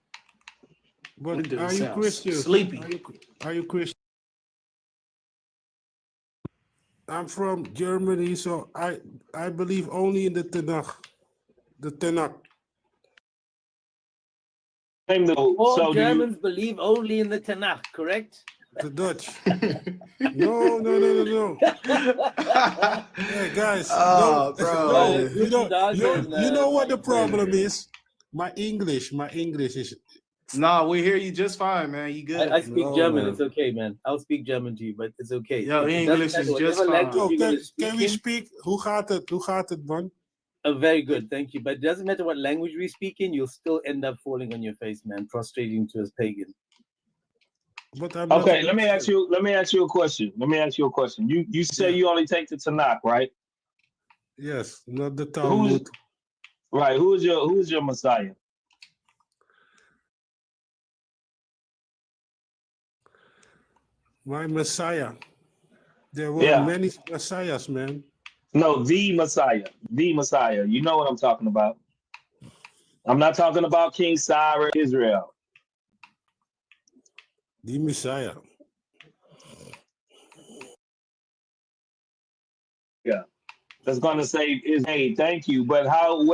But are you Christian? Sleepy. Are you Christian? I'm from Germany, so I believe only in the Tanakh. The Tanakh. All Germans believe only in the Tanakh, correct? The Dutch. No. Hey guys, Oh, bro. you know what the problem is? My English is. Nah, we hear you just fine, man. You good? I speak German. It's okay, man. I'll speak German to you, but it's okay. Yo, English is just fine. Can we speak? Hoe gaat het, man? Very good, thank you. But it doesn't matter what language we speak in, you'll still end up falling on your face, man, prostrating to a pagan. But I'm okay, let me ask you a question. You say you only take the Tanakh, right? Yes, not the Talmud. Right. Who is your Messiah? My Messiah. There were many Messiahs, man. No, the Messiah. The Messiah. You know what I'm talking about. I'm not talking about King Cyrus, Israel. The Messiah. Yeah. That's going to say is hey, thank you. But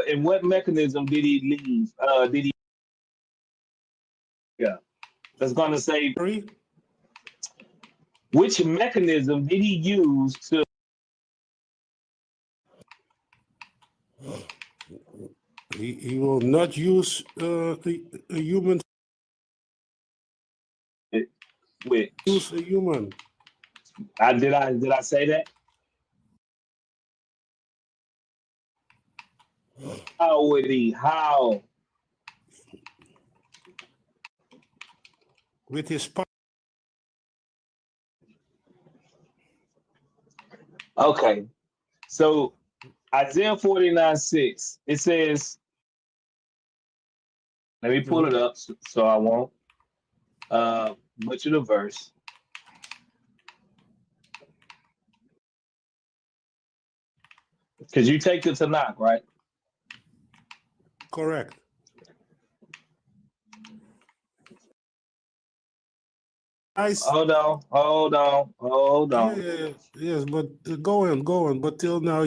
in what mechanism did he leave? That's going to say which mechanism did he use to He will not use a human. Use a human. Did I say that? How would he? How? With his power. Okay. So Isaiah 49:6, it says, let me pull it up so I won't butcher the verse. Because you take the Tanakh, right? Correct. Hold on. Yes, but go on. But till now,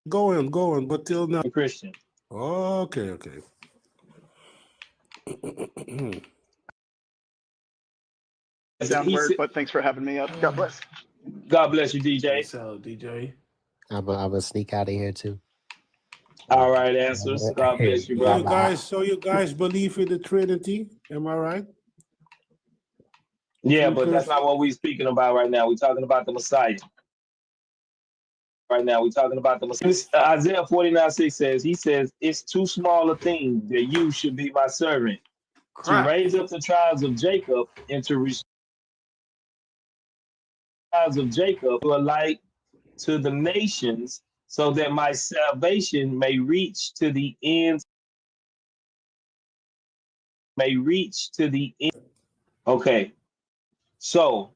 go on. But till now, Christian. Okay. Down word, but thanks for having me up. God bless. God bless you, DJ. So, DJ. I'm gonna sneak out of here too. All right, answers. God bless you, brother. So you guys believe in the Trinity? Am I right? Yeah, but that's not what we're speaking about right now. We're talking about the Messiah. Right now, we're talking about the Messiah. Isaiah 49:6 says, he says, it's too small a thing that you should be my servant to raise up the tribes of Jacob and to restore the tribes of Jacob to a light to the nations, so that my salvation may reach to the ends. Okay. So,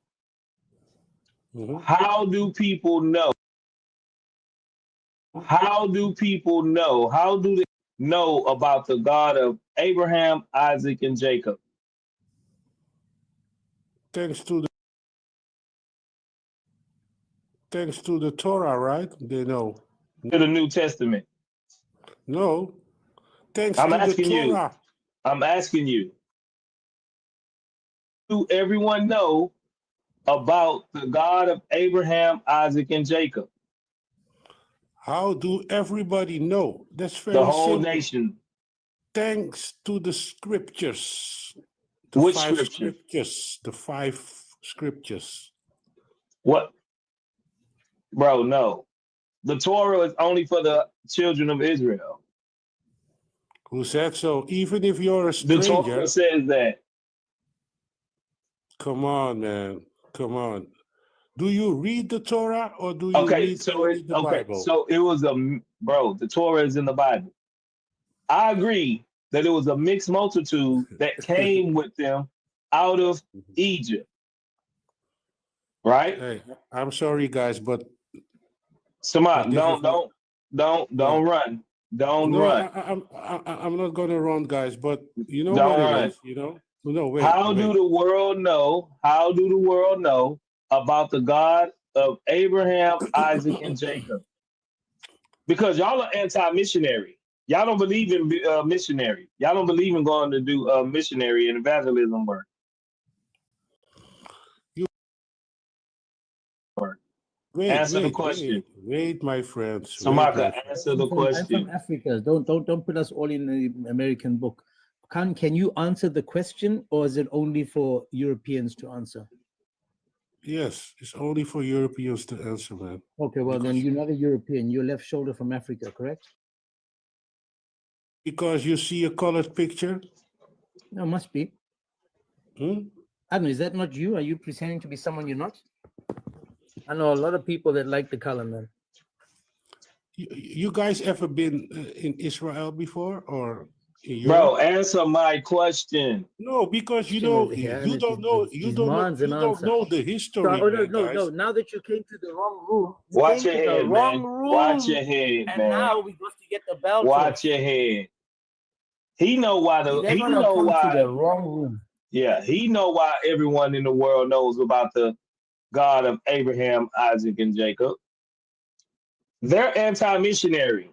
how do people know? How do people know? How do they know about the God of Abraham, Isaac, and Jacob? Thanks to the Torah, right? They know. To the New Testament. No. Thanks I'm to asking the you. Torah. I'm asking you. Do everyone know about the God of Abraham, Isaac, and Jacob? How do everybody know? That's very The whole simple. nation. Thanks to the scriptures. Which five scripture? scriptures. The 5 scriptures. What? Bro, no. The Torah is only for the children of Israel. Who said so? Even if you're a The stranger. Torah says that. Come on, man. Come on. Do you read the Torah or do you read only the Bible? So it was bro, the Torah is in the Bible. I agree that it was a mixed multitude that came with them out of Egypt. Right? Hey, I'm sorry guys, but Samad, don't run. Don't No, run. I'm not gonna run, guys. But you know Don't what it run. is. You know. No, wait. How do Wait. the world know? How do the world know about the God of Abraham, Isaac, and Jacob? Because y'all are anti-missionary. Y'all don't believe in missionary. Y'all don't believe in going to do missionary and evangelism work. Answer the question. Wait, my friends. Samaka, answer the I'm question. from Africa. Don't put us all in the American book. Can you answer the question, or is it only for Europeans to answer? Yes, it's only for Europeans to answer, man. Okay, well then you're not a European. You're left shoulder from Africa, correct? Because you see a colored picture. No, must be. I don't know. Is that not you? Are you pretending to be someone you're not? I know a lot of people that like the color, man. You guys ever been in Israel before or in Europe? Bro, answer my question. No, because you don't know the history, No. Now that you came to the wrong room, Watch your head, man. Watch your head, and man. now we got to get the belt. Watch your head. He know why the He know why to the wrong room. Yeah, he know why everyone in the world knows about the God of Abraham, Isaac, and Jacob. They're anti-missionary.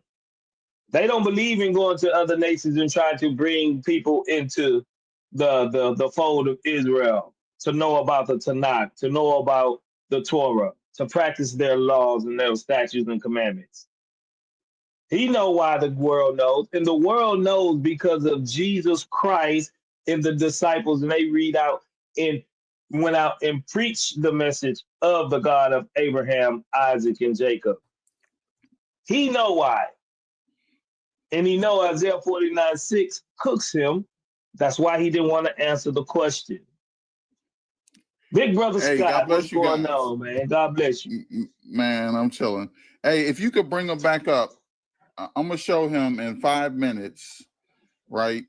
They don't believe in going to other nations and trying to bring people into the fold of Israel to know about the Tanakh, to know about the Torah, to practice their laws and their statutes and commandments. He know why the world knows, and the world knows because of Jesus Christ and the disciples, and they went out and preached the message of the God of Abraham, Isaac, and Jacob. He know why. And he know Isaiah 49:6 cooks him. That's why he didn't want to answer the question. Big brother Scott, what's going on, man? God bless you. Man, I'm chilling. Hey, if you could bring him back up, I'm gonna show him in 5 minutes, right,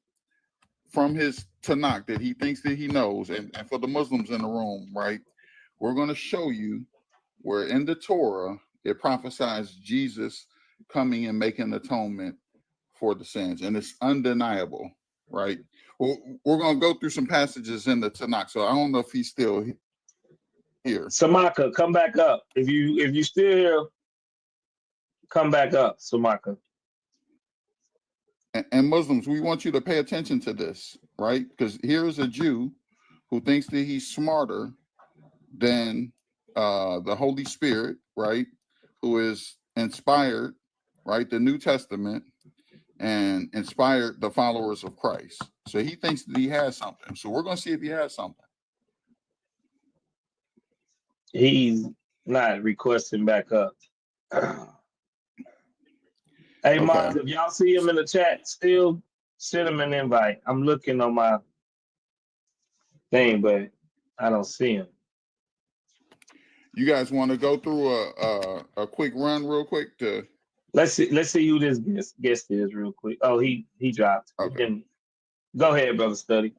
from his Tanakh that he thinks that he knows, and for the Muslims in the room, right, we're gonna show you where in the Torah it prophesies Jesus coming and making atonement for the sins, and it's undeniable, right? Well, we're gonna go through some passages in the Tanakh, so I don't know if he's still here. Samaka, come back up. If you still here, come back up, Samaka. And Muslims, we want you to pay attention to this, right? Because here is a Jew who thinks that he's smarter than the Holy Spirit, right? Who is inspired, right? The New Testament, and inspired the followers of Christ. So he thinks that he has something. So we're going to see if he has something. He's not requesting back up. Hey, Okay. Moms, if y'all see him in the chat, still send him an invite. I'm looking on my thing, but I don't see him. You guys want to go through a quick run real quick to Let's see who this guest is real quick. Oh, he dropped. Okay. Go ahead, brother Study.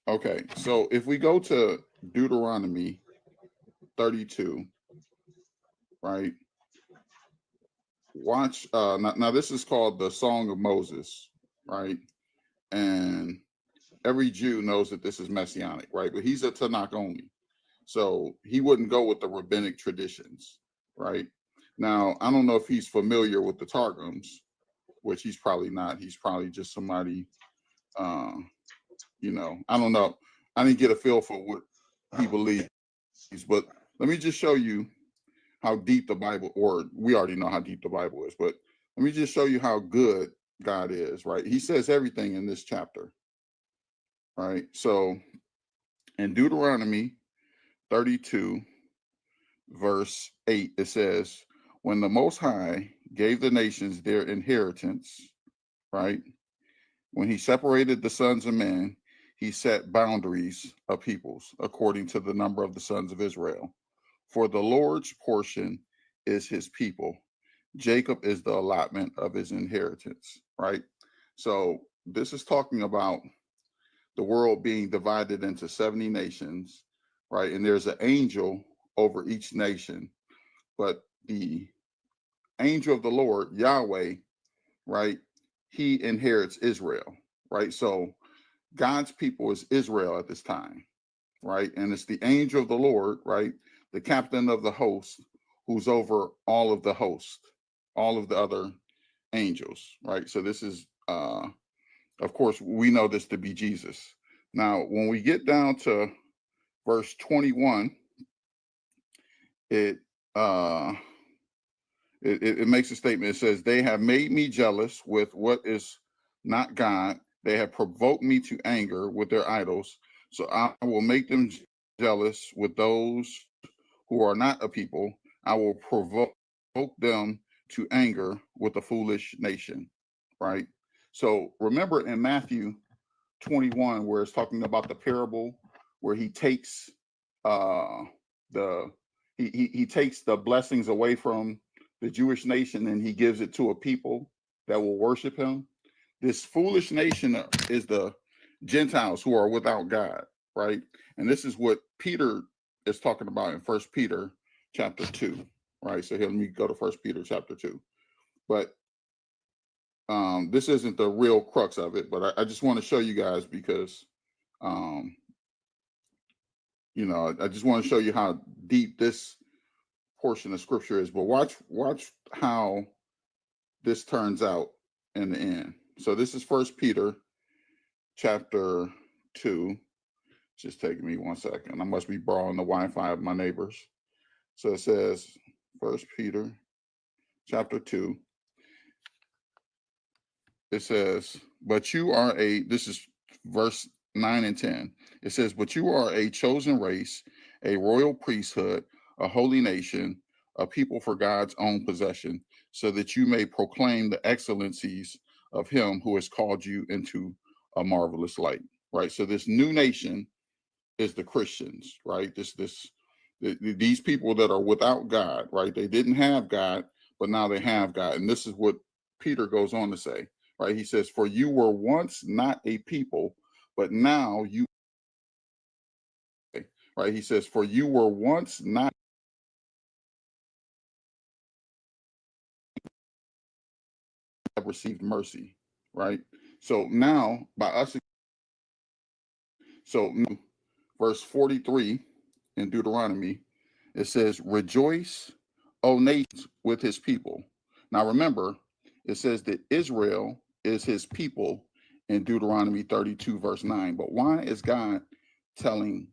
Okay, so if we go to Deuteronomy 32, right? Watch, now this is called the Song of Moses, right? And every Jew knows that this is messianic, right? But he's a Tanakh only. So he wouldn't go with the rabbinic traditions, right? Now, I don't know if he's familiar with the Targums, which he's probably not. He's probably just somebody, you know, I don't know. I didn't get a feel for what he believes, but let me just show you how deep the Bible, or we already know how deep the Bible is, but let me just show you how good God is, right? He says everything in this chapter, right? So in Deuteronomy 32, verse 8, it says, when the Most High gave the nations their inheritance, right? When he separated the sons of men, he set boundaries of peoples according to the number of the sons of Israel. For the Lord's portion is his people. Jacob is the allotment of his inheritance, right? So this is talking about the world being divided into 70 nations, right? And there's an angel over each nation, but the angel of the Lord, Yahweh, right, he inherits Israel, right? So God's people is Israel at this time, right? And it's the angel of the Lord, right? The captain of the host who's over all of the host, all of the other angels, right? So this is, of course, we know this to be Jesus. Now, when we get down to verse 21, it makes a statement. It says, they have made me jealous with what is not God. They have provoked me to anger with their idols. So I will make them jealous with those who are not a people. I will provoke them to anger with a foolish nation, right? So remember in Matthew 21, where it's talking about the parable where he takes he takes the blessings away from the Jewish nation and he gives it to a people that will worship him. This foolish nation is the Gentiles who are without God, right? And this is what Peter is talking about in 1 Peter chapter 2, right? So here, let me go to 1 Peter chapter 2. But this isn't the real crux of it, but I just want to show you guys because, you know, I just want to show you how deep this portion of scripture is. But watch how this turns out in the end. So this is 1 Peter chapter 2. It's just taking me 1 second. I must be borrowing the Wi-Fi of my neighbors. So it says 1 Peter chapter 2. It says, but you are this is verse 9 and 10. It says, but you are a chosen race, a royal priesthood, a holy nation, a people for God's own possession, so that you may proclaim the excellencies of him who has called you into a marvelous light, right? So this new nation is the Christians, right? These people that are without God, right? They didn't have God, but now they have God. And this is what Peter goes on to say, right? He says, for you were once not a people, but now you, right? He says, for you were once not have received mercy, right? So now by us, so verse 43 in Deuteronomy, it says, rejoice, O nations, with his people. Now remember, it says that Israel is his people in Deuteronomy 32, verse 9. But why is God telling?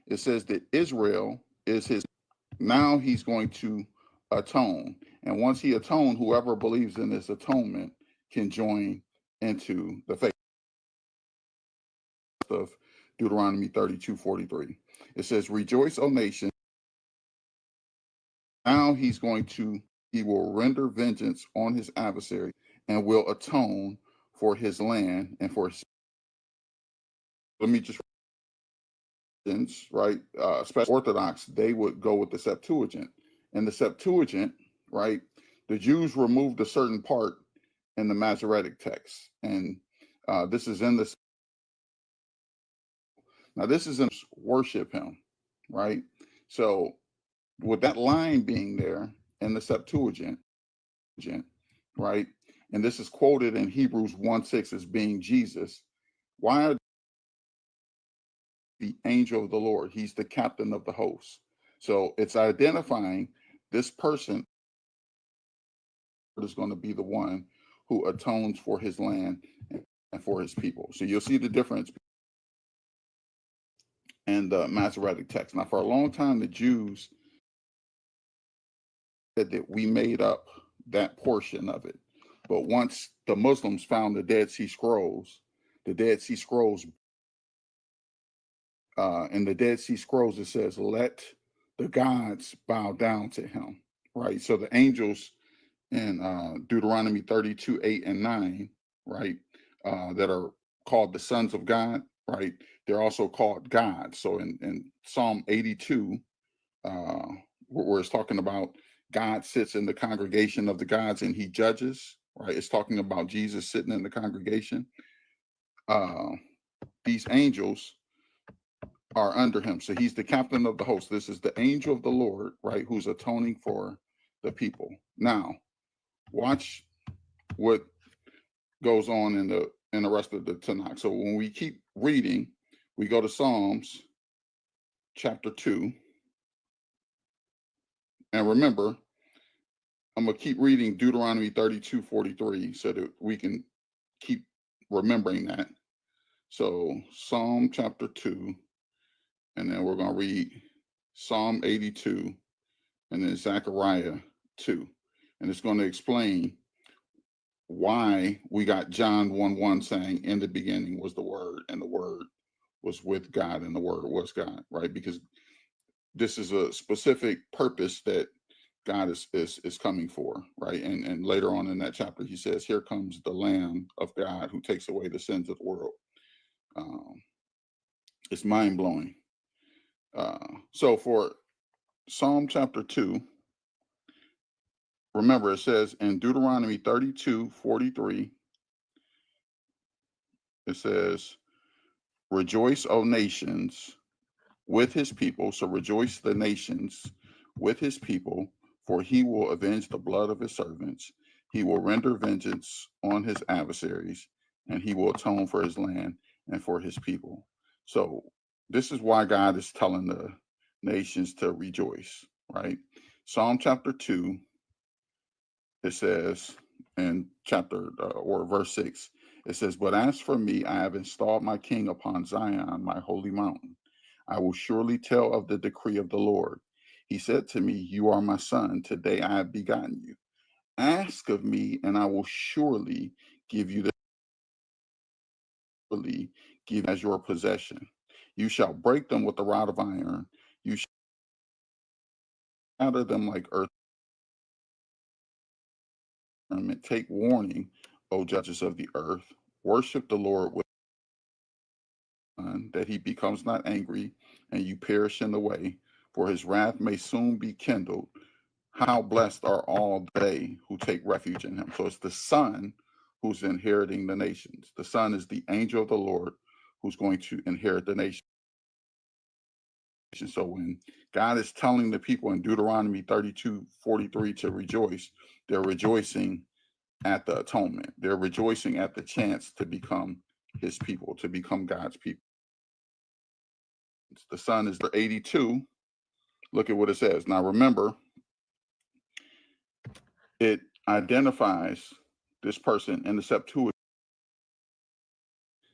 It says that Israel is his. Now he's going to atone. And once he atoned, whoever believes in this atonement can join into the faith of Deuteronomy 32, 43. It says, rejoice, O nation. Now he will render vengeance on his adversary and will atone for his land and for his. Let me just, right? Especially Orthodox, they would go with the Septuagint. And the Septuagint, right? The Jews removed a certain part in the Masoretic text. And this is in this. Now, this is in worship him, right? So, with that line being there in the Septuagint, right? And this is quoted in Hebrews 1:6 as being Jesus. Why are the angel of the Lord? He's the captain of the host. So it's identifying this person is going to be the one who atones for his land and for his people. So you'll see the difference in the Masoretic text. Now, for a long time, the Jews said that we made up that portion of it. But once the Muslims found the Dead Sea Scrolls, in the Dead Sea Scrolls, it says, let the gods bow down to him, right? So the angels in Deuteronomy 32, 8 and 9, right, that are called the sons of God, right? They're also called gods. So in Psalm 82, where it's talking about God sits in the congregation of the gods and he judges, right? It's talking about Jesus sitting in the congregation. These angels are under him. So he's the captain of the host. This is the angel of the Lord, right? Who's atoning for the people. Now, watch what goes on in the rest of the Tanakh. So when we keep reading, we go to Psalms chapter 2. And remember, I'm going to keep reading Deuteronomy 32:43 so that we can keep remembering that. So Psalm chapter 2, and then we're going to read Psalm 82, and then Zechariah 2. And it's going to explain why we got John 1:1 saying, in the beginning was the Word, and the Word was with God, and the Word was God, right? Because this is a specific purpose that God is coming for, right? And later on in that chapter, he says, here comes the Lamb of God who takes away the sins of the world. It's mind-blowing. So for Psalm chapter 2, remember, it says in Deuteronomy 32:43, it says, rejoice, O nations, with his people. So rejoice the nations with his people, for he will avenge the blood of his servants. He will render vengeance on his adversaries, and he will atone for his land and for his people. So this is why God is telling the nations to rejoice, right? Psalm chapter 2, it says in chapter or verse 6, it says, but as for me, I have installed my king upon Zion, my holy mountain. I will surely tell of the decree of the Lord. He said to me, you are my son. Today I have begotten you. Ask of me, and I will surely give you as your possession. You shall break them with the rod of iron. You shall scatter them like earth. Take warning, O judges of the earth. Worship the Lord with that he becomes not angry and you perish in the way, for his wrath may soon be kindled. How blessed are all they who take refuge in him. So it's the Son who's inheriting the nations. The Son is the angel of the Lord who's going to inherit the nation. So when God is telling the people in Deuteronomy 32:43 to rejoice, they're rejoicing at the atonement. They're rejoicing at the chance to become his people, to become God's people. The Son is the 82. Look at what it says. Now remember, it identifies this person in the Septuagint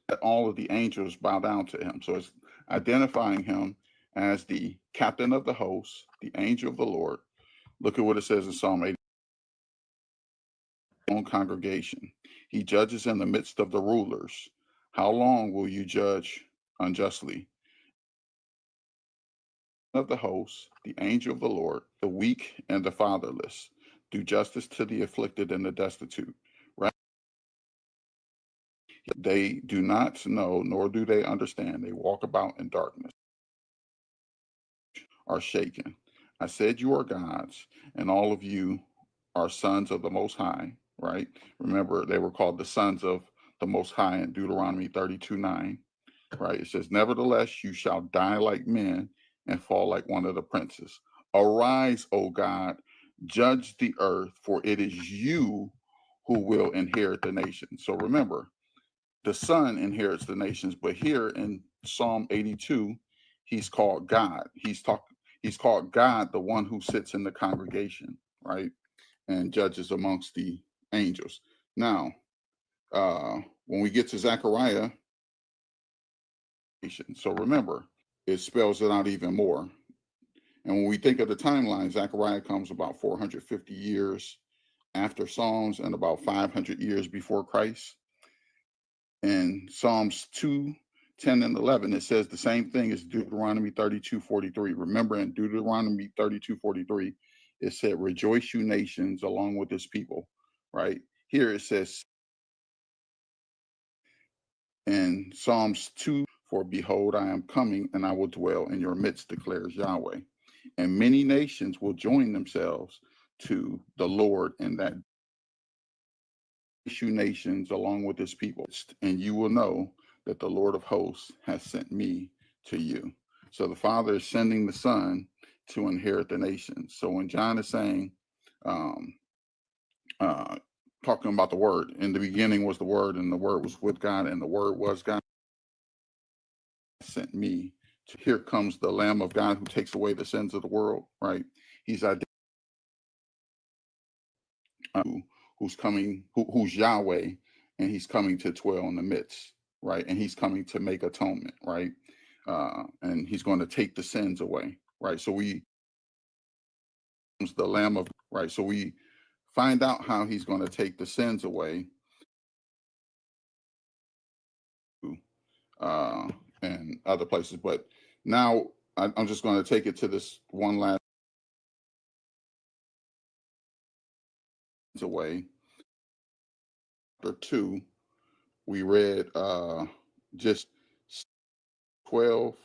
that all of the angels bow down to him. So it's identifying him as the captain of the host, the angel of the Lord. Look at what it says in Psalm 80. Own congregation. He judges in the midst of the rulers. How long will you judge unjustly? Of the host, the angel of the Lord, the weak and the fatherless, do justice to the afflicted and the destitute. Right? They do not know, nor do they understand. They walk about in darkness, are shaken. I said you are gods, and all of you are sons of the Most High, right? Remember, they were called the sons of the Most High in Deuteronomy 32:9, right? It says, nevertheless, you shall die like men and fall like one of the princes. Arise, O God, judge the earth, for it is you who will inherit the nation. So remember, the Son inherits the nations, but here in Psalm 82, he's called God. He's called God, the one who sits in the congregation, right? And judges amongst the angels. Now, when we get to Zechariah, so remember, it spells it out even more. And when we think of the timeline, Zechariah comes about 450 years after Psalms and about 500 years before Christ. In Psalms 2, 10, and 11, it says the same thing as Deuteronomy 32:43. Remember, in Deuteronomy 32:43, it said, rejoice you nations along with his people, right? Here it says in Psalms 2, for behold, I am coming and I will dwell in your midst, declares Yahweh. And many nations will join themselves to the Lord in that you nations along with his people, and you will know that the Lord of hosts has sent me to you. So the Father is sending the Son to inherit the nations. So when John is saying um, talking about the Word. In the beginning was the Word, and the Word was with God, and the Word was God. Sent me. Here comes the Lamb of God who takes away the sins of the world. Right? He's who's coming, who's Yahweh, and he's coming to dwell in the midst. Right? And he's coming to make atonement. Right? And he's going to take the sins away. Right? So the Lamb of right. So we find out how he's going to take the sins away. And other places, but now I'm just going to take it to this one last away. Chapter 2, we read just 12.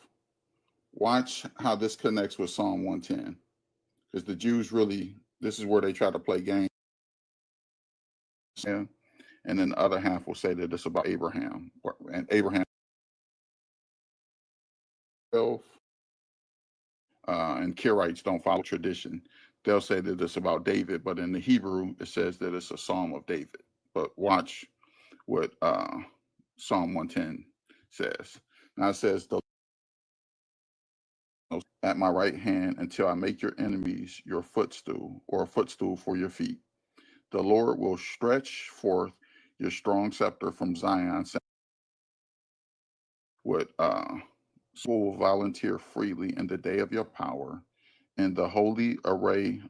Watch how this connects with Psalm 110, because the Jews really, this is where they try to play games. And then the other half will say that it's about Abraham, and Abraham 12. And Kirites don't follow tradition. They'll say that it's about David, but in the Hebrew, it says that it's a Psalm of David. But watch what Psalm 110 says. Now it says, at my right hand until I make your enemies your footstool, or a footstool for your feet. The Lord will stretch forth your strong scepter from Zion. Would will volunteer freely in the day of your power, in the holy array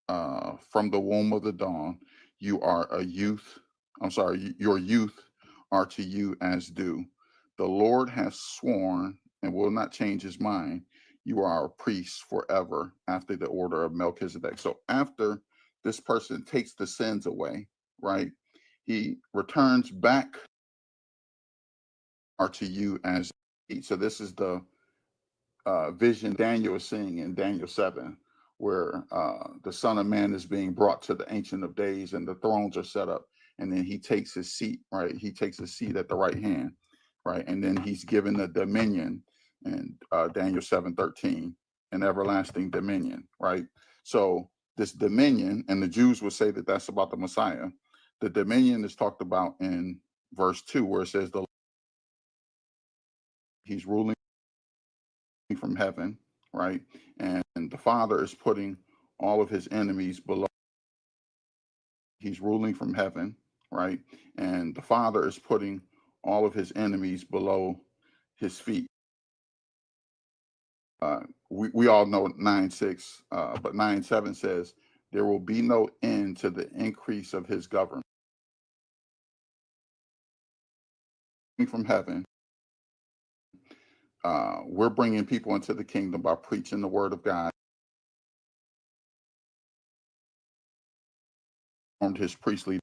from the womb of the dawn. You are a youth. I'm sorry, your youth are to you as dew. The Lord has sworn and will not change his mind. You are a priest forever after the order of Melchizedek. So after this person takes the sins away, right, he returns back are to you as so this is the vision Daniel is seeing in Daniel 7, where the Son of Man is being brought to the Ancient of Days and the thrones are set up. And then he takes his seat, right? He takes his seat at the right hand, right? And then he's given the dominion in Daniel 7:13, an everlasting dominion, right? So this dominion, and the Jews would say that that's about the Messiah. The dominion is talked about in verse 2, where it says he's ruling from heaven, right? And the Father is putting all of his enemies below. He's ruling from heaven, right? And the Father is putting all of his enemies below his feet. We all know 9:6, but 9:7 says, there will be no end to the increase of his government. From heaven, we're bringing people into the kingdom by preaching the word of God. His priestly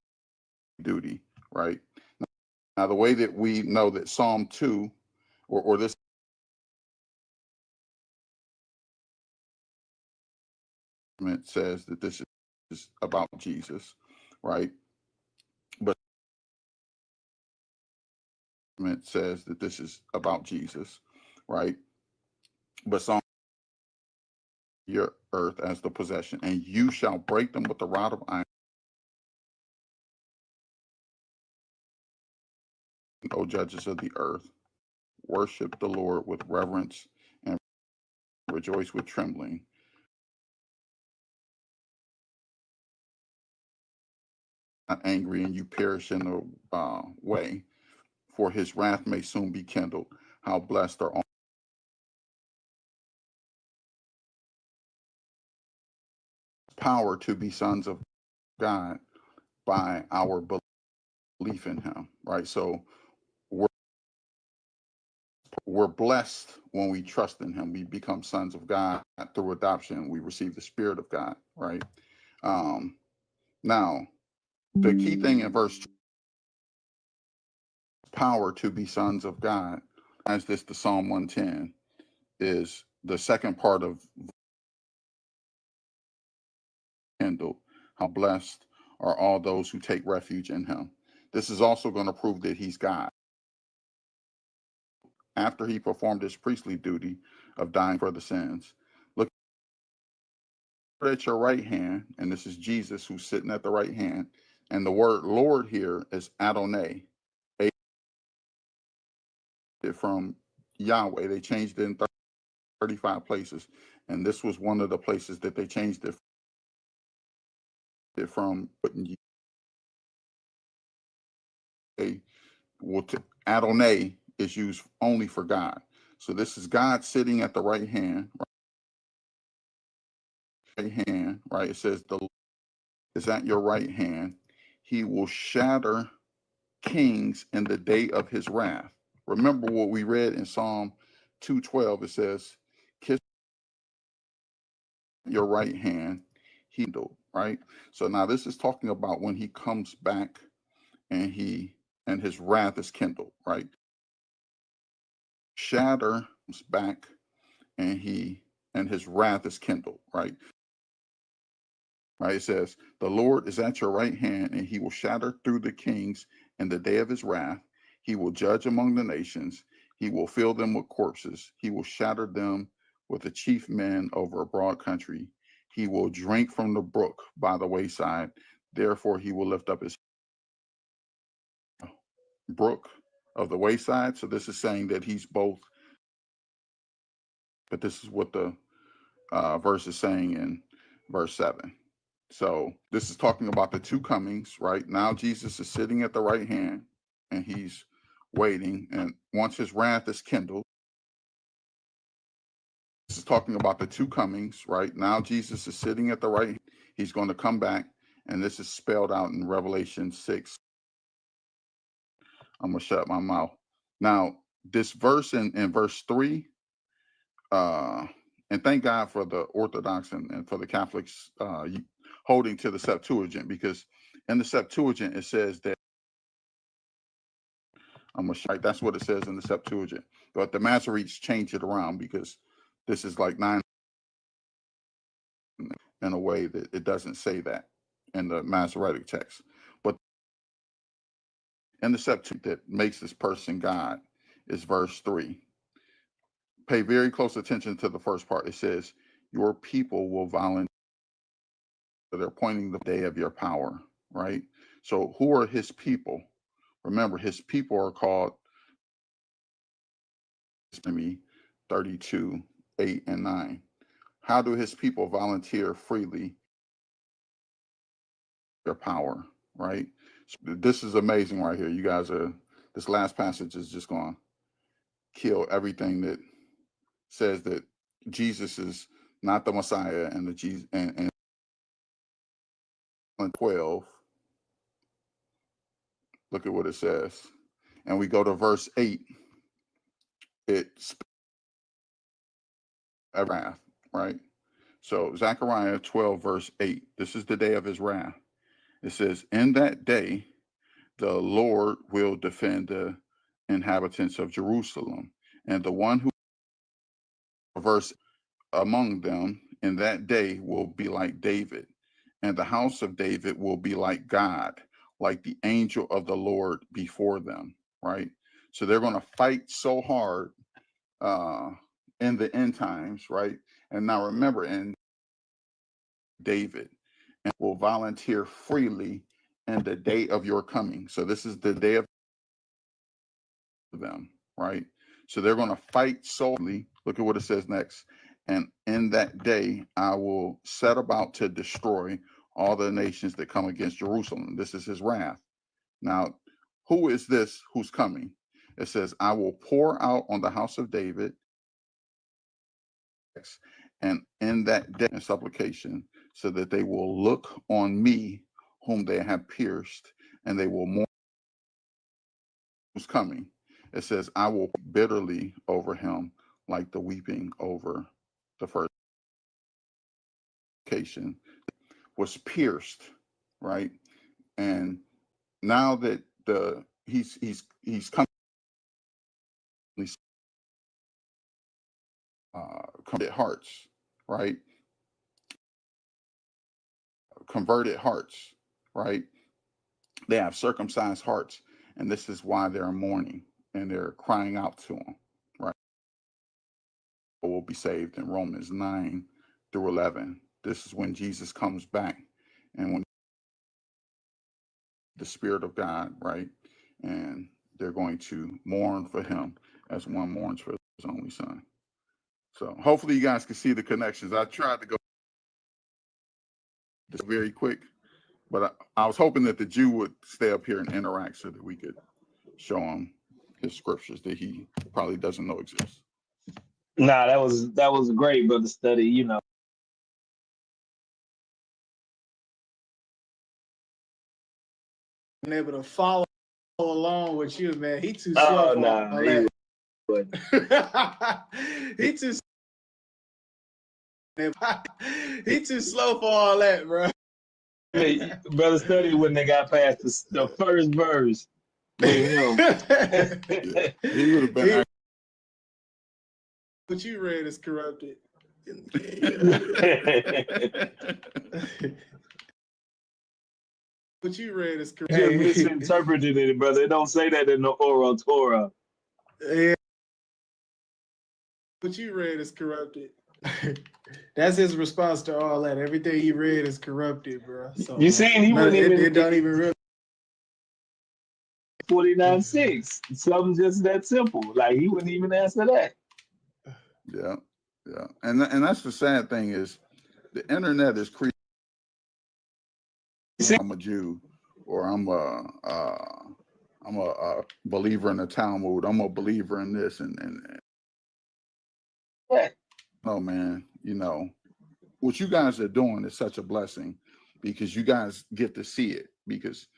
duty, right? Now, the way that we know that Psalm 2 or this says that this is about Jesus, right? But it says that this is about Jesus, right? But Psalm your earth as the possession, and you shall break them with the rod of iron. O judges of the earth, worship the Lord with reverence and rejoice with trembling. Not angry and you perish in the way, for his wrath may soon be kindled. How blessed are all power to be sons of God by our belief in him, right? So we're blessed when we trust in him. We become sons of God through adoption. We receive the Spirit of God, right? Now, the key thing in verse 2, power to be sons of God, as this the Psalm 110, is the second part of Kindle. How blessed are all those who take refuge in him. This is also going to prove that he's God. After he performed his priestly duty of dying for the sins, look at your right hand, and this is Jesus who's sitting at the right hand, and the word Lord here is Adonai, from Yahweh. They changed it in 35 places, and this was one of the places that they changed it from. Adonai is used only for God. So this is God sitting at the right hand, right? It says the Lord is at your right hand. He will shatter kings in the day of his wrath. Remember what we read in Psalm 2:12. It says, kiss your right hand, right? So now this is talking about when he comes back and his wrath is kindled, right? Shatter comes back and his wrath is kindled, right? Right, it says, the Lord is at your right hand, and he will shatter through the kings in the day of his wrath. He will judge among the nations. He will fill them with corpses. He will shatter them with the chief men over a broad country. He will drink from the brook by the wayside. Therefore, he will lift up his brook of the wayside. So this is saying that he's both, but this is what the verse is saying in verse 7. So this is talking about the two comings, right? Now Jesus is sitting at the right hand and he's waiting. And once his wrath is kindled, this is talking about the two comings, right? Now Jesus is sitting at the right hand. He's going to come back. And this is spelled out in Revelation 6. I'm going to shut my mouth. Now, this verse in verse 3, and thank God for the Orthodox and for the Catholics holding to the Septuagint, because in the Septuagint it says that that's what it says in the Septuagint. But the Masoretes change it around because this is like 9 in a way that it doesn't say that in the Masoretic text. But in the Septuagint that makes this person God is verse 3. Pay very close attention to the first part. It says, your people will volunteer. They're pointing the day of your power, right? So who are his people? Remember, his people are called 32, 8, and 9. How do his people volunteer freely their power, right? So this is amazing right here. You guys this last passage is just going to kill everything that says that Jesus is not the Messiah and the Jesus and 12. Look at what it says. And we go to verse 8. It's wrath, right? So Zechariah 12, verse 8. This is the day of his wrath. It says, in that day, the Lord will defend the inhabitants of Jerusalem. And the one who, verse, among them in that day will be like David. And the house of David will be like God, like the angel of the Lord before them, right? So they're going to fight so hard in the end times, right? And now remember, in David, and will volunteer freely in the day of your coming. So this is the day of them, right? So they're going to fight solely. Look at what it says next. And in that day, I will set about to destroy all the nations that come against Jerusalem. This is his wrath. Now, who is this who's coming? It says, I will pour out on the house of David, and in that day in supplication, so that they will look on me whom they have pierced, and they will mourn who's coming. It says, I will weep bitterly over him like the weeping over the first occasion. Was pierced, right? And now that he's coming, converted hearts, right? Converted hearts, right? They have circumcised hearts, and this is why they're mourning and they're crying out to him, right? Will be saved in Romans 9 through 11. this is when Jesus comes back, and when the Spirit of God, right? And they're going to mourn for him as one mourns for his only son. So hopefully you guys can see the connections. I tried to go this very quick, but I was hoping that the Jew would stay up here and interact so that we could show him his scriptures that he probably doesn't know exist. Nah, that was a great brother study, you know. Been able to follow along with you, man. He too slow for all that. He too he too slow for all that, bro. Hey, brother study when they got past the first verse with him. He would have been. What you read is corrupted. What you read is corrupted. You just misinterpreted it, brother. It don't say that in the oral Torah. Yeah. What you read is corrupted. That's his response to all that. Everything he read is corrupted, bro. So You seen he wouldn't even. It don't even really. 49:6. Something just that simple. Like he wouldn't even answer that. Yeah, yeah, and that's the sad thing is, the internet is creating. I'm a Jew, or I'm a believer in the Talmud. I'm a believer in this and no, man. You know what you guys are doing is such a blessing because you guys get to see it. Because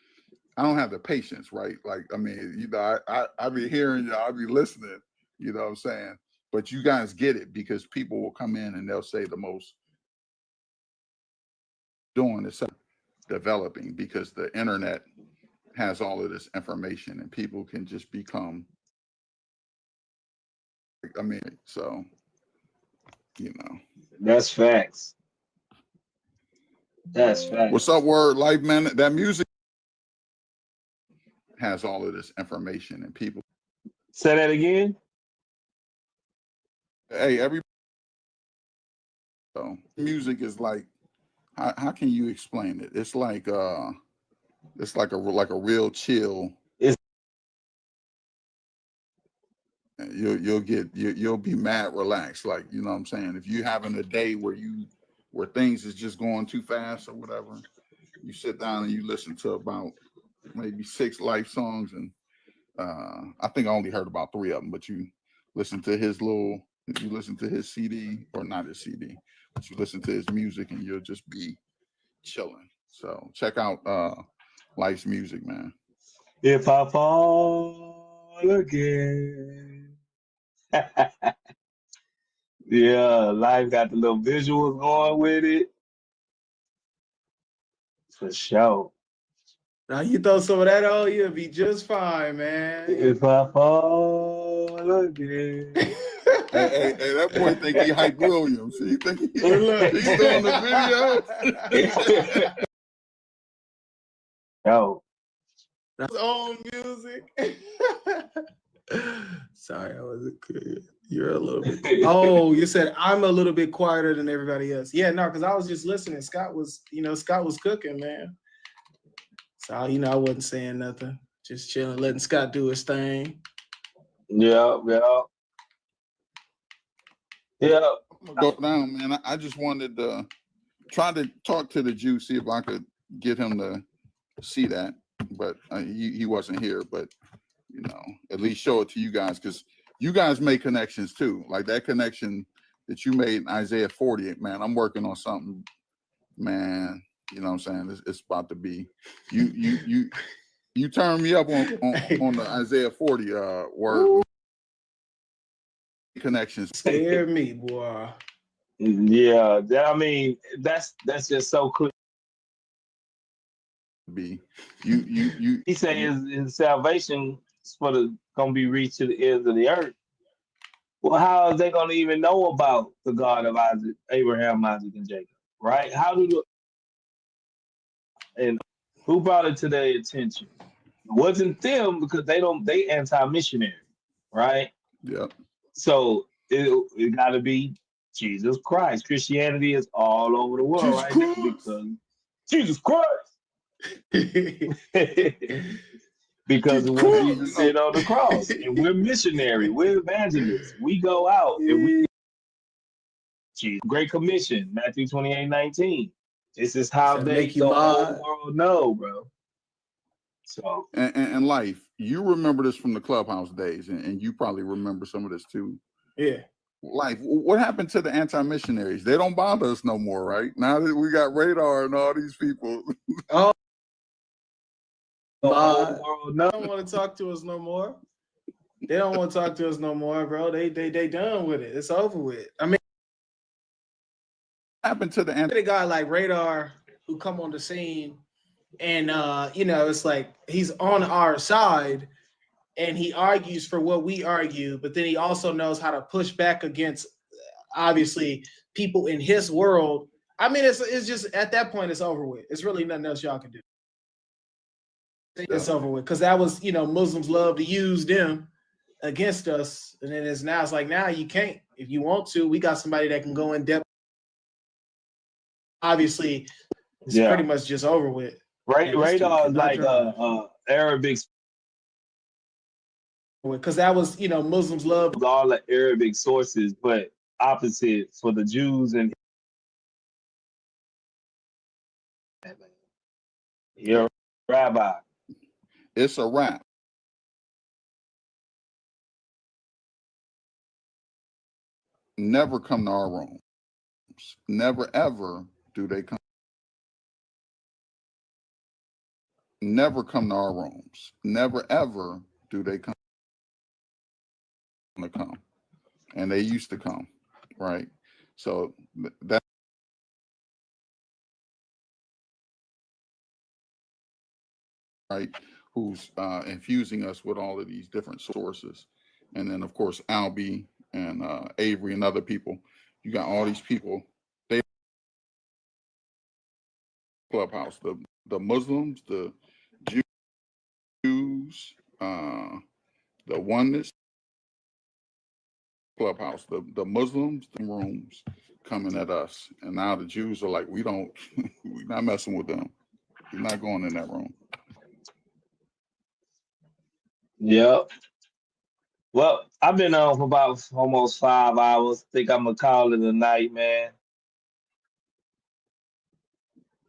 I don't have the patience, right? Like, I mean, you know, I be hearing you, I be listening. You know what I'm saying? But you guys get it because people will come in and they'll say the most doing is developing because the internet has all of this information and people can just become, I mean, so, you know. That's facts. That's facts. What's up, Word Life, man? That music has all of this information and people. Say that again. Hey, so music is like, how can you explain it? It's like a real chill. You'll be mad relaxed, like, you know what I'm saying? If you're having a day where things is just going too fast or whatever, you sit down and you listen to about maybe 6 life songs, and I think I only heard about 3 of them, but you listen to his CD, or not his CD, but you listen to his music and you'll just be chilling. So check out Life's music, man. If I fall again. Yeah, Life got the little visuals going with it. For sure. Now you throw some of that on, you'll be just fine, man. If I fall again. Hey, that boy think he Hype Williams. He think he's doing the video. Yo. That's own music. Sorry, I wasn't clear. You're a little bit. Oh, you said I'm a little bit quieter than everybody else. Yeah, no, because I was just listening. Scott was cooking, man. So, I wasn't saying nothing. Just chilling, letting Scott do his thing. Yeah. Go down, man. I just wanted to try to talk to the Jew, see if I could get him to see that, but he wasn't here. But at least show it to you guys, because you guys make connections too. Like that connection that you made in Isaiah 40, man. I'm working on something, man. You know what I'm saying? It's about to be. You turn me up on the Isaiah 40 word. Ooh. Connections. Scare me, boy. Yeah, I mean that's just so clear. Be he said his salvation is gonna be reached to the ends of the earth. Well, how is they gonna even know about the God of Abraham, Isaac, and Jacob? Right? And who brought it to their attention? It wasn't them, because they anti-missionary, right? Yep. So it gotta be Jesus Christ. Christianity is all over the world right now because Jesus Christ. Because of what Jesus did on the cross. And we're missionary, we're evangelists. We go out and we Jesus. Great Commission, Matthew 28:19. This is how So they make you the whole mod. world know, bro. So And life, you remember this from the clubhouse days, and you probably remember some of this too. Yeah. Life, what happened to the anti-missionaries? They don't bother us no more, right? Now that we got radar and all these people. Oh, the whole mod. world They know. don't want to talk to us no more. They don't want to talk to us no more, bro. They done with it. It's over with. I mean, What happened to a guy like Radar who come on the scene, and you know, it's like he's on our side, and he argues for what we argue, but then he also knows how to push back against, obviously, people in his world. I mean, it's just at that point, it's over with. It's really nothing else y'all can do. It's over with because that was, you know, Muslims love to use them against us, and then it's like now you can't. If you want to, we got somebody that can go in depth. Obviously, it's pretty much just over with. Radar is like Arabic, because that was, you know, Muslims love all the Arabic sources, but opposite for the Jews and you're a rabbi. It's a wrap. Never come to our rooms. Never ever do they come. Never come to our rooms. Never ever do they come. To come, and they used to come, right? So that. Right, who's infusing us with all of these different sources, and then of course Albie and Avery and other people. You got all these people. They clubhouse, the Muslims, the Jews, the oneness clubhouse, the Muslims, the rooms coming at us, and now the Jews are like, we're not messing with them. We're not going in that room. Yep. Well, I've been on for about almost 5 hours. Think I'm gonna call it a night, man.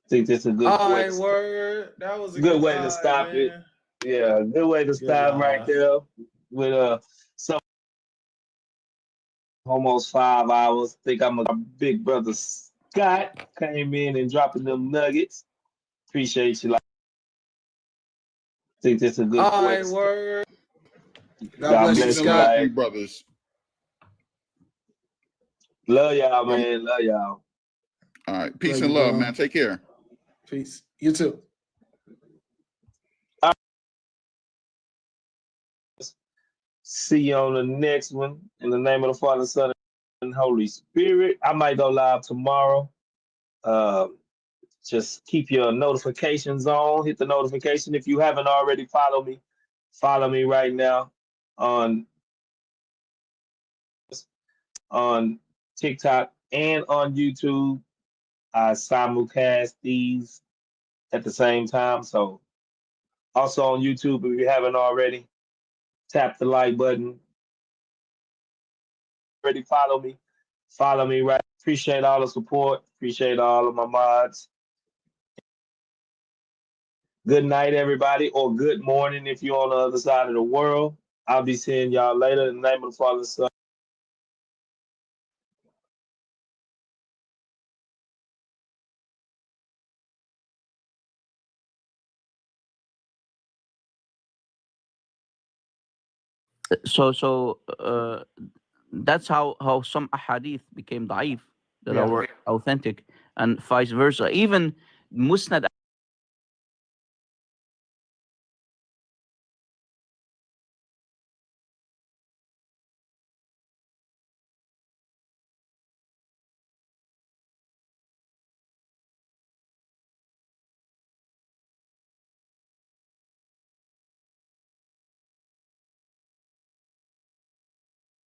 Think this is a good way. word. That was a Good way to stop it. Yeah, good way to stop right there with some almost 5 hours. Think I'm a big brother Scott came in and dropping them nuggets. Appreciate you. Think this is a good way. Word. God bless you, guys. Brothers. Love y'all, man. Love y'all. All right. Peace and love, man. Take care. Peace. You too. See you on the next one. In the name of the Father, Son, and Holy Spirit. I might go live tomorrow. Just keep your notifications on. Hit the notification. If you haven't already followed me, follow me right now on TikTok and on YouTube. I simulcast these at the same time. So also on YouTube, if you haven't already, tap the like button. Already follow me right. Appreciate all the support. Appreciate all of my mods. Good night, everybody, or good morning if you're on the other side of the world. I'll be seeing y'all later. In the name of the Father, Son. So that's how some ahadith became da'if that Yeah. are authentic, and vice versa. Even Musnad